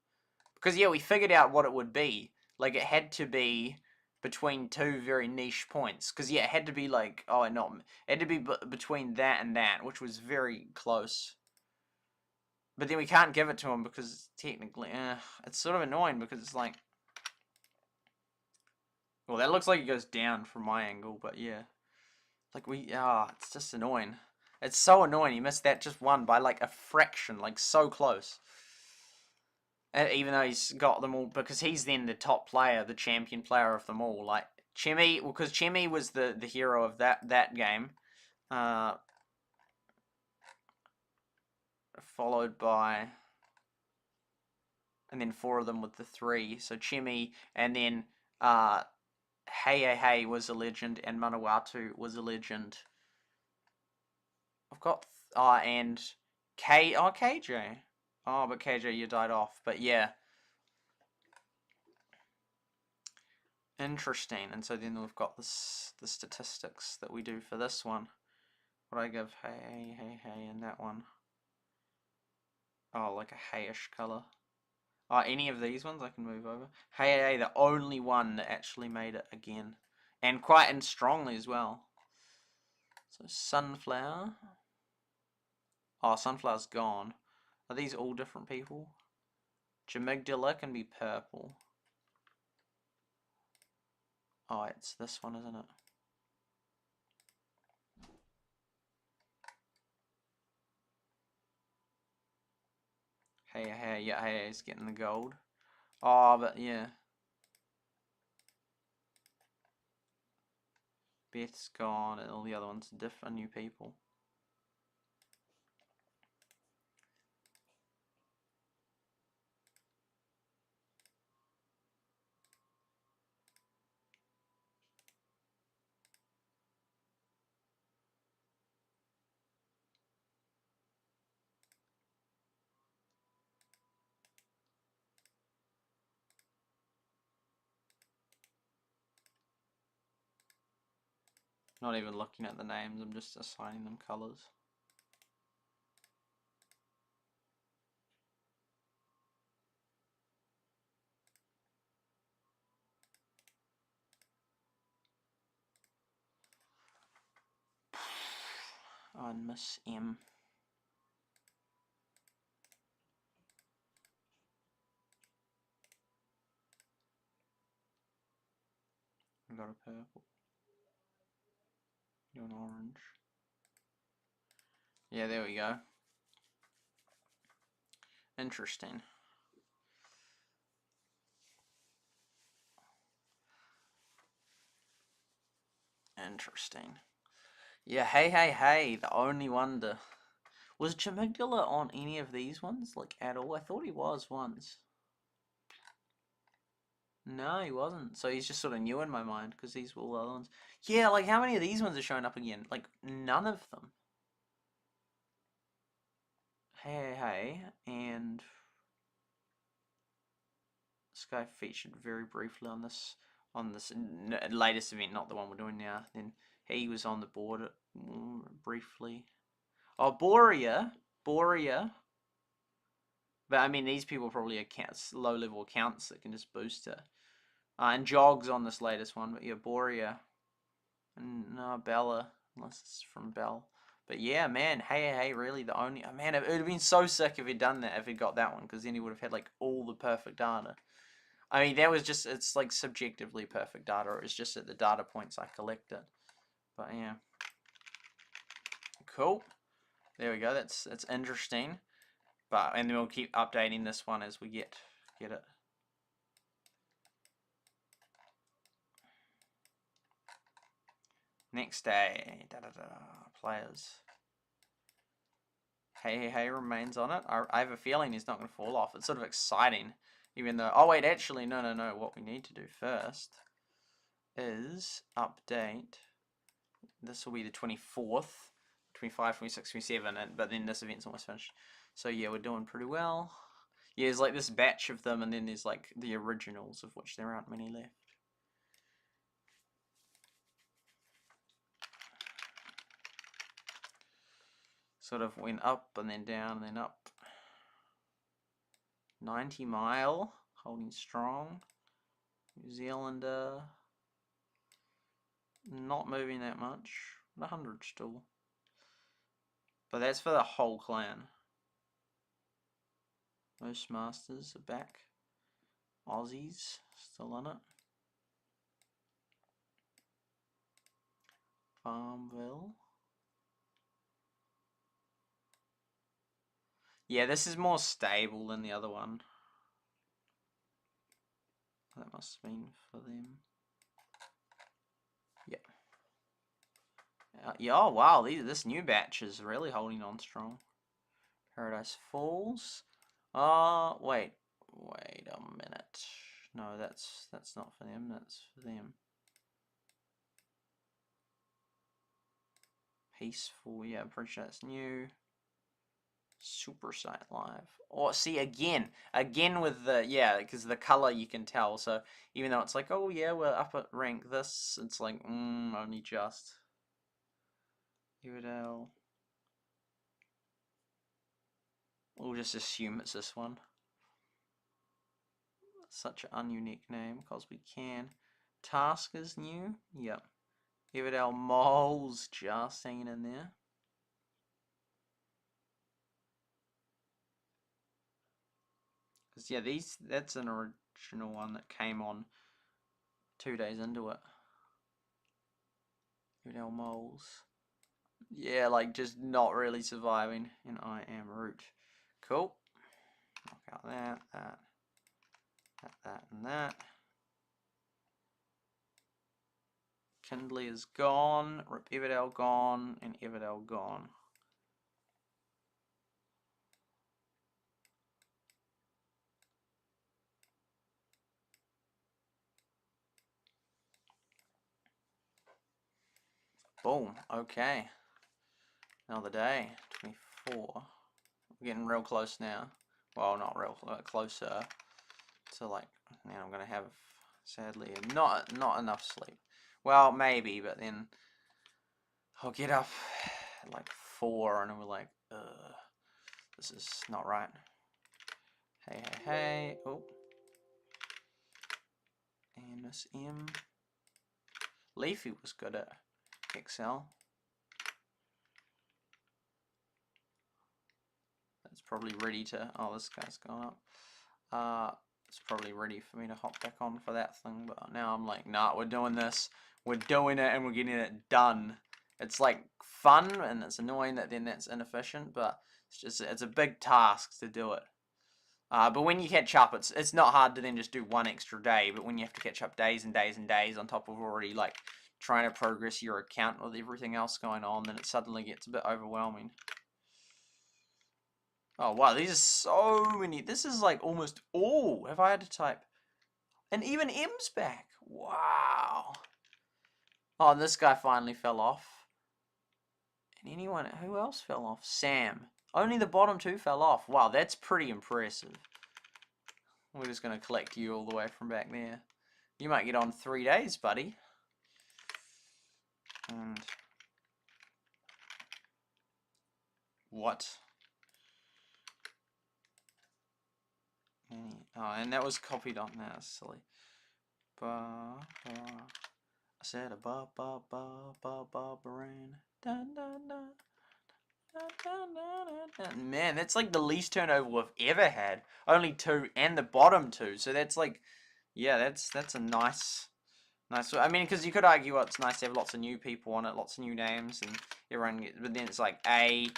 Because yeah, we figured out what it would be. Like it had to be between two very niche points. Because yeah, it had to be like, oh no, it had to be between that and that, which was very close. But then we can't give it to him because technically, it's sort of annoying because it's like, well, that looks like it goes down from my angle, but yeah, like it's just annoying. It's so annoying. He missed that just one by like a fraction, like so close. And even though he's got them all, because he's then the top player, the champion player of them all. Like Chimmy, because Chimmy was the hero of that game. Followed by, and then 4 of them with the 3. So Chimmy, and then Hey was a legend, and Manawatu was a legend. I've got and KJ. Oh, but KJ, you died off. But yeah, interesting. And so then we've got the statistics that we do for this one. What I give hey, and that one. Oh, like a hayish color. Oh, any of these ones I can move over. Hey, the only one that actually made it again, and quite strongly as well. So sunflower. Oh, sunflower's gone. Are these all different people? Jamigdala can be purple. Oh, it's this one, isn't it? Hey, he's getting the gold. Oh, but yeah. Beth's gone, and all the other ones are new people. Not even looking at the names, I'm just assigning them colors. Oh, and Miss M. I got a purple. You're an orange. Yeah, there we go. Interesting. Interesting. Yeah, hey, the only wonder. Was Jamigdala on any of these ones, like, at all? I thought he was once. No, he wasn't. So he's just sort of new in my mind because these were all the other ones. Yeah, like how many of these ones are showing up again? Like none of them. Hey, and this guy featured very briefly on this latest event, not the one we're doing now. Then he was on the board briefly. Oh, Borea. But I mean, these people probably accounts, low-level accounts that can just boost it. And Jog's on this latest one, but yeah, Borea. And no, Bella, unless it's from Bell. But yeah, man, hey, really the only... Man, it would have been so sick if he'd done that, if he'd got that one, because then he would have had, like, all the perfect data. I mean, that was just, it's, like, subjectively perfect data. It's just at the data points I collected. But yeah. Cool. There we go, that's interesting. And then we'll keep updating this one as we get it. Next day, players. Hey remains on it. I have a feeling he's not going to fall off. It's sort of exciting, even though. Oh wait, actually, no. What we need to do first is update. This will be the 24th, 25, 26, 27, but then this event's almost finished. So yeah, we're doing pretty well. Yeah, there's like this batch of them, and then there's like the originals, of which there aren't many left. Sort of went up and then down and then up. 90 Mile, holding strong. New Zealander, not moving that much. 100 still. But that's for the whole clan. Most Masters are back. Aussies still on it. Farmville. Yeah, this is more stable than the other one. That must have been for them. Yeah. Yeah, oh wow, this new batch is really holding on strong. Paradise Falls. Wait a minute. No, that's not for them. That's for them. Peaceful. Yeah, I'm pretty sure that's new. SuperSightLIVE. Oh, see again with the because the color you can tell. So even though it's like, oh yeah, we're up at rank this, it's like only just. Everdale. We'll just assume it's this one. Such an ununique name because we can. Task is new. Yep. Everdale Moles just hanging in there. Because yeah, that's an original one that came on 2 days into it. Everdale Moles. Yeah, like just not really surviving in I Am Root. Cool. Knock out that, and that. Kindley is gone. Rip Everdale gone, and Everdale gone. Boom. Okay. Another day. 24. We're getting real close now. Well, not real closer. So like now I'm gonna have sadly not enough sleep. Well, maybe, but then I'll get up at like 4 and we're like, this is not right. Hey. Oh. And Miss M. Leafy was good at Excel. That's probably ready to. Oh, this guy's gone up. It's probably ready for me to hop back on for that thing, but now I'm like, nah, we're doing this. We're doing it and we're getting it done. It's like fun and it's annoying that then that's inefficient, but it's a big task to do it. But when you catch up, it's not hard to then just do one extra day, but when you have to catch up days and days and days on top of already like trying to progress your account with everything else going on, then it suddenly gets a bit overwhelming. Oh wow, these are so many. This is like almost all. If I had to type And even M's back. Wow. Oh, this guy finally fell off. And anyone, who else fell off? Sam. Only the bottom two fell off. Wow, that's pretty impressive. We're just going to collect you all the way from back there. You might get on 3 days, buddy. And what? Oh, and that was copied on there. Silly. I said a ba ba ba ba ba rain. Dun, dun, dun. Man, that's like the least turnover we've ever had. Only 2, and the bottom 2. So that's like, yeah, that's a nice. I mean, because you could argue, well, it's nice to have lots of new people on it, lots of new names, and everyone gets, but then it's like A,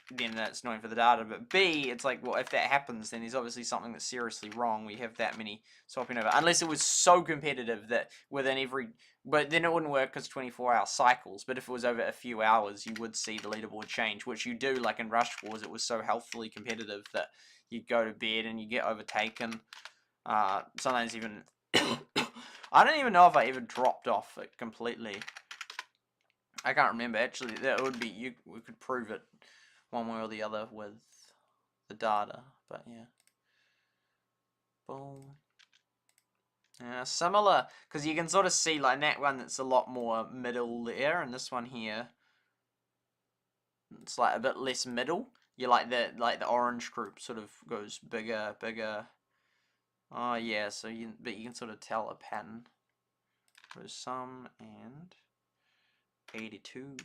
then that's annoying for the data, but B, it's like, well, if that happens, then there's obviously something that's seriously wrong. We have that many swapping over, unless it was so competitive that within every, but then it wouldn't work because 24-hour cycles. But if it was over a few hours, you would see the leaderboard change, which you do. Like in Rush Wars, it was so healthily competitive that you go to bed and you get overtaken. Sometimes even. I don't even know if I ever dropped off it completely. I can't remember, actually. That would be, we could prove it one way or the other with the data, but yeah. Boom. Yeah, similar, because you can sort of see, like, that one that's a lot more middle there, and this one here, it's like a bit less middle. You like the orange group sort of goes bigger. Oh yeah, so but you can sort of tell a pattern. There's some and 82,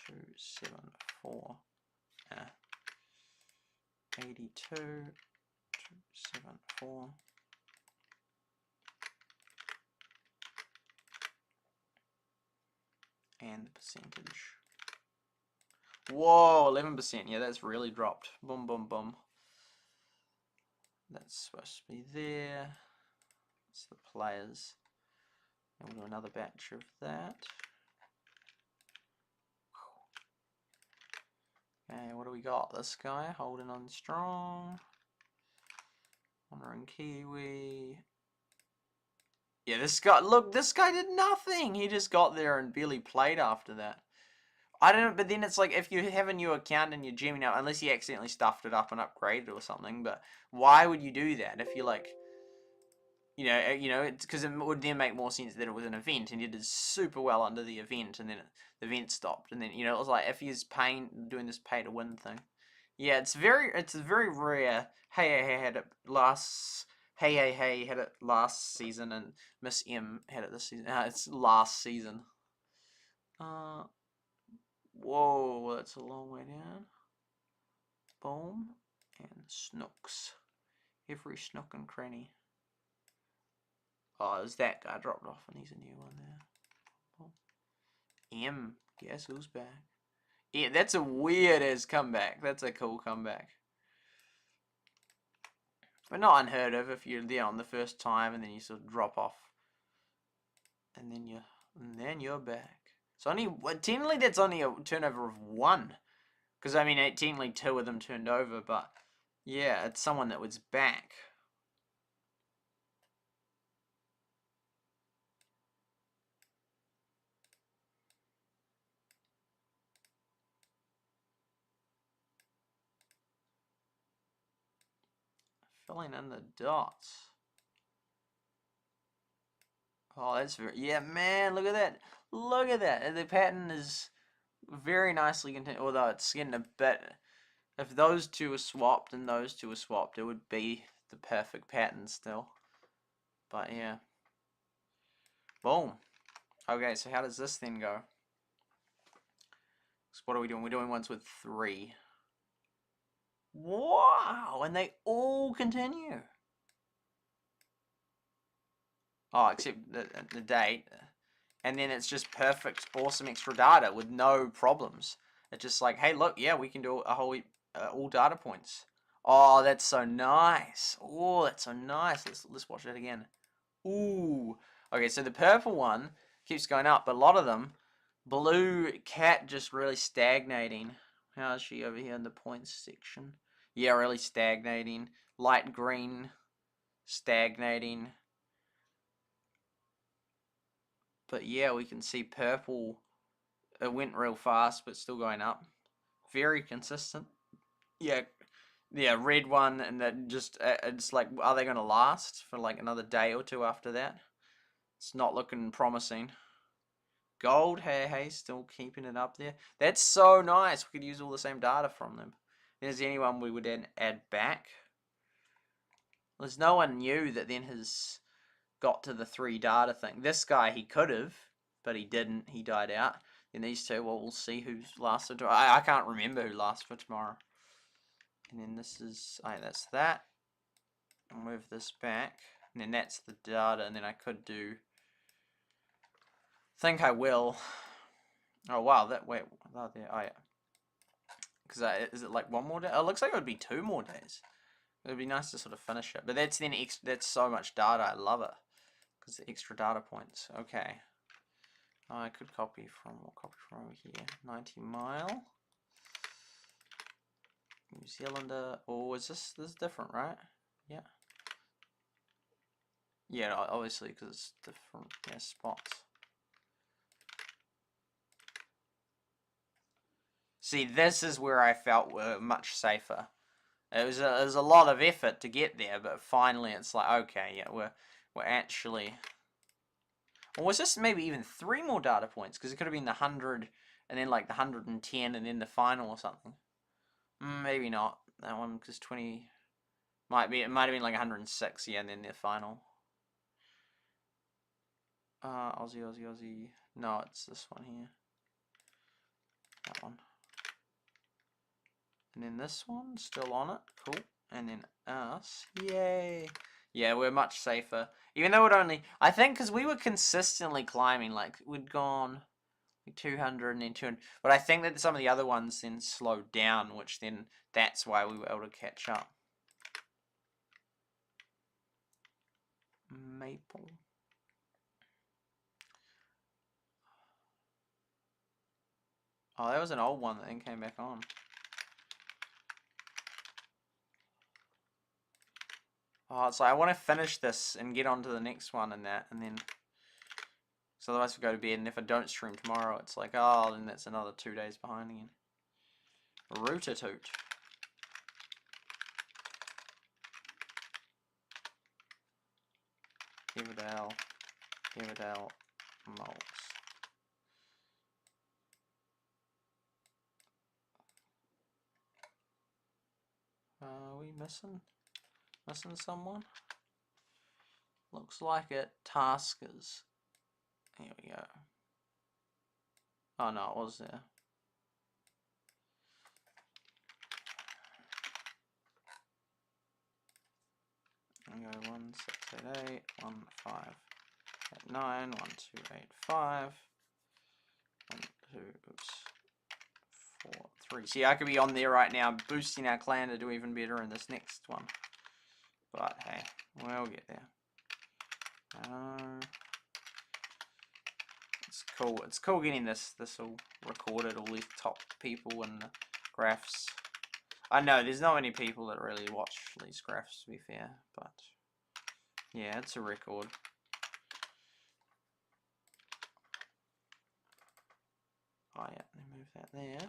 2, 7, 4. Yeah. 82, 2, 7, 4. And the percentage. Whoa, 11%. Yeah, that's really dropped. Boom, boom, boom. That's supposed to be there. That's the players. And we'll do another batch of that. Okay, what do we got? This guy holding on strong. Honoring Kiwi. Yeah, this guy, look, this guy did nothing. He just got there and barely played after that. I don't know, but then it's like, if you have a new account and you're jamming out, unless you accidentally stuffed it up and upgraded or something, but why would you do that if you're like, you know, it's because it would then make more sense that it was an event and you did super well under the event and then the event stopped and then, you know, it was like if he's doing this pay to win thing. Yeah, it's very rare. Hey had it last. Hey had it last season and Miss M had it this season. It's last season. Whoa, that's a long way down. Boom and snooks. Every snook and cranny. Oh, there's that guy dropped off and he's a new one there. M, guess who's back? Yeah, that's a weird as comeback. That's a cool comeback. But not unheard of if you're there on the first time and then you sort of drop off. And then you're back. So technically that's only a turnover of 1. Because I mean technically 2 of them turned over, but yeah, it's someone that was back. Filling in the dots. Oh, that's yeah, man, look at that. Look at that. The pattern is very nicely continued, although it's getting a bit, if those two are swapped and those two are swapped, it would be the perfect pattern still. But yeah. Boom. Okay, so how does this then go? So what are we doing? We're doing ones with 3. Wow, and they all continue. Oh, except the date. And then it's just perfect, awesome extra data with no problems. It's just like, hey, look, yeah, we can do a whole all data points. Oh, that's so nice. Oh, that's so nice. Let's watch that again. Ooh. Okay, so the purple one keeps going up, but a lot of them, blue cat just really stagnating. How is she over here in the points section? Yeah, really stagnating. Light green stagnating. But yeah, we can see purple. It went real fast, but still going up. Very consistent. Yeah, yeah, red one, and that just it's like, are they going to last for like another day or two after that? It's not looking promising. Gold, hey, still keeping it up there. That's so nice. We could use all the same data from them. Is there anyone we would add back? There's no one new that then has got to the 3 data thing. This guy, he could have, but he didn't. He died out. And these two, well, we'll see who's last for tomorrow. I can't remember who lasts for tomorrow. And then this is, that's that. I'll move this back. And then that's the data. And then I could do, I think I will. Oh, wow. Wait. Oh, there. Oh, yeah. Because is it like 1 more day? Oh, it looks like it would be 2 more days. It would be nice to sort of finish it. But that's then that's so much data. I love it. Because the extra data points. Okay. I could copy from over here. 90 mile. New Zealander. Oh, is this different, right? Yeah. Yeah, obviously, because it's different spots. See, this is where I felt we're much safer. It was a lot of effort to get there, but finally it's like, okay, yeah, we're actually. Or was this maybe even 3 more data points? Because it could have been the 100, and then like the 110, and then the final or something. Maybe not that one, because 20 it might have been like 106, yeah, and then the final. Aussie. No, it's this one here. That one. And then this one, still on it. Cool. And then us. Yay. Yeah, we're much safer. Even though it only, I think, because we were consistently climbing, like, we'd gone like 200 and then 200. But I think that some of the other ones then slowed down, which then, that's why we were able to catch up. Maple. Oh, that was an old one that then came back on. Oh, it's like I want to finish this and get on to the next one and that, and then. So otherwise we go to bed, and if I don't stream tomorrow, it's like, oh, then that's another 2 days behind again. Root-a-toot. Everdale, Moles. Are we missing someone? Looks like it. Taskers. Here we go. Oh no, it was there. We go 1, 6, 8, 8, 1, 5, 8, 9, 1, 2, 8, 5, 1, 2, oops, 4, 3. See, I could be on there right now, boosting our clan to do even better in this next one. But hey, we'll get there. It's cool. It's cool getting this all recorded, all these top people and the graphs. I know there's not many people that really watch these graphs, to be fair, but yeah, it's a record. Oh yeah, let me move that there.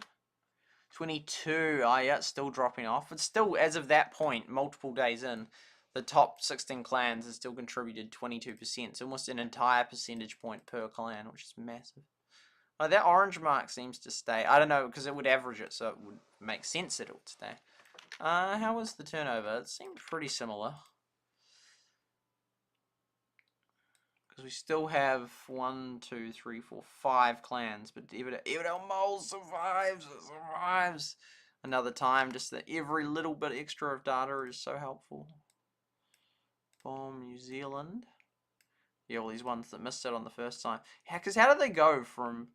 22. Oh yeah, it's still dropping off. It's still, as of that point, multiple days in, the top 16 clans have still contributed 22%. It's almost an entire percentage point per clan, which is massive. Oh, that orange mark seems to stay. I don't know, because it would average it, so it would make sense that it would stay. How was the turnover? It seemed pretty similar. Because we still have 1, 2, 3, 4, 5 clans, but Everdale Mole survives. It survives another time. Just that every little bit extra of data is so helpful. From New Zealand. Yeah, all these ones that missed it on the first time. Yeah, because how did they go from...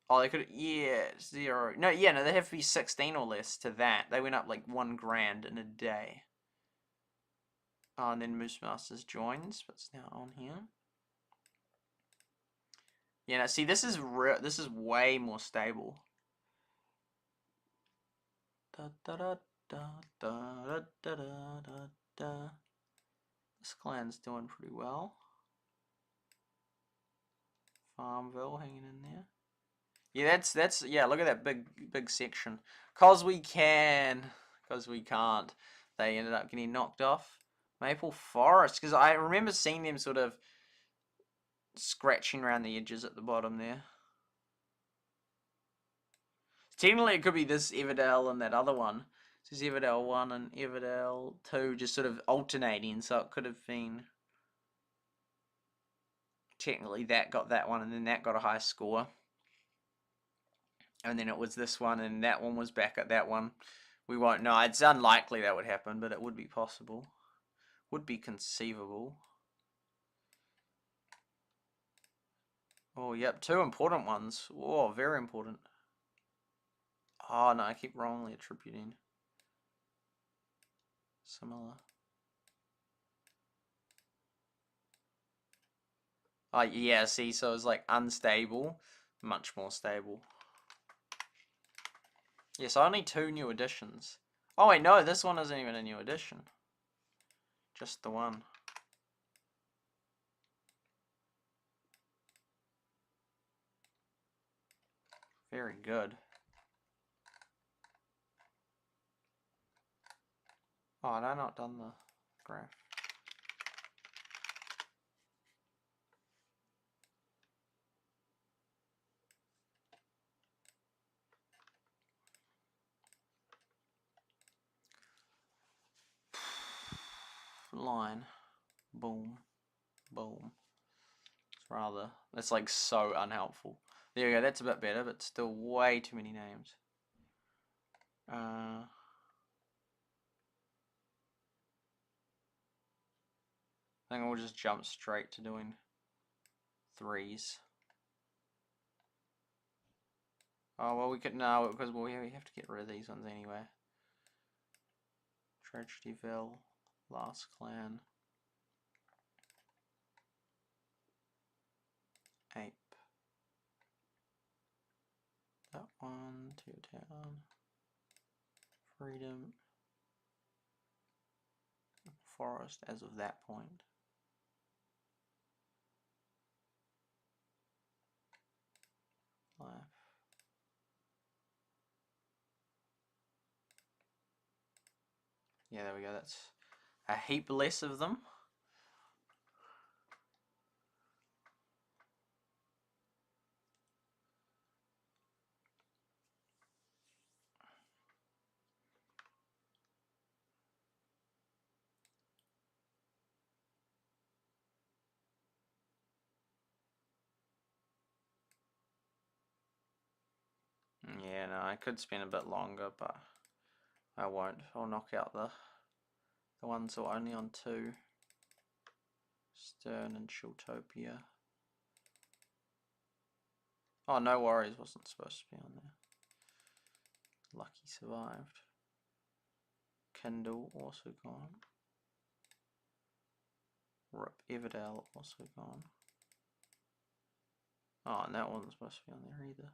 Oh, they could... Yeah, 0. No, yeah, no, they have to be 16 or less to that. They went up like 1 grand in a day. Oh, and then Moose Masters joins, but it's now on here. Yeah, now see, this is way more stable. Da, da, da, da, da, da, da, da, this clan's doing pretty well. Farmville hanging in there. Yeah, that's yeah. Look at that big section. Cause we can, cause we can't. They ended up getting knocked off. Maple Forest, because I remember seeing them sort of scratching around the edges at the bottom there. Technically, it could be this Everdell and that other one. This is Everdell 1 and Everdell 2 just sort of alternating, so it could have been... Technically, that got that one, and then that got a high score. And then it was this one, and that one was back at that one. We won't know. It's unlikely that would happen, but it would be possible. Would be conceivable. Oh, yep, 2 important ones. Oh, very important. Oh, no, I keep wrongly attributing. Similar. Oh, yeah, see, so it's like unstable, much more stable. Yeah, so only 2 new additions. Oh, wait, no, this one isn't even a new addition. Just the one. Very good. Oh, had I not done the graph? Line. Boom. Boom. It's rather... That's like so unhelpful. There we go, that's a bit better, but still way too many names. I think we'll just jump straight to doing 3s. Oh, well, we could... No, because we have to get rid of these ones anyway. Tragedyville. Last Clan. Ape. That one, to town. Freedom. Forest as of that point. Life. Yeah, there we go. That's a heap less of them. Yeah, no, I could spend a bit longer, but I won't. I'll knock out the ones that are only on 2. Stern and Shiltopia. Oh, no worries, wasn't supposed to be on there. Lucky survived. Kindle also gone. Rip Everdell also gone. Oh, and that wasn't supposed to be on there either.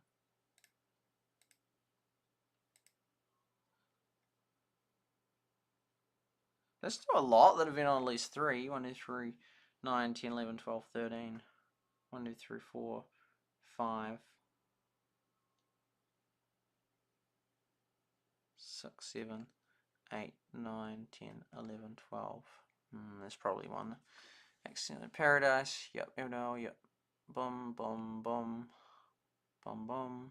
There's still a lot that have been on at least 3. 1, 2, 3, 9, 10, 11, 12, 13. 1, 2, 3, 4, 5, 6, 7, 8, 9, 10, 11, 12. There's probably one. Accident Paradise. Yep, no, yep. Boom, boom, boom. Boom, boom.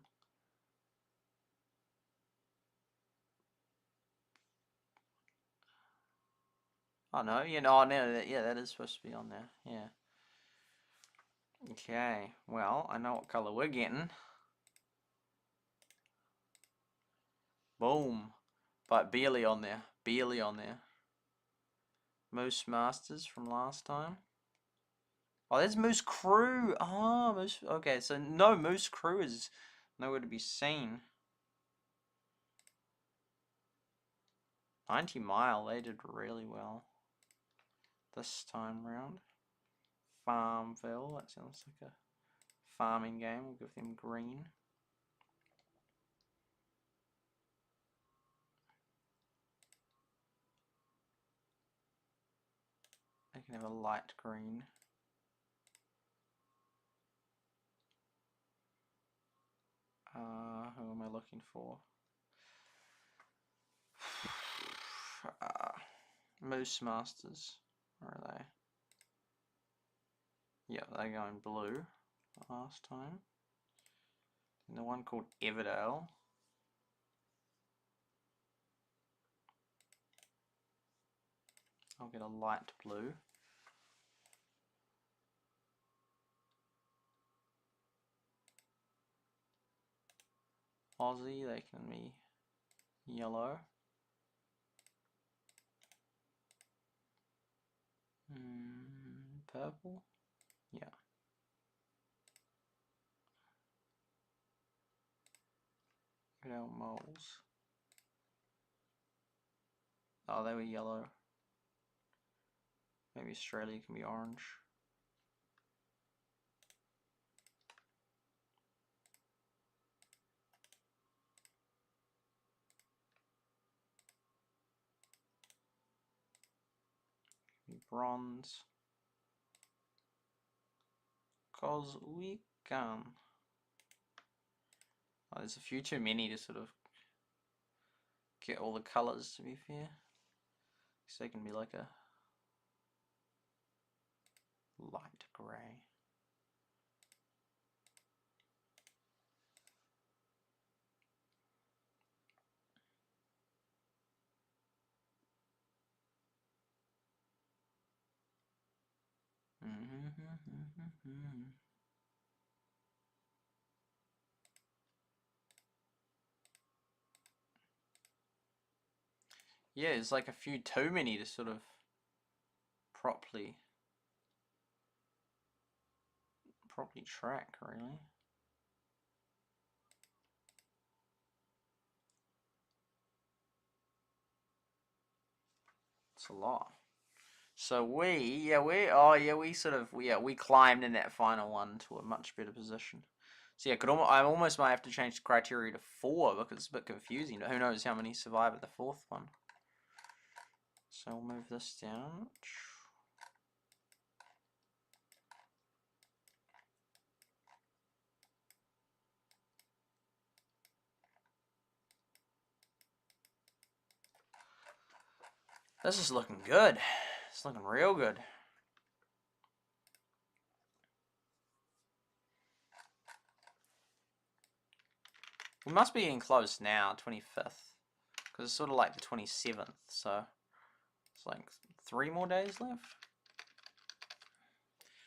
Oh no, yeah, no, yeah, that is supposed to be on there. Yeah. Okay, well, I know what color we're getting. Boom. But barely on there. Barely on there. Moose Masters from last time. Oh, there's Moose Crew. Oh, Moose. Okay, so no, Moose Crew is nowhere to be seen. 90 Mile, they did really well this time round. Farmville, that sounds like a farming game. We'll give them green. can have a light green. Who am I looking for? Moose Masters. Where are they? Yeah, they're going blue last time. And the one called Everdale. I'll get a light blue. Aussie, they can be yellow. Purple? Yeah. Get our moles. Oh, they were yellow. Maybe Australia can be orange. Be bronze. 'Cause we can. Oh, there's a few too many to sort of get all the colours, to be fair. So they can be like a light grey. Yeah, there's like a few too many to sort of properly track, really. It's a lot. So we climbed in that final one to a much better position. So yeah, I almost might have to change the criteria to 4 because it's a bit confusing. Who knows how many survive at the 4th one? So we'll move this down. This is looking good. It's looking real good. We must be getting close now, 25th. Because it's sort of like the 27th, so it's like 3 more days left.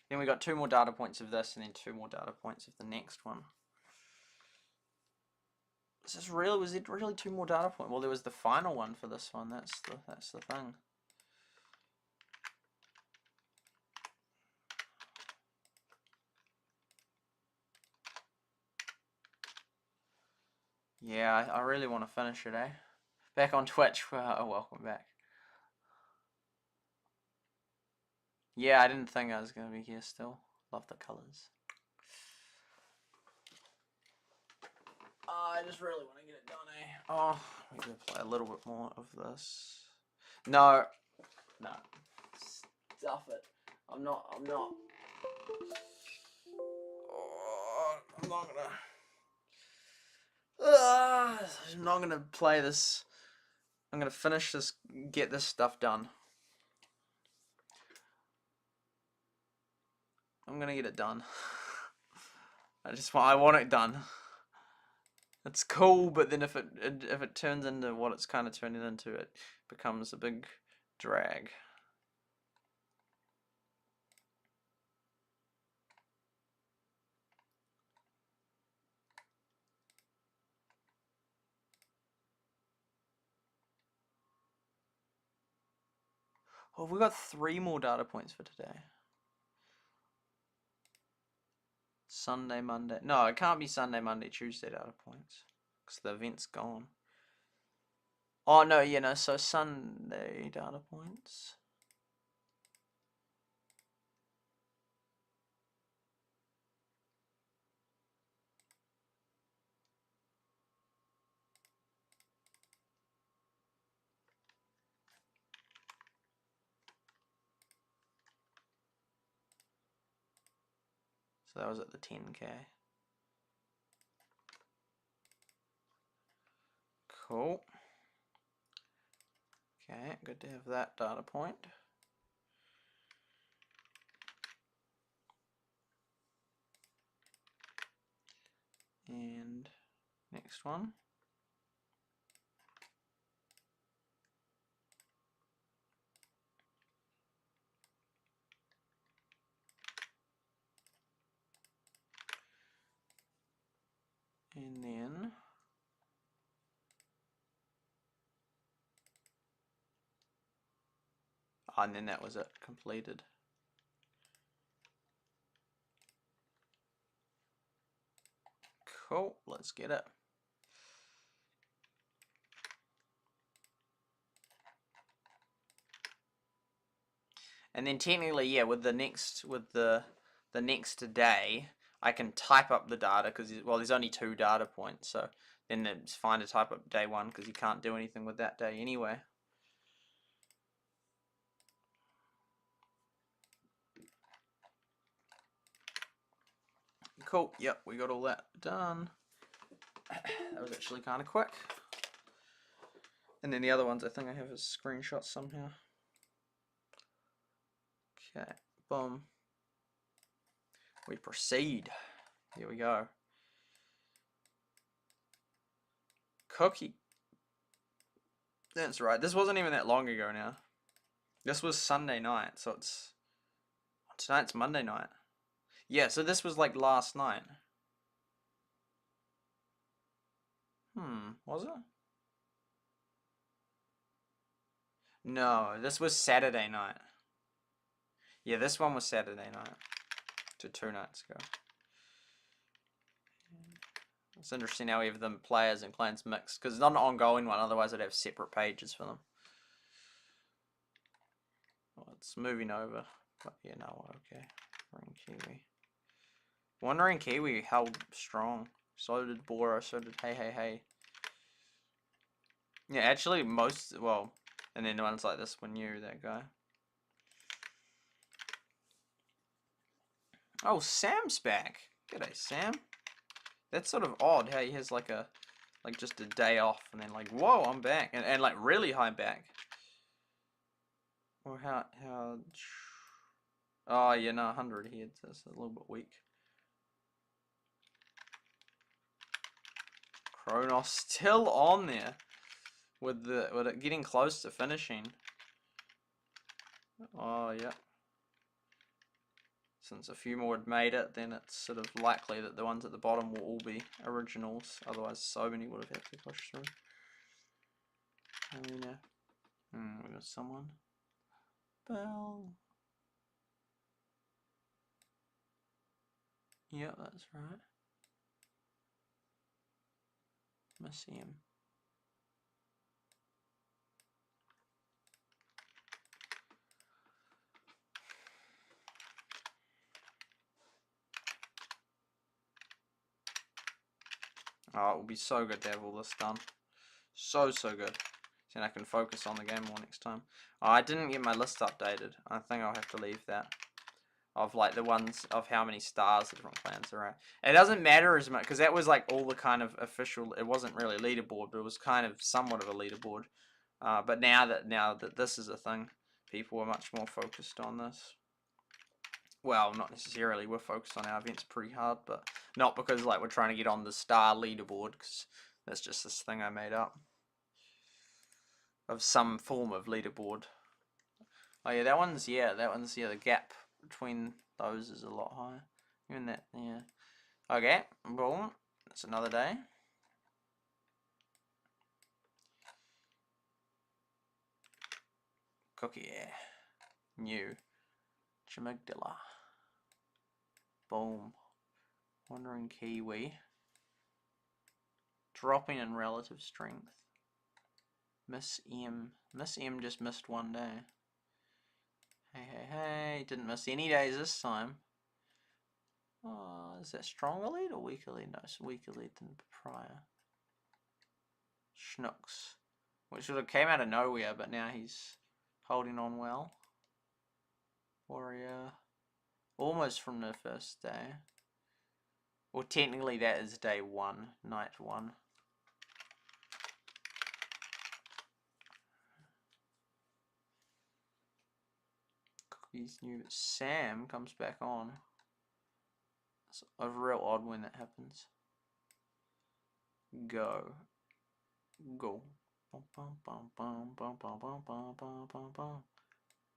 Then we got 2 more data points of this, and then 2 more data points of the next one. Was it really 2 more data points? Well, there was the final one for this one. That's the thing. Yeah, I really want to finish it, eh? Back on Twitch. Welcome back. Yeah, I didn't think I was going to be here still. Love the colours. I just really want to get it done, eh? Oh, I'm going to play a little bit more of this. No. Stuff it. I'm not. Oh, I'm not gonna play this. I'm gonna finish this, get this stuff done. I'm gonna get it done. I want it done. It's cool, but then if it turns into what it's kind of turning into, it becomes a big drag. Oh, we got 3 more data points for today. Sunday, Monday. No, it can't be Sunday, Monday, Tuesday data points. Because the event's gone. Oh, no, yeah, no, so Sunday data points. So that was at the 10k. Cool. Okay, good to have that data point. And next one. And then and then that was it, completed. Cool, let's get it. And then technically, yeah, with the next day, I can type up the data because, well, there's only 2 data points, so then it's fine to type up day 1 because you can't do anything with that day anyway. Cool, yep, we got all that done. That was actually kind of quick. And then the other ones I think I have as screenshots somehow. Okay, boom. We proceed. Here we go. Cookie. That's right. This wasn't even that long ago now. This was Sunday night, so tonight's Monday night. Yeah, so this was like last night. Was it? No, this was Saturday night. Yeah, this one was Saturday night. To 2 nights ago. It's interesting how we have the players and clans mixed, because it's not an ongoing one, otherwise I'd have separate pages for them. Well, it's moving over. But yeah, no, okay. Wandering Kiwi. Wandering Kiwi held strong. So did Bora, so did Hey Hey Hey. Yeah, actually well, and then the ones like this one knew that guy. Oh, Sam's back. G'day, Sam. That's sort of odd how he has like just a day off and then like, whoa, I'm back. And like really high back. Or how oh yeah, no, 100 here. That's a little bit weak. Kronos still on there with it getting close to finishing. Oh yeah. Since a few more had made it, then it's sort of likely that the ones at the bottom will all be originals. Otherwise, so many would have had to push through. We got someone. Bell. Yeah, that's right. Miss him. Oh, it will be so good to have all this done. So good. Then I can focus on the game more next time. Oh, I didn't get my list updated. I think I'll have to leave that. Of like the ones of how many stars the different clans are at. It doesn't matter as much because that was like all the kind of official. It wasn't really a leaderboard, but it was kind of somewhat of a leaderboard. But now that this is a thing, people are much more focused on this. Well, not necessarily. We're focused on our events pretty hard, but not because like we're trying to get on the star leaderboard, because that's just this thing I made up of some form of leaderboard. Oh yeah, that one's the gap between those is a lot higher. Even that, yeah. Okay, boom. That's another day. Cookie, yeah. New. Chimigdilla. Boom. Wandering Kiwi. Dropping in relative strength. Miss M. Miss M just missed one day. Hey. Didn't miss any days this time. Oh, is that stronger lead or weaker lead? No, it's weaker lead than prior. Schnooks. Which sort of came out of nowhere, but now he's holding on well. Warrior. Almost from the first day. Well, technically that is day 1, night 1. Cookie's new. Sam comes back on. It's a real odd when that happens. Go. Go. Bum, bum, bum, bum, bum, bum, bum, bum, bum, bum, bum.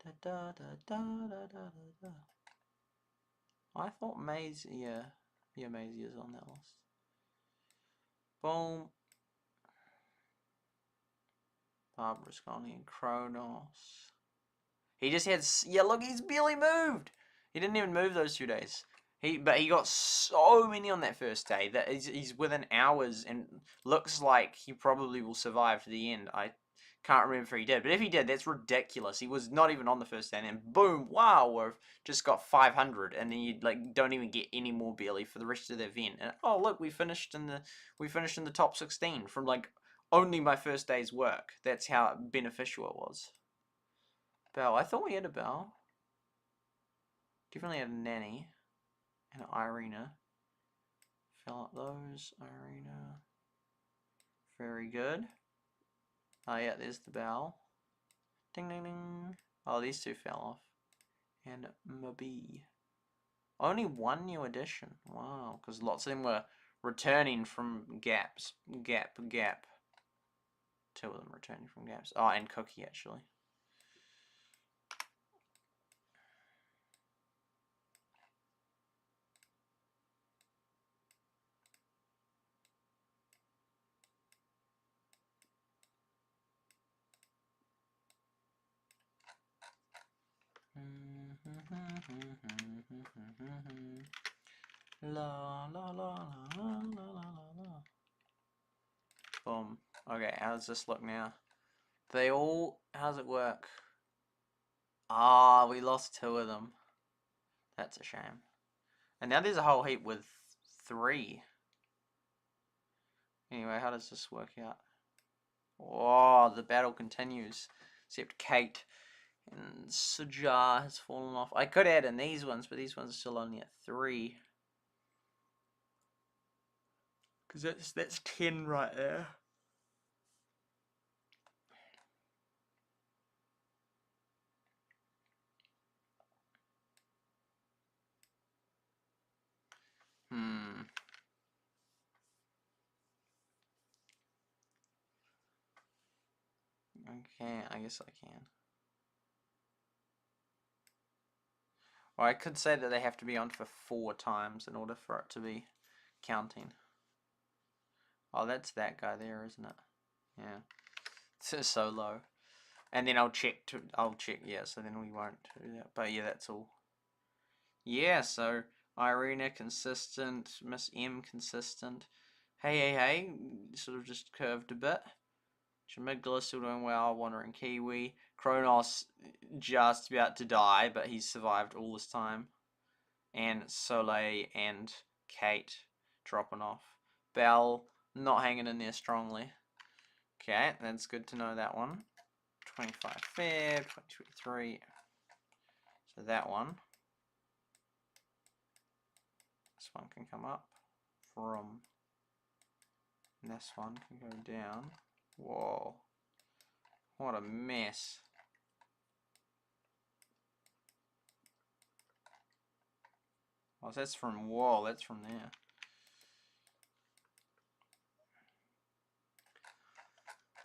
Da, da, da, da, da, da, da. I thought Maisie, yeah, Maisie is on that list. Boom. Barbara's gone in. Kronos. He just had, yeah, look, he's barely moved. He didn't even move those 2 days. But he got so many on that first day that he's within hours and looks like he probably will survive to the end. I can't remember if he did, but if he did, that's ridiculous. He was not even on the first day, and then boom, wow, we've just got 500, and then you like don't even get any more barely for the rest of the event. And oh look, we finished in the top 16 from like only my first day's work. That's how beneficial it was. Belle, I thought we had a Belle. Definitely had a Nanny. And Irina. Fill up those. Irina. Very good. Oh yeah, there's the Belle. Ding ding ding. Oh, these two fell off. And Mabi. Only one new addition. Wow, because lots of them were returning from gaps. Gap. 2 of them returning from gaps. Oh, and Cookie actually. La la la la la la la. Boom. Okay, how does this look now? They all. How's it work? Ah, we lost 2 of them. That's a shame. And now there's a whole heap with 3. Anyway, how does this work out? Oh, the battle continues. Except Kate and Sujar has fallen off. I could add in these ones, but these ones are still only at 3. Because that's 10 right there. Okay, I guess I can. Or I could say that they have to be on for 4 times in order for it to be counting. Oh, that's that guy there, isn't it? Yeah. It's so low. And then I'll check, yeah, so then we won't do that. But yeah, that's all. Yeah, so Irina consistent, Miss M consistent. Hey, sort of just curved a bit. Jamigdala still doing well, Wandering Kiwi. Kronos just about to die, but he's survived all this time. And Soleil and Kate dropping off. Belle not hanging in there strongly. Okay, that's good to know that one. 25 Feb, 2023. So that one. This one can come up from. And this one can go down. Whoa. What a mess. Oh, that's from wall, that's from there.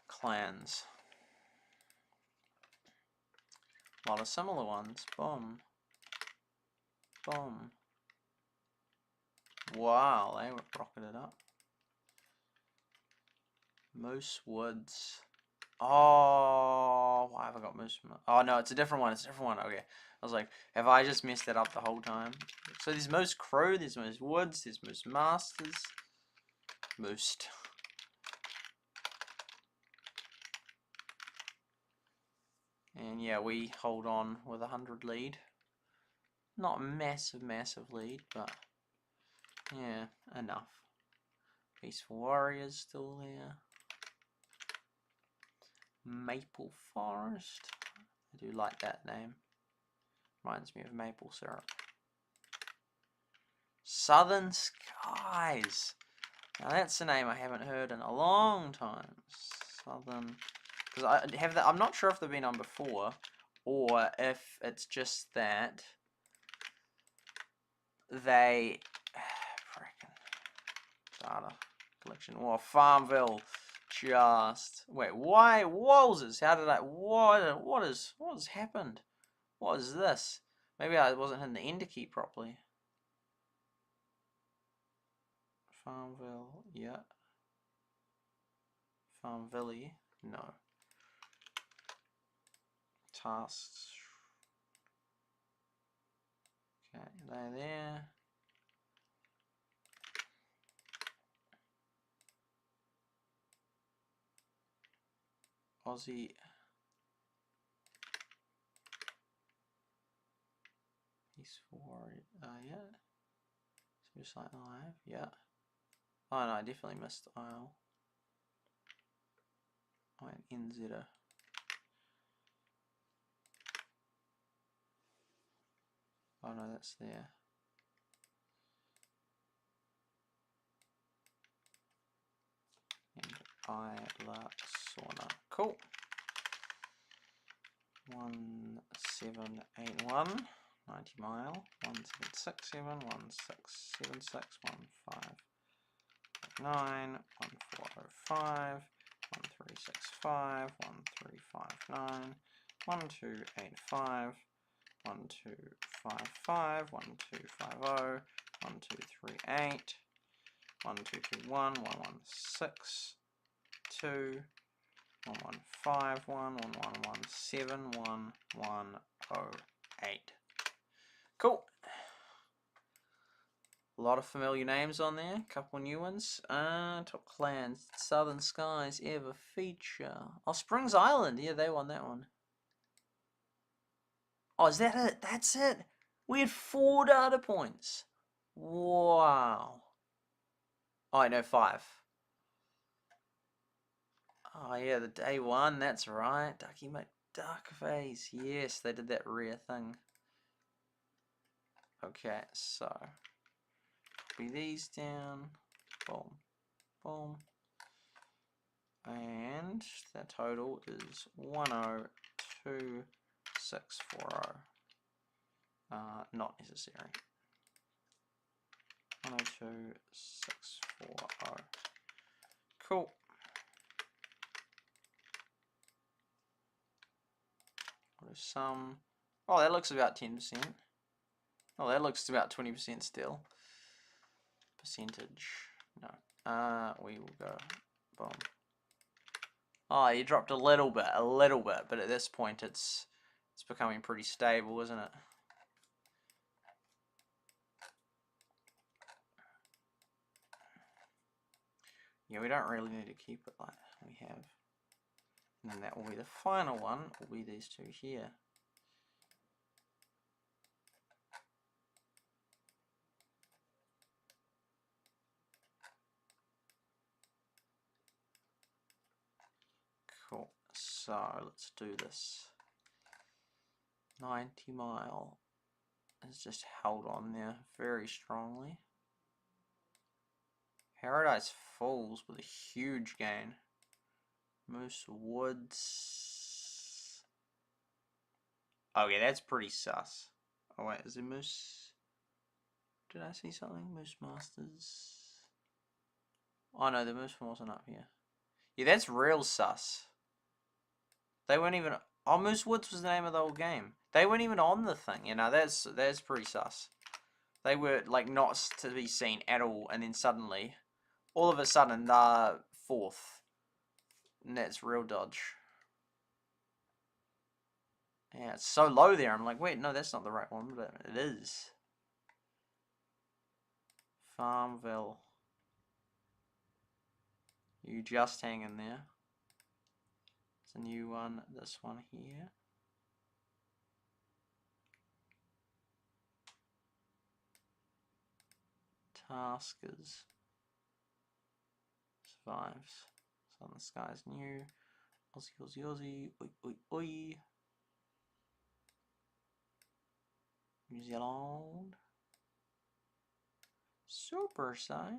Clans. A lot of similar ones. Boom. Boom. Wow, they were rocketed up. Moose Woods. Oh, why have I got Moose? Oh no, it's a different one. It's a different one. Okay, I was like, have I just messed that up the whole time? So there's Moose Crow, there's Moose Woods, there's Moose Masters, Moose. And yeah, we hold on with 100 lead. Not a massive lead, but yeah, enough. Peaceful Warriors still there. Maple Forest. I do like that name. Reminds me of maple syrup. Southern Skies. Now that's a name I haven't heard in a long time. Southern, because I have that. I'm not sure if they've been on before, or if it's just that they frickin' data collection. Well, Farmville. Just wait. Why? Wowzers! How did I? What has happened? What is this? Maybe I wasn't hitting the enter key properly. Farmville, yeah. Farmville, no. Tasks. Okay, they're there. Aussie. Peaceful Warrior, yeah. SuperSightLIVE, yeah. Oh no, I definitely missed Isle. Oh, and NZ. Oh no, that's there. And sauna. Cool. 1781, 90 mile. 1767, 1676, 1559, 1405, 1365, 1359, 1285, 1255, 1250, 1238, 1221, 1162, 1151, 1117, 1108. Cool. A lot of familiar names on there. A couple new ones. Top clans. Southern Skies ever feature. Oh, Springs Island. Yeah, they won that one. Oh, is that it? That's it. We had 4 data points. Wow. Oh, I know 5. Oh yeah, the day 1. That's right. Ducky McDuckface. Yes, they did that rare thing. Okay, so copy these down. Boom, boom. And that total is 102640. Not necessary. 102640. Cool. What is some? Oh, that looks about 10%. Oh, that looks about 20% still. Percentage. No. We will go. Boom. Oh, you dropped a little bit, but at this point it's becoming pretty stable, isn't it? Yeah, we don't really need to keep it like we have. And then that will be the final one, will be these two here. Cool. So let's do this. 90 mile is just held on there very strongly. Paradise Falls with a huge gain. Moose Woods. Oh yeah, that's pretty sus. Oh wait, is it Moose? Did I see something? Moose Masters. Oh no, the Moose one wasn't up here. Yeah, that's real sus. They weren't even. Oh, Moose Woods was the name of the whole game. They weren't even on the thing. You know, that's pretty sus. They were like not to be seen at all, and then suddenly, all of a sudden, they're 4th, and that's real dodge. Yeah, it's so low there. I'm like, wait, no, that's not the right one, but it is. Farmville. You just hang in there. It's a new one. This one here. Taskers. Survives. Southern Skies new. Aussie, Aussie, Aussie. Oi, oi, oi. New Zealand. SuperSight.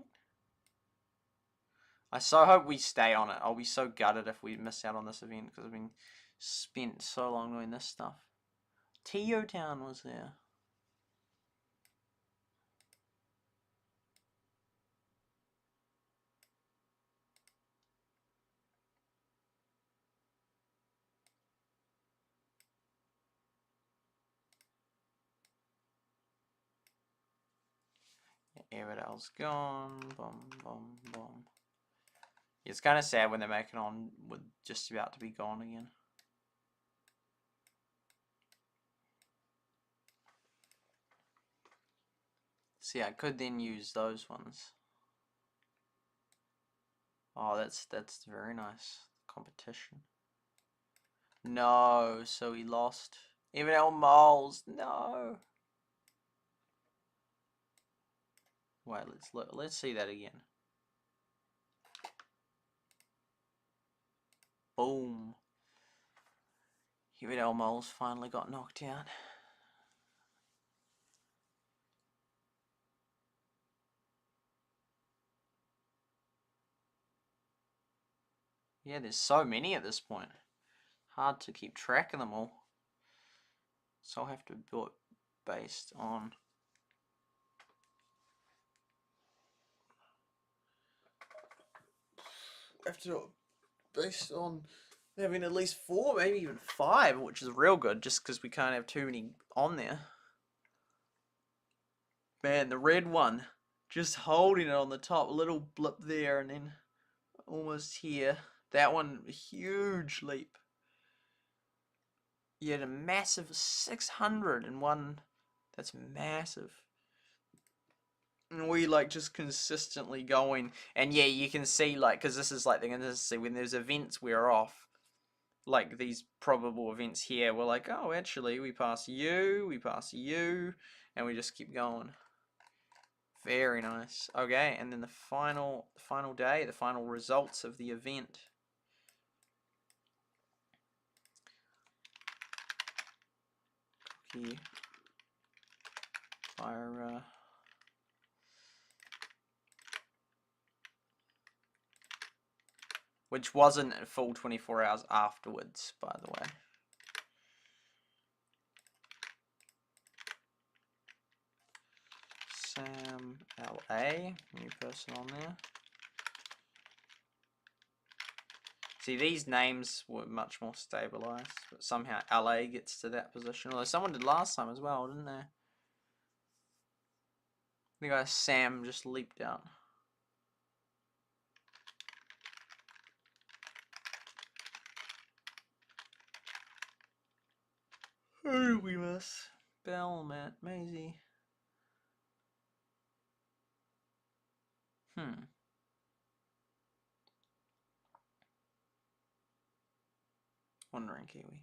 I so hope we stay on it. I'll be so gutted if we miss out on this event because I've been spent so long doing this stuff. Tio Town was there. Everdale's gone. Boom, boom, boom. It's kind of sad when they make it on with just about to be gone again. See, I could then use those ones. Oh, that's very nice. Competition. No, so he lost. Everdale Moles, no. Wait, let's see that again. Boom. Everdale Moles finally got knocked down. Yeah, there's so many at this point. Hard to keep track of them all. So I'll have to do it based on... have to do it based on having at least 4, maybe even 5, which is real good, just because we can't have too many on there. Man, the red one, just holding it on the top, a little blip there, and then almost here. That one, a huge leap. You had a massive 601. That's massive. And we like just consistently going, and yeah, you can see like, because this is like the consistency when there's events we're off, like these probable events here, we're like, oh, actually we pass you, and we just keep going. Very nice. Okay, and then the final day, the final results of the event. Cookie. Fire. Which wasn't a full 24 hours afterwards, by the way. Sam LA, new person on there. See, these names were much more stabilized, but somehow LA gets to that position. Although someone did last time as well, didn't they? The guy Sam just leaped out. Who did we miss? Bell, Matt, Maisie. Wandering Kiwi.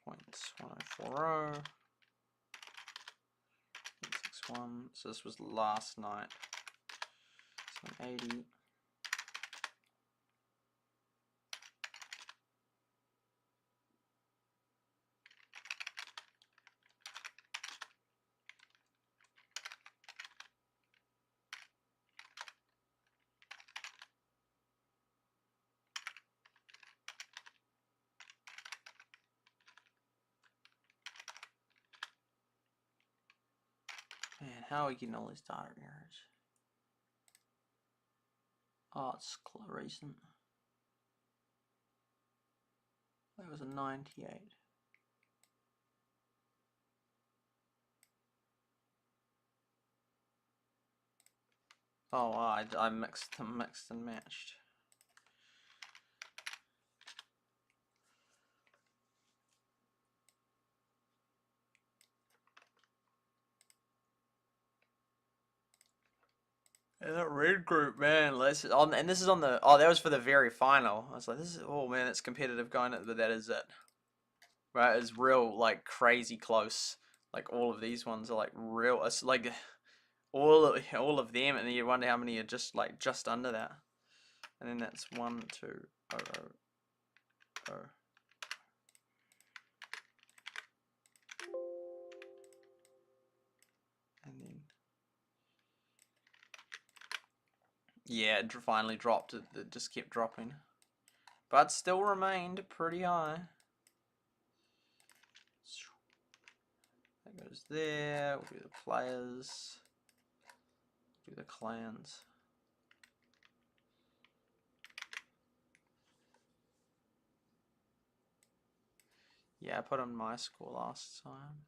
Points 1040. 861. So this was last night. 780. Man, how are we getting all these data errors? Oh, it's recent. That was a 98. Oh, I mixed and matched. Yeah, that red group, man. Let's on, and this is on the. Oh, that was for the very final. I was like, this is. Oh man, it's competitive going, but that is it. Right, it's real like crazy close. Like all of these ones are like real. It's like all of them, and then you wonder how many are just like just under that. And then that's 1, 2, 0, 0, And then, yeah, it finally dropped. It just kept dropping, but still remained pretty high. That goes there. We'll do the players. Do the clans. Yeah, I put on my score last time.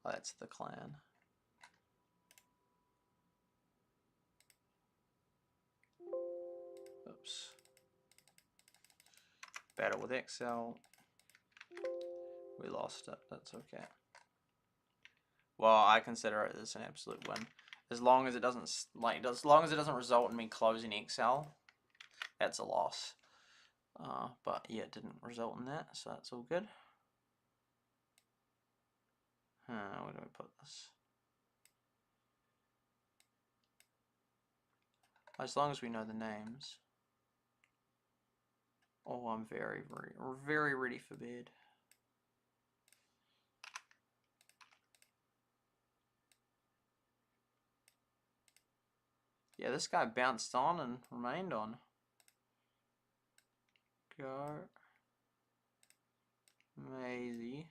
Oh, that's the clan. Oops. Battle with Excel. We lost it. That's okay. Well, I consider it as an absolute win, as long as it doesn't result in me closing Excel. That's a loss. But yeah, it didn't result in that, so that's all good. Where do we put this? As long as we know the names. Oh, I'm very ready for bed. Yeah, this guy bounced on and remained on. Go. Maisie.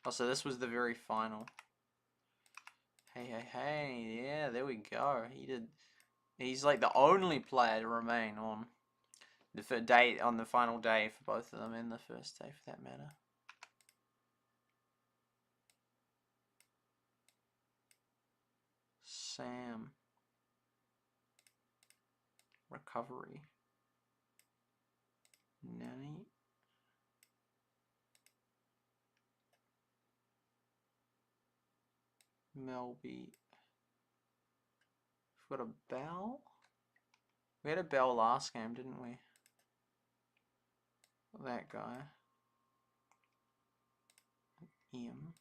Oh, so this was the very final. Hey, yeah, there we go. He's like the only player to remain on the final day for both of them, and the first day for that matter. Sam. Recovery. Nanny. Melby. We've got a Bell. We had a Bell last game, didn't we? That guy. M.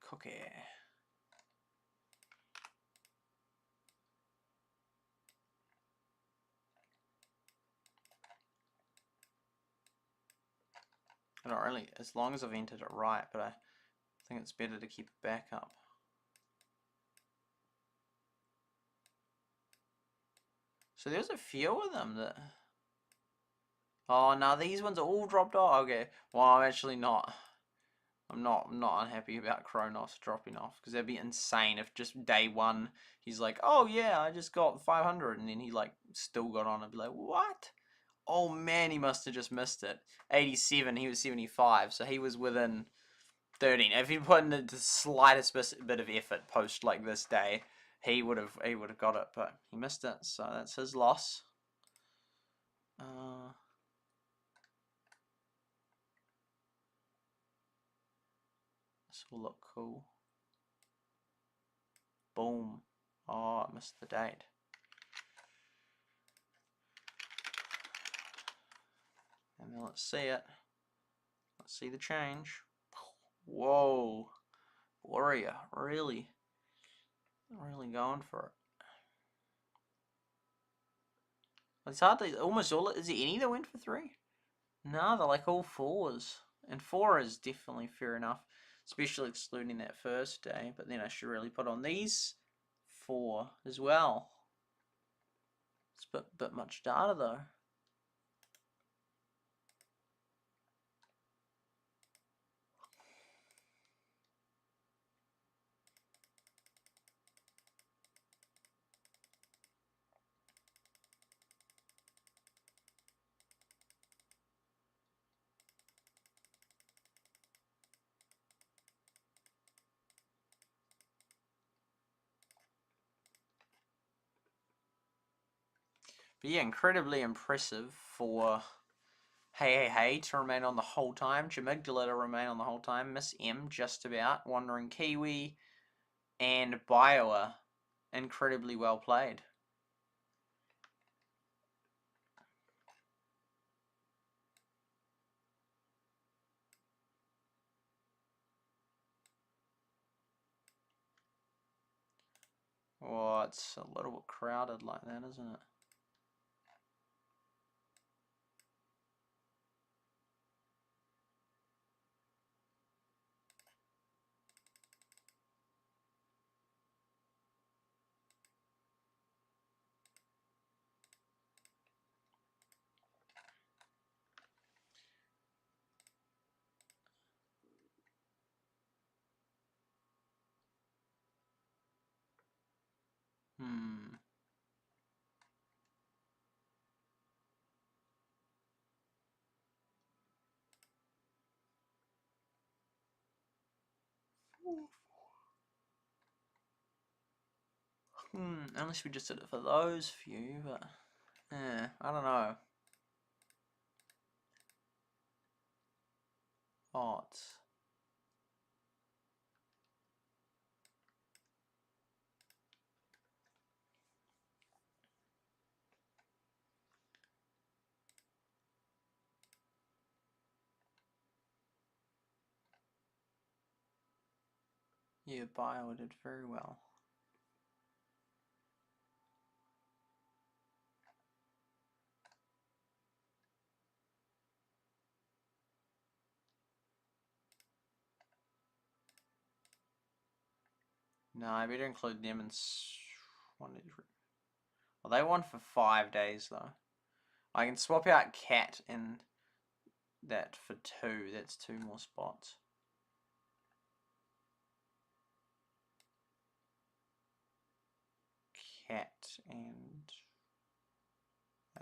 Cookie. I don't really, as long as I've entered it right, but I think it's better to keep it back up. So there's a few of them that... Oh, no, these ones are all dropped off. Okay, well, I'm actually not... I'm not unhappy about Kronos dropping off, because that'd be insane if just day one he's like, oh yeah, I just got 500, and then he like still got on. I'd be like, what? Oh man, he must have just missed it. 87, he was 75, so he was within 13. If he put in the slightest bit of effort post like this day, he would have got it, but he missed it, so that's his loss. This will look cool. Boom. Oh, I missed the date. And then let's see it. Let's see the change. Whoa. Warrior, really going for it. It's hard to, almost all, is there any that went for 3? No, they're like all 4s. And 4 is definitely fair enough, especially excluding that first day. But then I should really put on these 4 as well. It's a bit much data though. But yeah, incredibly impressive for Hey to remain on the whole time, Jamigdala to remain on the whole time, Miss M just about, Wandering Kiwi, and Bioa. Incredibly well played. Oh, it's a little bit crowded like that, isn't it? Unless we just did it for those few, but I don't know. Odds. Yeah, Bio did very well. No, I better include them in one. Well, they won for 5 days though. I can swap out Cat and that for 2. That's 2 more spots. Cat and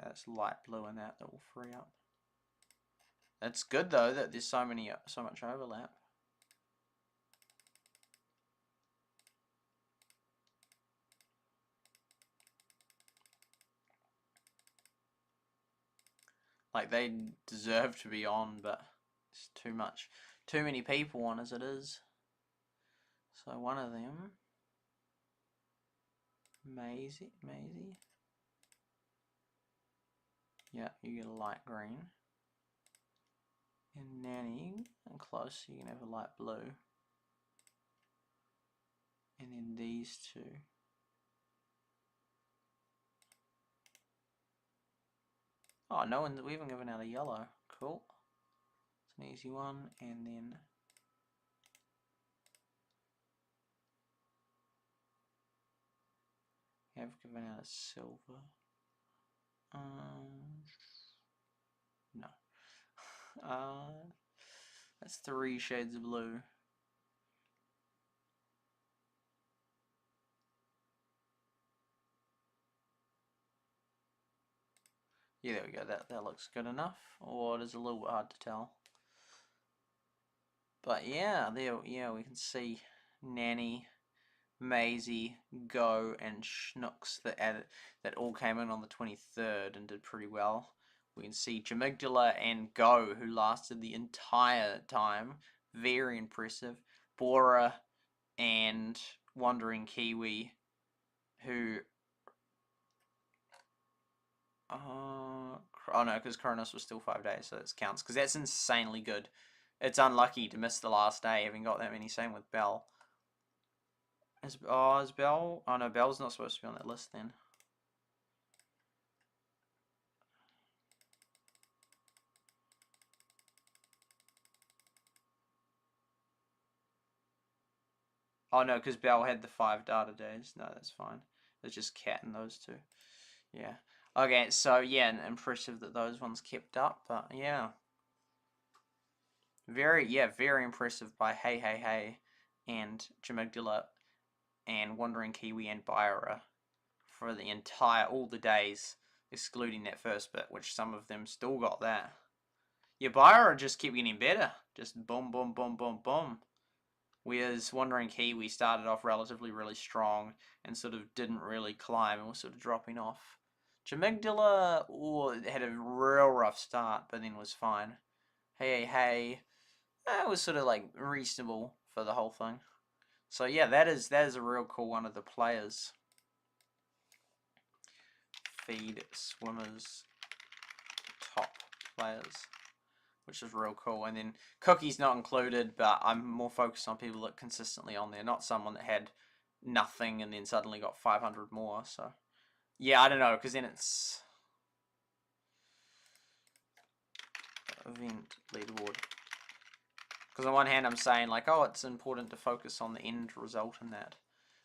that's light blue and that will free up. It's good though that there's so much overlap. Like they deserve to be on, but it's too many people on as it is. So one of them, Maisie. Yeah, you get a light green. And Nanny, and close, you can have a light blue. And then these two. Oh, no one, we haven't given out a yellow. Cool. It's an easy one, and then have given out a silver. No. That's 3 shades of blue. Yeah, there we go. That looks good enough. Or it is a little bit hard to tell. But yeah, we can see Nanny, Maisie, Go, and Schnooks that all came in on the 23rd and did pretty well. We can see Jamigdala and Go, who lasted the entire time. Very impressive. Bora and Wandering Kiwi, who... oh no, because Kronos was still 5 days, so that counts. Because that's insanely good. It's unlucky to miss the last day, having got that many. Same with Belle. Is Belle... oh no, Belle's not supposed to be on that list then. Oh no, because Belle had the 5 data days. No, that's fine. It's just Cat and those two. Yeah. Okay, so yeah, impressive that those ones kept up, but yeah. Very impressive by Hey and Jamigdala and Wandering Kiwi and Byra for all the days, excluding that first bit, which some of them still got that. Yeah, Byra just kept getting better. Just boom, boom, boom, boom, boom. Whereas Wandering Kiwi started off really strong and sort of didn't really climb and was sort of dropping off. Jamigdala had a real rough start, but then was fine. Hey, it was sort of like reasonable for the whole thing. So yeah, that is a real cool one of the players. Feed Swimmers top players, which is real cool. And then Cookie's not included, but I'm more focused on people that consistently on there, not someone that had nothing and then suddenly got 500 more. So yeah, I don't know, because then it's event leaderboard. Because on one hand I'm saying like, oh, it's important to focus on the end result in that.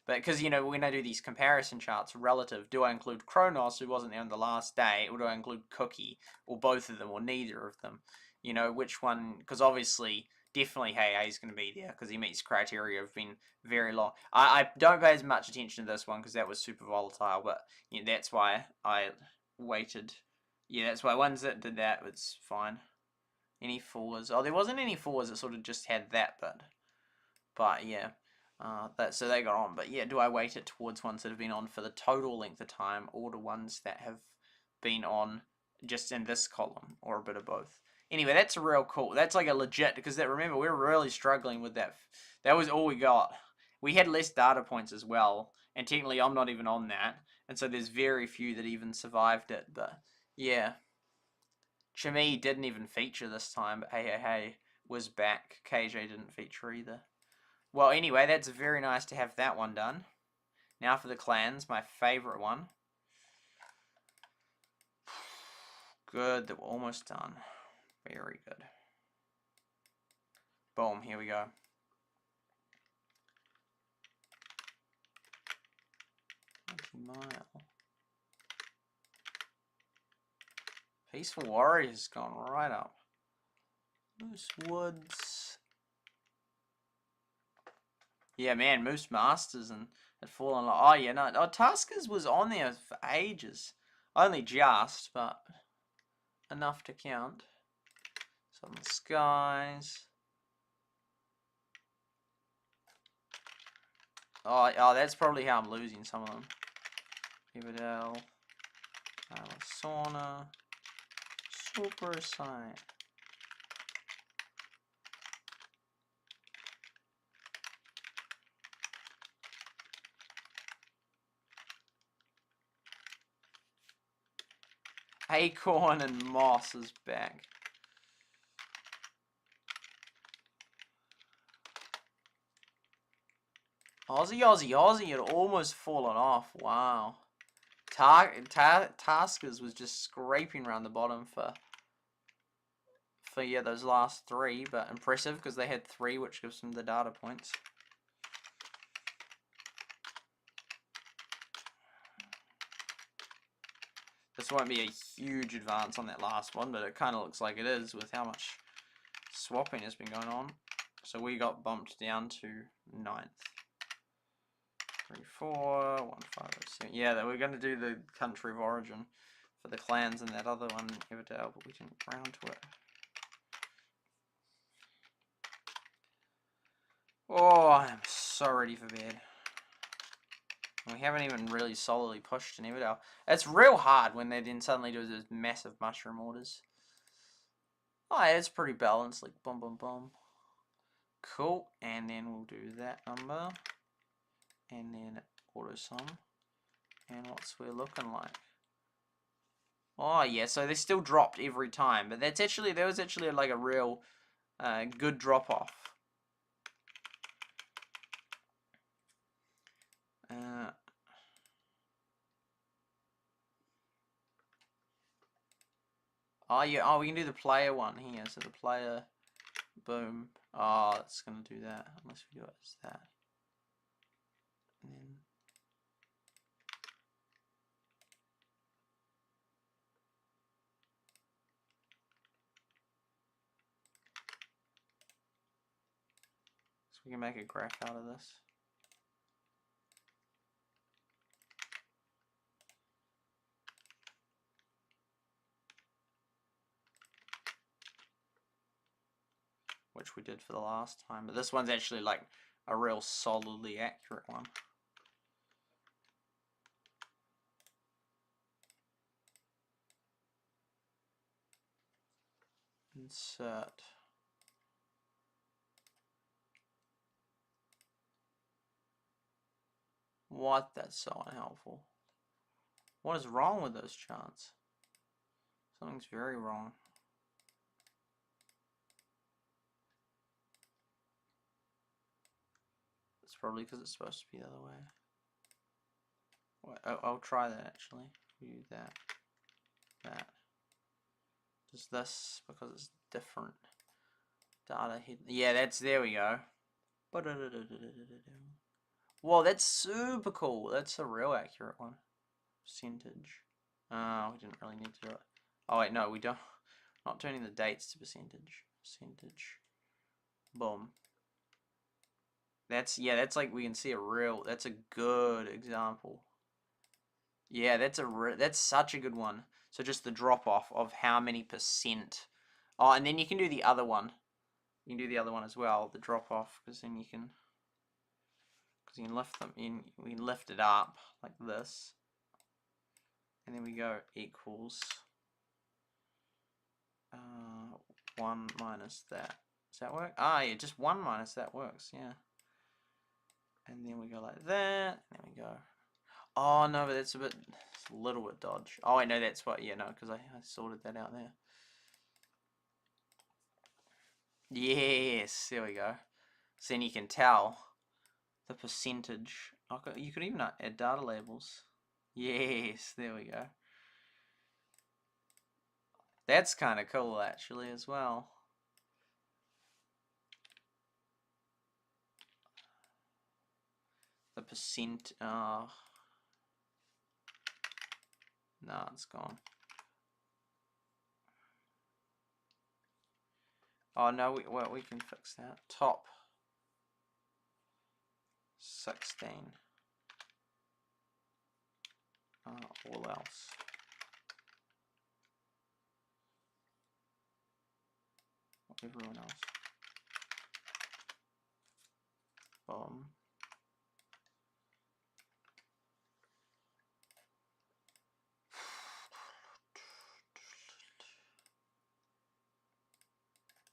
But because, you know, when I do these comparison charts relative, do I include Kronos, who wasn't there on the last day, or do I include Cookie, or both of them, or neither of them? You know, which one? Because obviously, definitely Hey is going to be there, because he meets criteria of being very long. I don't pay as much attention to this one, because that was super volatile, but you know, that's why I waited. Yeah, that's why ones that did that was fine. Any fours? Oh, there wasn't any fours, it sort of just had that bit. But yeah. So they got on, but yeah, do I weight it towards ones that have been on for the total length of time, or the ones that have been on just in this column, or a bit of both? Anyway, that's a real cool. That's like a legit, because that, remember, we were really struggling with that. That was all we got. We had less data points as well, and technically I'm not even on that, and so there's very few that even survived it. But yeah, Chimmy didn't even feature this time, but hey was back. KJ didn't feature either. Well, anyway, that's very nice to have that one done. Now for the clans, my favourite one. Good, that we're almost done. Very good. Boom, here we go. Mile. Peaceful Warriors gone right up. Moose Woods. Yeah, man, Moose Masters and had fallen. Oh yeah, no, Tuskers was on there for ages. Only just, but enough to count. Southern Skies. Oh, that's probably how I'm losing some of them. Evadel, Sauna, SuperSight. Acorn and Moss is back. Aussie had almost fallen off. Wow. Taskers was just scraping around the bottom for yeah, those last three, but impressive because they had three, which gives them the data points. This won't be a huge advance on that last one, but it kind of looks like it is with how much swapping has been going on. So we got bumped down to 9th. 3, 4, 1, 5, 7. Yeah, we're going to do the country of origin for the clans and that other one, Everdale, but we didn't round to it. Oh, I'm so ready for bed. We haven't even really solidly pushed an Everdale. It's real hard when they then suddenly do those massive mushroom orders. Oh, yeah, it's pretty balanced, like boom, boom, boom. Cool, and then we'll do that number. And then auto sum. And what's we're looking like? Oh yeah, so they still dropped every time, but that's actually, there was actually like a real good drop off. Oh yeah, oh we can do the player one here, so the player, boom. Oh, it's gonna do that, unless we do it as that. And then so we can make a graph out of this. Which we did for the last time, but this one's actually like a real solidly accurate one. Insert. What? That's so unhelpful. What is wrong with those charts? Something's very wrong. Let's probably because it's supposed to be the other way. Wait, I'll try that actually. View that. Does this, because it's different. Data head. Yeah, there we go. Whoa, that's super cool. That's a real accurate one. Percentage. We didn't really need to do it. Oh wait, no, we don't. Not turning the dates to percentage. Boom. That's like we can see a real. That's a good example. Yeah, that's such a good one. So just the drop off of how many percent. Oh, and then you can do the other one. You can do the other one as well, the drop off, because then you can lift them in. We can lift it up like this, and then we go equals 1 minus that. Does that work? Ah, yeah, just 1 minus that works. Yeah. And then we go like that, and then we go. Oh no, but it's a little bit dodge. Oh, I know that's what. Yeah, no, because I sorted that out there. Yes, there we go. So then you can tell the percentage. Okay, you could even add data labels. Yes, there we go. That's kind of cool actually as well. The percent. No, it's gone. Oh no, we can fix that. Top 16. All else. Everyone else. Boom.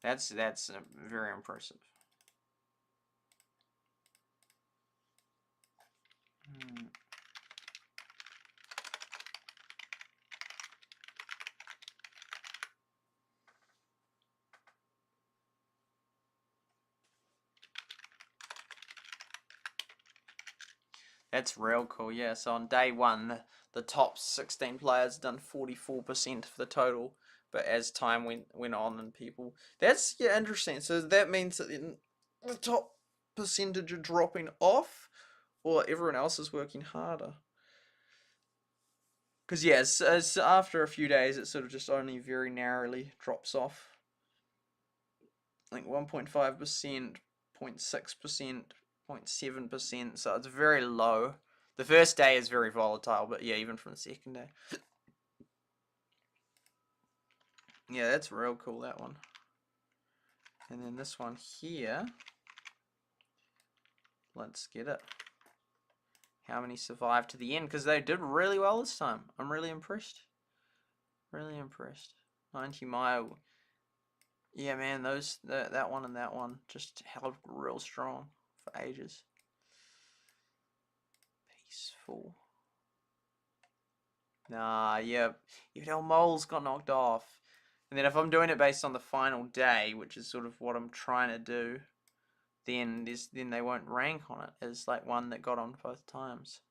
That's very impressive. That's real cool, yeah. So on day one, the top 16 players done 44% of the total, but as time went on and people, that's interesting. So that means that the top percentage are dropping off, or everyone else is working harder. Because yes, as after a few days, it sort of just only very narrowly drops off. Like 1.5%, 0.6%, 0.7%, so it's very low. The first day is very volatile, but yeah, even from the second day. Yeah, that's real cool, that one. And then this one here, let's get it. How many survived to the end? Because they did really well this time. I'm really impressed. Really impressed. 90 mile. Yeah, man, that one and that one just held real strong for ages. Peaceful. Nah, yeah. Even our moles got knocked off. And then if I'm doing it based on the final day, which is sort of what I'm trying to do, then they won't rank on it as like one that got on both times.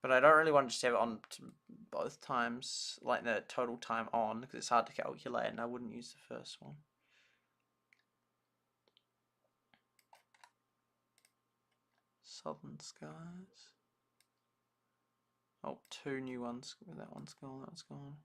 But I don't really want to just have it on both times, like the total time on, because it's hard to calculate, and I wouldn't use the first one. Southern Skies. Oh, 2 new ones. That one's gone, that one's gone.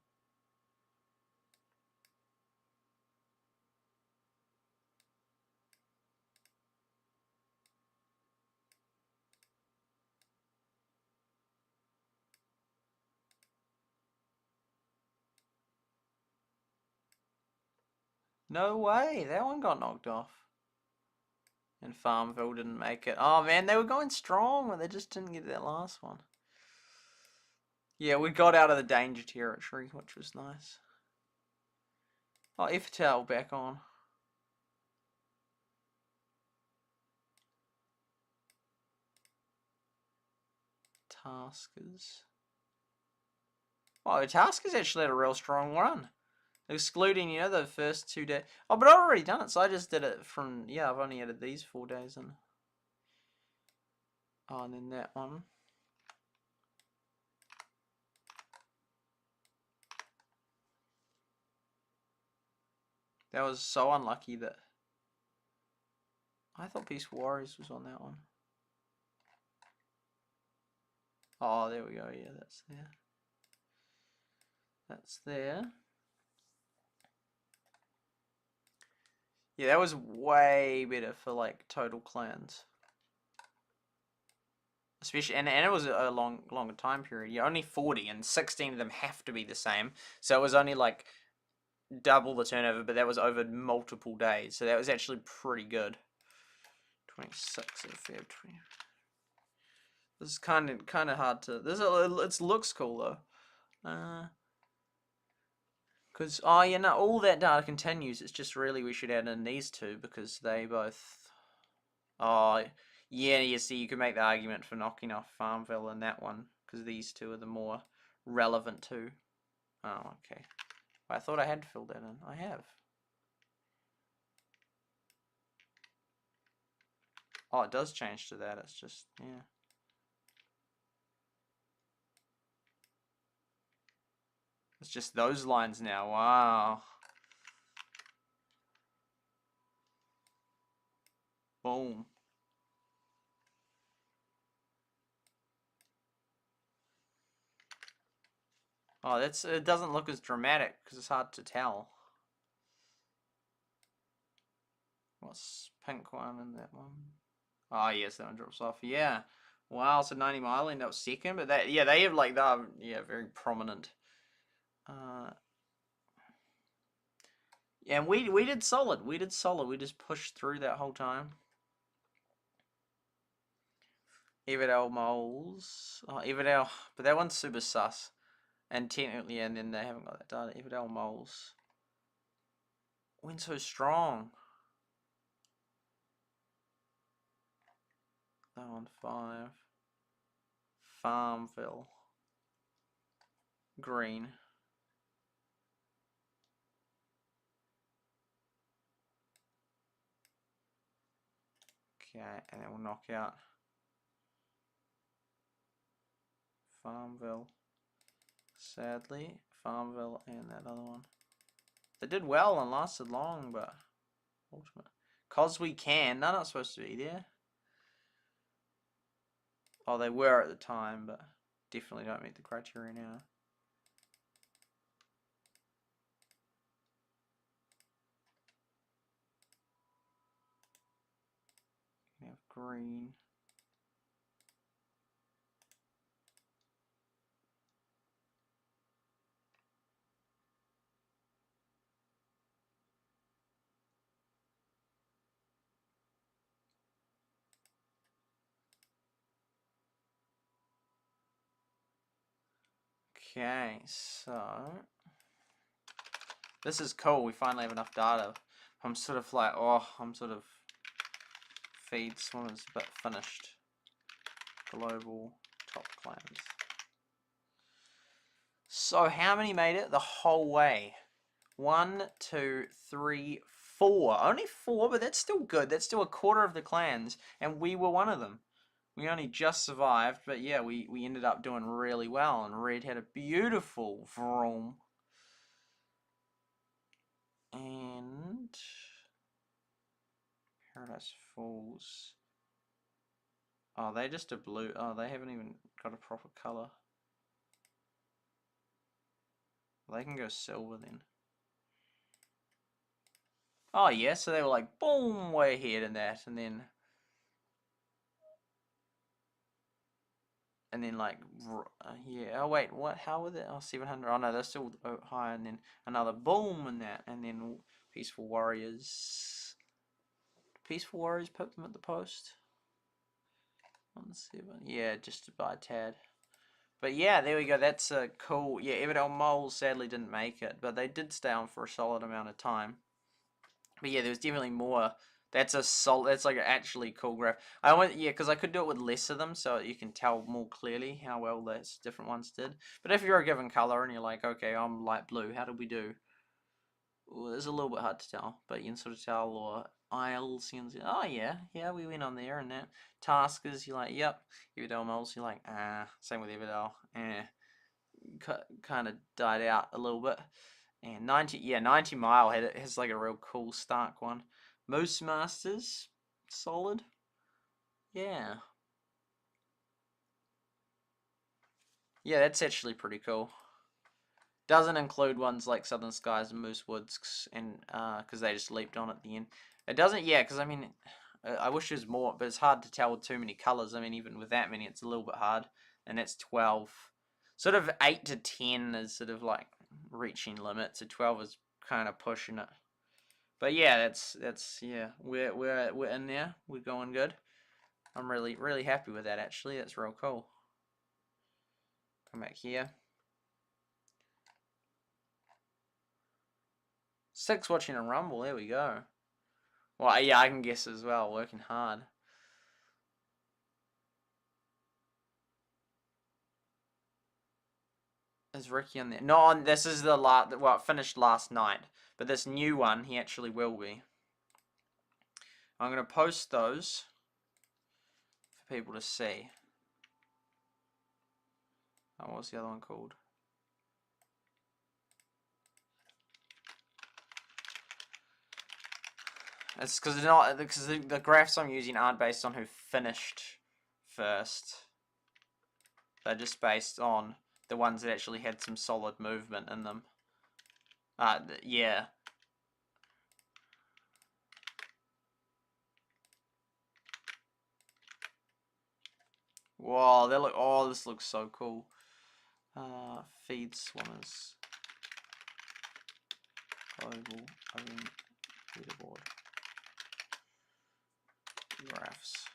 No way, that one got knocked off. And Farmville didn't make it. Oh man, they were going strong, but they just didn't get that last one. Yeah, we got out of the danger territory, which was nice. Oh, Iftal back on. Taskers. Oh, Taskers actually had a real strong run. Excluding, the first 2 days. Oh, but I've already done it, so I just did it from, I've only added these 4 days in. Oh, and then that one. That was so unlucky that I thought Peaceful Warriors was on that one. Oh, there we go. Yeah, that's there. That's there. Yeah, that was way better for like total clans. Especially, and it was a longer time period. Yeah, only 40, and 16 of them have to be the same. So it was only like double the turnover, but that was over multiple days. So that was actually pretty good. 26 of Feb 20. This is kind of hard to. It looks cool though. Because oh yeah, no, all that data continues. It's just really we should add in these two because they both. Oh yeah, you see, you could make the argument for knocking off Farmville in that one because these two are the more relevant two. Oh, okay. I thought I had filled that in. I have. Oh, it does change to that. It's just, yeah. It's just those lines now. Wow. Boom. Oh, it doesn't look as dramatic because it's hard to tell. What's pink one and that one? Oh yes, that one drops off. Yeah. Wow, so 90 Mile ended up second, but that, yeah, they have like very prominent. Yeah, and we did solid. We did solid. We just pushed through that whole time. Everdell Moles. Oh, Everdell, but that one's super sus. And technically, and then they haven't got that data. Everdell Moles. Went so strong. That one 5. Farmville. Green. Okay, and then we'll knock out Farmville. Sadly, Farmville and that other one. They did well and lasted long, but ultimate. Cause we can. They're not supposed to be there. Oh, they were at the time, but definitely don't meet the criteria now. We have green. Okay, so this is cool. We finally have enough data. I'm sort of like, oh, I'm sort of feed swimmers, but finished. Global top clans. So how many made it the whole way? 1, 2, 3, 4. Only 4, but that's still good. That's still a quarter of the clans, and we were one of them. We only just survived, but yeah, we ended up doing really well, and Red had a beautiful vroom. And Paradise Falls. Oh, they just a blue. Oh, they haven't even got a proper color. They can go silver then. Oh yeah, so they were like boom way ahead in that, and then like yeah. Oh wait, what? How were they? Oh, 700. Oh no, they're still higher, and then another boom in that, and then Peaceful Warriors. Peaceful Warriors put them at the post. 1-7. Yeah, just by a tad. But yeah, there we go. That's a cool. Yeah, Everdell Moles sadly didn't make it, but they did stay on for a solid amount of time. But yeah, there was definitely more. That's a solid. That's like an actually cool graph. I went, yeah, because I could do it with less of them, so you can tell more clearly how well those different ones did. But if you're a given color and you're like, okay, I'm light blue, how did we do? Ooh, it's a little bit hard to tell, but you can sort of tell, or Isles, you can see, oh yeah, we went on there, and that. Taskers, you're like, yep. Everdell Moles, you're like, ah. Same with Everdell, kind of died out a little bit. And 90 Mile has like a real cool Stark one. Moose Masters, solid. Yeah. Yeah, that's actually pretty cool. Doesn't include ones like Southern Skies and Moose Woods, and because they just leaped on at the end. It doesn't, yeah, because I mean, I wish there's more, but it's hard to tell with too many colors. I mean, even with that many, it's a little bit hard. And that's 12. Sort of 8 to 10 is sort of like reaching limits. So 12 is kind of pushing it. But yeah, that's yeah, we're in there. We're going good. I'm really happy with that actually. That's real cool. Come back here. 6 watching a rumble. There we go. Well, yeah, I can guess as well. Working hard. Is Ricky on there? No, this is the last. Well, it finished last night, but this new one, he actually will be. I'm gonna post those for people to see. Oh, what's the other one called? It's because the graphs I'm using aren't based on who finished first. They're just based on the ones that actually had some solid movement in them. Yeah. Wow, they look. Oh, this looks so cool. Feed swimmers. Global event leaderboard. Graphs.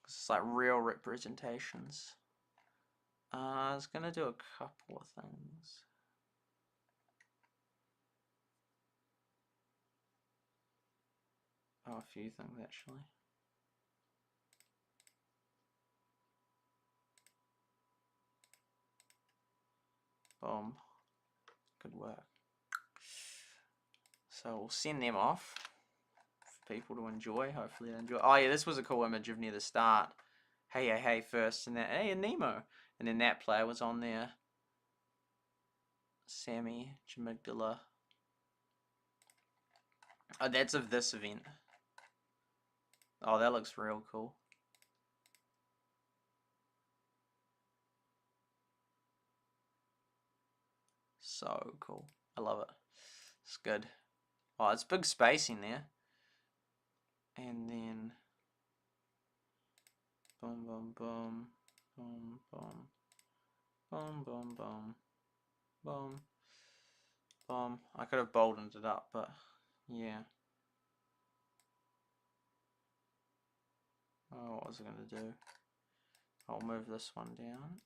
It's like real representations. I was gonna do a couple of things. Oh, a few things actually. Boom. Good work. So we'll send them off for people to enjoy. Hopefully they enjoy. Oh yeah, this was a cool image of near the start. Hey, hey, hey first, and that, hey, and Nemo. And then that player was on there. Sammy, Jamigdala. Oh, that's of this event. Oh, that looks real cool. So cool. I love it. It's good. Oh, it's big space in there. And then boom, boom, boom, boom, boom, boom, boom, boom, boom, boom. I could have boldened it up, but yeah. Oh, what was I going to do? I'll move this one down.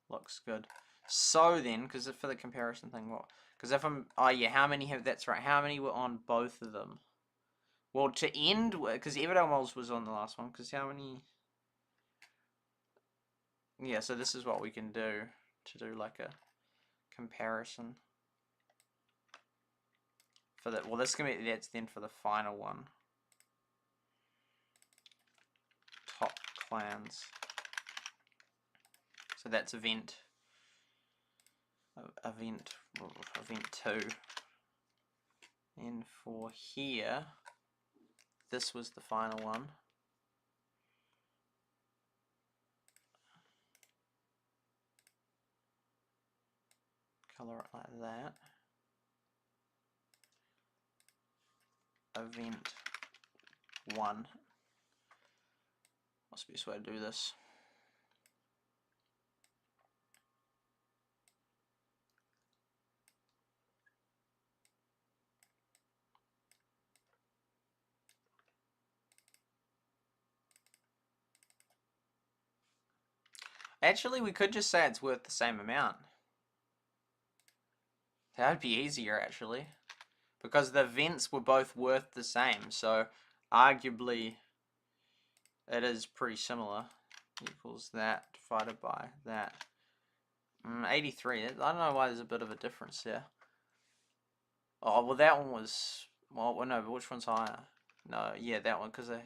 Looks good. So then, because for the comparison thing, what? Because if I'm, oh yeah, how many have? That's right. How many were on both of them? Well, to end, because Everdell Moles was on the last one. Because how many? Yeah, so this is what we can do to do like a comparison for that. Well, this can be that's then for the final one. Top clans. So that's event 2. And for here, this was the final one. Color it like that. Event 1. What's the best way to do this? Actually, we could just say it's worth the same amount. That would be easier, actually. Because the events were both worth the same, so arguably it is pretty similar. Equals that divided by that. 83. I don't know why there's a bit of a difference there. Oh, well, that one was... Well, no, but which one's higher? No, yeah, that one, because they...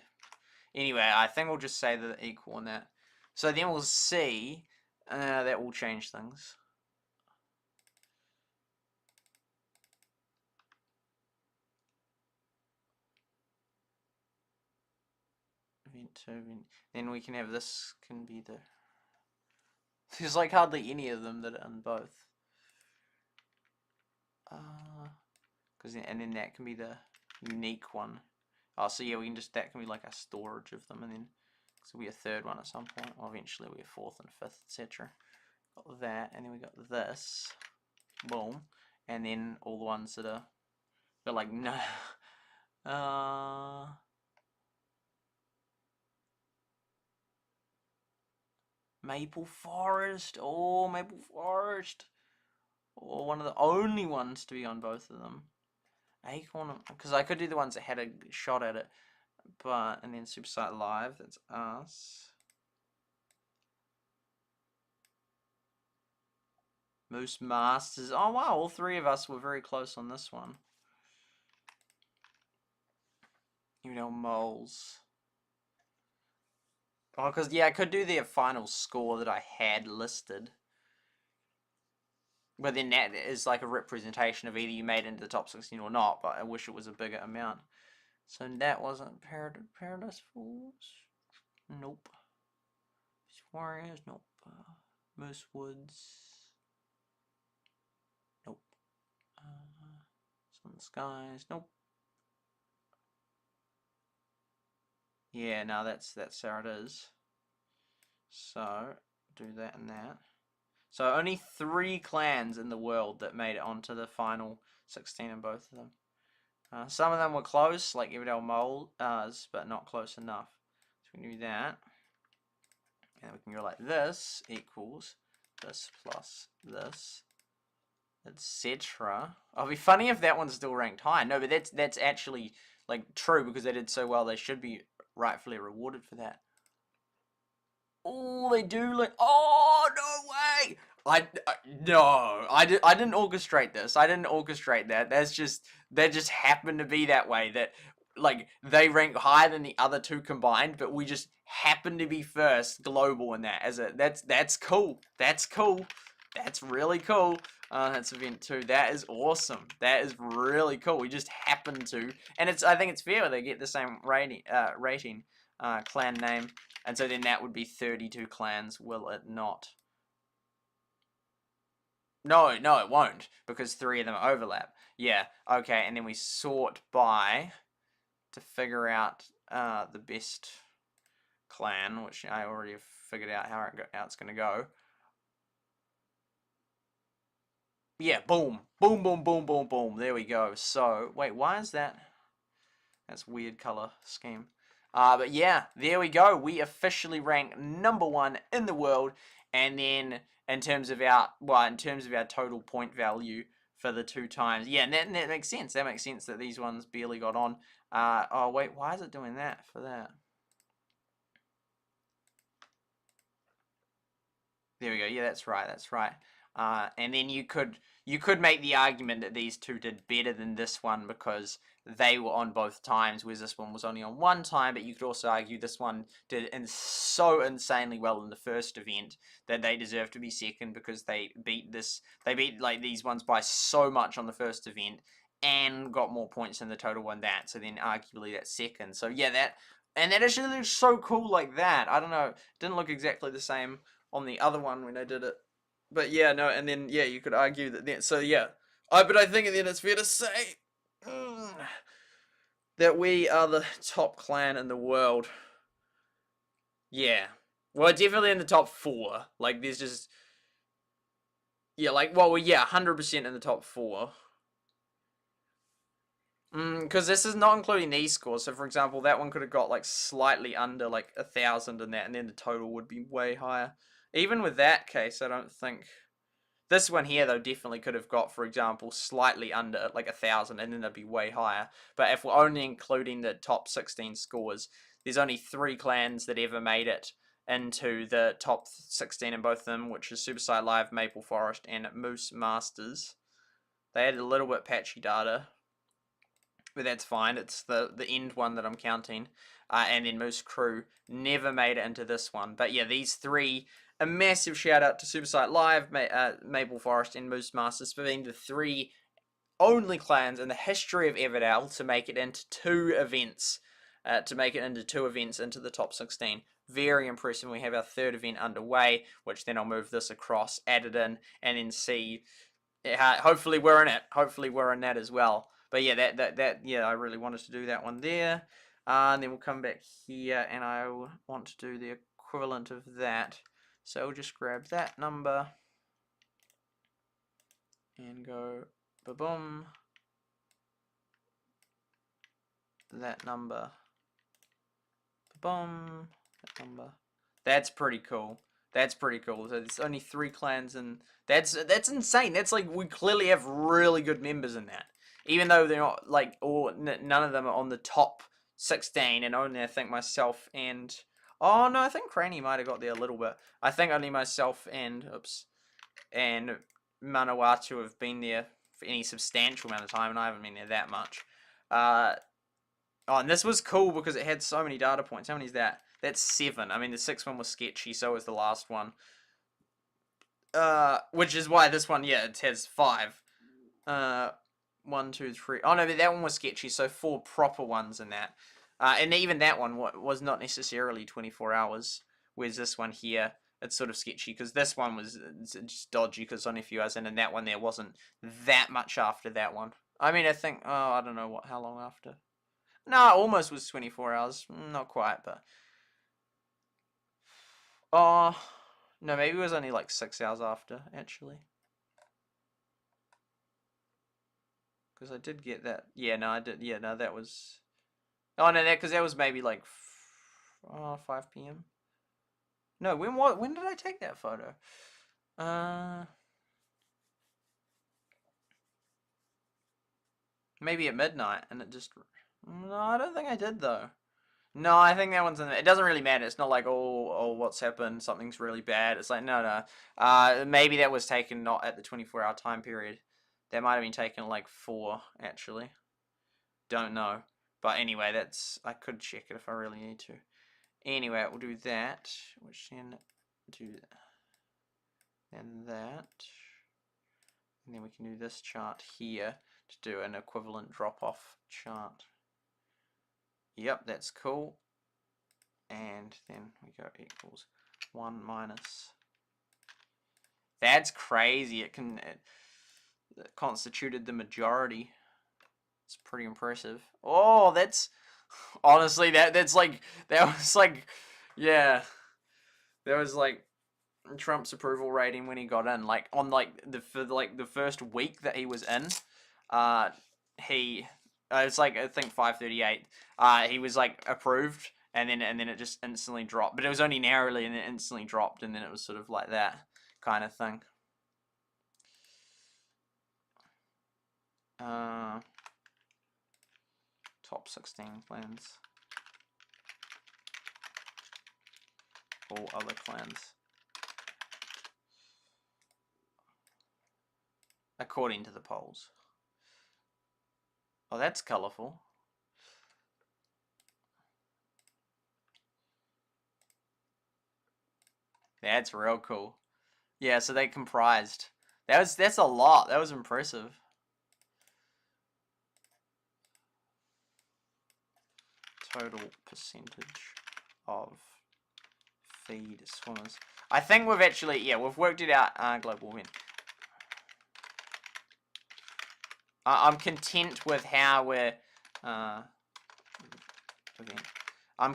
Anyway, I think we'll just say that they're equal on that. So then we'll see. That will change things. Event 2, event... Then we can have this can be the... There's like hardly any of them that are in both. And then that can be the unique one. Oh, so yeah, we can just, that can be like a storage of them, and then there'll be a third one at some point, or eventually we have fourth and fifth, etc. Got that, and then we got this, boom, and then all the ones that are, they're like, no, Maple Forest, oh, Maple Forest, or one of the only ones to be on both of them. Acorn, because I could do the ones that had a shot at it, but, and then SuperSightLIVE, that's us. Moose Masters, oh wow, all three of us were very close on this one. You know, moles. Oh, because, yeah, I could do their final score that I had listed. But then that is like a representation of either you made into the top 16 or not, but I wish it was a bigger amount. So that wasn't Paradise Falls? Nope. Warriors? Nope. Moose Woods? Nope. Sun Skies? Nope. Yeah, no, that's how it is. So, do that and that. So only 3 clans in the world that made it onto the final 16 in both of them. Some of them were close, like Everdell Mole, but not close enough. So we can do that. And we can go like this equals this plus this, etc. It'll be funny if that one's still ranked high. No, but that's actually like true because they did so well. They should be rightfully rewarded for that. Oh, they do like. Oh no way! I didn't orchestrate this. I didn't orchestrate that. That just happened to be that way. That like they rank higher than the other 2 combined, but we just happen to be first global in that. That's cool. That's cool. That's really cool. That's event 2. That is awesome. That is really cool. We just happen to, and I think it's fair they get the same rating. Clan name. And so then that would be 32 clans, will it not? No, it won't, because 3 of them overlap. Yeah, okay, and then we sort by to figure out the best clan, which I already have figured out how it's going to go. Yeah, boom. Boom, boom, boom, boom, boom. There we go. So, wait, why is that? That's weird color scheme. But yeah, there we go. We officially rank #1 in the world, and then in terms of our total point value for the 2 times, yeah, and that makes sense. That makes sense that these ones barely got on. Oh wait, why is it doing that for that? There we go. Yeah, that's right. That's right. And then you could make the argument that these 2 did better than this one because they were on both times, whereas this one was only on 1 time. But you could also argue this one did so insanely well in the first event that they deserve to be second because they beat like these ones by so much on the first event and got more points in the total one that. So then arguably that's second. So yeah, that actually looks so cool like that. I don't know, it didn't look exactly the same on the other one when I did it. But yeah, no, and then yeah, you could argue that then. So yeah, but I think then it's fair to say that we are the top clan in the world. Yeah, well, definitely in the top 4. Like, there's just well, yeah, 100% in the top 4. Because this is not including these scores. So for example, that one could have got like slightly under like 1,000 in that, and then the total would be way higher. Even with that case, I don't think... This one here, though, definitely could have got, for example, slightly under, like, 1,000, and then it'd be way higher. But if we're only including the top 16 scores, there's only 3 clans that ever made it into the top 16 in both of them, which is SuperSightLIVE, Maple Forest, and Moose Masters. They had a little bit patchy data, but that's fine. It's the end one that I'm counting. And then Moose Crew never made it into this one. But yeah, these 3... A massive shout out to SuperSightLIVE, Maple Forest, and Moose Masters for being the 3 only clans in the history of Everdell to make it into 2 events. Into the top 16. Very impressive. We have our 3rd event underway, which then I'll move this across, add it in, and then see. Hopefully we're in it. Hopefully we're in that as well. But yeah, yeah, I really wanted to do that one there. And then we'll come back here, and I want to do the equivalent of that. So we'll just grab that number and go ba-boom. That number. Ba-boom. That number. That's pretty cool. That's pretty cool. So there's only 3 clans, and that's insane. That's like, we clearly have really good members in that. Even though they're not, like, none of them are on the top 16, and only, I think, myself and... Oh, no, I think Cranny might have got there a little bit. I think only myself and Manawatu have been there for any substantial amount of time, and I haven't been there that much. Oh, and this was cool because it had so many data points. How many is that? That's 7. I mean, the 6th one was sketchy, so was the last one. Which is why this one, yeah, it has 5. 1, 2, 3. Oh, no, but that one was sketchy, so 4 proper ones in that. And even that one was not necessarily 24 hours, whereas this one here, it's sort of sketchy, because this one was just dodgy, because only a few hours in, and that one there wasn't that much after that one. I mean, I think, I don't know how long after. No, it almost was 24 hours, not quite, but... Oh, no, maybe it was only like 6 hours after, actually. Because I did get that. Yeah, no, I did. Yeah, no, that was... Oh, no, because that was maybe like 5 p.m. No, when did I take that photo? Maybe at midnight, and it just... No, I don't think I did, though. No, I think that one's in it. It doesn't really matter. It's not like, oh, what's happened? Something's really bad. It's like, no. Maybe that was taken not at the 24-hour time period. That might have been taken like 4, actually. Don't know. But anyway, I could check it if I really need to. Anyway, we'll do that, which then do that. And then we can do this chart here to do an equivalent drop-off chart. Yep, that's cool. And then we go equals 1 minus. That's crazy. It constituted the majority. It's pretty impressive. Oh, that's honestly that was like, yeah, that was like Trump's approval rating when he got in. Like on for the first week that he was in, it's like I think 538. He was like approved, and then it just instantly dropped. But it was only narrowly, and then instantly dropped, and then it was sort of like that kind of thing. Top 16 clans. All other clans. According to the polls. Oh, that's colourful. That's real cool. Yeah, so they comprised. That's a lot. That was impressive. Total percentage of feed swimmers. I think we've actually, yeah, we've worked it out, global win. I'm content with how we're, I'm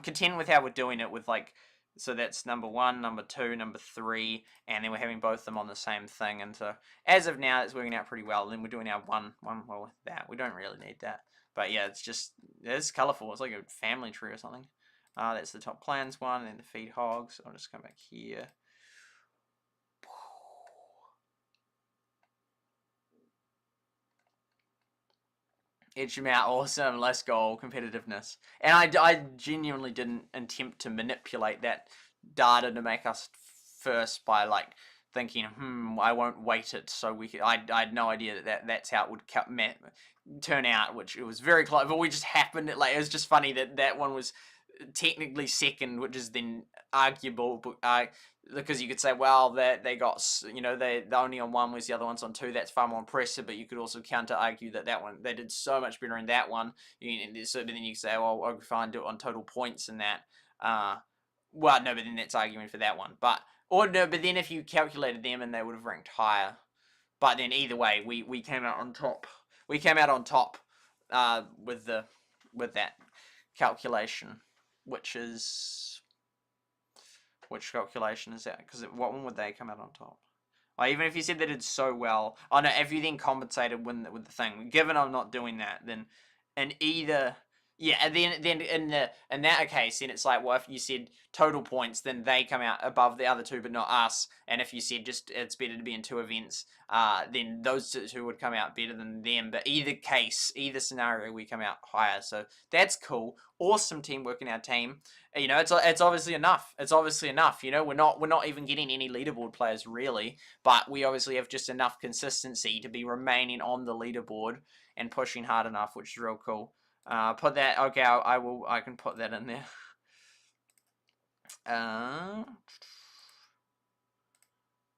content with how we're doing it with like, so that's number 1, number 2, number 3, and then we're having both of them on the same thing. And so as of now, it's working out pretty well. Then we're doing our one well with that. We don't really need that. But yeah, it's colourful. It's like a family tree or something. That's the top clans one, and then the feed hogs. I'll just come back here. Edge him out, awesome, let's go, competitiveness. And I genuinely didn't attempt to manipulate that data to make us first by, like, thinking, I won't weight it, so I had no idea that's how it would turn out, which it was very close, but we just happened, it was just funny that one was technically second, which is then arguable, because you could say, well, they got, the only on one was the other one's on two. That's far more impressive. But you could also counter argue that one they did so much better in that one. So then you say, well, okay, fine, do it on total points in that. Well, no, but then that's arguing for that one. But then if you calculated them and they would have ranked higher. But then either way, we came out on top. We came out on top with that calculation, which calculation is that? Because what one would they come out on top? Oh, even if you said they did so well. Oh no, if you then compensated with the thing. Given I'm not doing that, then and either and then in that case, then it's like, well, if you said total points, then they come out above the other two, but not us. And if you said just it's better to be in two events, then those two would come out better than them. But either case, either scenario, we come out higher. So that's cool. Awesome teamwork in our team. It's obviously enough. It's obviously enough. We're not even getting any leaderboard players really, but we obviously have just enough consistency to be remaining on the leaderboard and pushing hard enough, which is real cool. Put that. Okay, I can put that in there.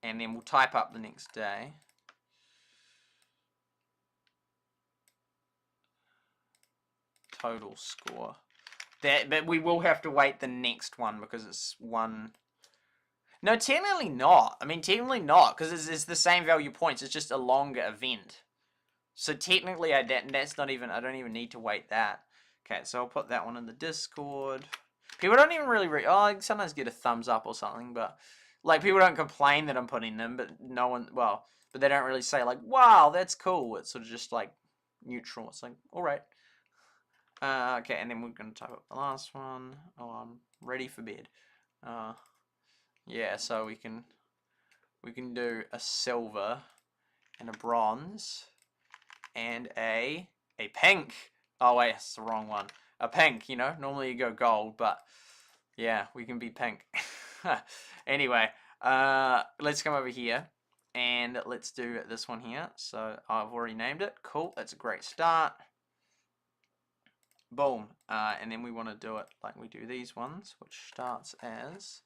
And then we'll type up the next day. Total score. But we will have to wait the next one because it's one. No, technically not. I mean, technically not, because it's the same value points. It's just a longer event. So technically, that's not even. I don't even need to wait that. Okay, so I'll put that one in the Discord. People don't even really I sometimes get a thumbs up or something, but like people don't complain that I'm putting them, but no one. Well, but they don't really say like, "Wow, that's cool." It's sort of just like neutral. It's like, all right. Okay, and then we're going to type up the last one. Oh, I'm ready for bed. Yeah, so we can do a silver and a bronze and a pink. Oh wait, that's the wrong one. A pink, normally you go gold, but yeah, we can be pink. Anyway, let's come over here and let's do this one here. So I've already named it. Cool, that's a great start. Boom, and then we want to do it like we do these ones, which starts as,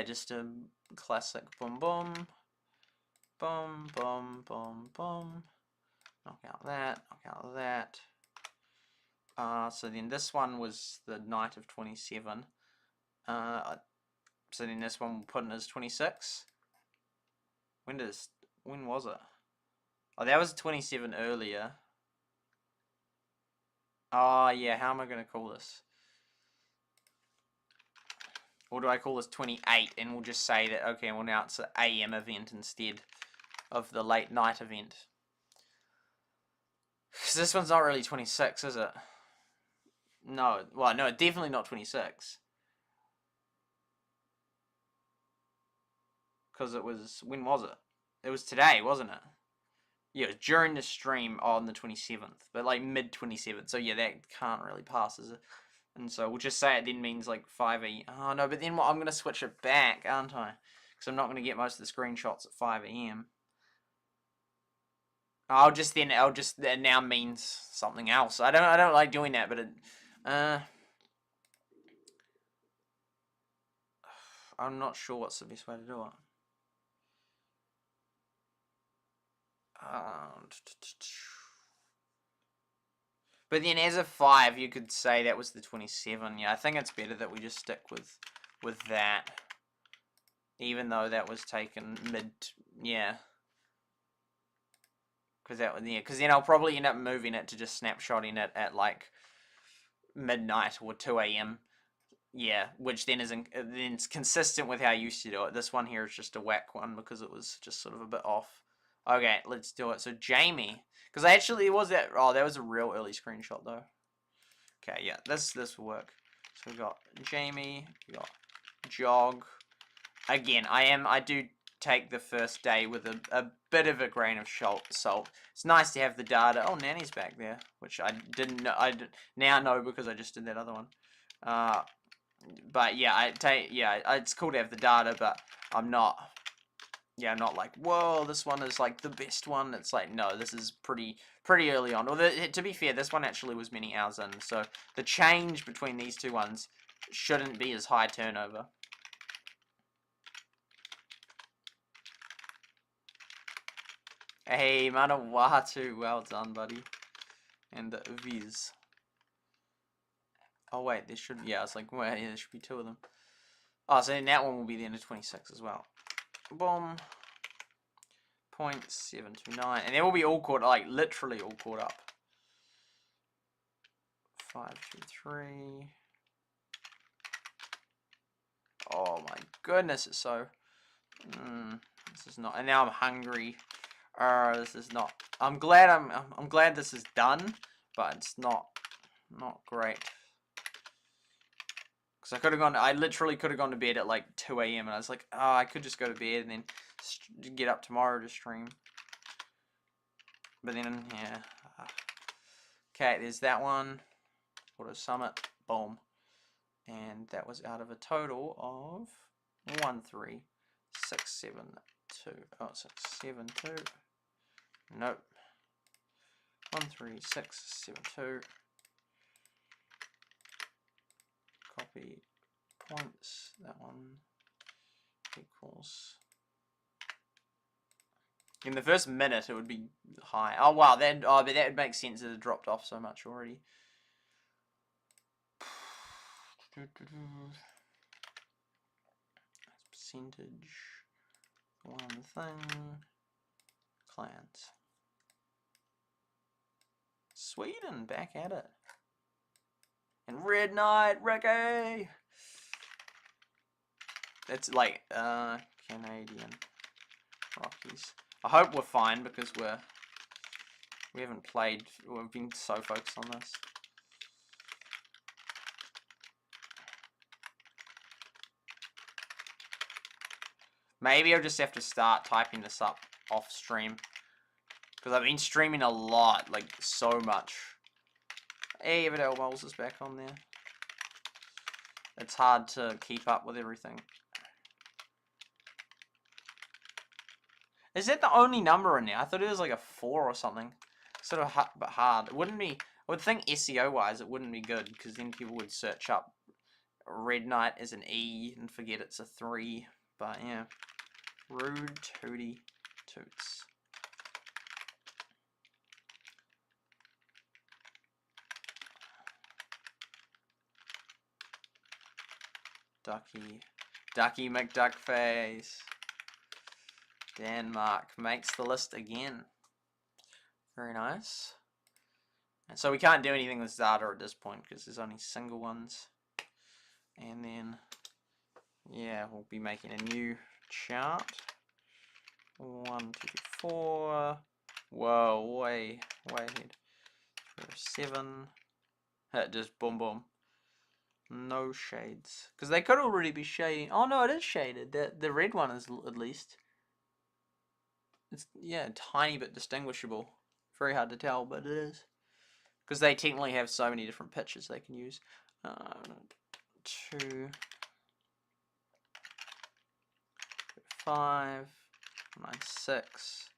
just a classic boom, boom, boom, boom, boom, boom, knock out that. So then this one was the night of 27. So then this one we'll put in as 26. When was it? Oh, that was 27 earlier. Oh, yeah, how am I going to call this? Or do I call this 28 and we'll just say that, okay, well now it's an AM event instead of the late night event. Because this one's not really 26, is it? No, well, no, definitely not 26. Because it was, when was it? It was today, wasn't it? Yeah, it was during the stream on the 27th, but like mid 27th. So yeah, that can't really pass as it. And so we'll just say it then means like 5 AM. Oh no, but then I'm going to switch it back, aren't I? Because I'm not going to get most of the screenshots at 5 AM. That now means something else. I don't like doing that, but I'm not sure what's the best way to do it. But then as a 5, you could say that was the 27. Yeah, I think it's better that we just stick with that. Even though that was taken mid, yeah. Because then I'll probably end up moving it to just snapshotting it at like midnight or 2 AM. Yeah, which then then it's consistent with how I used to do it. This one here is just a whack one because it was just sort of a bit off. Okay, let's do it. So Jamie, because it was that. Oh, that was a real early screenshot though. Okay, yeah, this will work. So we got Jamie, we got Jog. Again, I do take the first day with a bit of a grain of salt. It's nice to have the data. Oh, Nanny's back there, which I didn't know. Now know because I just did that other one. But yeah, it's cool to have the data, but I'm not. Yeah, I'm not like, whoa, this one is like the best one. It's like, no, this is pretty early on. Although, to be fair, this one actually was many hours in, so the change between these two ones shouldn't be as high turnover. Hey, Manawatu, well done, buddy. And Viz. Oh wait, there should, yeah, it's like, well, yeah, there should be 2 of them. Oh, so then that one will be the end of 26 as well. Boom. 0.729, and then we'll be all caught, like literally all caught up. 523. Oh my goodness, it's so. This is not, and now I'm hungry. This is not. I'm glad this is done, but it's not great. Because I literally could have gone to bed at like 2 AM and I was like, oh, I could just go to bed and then get up tomorrow to stream. But then, yeah. Okay, there's that one. Auto summit. Boom. And that was out of a total of 13672. Oh, 672. Nope. 13672. Copy points. That one equals. In the first minute, it would be high. Oh wow, but that would make sense that it dropped off so much already. Percentage. One thing. Clans. Sweden, back at it. And Red Knight, Ricky! It's like, Canadian Rockies. I hope we're fine because we haven't played, we've been so focused on this. Maybe I'll just have to start typing this up off stream. Because I've been streaming a lot, like so much. Hey, Everdale Wells is back on there. It's hard to keep up with everything. Is that the only number in there? I thought it was like a 4 or something. Sort of but hard. It wouldn't be. I would think SEO wise it wouldn't be good because then people would search up Red Knight as an E and forget it's a 3. But yeah. Rude tooty toots. Ducky McDuckface. Denmark makes the list again. Very nice. And so we can't do anything with data at this point because there's only single ones. And then, yeah, we'll be making a new chart. 1, 2, 4. Whoa, way ahead. 7. Just boom, boom. No shades. Because they could already be shading. Oh no, it is shaded. The red one is at least. It's, yeah, a tiny bit distinguishable. Very hard to tell, but it is. Because they technically have so many different pictures they can use. 2, 5, 96,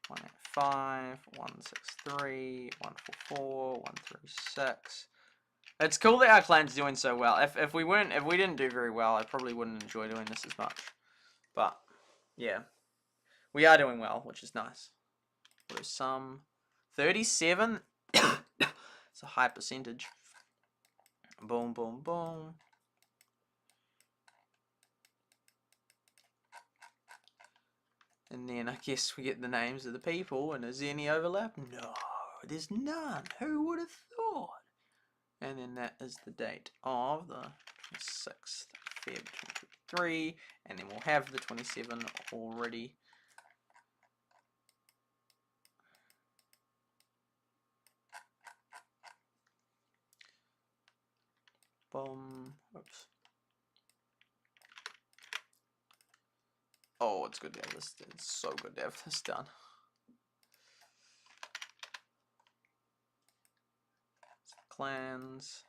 185, 163, 144, 136. It's cool that our clan's doing so well. If we didn't do very well, I probably wouldn't enjoy doing this as much. But yeah, we are doing well, which is nice. There's some 37. It's a high percentage. Boom, boom, boom. And then I guess we get the names of the people, and is there any overlap? No, there's none. Who would have thought? And then that is the date of the 26th of Feb 2023, and then we'll have the 27 already. Boom. Oops. Oh, it's good to have this. It's so good to have this done. Clans.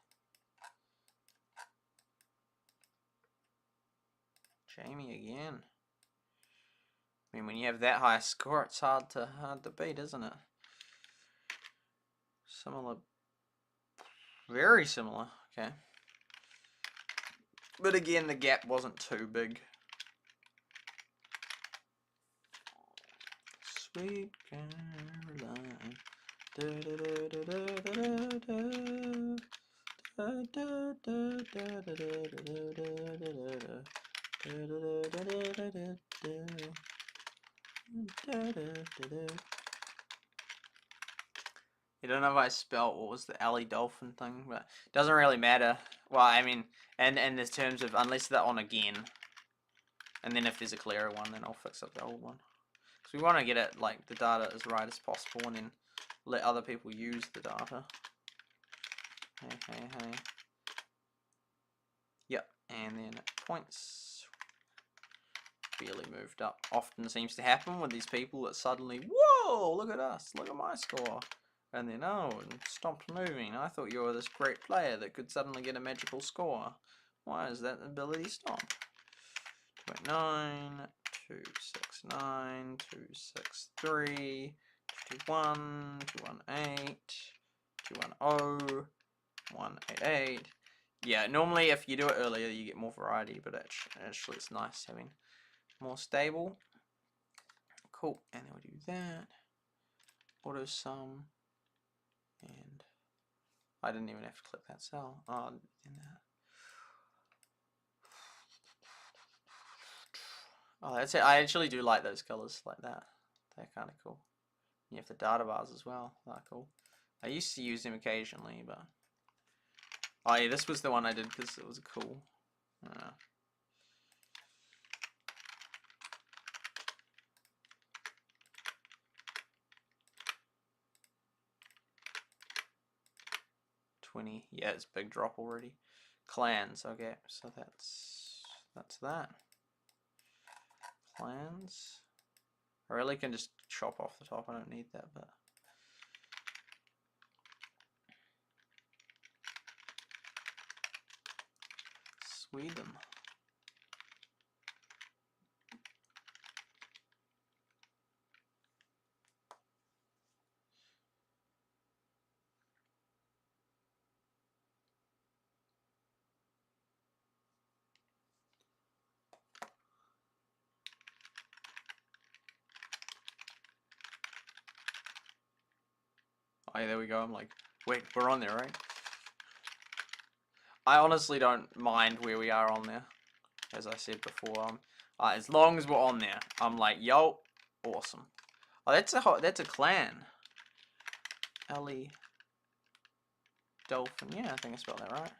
Jamie again. I mean, when you have that high score, it's hard to beat, isn't it? Similar, very similar. Okay, but again, the gap wasn't too big. Sweet Caroline. I don't know if I spelt what was the alley dolphin thing, but it doesn't really matter. Well, I mean, and in terms of unless they're on again, and then if there's a clearer one, then I'll fix up the old one. Because we want to get it like the data as right as possible, and then let other people use the data. Hey. Yep, and then points barely moved up. Often seems to happen with these people that suddenly, whoa, look at us, look at my score. And then, oh, and stopped moving. I thought you were this great player that could suddenly get a magical score. Why is that ability stopped? 289, 269, 263, 221, 218, 210, 188. Yeah, normally if you do it earlier you get more variety, but actually it's nice having more stable. Cool, and then we'll do that. Auto sum. And I didn't even have to click that cell. Oh, in that. Oh, that's it. I actually do like those colors like that. They're kind of cool. You have the data bars as well. They're cool. I used to use them occasionally, but oh yeah, this was the one I did because it was cool. 20. Yeah, it's a big drop already. Clans. Okay, so that's that. Clans. I really can just chop off the top. I don't need that, but Sweden. Oh, yeah, there we go. I'm like, wait, we're on there, right? I honestly don't mind where we are on there, as I said before. As long as we're on there, I'm like, yo, awesome. Oh, that's a clan. Ellie Dolphin. Yeah, I think I spelled that right.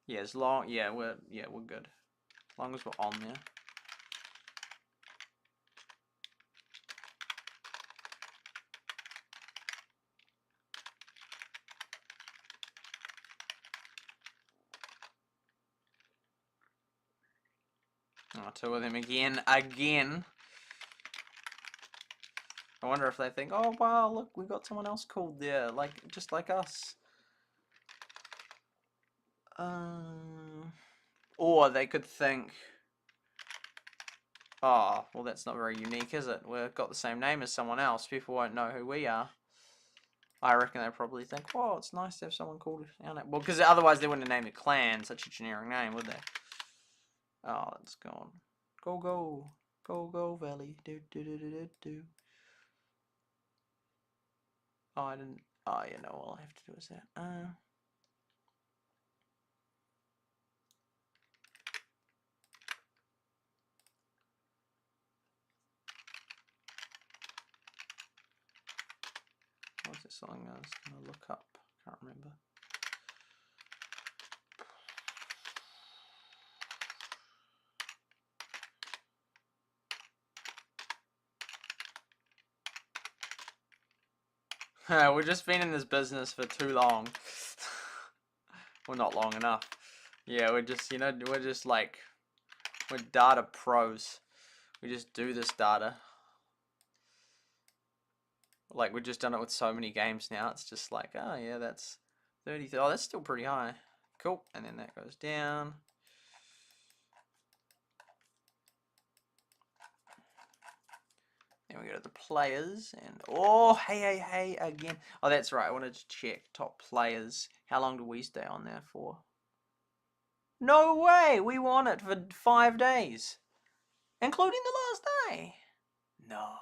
Yeah, we're good. As long as we're on there. Oh, two of them again. I wonder if they think, oh wow, look, we got someone else called there, just like us. Or they could think, oh, well that's not very unique, is it? We've got the same name as someone else. People won't know who we are. I reckon they probably think, oh, it's nice to have someone called our name. Well, because otherwise they wouldn't have named a clan such a generic name, would they? Oh, it's gone. Go, Valley. Do. Oh, I didn't. Oh, yeah, no, all I have to do is that. What's it something I was going to look up? Can't remember. We've just been in this business for too long. Well, not long enough. Yeah, we're just, you know, we're just like, we're data pros. We just do this data. Like, we've just done it with so many games now. It's just like, oh yeah, that's 30. Oh, that's still pretty high. Cool. And then that goes down. Then we go to the players, and oh, hey, again. Oh, that's right. I wanted to check top players. How long do we stay on there for? No way! We won it for 5 days, including the last day. No.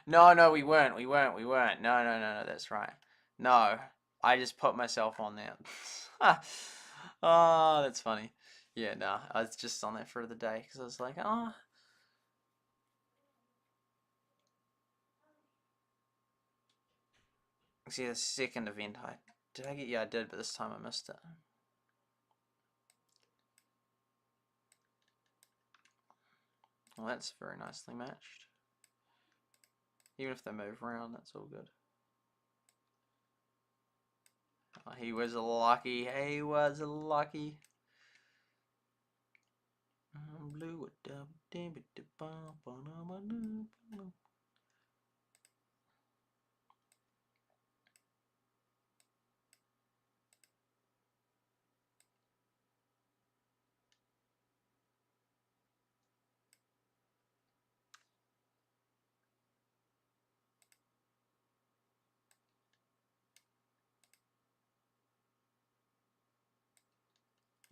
No, we weren't. No, that's right. No, I just put myself on there. Oh, that's funny. Yeah, no, I was just on there for the day because I was like, oh. See, the second event, did I get? Yeah, I did, but this time I missed it. Well, that's very nicely matched. Even if they move around, that's all good. Oh, he was lucky. He was lucky. Blue.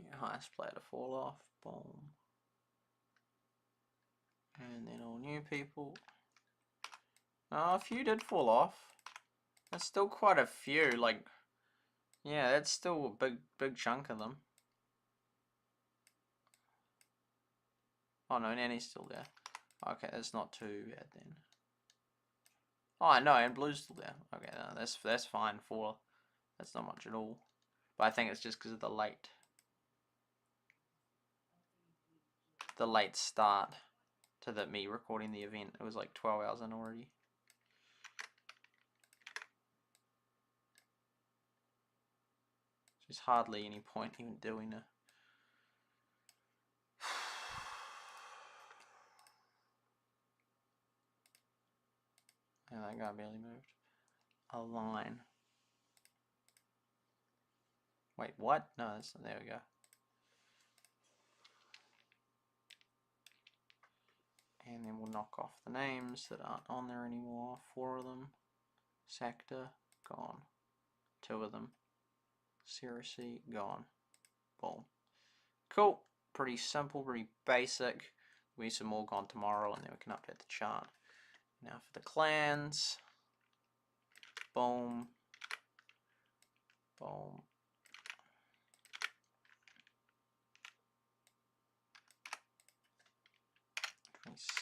Yeah, highest player to fall off. Boom. And then all new people. Oh, a few did fall off. That's still quite a few. Like, yeah, that's still a big chunk of them. Oh no, Nanny's still there. Okay, that's not too bad then. Oh no, and Blue's still there. Okay, no, that's fine for. That's not much at all. But I think it's just because of the late start to me recording the event. It was like 12 hours in already. There's hardly any point even doing it. And that guy barely moved. A line. Wait, what? No, there we go. And then we'll knock off the names that aren't on there anymore. 4 of them. Sector, gone. 2 of them. Seriously, gone. Boom. Cool. Pretty simple, pretty basic. We need some more gone tomorrow, and then we can update the chart. Now for the clans. Boom. Boom.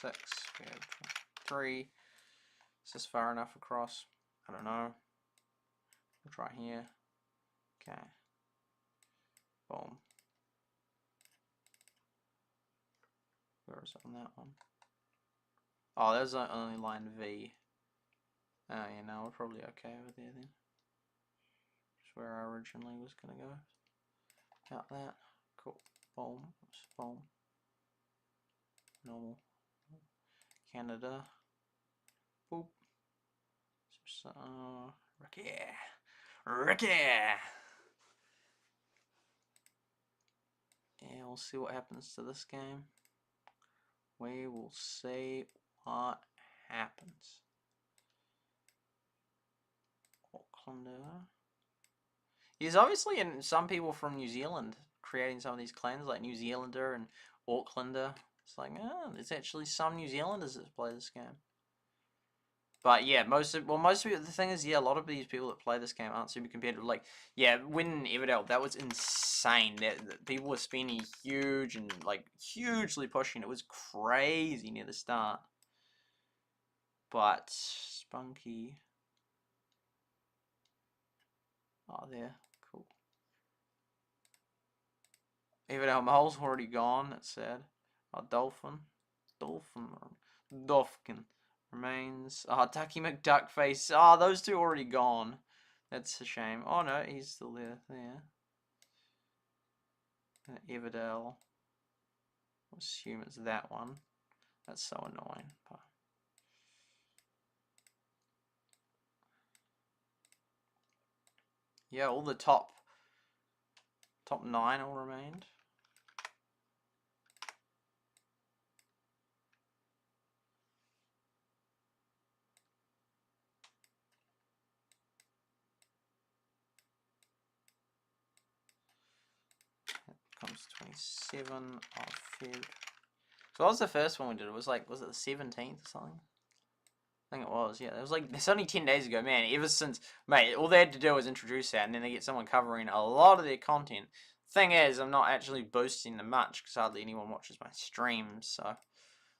Six. We have 3. Is this far enough across? I don't know. We'll try here. Okay. Boom. Where is it on that one? Oh, there's only line V. Oh, yeah, no, we're probably okay over there then. Just where I originally was going to go. Out that. Cool. Boom. Boom. Normal. Canada. Boop. Ricky. Yeah, we'll see what happens to this game. We will see what happens. Aucklander. There's obviously some people from New Zealand creating some of these clans, like New Zealander and Aucklander. It's like, there's actually some New Zealanders that play this game. But yeah, most people, the thing is, yeah, a lot of these people that play this game aren't super competitive. Like, yeah, winning Everdell, that was insane. That people were spending huge and, like, hugely pushing. It was crazy near the start. But, Spunky. Oh, there. Cool. Everdell Mole's already gone, that's sad. Oh, Dolphin remains. Oh, Ducky McDuckface. Oh, those 2 already gone. That's a shame. Oh no, he's still there. Everdell. We'll assume it's that one. That's so annoying. But yeah, all the top 9 all remained. Comes 27 of Feb. So what was the first one we did? It was like, was it the 17th or something? I think it was, yeah. It was like, it's only 10 days ago, man. Ever since, mate, all they had to do was introduce that, and then they get someone covering a lot of their content. Thing is, I'm not actually boosting them much, because hardly anyone watches my streams, so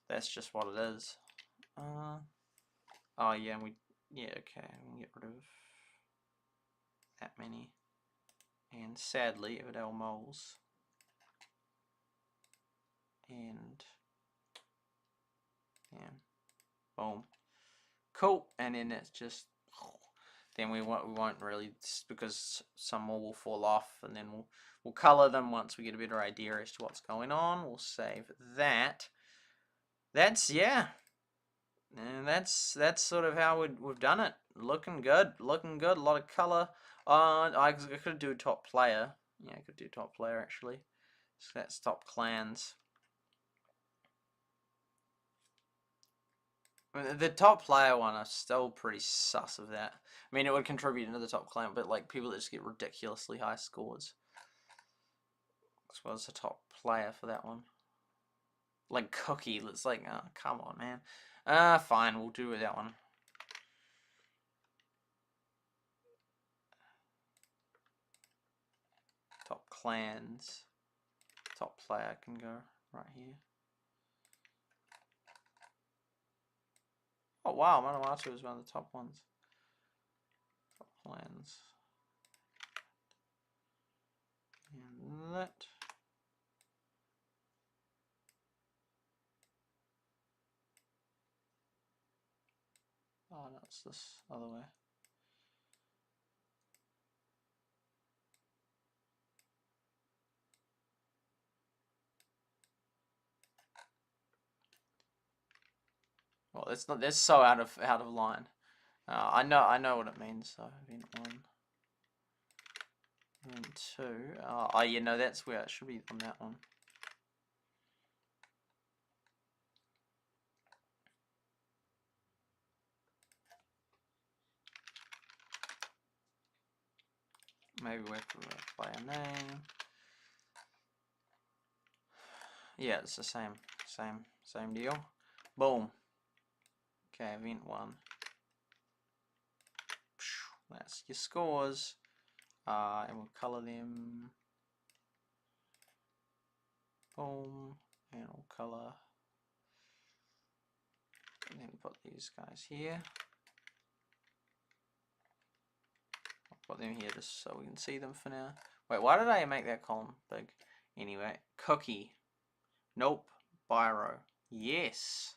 that's just what it is. Oh, yeah, and yeah, okay, we can get rid of that many. And sadly, Everdell moles. And yeah, boom, cool. And then it's just, then we won't really, because some more will fall off, and then we'll color them once we get a better idea as to what's going on. We'll save that. That's, yeah, and that's sort of how we've done it. Looking good, looking good. A lot of color. I could do top player. Yeah, I could do top player actually. So that's top clans. The top player one, I'm still pretty sus of that. I mean, it would contribute into the top clan, but like people that just get ridiculously high scores. As well as the top player for that one. Like Cookie, it's like, oh, come on, man. Fine, we'll do with that one. Top clans. Top player can go right here. Oh wow, Manawatu is one of the top ones. Top clans. And that. Oh no, it's this other way. Well, that's so out of line. I know what it means. So event 1, event 2. Oh, you know that's where it should be on that one. Maybe we have to play a name. Yeah, it's the same deal. Boom. Okay, event 1. That's your scores. And we'll color them. Boom. And we'll color. And then put these guys here. I'll put them here just so we can see them for now. Wait, why did I make that column big? Anyway, Cookie. Nope. Biro. Yes.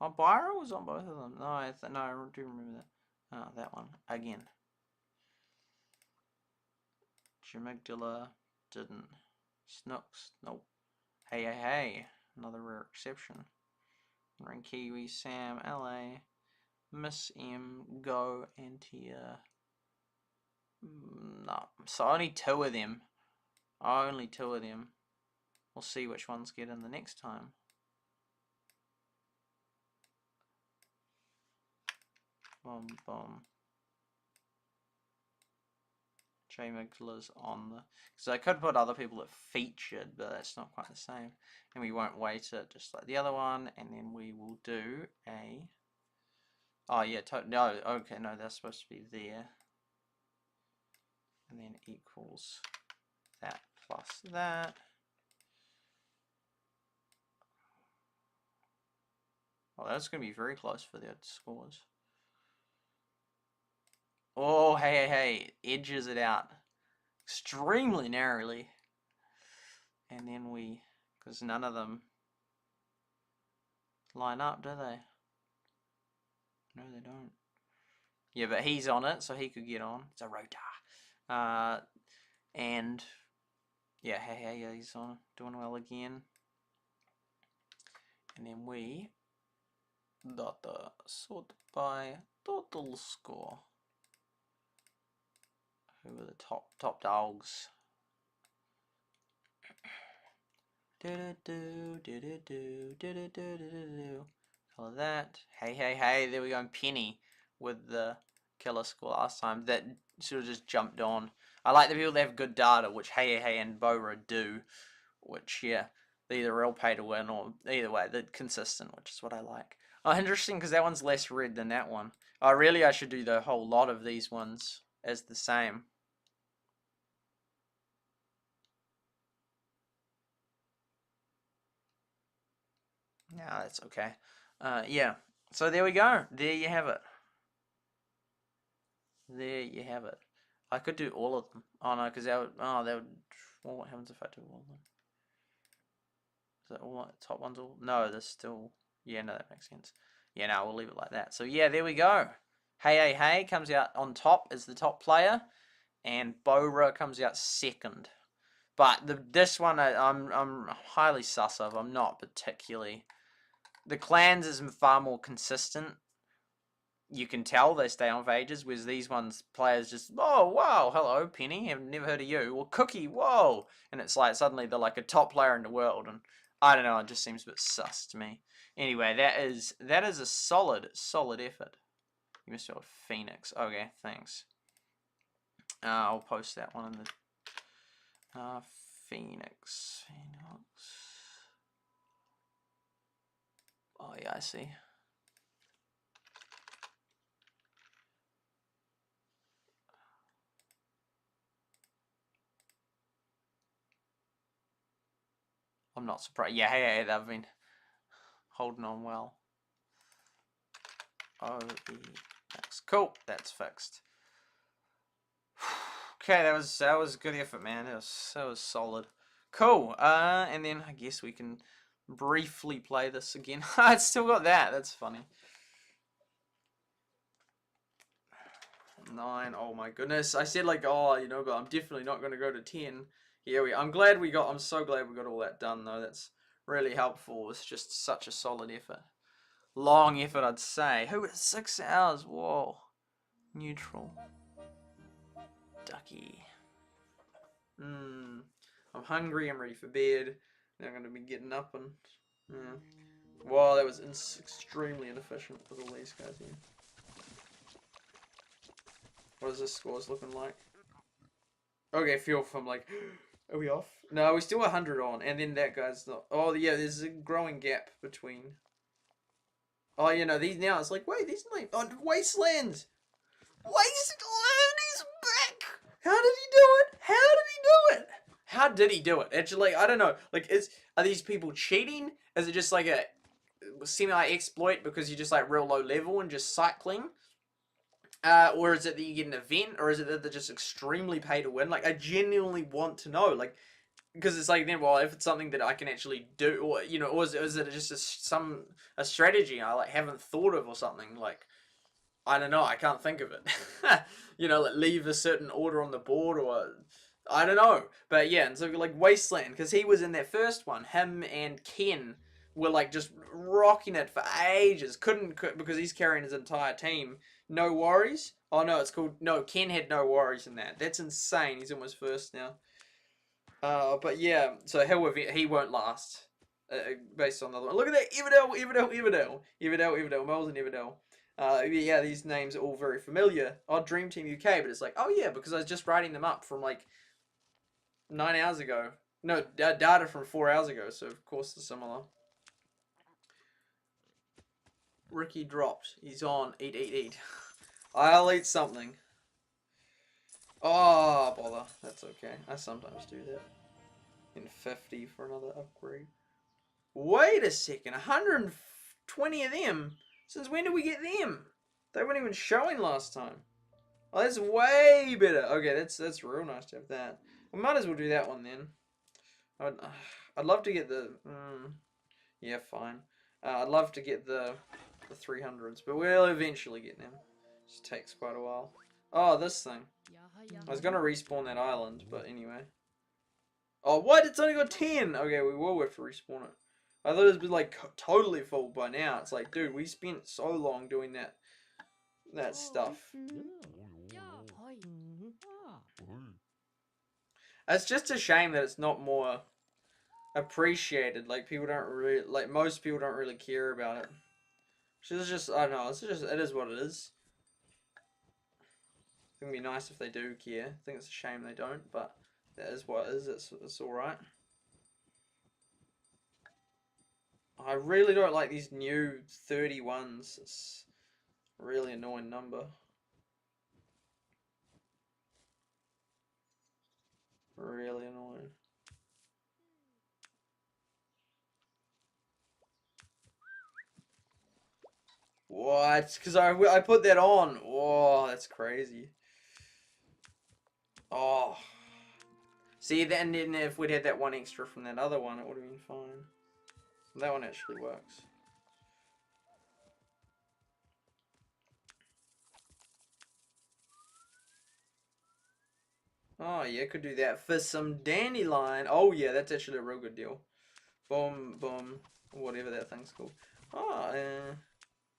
Oh, Biro was on both of them. No, I do remember that. Oh, that one. Again. Jamigdala. Didn't. Snooks. Nope. Hey, hey, hey. Another rare exception. Ring Kiwi, Sam, LA. Miss M, Go, Antia. No. So only 2 of them. Only 2 of them. We'll see which ones get in the next time. Boom, boom. J Migdala's on the... Because I could put other people that featured, but that's not quite the same. And we won't weight it just like the other one. And then we will do a... Oh, yeah. No, okay. No, that's supposed to be there. And then equals that plus that. Oh, that's going to be very close for their scores. Oh, hey, hey, hey. Edges it out extremely narrowly. And then we, because none of them line up, do they? No, they don't. Yeah, but he's on it, so he could get on. It's a rota. And yeah, hey, yeah, he's on doing well again. And then we data sort by total score. Who are the top dogs? Color that. Hey, there we go. Penny with the killer score last time. That sort of just jumped on. I like the people that have good data, which Hey and Bora do. Which, yeah, they're either real pay to win or either way, they're consistent, which is what I like. Oh, interesting, because that one's less red than that one. Oh, really, I should do the whole lot of these ones as the same. No, that's okay. Yeah. So there we go. There you have it. There you have it. I could do all of them. Oh no, because that would. Oh, that would. Well, what happens if I do all of them? Is that all top ones? All? No, there's still. Yeah, no, that makes sense. Yeah, no, we'll leave it like that. So yeah, there we go. Hey comes out on top as the top player, and Bora comes out second. But this one I'm highly sus of. I'm not particularly. The clans is far more consistent. You can tell they stay on for ages, whereas these ones, players just, oh, wow, hello, Penny, I've never heard of you. Or Cookie, whoa. And it's like, suddenly they're like a top player in the world. And I don't know, it just seems a bit sus to me. Anyway, that is a solid effort. You missed out Phoenix. Okay, thanks. I'll post that one in the... Phoenix. Oh, yeah, I see. I'm not surprised. Yeah, hey, they've been holding on well. That's cool. That's fixed. Okay, that was good effort, man. That was solid. Cool. And then I guess we can briefly play this again. I still got that. That's funny. 9. Oh my goodness. I said like, oh, you know, but I'm definitely not going to go to 10. Here I'm so glad we got all that done though. That's really helpful. It's just such a solid effort. Long effort, I'd say. Who was 6 hours? Whoa. Neutral. Ducky. I'm hungry. I'm ready for bed. Now I'm going to be getting up and... Wow, that was extremely inefficient with all these guys here. What is this scores looking like? Okay, feel from like... Are we off? No, we're still 100 on. And then that guy's not... Oh, yeah, there's a growing gap between... Oh, you know, these now, it's like, wait, these like... Oh, Wasteland! Wasteland is back! How did he do it? How did he do it? How did he do it? Actually, I don't know. Like, are these people cheating? Is it just like a semi-exploit because you're just like real low level and just cycling? Or is it that you get an event? Or is it that they're just extremely pay to win? Like, I genuinely want to know. Like, because it's like, then, well, if it's something that I can actually do, or, you know, or is it just a strategy I, like, haven't thought of or something? Like, I don't know, I can't think of it. You know, like, leave a certain order on the board, or... I don't know. But, yeah, and so, like, Wasteland, because he was in that first one. Him and Ken were, like, just rocking it for ages. Because he's carrying his entire team. No worries? Oh, no, it's called... No, Ken had no worries in that. That's insane. He's almost first now. But yeah, so he won't last. Based on the other one. Look at that! Everdell, Miles and Everdell. Yeah, these names are all very familiar. Oh, Dream Team UK, but it's like, oh yeah, because I was just writing them up from like 9 hours ago. No, data from 4 hours ago, so of course they're similar. Ricky dropped. He's on. Eat. I'll eat something. Oh, bother. That's okay. I sometimes do that. In 50 for another upgrade. Wait a second. 120 of them? Since when did we get them? They weren't even showing last time. Oh, that's way better. Okay, that's real nice to have that. We might as well do that one then. I'd love to get the... yeah, fine. I'd love to get the 300s, but we'll eventually get them. Just takes quite a while. Oh, this thing. I was going to respawn that island, but anyway. Oh, what? It's only got 10. Okay, we will have to respawn it. I thought it was like totally full by now. It's like, dude, we spent so long doing that stuff. It's just a shame that it's not more appreciated. Like people don't really, like most people don't really care about it. So it's just, I don't know. It is what it is. It would be nice if they do care. I think it's a shame they don't, but that is what it is. It's all right. I really don't like these new 31s. It's a really annoying number. Really annoying. What? Because I put that on. Oh, that's crazy. Oh. See, then if we'd had that one extra from that other one, it would have been fine. That one actually works. Oh, yeah, could do that for some dandelion. Oh, yeah, that's actually a real good deal. Boom, boom, whatever that thing's called. Oh,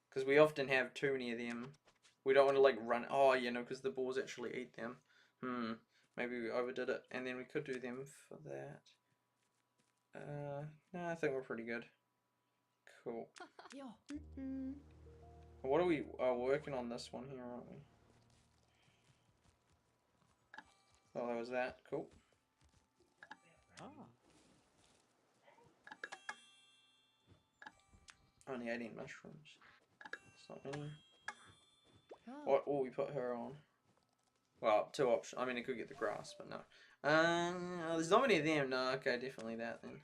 because we often have too many of them. We don't want to, like, run. Oh, yeah, no, because the boars actually eat them. Maybe we overdid it. And then we could do them for that. No, I think we're pretty good. Cool. What are we working on this one here, aren't we? Oh, that was that. Cool. Only 18 mushrooms. It's not many. What will we put her on? Well, 2 options. I mean, it could get the grass, but no. There's not many of them. No, okay, definitely that then.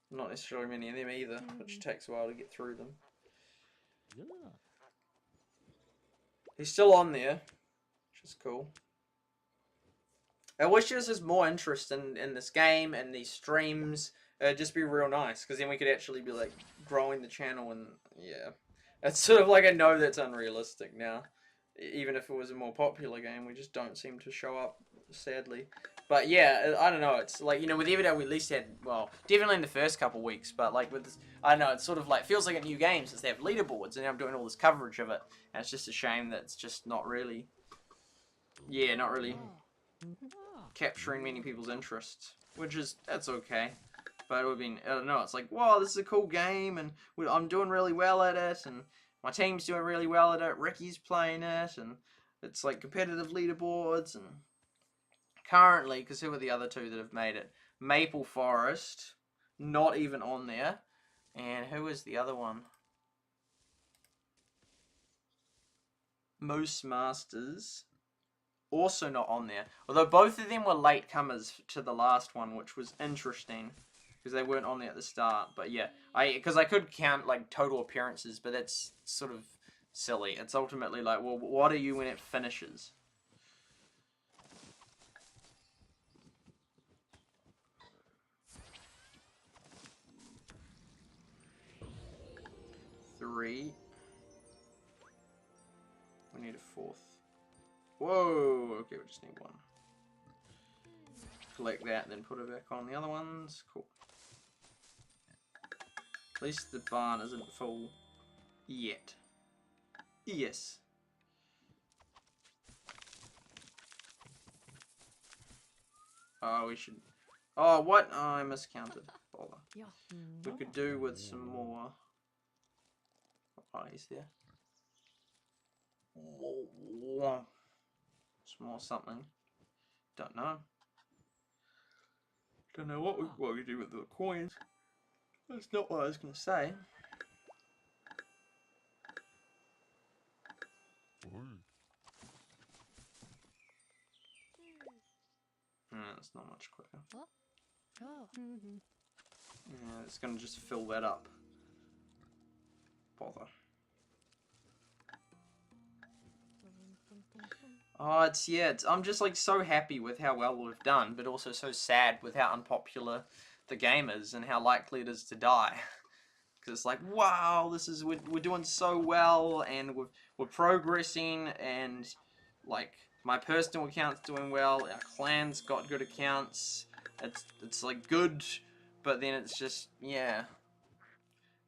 Not necessarily many of them either, which takes a while to get through them. He's still on there, which is cool. I wish there was more interest in this game and these streams. It'd just be real nice, because then we could actually be like growing the channel, and yeah. It's sort of like, I know that's unrealistic now. Even if it was a more popular game, we just don't seem to show up, sadly. But yeah, I don't know, it's like, you know, with Everday we at least had, well, definitely in the first couple weeks, but like with this, I don't know, it's sort of like, feels like a new game since they have leaderboards, and now I'm doing all this coverage of it, and it's just a shame that it's just not really, yeah, not really capturing many people's interests, which is, that's okay. But it would have been, I don't know, it's like, wow, this is a cool game, and I'm doing really well at it, and my team's doing really well at it, Ricky's playing it, and it's like competitive leaderboards, and currently, because who are the other two that have made it? Maple Forest, not even on there, and who is the other one? Moose Masters, also not on there, although both of them were latecomers to the last one, which was interesting. Because they weren't on there at the start, but yeah, because I could count like total appearances, but that's sort of silly. It's ultimately like, well, what are you when it finishes? Three. We need a 4th. Whoa. Okay, we just need 1. Collect that, then put it back on the other ones. Cool. At least the barn isn't full yet. Yes. Oh, we should... Oh, what? Oh, I miscounted. Bother. We could do with some more... Oh, he's there. Some more something. Don't know. Don't know what we do with the coins. That's not what I was going to say. It's not much quicker. Yeah, it's going to just fill that up. Bother. Oh, I'm just like so happy with how well we've done, but also so sad with how unpopular the game is and how likely it is to die. Because it's like, wow, we're doing so well, and we're progressing, and like my personal account's doing well. Our clan's got good accounts. It's like good, but then it's just, yeah.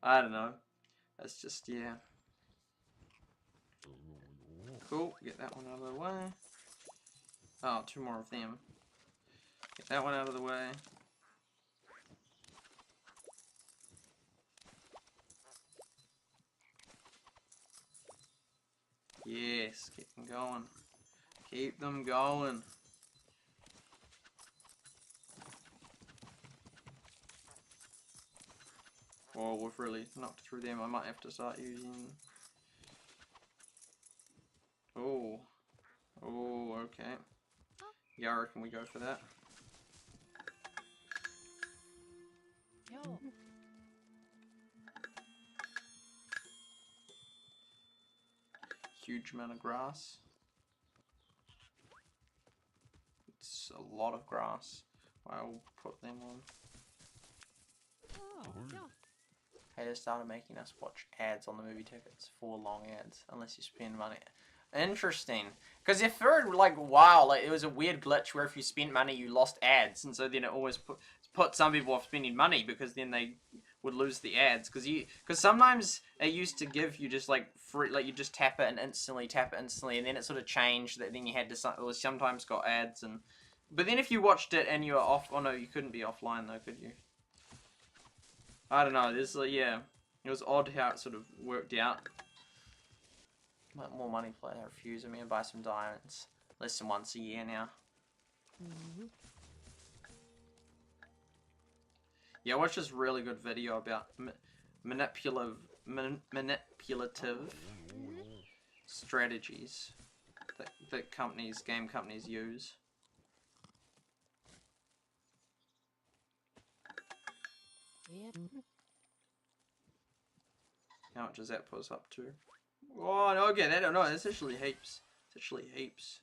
I don't know. It's just, yeah. Cool. Get that one out of the way. Oh, 2 more of them. Get that one out of the way. Yes, keep them going. Keep them going. Oh, we've really knocked through them. I might have to start using... Oh. Oh, okay. Yeah, I reckon we go for that.
Yo.
Huge amount of grass. It's a lot of grass. I'll put them on. Hey, they started making us watch ads on the movie tickets. 4 long ads, unless you spend money. Interesting. Because if for like a while, like it was a weird glitch where if you spent money, you lost ads, and so then it always put some people off spending money because then they would lose the ads. Because sometimes it used to give you just like free, like you just tap it and instantly, and then it sort of changed that then you had to, it was sometimes got ads and. But then if you watched it and you were off, oh no, you couldn't be offline though, could you? I don't know, there's like, yeah, it was odd how it sort of worked out. More money player, refuse. I'm gonna buy some diamonds. Less than once a year now. Yeah, I watched this really good video about manipulative strategies that game companies use. How much does that put us up to? Oh, no, okay, I don't know. It's actually heaps. It's actually heaps.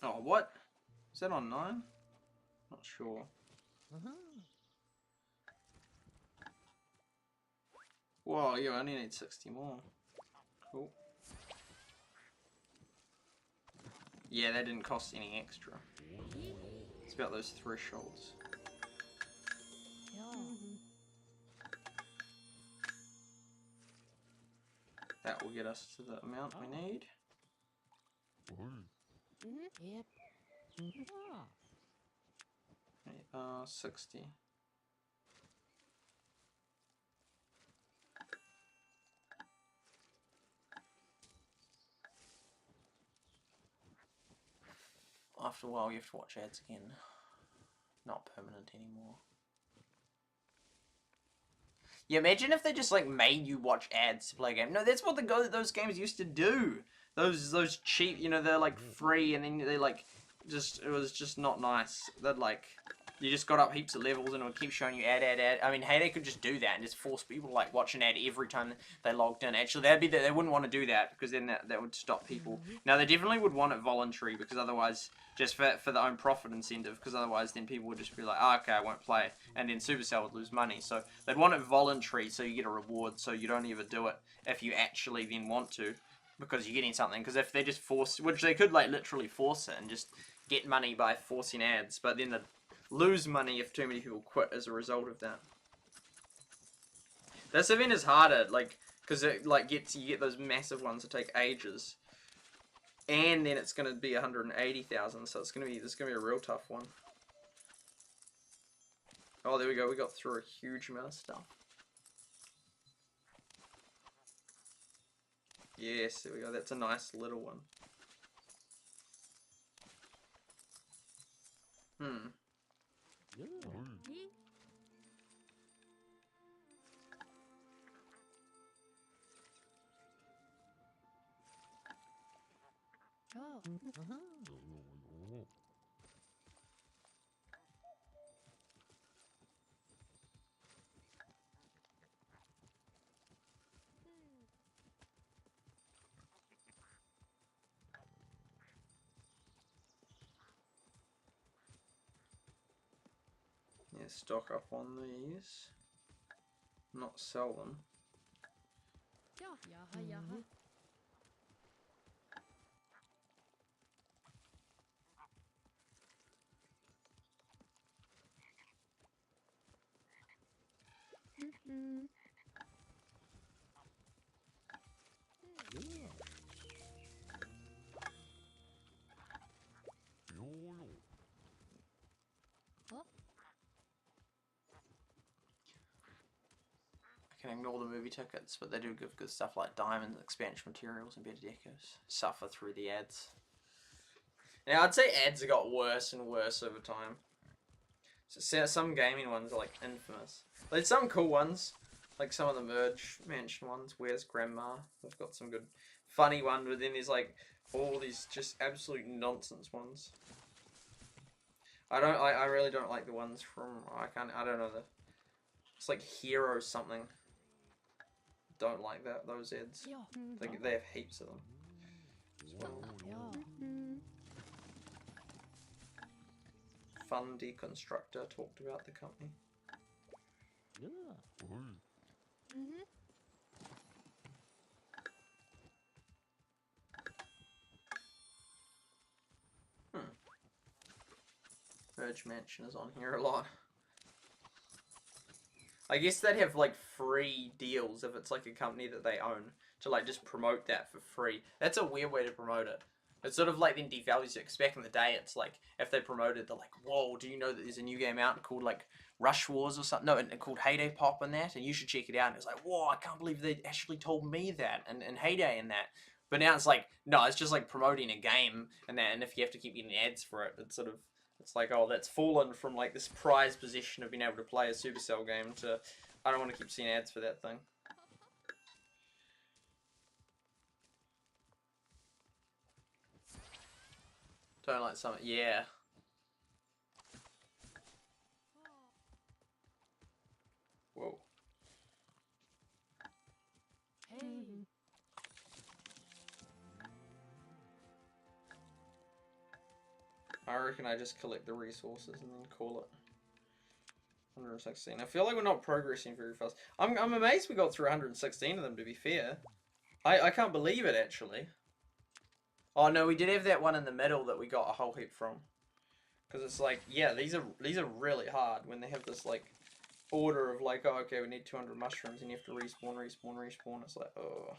Oh, what? Is that on 9? Not sure. Whoa, yeah, I only need 60 more. Cool. Yeah, that didn't cost any extra. It's about those thresholds. That will get us to the amount we need.
Yep.
60. After a while, you have to watch ads again. Not permanent anymore. Yeah, imagine if they just like made you watch ads to play a game. No, that's what those games used to do. Those cheap, you know, they're like free, and then they like just, it was just not nice. That like you just got up heaps of levels and it would keep showing you ad. I mean, hey, they could just do that and just force people to like watch an ad every time they logged in. Actually, they wouldn't want to do that because then that would stop people. Now they definitely would want it voluntary because otherwise, just for their own profit incentive, because otherwise then people would just be like, oh, okay, I won't play, and then Supercell would lose money. So they'd want it voluntary, so you get a reward, so you don't ever do it if you actually then want to, because you're getting something. Because if they just force, which they could like literally force it and just get money by forcing ads, but then they'd lose money if too many people quit as a result of that. This event is harder, like, because it like you get those massive ones that take ages. And then it's gonna be 180,000, so this is gonna be a real tough one. Oh, there we go. We got through a huge amount of stuff. Yes, there we go. That's a nice little one. Let's stock up on these. Not sell them.
Yaha, yaha.
I can ignore the movie tickets, but they do give good stuff like diamonds, expansion materials, and better decos. Suffer through the ads. Now, I'd say ads have got worse and worse over time. So some gaming ones are like infamous. There's some cool ones, like some of the Merge Mansion ones. Where's Grandma? They've got some good, funny one, but then there's like all these just absolute nonsense ones. I really don't like the ones from, I don't know, it's like Hero something. Don't like those ads. They have heaps of them as well. Fun Deconstructor talked about the company. Merge Mansion is on here a lot. I guess they'd have like free deals if it's like a company that they own to like just promote that for free. That's a weird way to promote it. It's sort of like then devalues it. 'Cause back in the day, it's like if they promoted, they're like, "Whoa, do you know that there's a new game out called like Rush Wars or something? No, and called Heyday Pop and that, and you should check it out." And it's like, "Whoa, I can't believe they actually told me that." And Heyday and that. But now it's like, no, it's just like promoting a game and that. And if you have to keep getting ads for it, it's sort of, it's like, oh, that's fallen from like this prized position of being able to play a Supercell game to, I don't want to keep seeing ads for that thing. Don't like something, yeah. Whoa.
Hey.
I reckon I just collect the resources and then call it 116. I feel like we're not progressing very fast. I'm amazed we got through 116 of them, to be fair. I can't believe it, actually. Oh no, we did have that one in the middle that we got a whole heap from. Because it's like, yeah, these are really hard when they have this like order of like, oh okay, we need 200 mushrooms and you have to respawn. It's like, oh.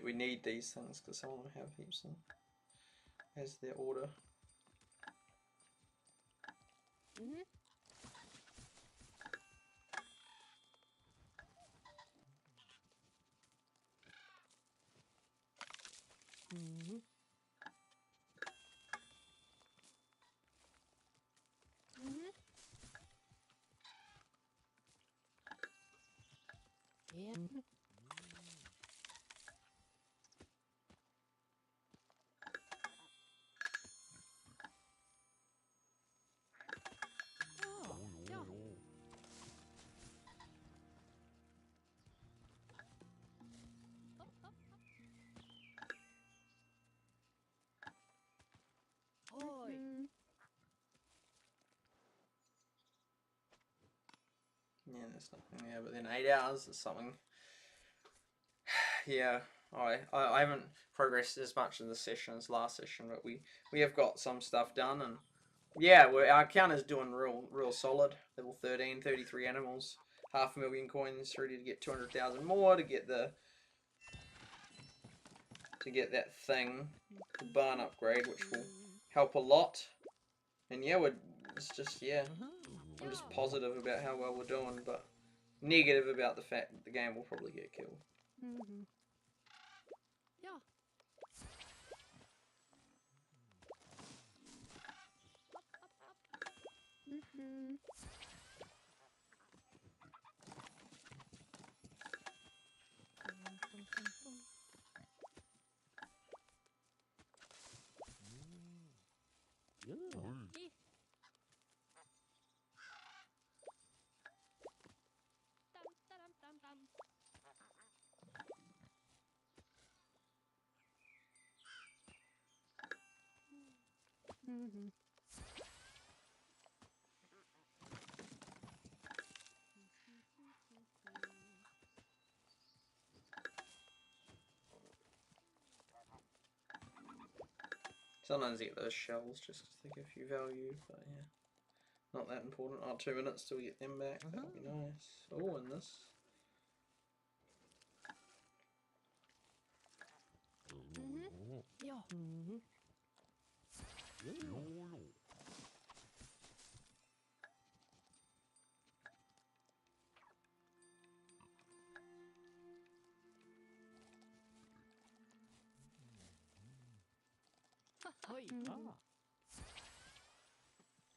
We need these things because some of them have heaps of them as their order.
Yep.
Yeah, there's nothing there, but then 8 hours is something. Yeah, I haven't progressed as much in this session as last session, but we have got some stuff done, and yeah, our account is doing real solid. Level 13, 33 animals, 500,000 coins, ready to get 200,000 more to get that thing, the barn upgrade, which will help a lot. And yeah, it's just, yeah, I'm just positive about how well we're doing, but negative about the fact that the game will probably get killed. Sometimes you get those shells just because they give you value, but yeah. Not that important. Oh, 2 minutes till we get them back. That would be nice. Oh, and this.
Yo. Oi.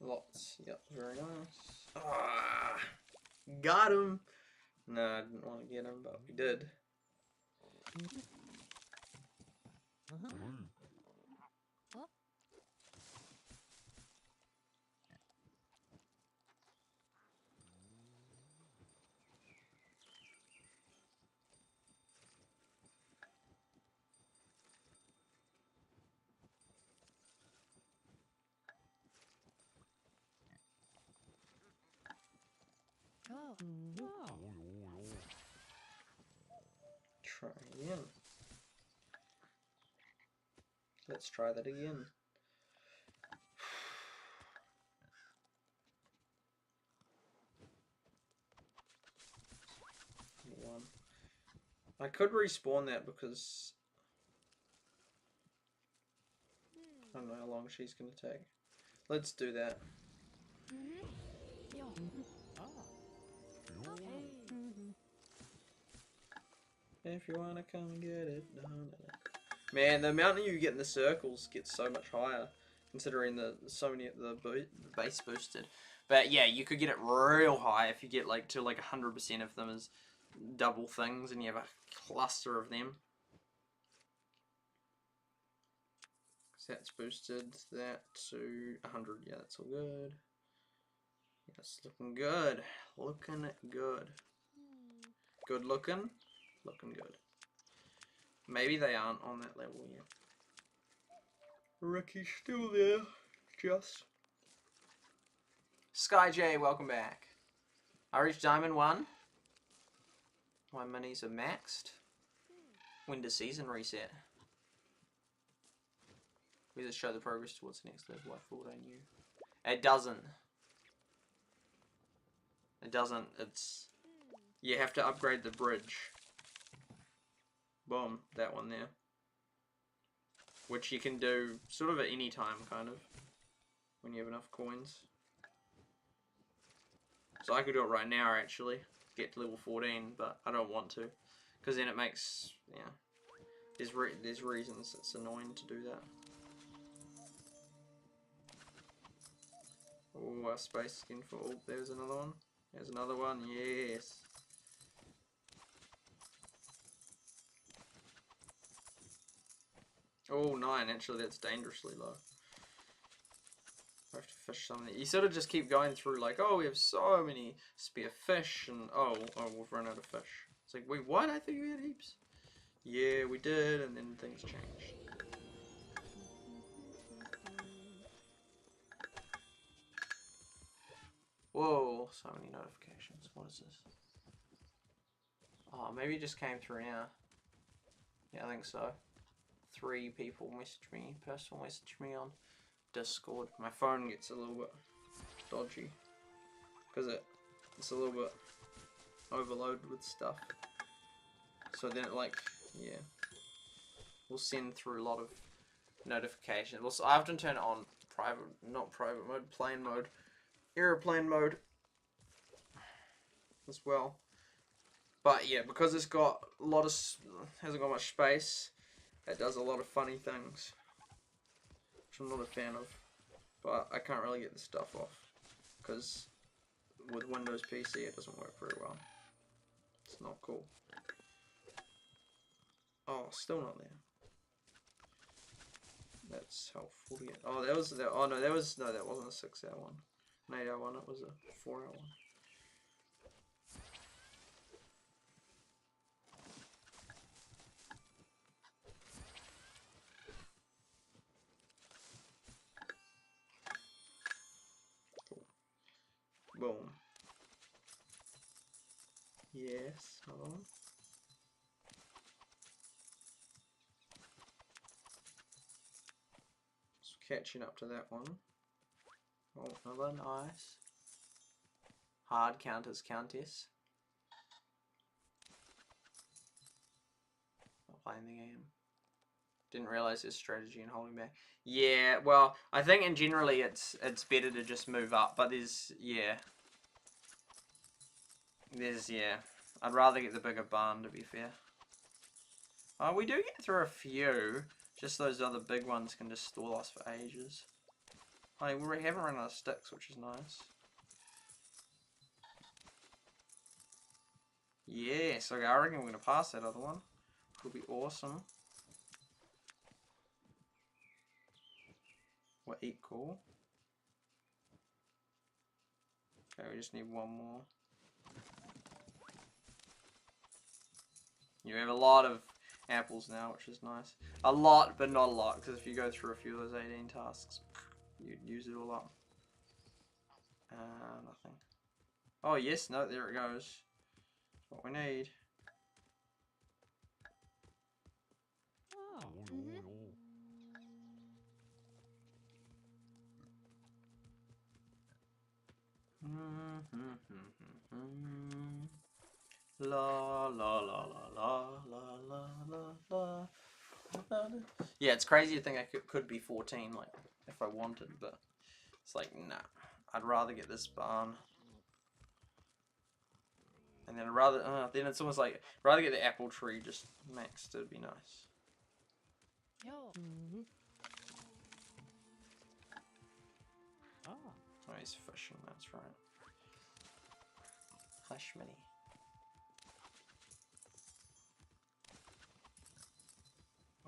Lots. Yep, very nice. Ah, got him. No, I didn't want to get him, but we did.
Oh.
Try again. Let's try that again. One. I could respawn that because I don't know how long she's gonna take. Let's do that.
Yo.
If you wanna come and get it. Man, the amount you get in the circles gets so much higher, considering so many the base boosted. But yeah, you could get it real high if you get like to like 100% of them as double things, and you have a cluster of them. So that's boosted that to 100. Yeah, that's all good. Yes, looking good. Looking good. Good looking. Looking good. Maybe they aren't on that level yet. Ricky's still there. Just. Sky J, welcome back. I reached Diamond 1. My minis are maxed. When does season reset? We just show the progress towards the next level. I thought I knew. It doesn't. It doesn't. It's... You have to upgrade the bridge. Boom. That one there. Which you can do sort of at any time, kind of. When you have enough coins. So I could do it right now, actually. Get to level 14, but I don't want to. Because then it makes... Yeah. There's reasons it's annoying to do that. Oh, our space skin for... Oh, there's another one. There's another one. Yes. Oh, 9. Actually, that's dangerously low. I have to fish something. You sort of just keep going through like, oh, we have so many spear fish, and oh, we've run out of fish. It's like, wait, what? I thought you had heaps. Yeah, we did, and then things changed. Whoa, so many notifications. What is this? Oh, maybe it just came through now. Yeah, I think so. 3 people messaged me, personal message me on Discord. My phone gets a little bit dodgy because it's a little bit overloaded with stuff. So then it like, yeah, will send through a lot of notifications. Well, so I often turn it on private, not private mode, plane mode, airplane mode as well. But yeah, because it's got a lot of, hasn't got much space, it does a lot of funny things, which I'm not a fan of. But I can't really get the stuff off, because with Windows PC it doesn't work very well. It's not cool. Oh, still not there. That's helpful to get. Oh, that was that. Oh no, that wasn't a 6-hour one. An 8-hour one. It was a 4-hour one. Yes. Hold on. Just catching up to that one. Oh, another nice. Hard counters, countess. Not playing the game. Didn't realize there's strategy in holding back. Yeah, well, I think in generally it's better to just move up, but there's I'd rather get the bigger barn, to be fair. We do get through a few. Just those other big ones can just stall us for ages. We haven't run out of sticks, which is nice. Yes, okay, I reckon we're going to pass that other one. It'll be awesome. We're equal. Okay, we just need one more. You have a lot of apples now, which is nice. A lot, but not a lot, because if you go through a few of those 18 tasks, you'd use it all up. Nothing. Oh, yes, no, there it goes. What we need. La la la la la la la la. Yeah, it's crazy to think I could be 14, like, if I wanted, but it's like, nah. I'd rather get this barn. And then then it's almost like, rather get the apple tree just maxed, it'd be nice.
Yo.
Oh, he's fishing, that's right. Fish mini.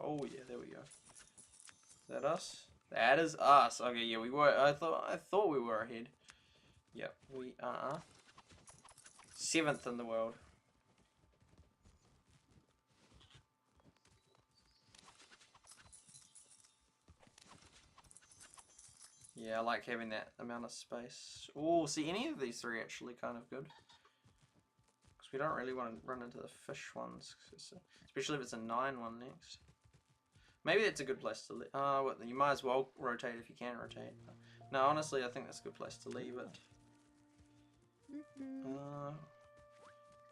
Oh yeah, there we go. Is that us? That is us. Okay, yeah, we were. I thought we were ahead. Yep, we are 7th in the world. Yeah, I like having that amount of space. Oh, see, any of these three actually kind of good. Because we don't really want to run into the fish ones, especially if it's a 9 one next. Maybe that's a good place to leave. Well, you might as well rotate if you can rotate. No, honestly, I think that's a good place to leave it.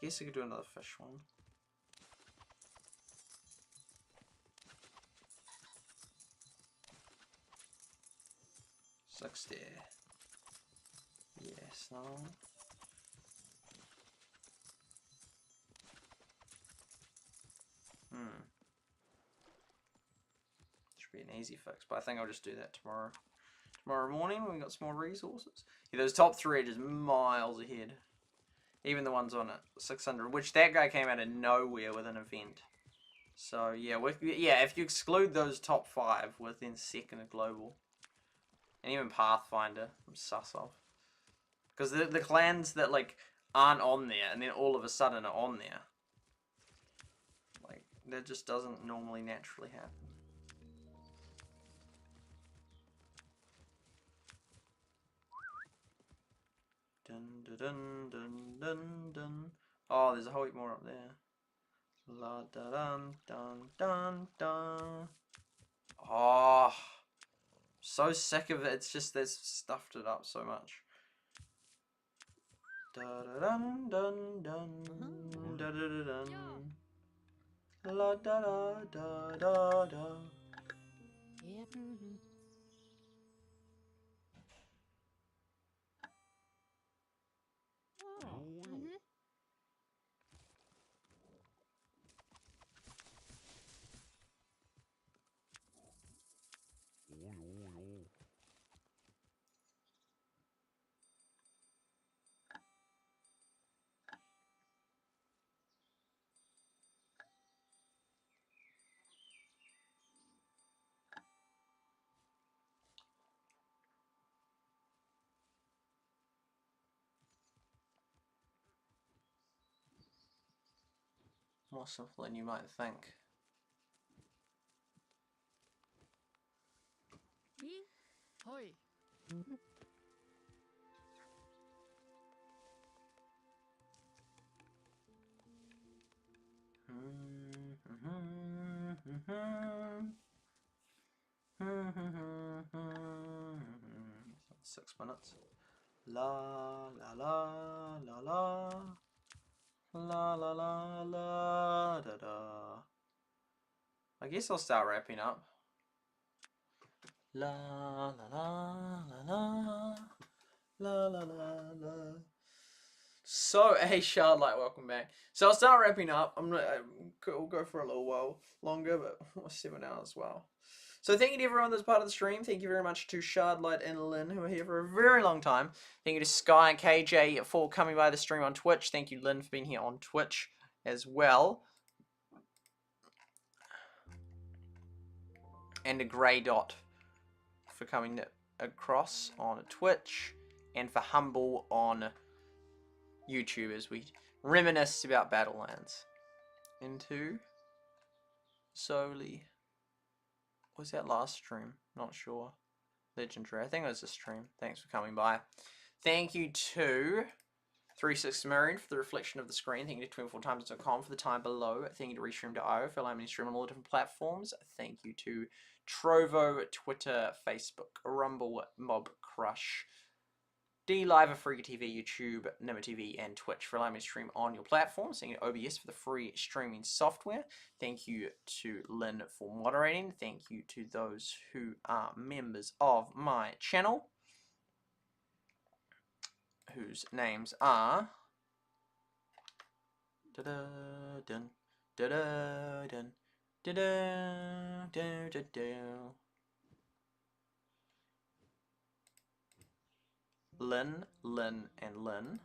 Guess I could do another fish one. Sucks there. Yes, no. Should be an easy fix, but I think I'll just do that tomorrow. Tomorrow morning when we got some more resources. Yeah, those top 3 are just miles ahead. Even the ones on it, 600, which that guy came out of nowhere with an event. So yeah, if you exclude those top 5, within 2nd of global, and even Pathfinder, I'm sus of, because the clans that like aren't on there and then all of a sudden are on there, like that just doesn't normally naturally happen. Dun dun dun dun dun dun. Oh, there's a whole heap more up there. La da dun dun dun dun. Oh, so sick of it. It's just they've stuffed it up so much. Da da dun dun dun da da da dun. La da da da da da.
Yep.
More simple than you might think.
Hoi.
6 minutes. La la la la la la la la la da da. I guess I'll start wrapping up. La la la la la la la la la. So, hey Shardlight, welcome back. So I'll start wrapping up. We'll go for a little while longer, but 7 hours. Wow. So thank you to everyone that's part of the stream. Thank you very much to Shardlight and Lynn, who are here for a very long time. Thank you to Sky and KJ for coming by the stream on Twitch. Thank you, Lynn, for being here on Twitch as well. And a Grey Dot for coming across on Twitch. And for Humble on YouTube as we reminisce about Battlelands. Into solely... Was that last stream? Not sure. Legendary. I think it was this stream. Thanks for coming by. Thank you to 36 Married for the reflection of the screen. Thank you to 24times.com for the time below. Thank you to Restream.io for allowing me to stream on all different platforms. Thank you to Trovo, Twitter, Facebook, Rumble, Mob Crush, D-Live, Africa TV, YouTube, Nima TV, and Twitch for allowing me to stream on your platforms. Thank you to OBS for the free streaming software. Thank you to Lynn for moderating. Thank you to those who are members of my channel, whose names are da-da-dun, da-da-dun, da-da-dun-dun-dun. Lynn, and Lynn.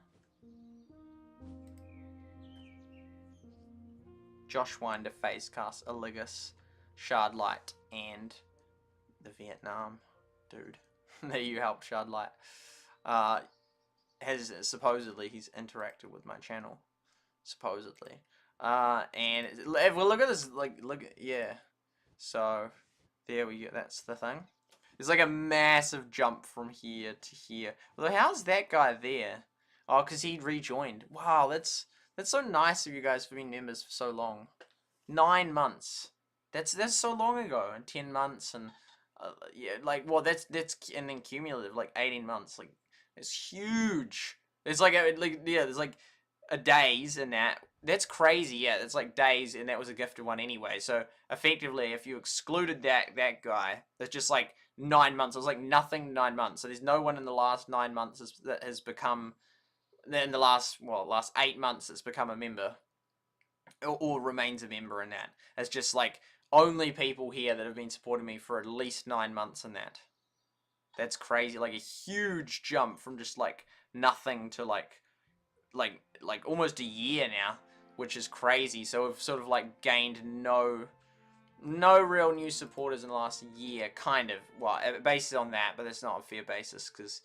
Josh Winder, Phasecast, Eligus, Shardlight, and the Vietnam dude that you helped, Shardlight. Supposedly he's interacted with my channel. Supposedly. And well, look at this, yeah. So there we go. That's the thing. There's like a massive jump from here to here. Although, how's that guy there? Oh, because he rejoined. Wow, that's so nice of you guys for being members for so long. 9 months. That's so long ago. And 10 months and yeah, like, well, that's and then cumulative, like 18 months. Like, it's huge. It's like yeah, there's like a days in that. That's crazy. Yeah, it's like days, and that was a gifted one anyway. So effectively, if you excluded that guy, that's just like 9 months. It was like nothing 9 months. So there's no one in the last 9 months that has become, in the last 8 months that's become a member or remains a member in that. It's just like only people here that have been supporting me for at least 9 months in that. That's crazy. Like a huge jump from just like nothing to like almost a year now, which is crazy. So we've sort of like gained no real new supporters in the last year, kind of. Well, based on that, but that's not a fair basis, because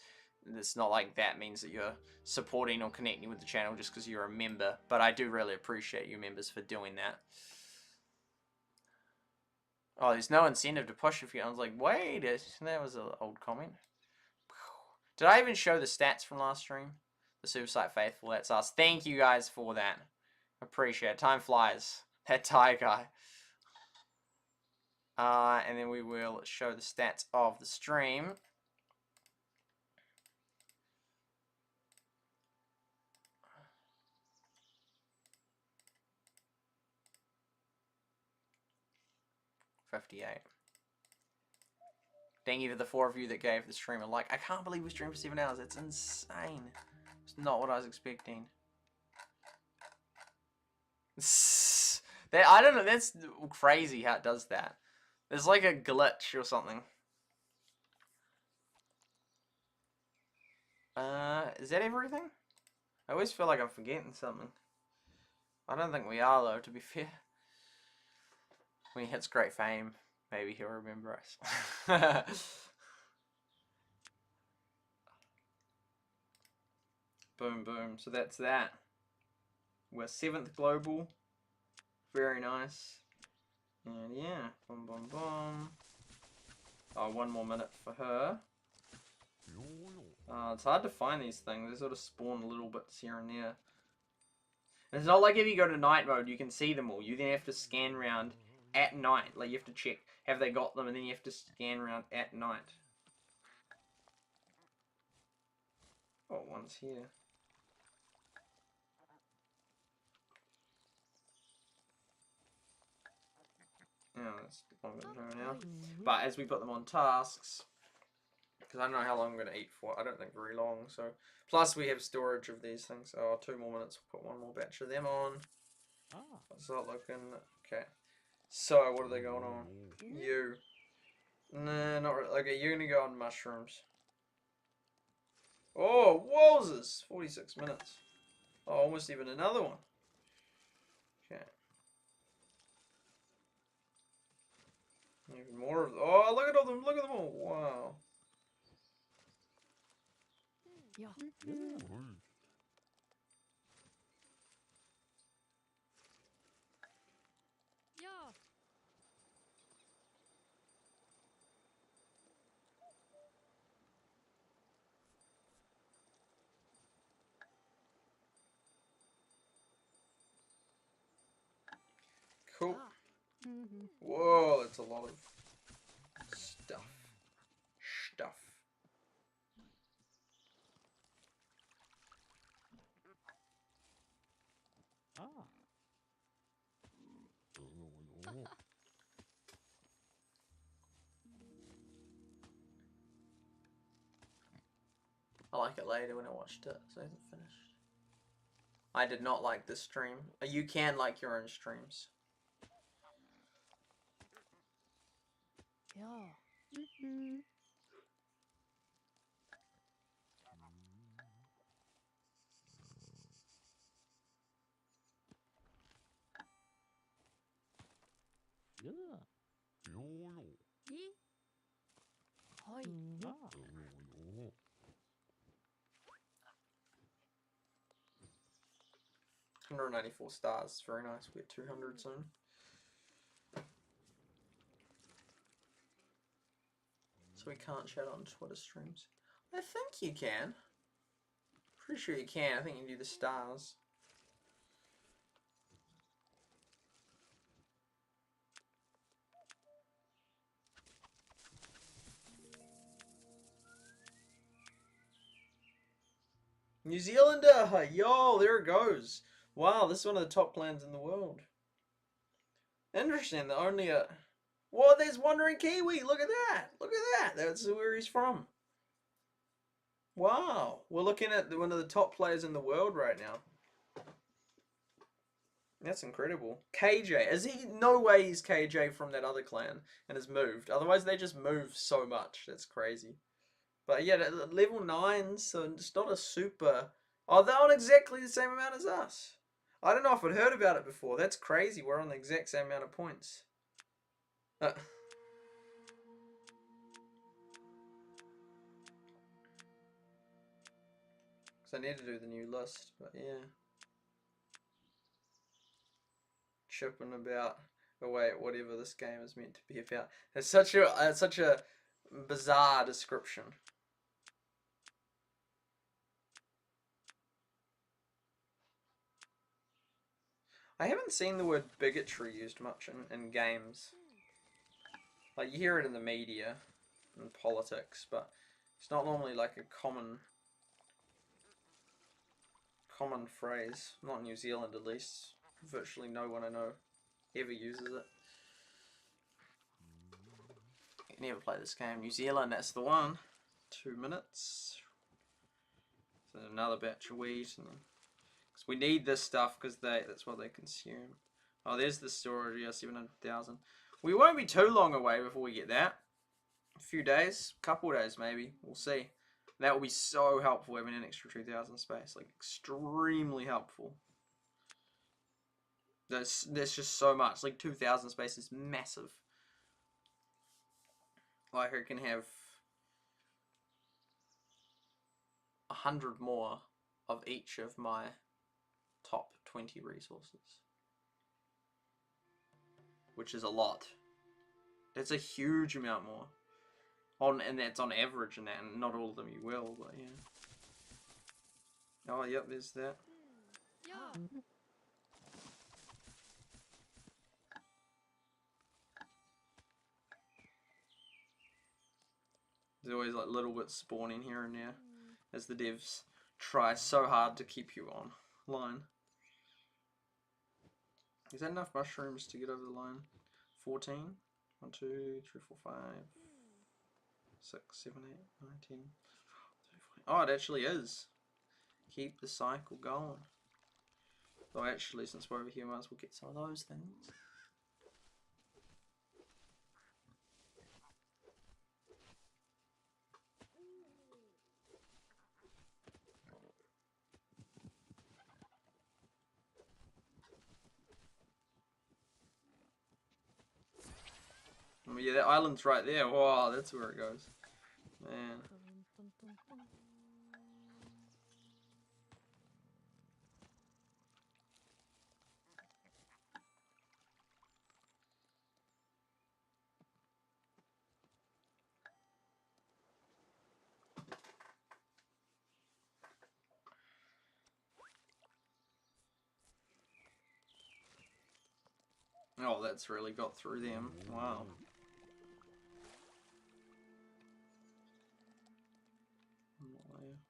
it's not like that means that you're supporting or connecting with the channel just because you're a member. But I do really appreciate you members for doing that. Oh, there's no incentive to push if you... I was like, wait, that was an old comment. Did I even show the stats from last stream? The SuperSight Faithful, that's us. Thank you guys for that. Appreciate it. Time flies. That Thai guy. And then we will show the stats of the stream. $58. Thank you to the 4 of you that gave the stream a like. I can't believe we streamed for 7 hours. It's insane. It's not what I was expecting. I don't know. That's crazy how it does that. There's like a glitch or something. Is that everything? I always feel like I'm forgetting something. I don't think we are, though, to be fair. When he hits great fame, maybe he'll remember us. Boom, boom. So that's that. We're 7th global. Very nice. And yeah, boom, boom, boom. Oh, 1 more minute for her. It's hard to find these things. They sort of spawn little bits here and there. And it's not like if you go to night mode, you can see them all. You then have to scan around at night. Like, you have to check, have they got them? And then you have to scan around at night. Oh, one's here. Yeah, that's what I'm going to do now. But as we put them on tasks, because I don't know how long I'm going to eat for. I don't think very long. So plus we have storage of these things. Oh, 2 more minutes. We'll put one more batch of them on. What's that looking? Okay. So what are they going on? You. Nah, not really. Okay, you're going to go on mushrooms. Oh, wowzers! 46 minutes. Oh, almost even another one. Okay. Even more of them. Oh, look at all them. Look at them all. Wow.
Ja.
Oj.
Ja.
Cool.
Ah.
Whoa, that's a lot of stuff. Stuff.
Oh.
I like it later when I watched it, so it hasn't finished. I did not like this stream. You can like your own streams.
Ja.
Jo, jo.
I. Hoi.
Jo, jo.
194 stars. Very nice. We get 200 soon. So we can't chat on Twitter streams. I think you can. Pretty sure you can. I think you can do the stars. New Zealander! Yo, there it goes. Wow, this is one of the top plans in the world. Interesting, the only Whoa, there's Wandering Kiwi! Look at that! Look at that! That's where he's from. Wow, we're looking at one of the top players in the world right now. That's incredible. KJ, is he? No way he's KJ from that other clan and has moved. Otherwise, they just move so much. That's crazy. But yeah, level 9, so it's not a super. Oh, they're on exactly the same amount as us. I don't know if I'd heard about it before. That's crazy. We're on the exact same amount of points. Because I need to do the new list, but yeah. Chipping about away at whatever this game is meant to be about. It's such a bizarre description. I haven't seen the word bigotry used much in games. Like, you hear it in the media and politics, but it's not normally like a common phrase. Not in New Zealand, at least. Virtually no one I know ever uses it. You never play this game. New Zealand, that's the one. 2 minutes. So another batch of wheat, and because we need this stuff because that's what they consume. Oh, there's the storage. Yeah, 700,000. We won't be too long away before we get that. A few days, couple days maybe. We'll see. That will be so helpful having an extra 2,000 space. Like, extremely helpful. There's just so much. Like, 2,000 space is massive. Like, I can have 100 more of each of my top 20 resources. Which is a lot. That's a huge amount more. And that's on average, and not all of them you will, but yeah. Oh, yep, there's that.
Ja.
There's always like little bits spawning here and there as the devs try so hard to keep you on line. Is that enough mushrooms to get over the line? 14? 1, 2, 3, 4, 5, 6, 7, 8, 9, 10. Oh, it actually is. Keep the cycle going. Though actually, since we're over here, might as well get some of those things. Oh, yeah, that island's right there. Wow, that's where it goes. Man. Oh, that's really got through them. Wow.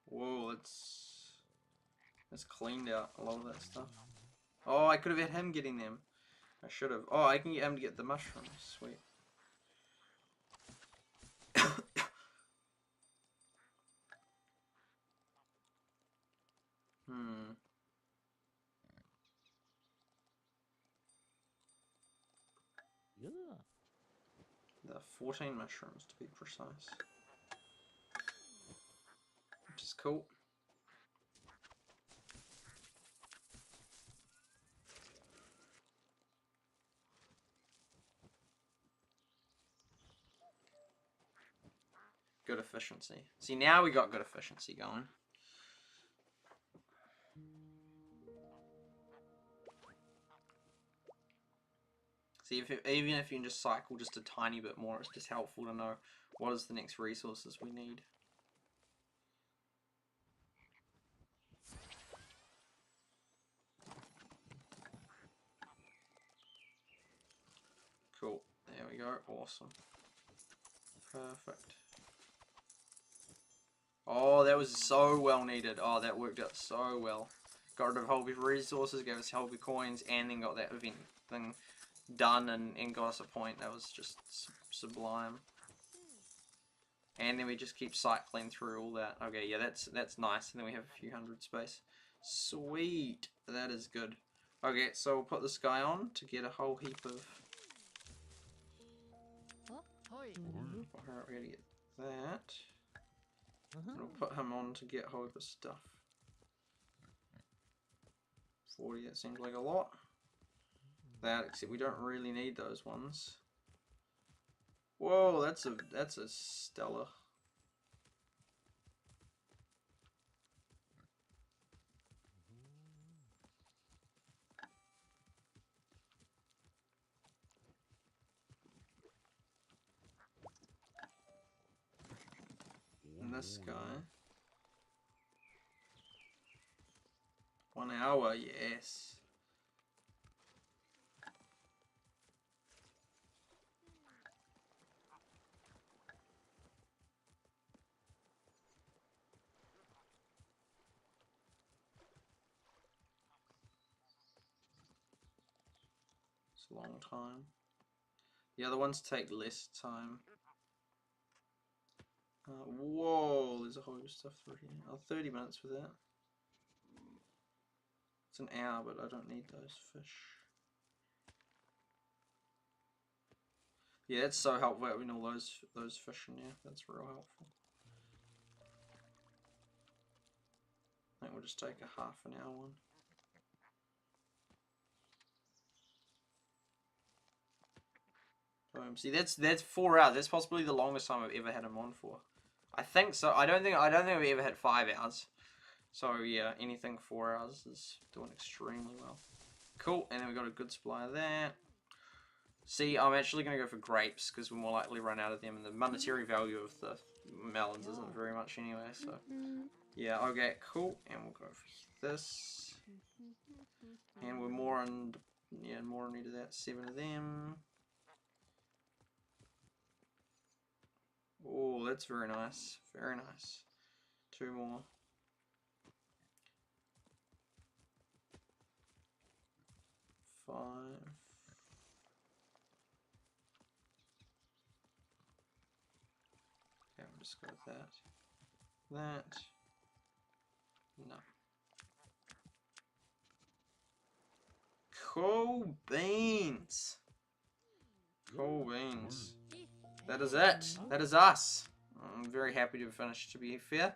Whoa, that's cleaned out a lot of that stuff. Oh, I could have had him getting them. I should have. Oh, I can get him to get the mushrooms. Sweet. Hmm.
Yeah.
There are 14 mushrooms to be precise. Which is cool. Good efficiency. See, now we got good efficiency going. See, even if you can just cycle just a tiny bit more, it's just helpful to know what is the next resources we need. Cool. There we go. Awesome. Perfect. Oh, that was so well needed. Oh, that worked out so well. Got rid of a whole heap of resources, gave us a whole heap of coins, and then got that event thing done and got us a point. That was just sublime. And then we just keep cycling through all that. Okay, yeah, that's nice. And then we have a few hundred space. Sweet. That is good. Okay, so we'll put this guy on to get a whole heap of...
Hoi.
Alright, we're gonna get that. And we'll put him on to get a whole heap of stuff. 40, that seems like a lot. That, except we don't really need those ones. Whoa, that's a stellar. And this guy. 1 hour, yes. It's a long time. The other ones take less time. Whoa, there's a whole lot of stuff through here. Oh, 30 minutes for that. It's an hour, but I don't need those fish. Yeah, it's so helpful having all those fish in there. That's real helpful. I think we'll just take a half an hour one. Boom. See, that's 4 hours. That's possibly the longest time I've ever had him on for. I think so. I don't think I've ever had 5 hours. So yeah, anything 4 hours is doing extremely well. Cool, and then we got a good supply of that. See, I'm actually going to go for grapes because we're more likely to run out of them, and the monetary value of the melons isn't very much anyway. So yeah, okay, cool, and we'll go for this, and we're more in need of that. 7 of them. Oh, that's very nice. Very nice. 2 more. just go with that. That. No. Cool beans. Cool beans. That is it. That is us. I'm very happy to have finished, to be fair.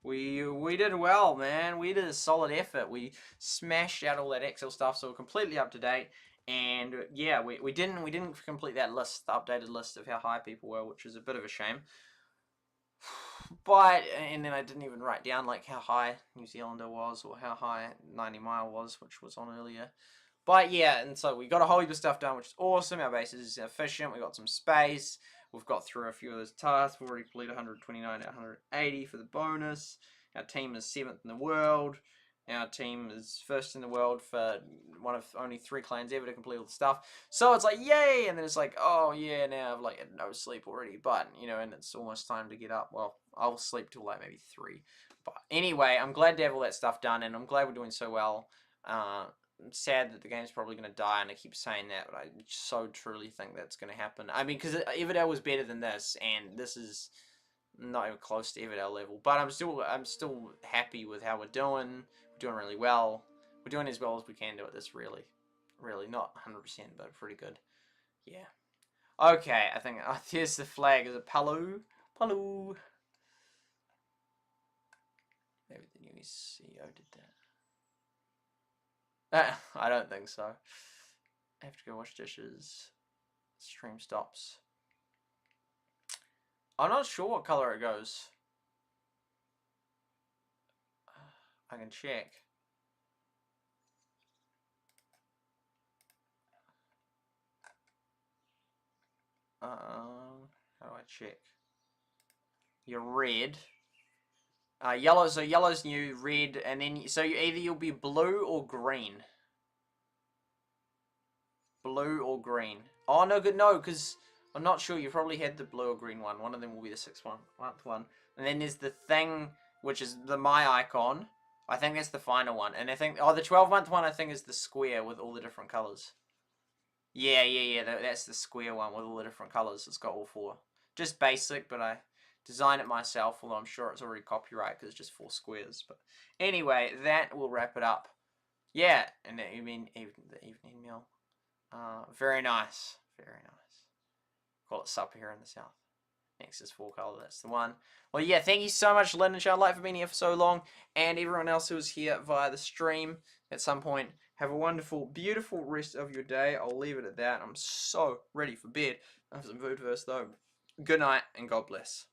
We did well, man. We did a solid effort. We smashed out all that Excel stuff, so we're completely up to date. And yeah, we didn't complete that list, the updated list of how high people were, which is a bit of a shame. But and then I didn't even write down like how high New Zealander was or how high 90 Mile was, which was on earlier. But yeah, and so we got a whole heap of stuff done, which is awesome. Our base is efficient. We got some space. We've got through a few of those tasks. We've already completed 129 out of 180 for the bonus. Our team is 7th in the world. Our team is 1st in the world for one of only 3 clans ever to complete all the stuff. So it's like, yay! And then it's like, oh yeah, now I've like had no sleep already. But, you know, and it's almost time to get up. Well, I'll sleep till like maybe 3. But anyway, I'm glad to have all that stuff done, and I'm glad we're doing so well. I'm sad that the game's probably going to die, and I keep saying that, but I so truly think that's going to happen. I mean, because Everdell was better than this, and this is not even close to Everdell level. But I'm still happy with how we're doing. We're doing really well. We're doing as well as we can do at this, really. Really, not 100%, but pretty good. Yeah. Okay, I think, here's the flag. Is it Palu? Palu. Maybe the new CEO did that. I don't think so. I have to go wash dishes. Stream stops. I'm not sure what color it goes. I can check. How do I check? You're red. Yellow, so yellow's new, red, and then, so you'll be blue or green. Blue or green. Oh, no, good, no, because I'm not sure. You probably had the blue or green one. One of them will be the 6-month one. And then there's the thing, which is my icon. I think that's the final one. And I think, oh, the 12-month one, I think, is the square with all the different colors. Yeah, that's the square one with all the different colors. It's got all 4. Just basic, but I designed it myself, although I'm sure it's already copyright because it's just 4 squares. But anyway, that will wrap it up. Yeah, and you mean the evening meal. Very nice. Very nice. Call it supper here in the south. Next is 4 color. That's the one. Well, yeah, thank you so much, Lynn and Charlotte, for being here for so long, and everyone else who was here via the stream at some point. Have a wonderful, beautiful rest of your day. I'll leave it at that. I'm so ready for bed. I have some food first, though. Good night, and God bless.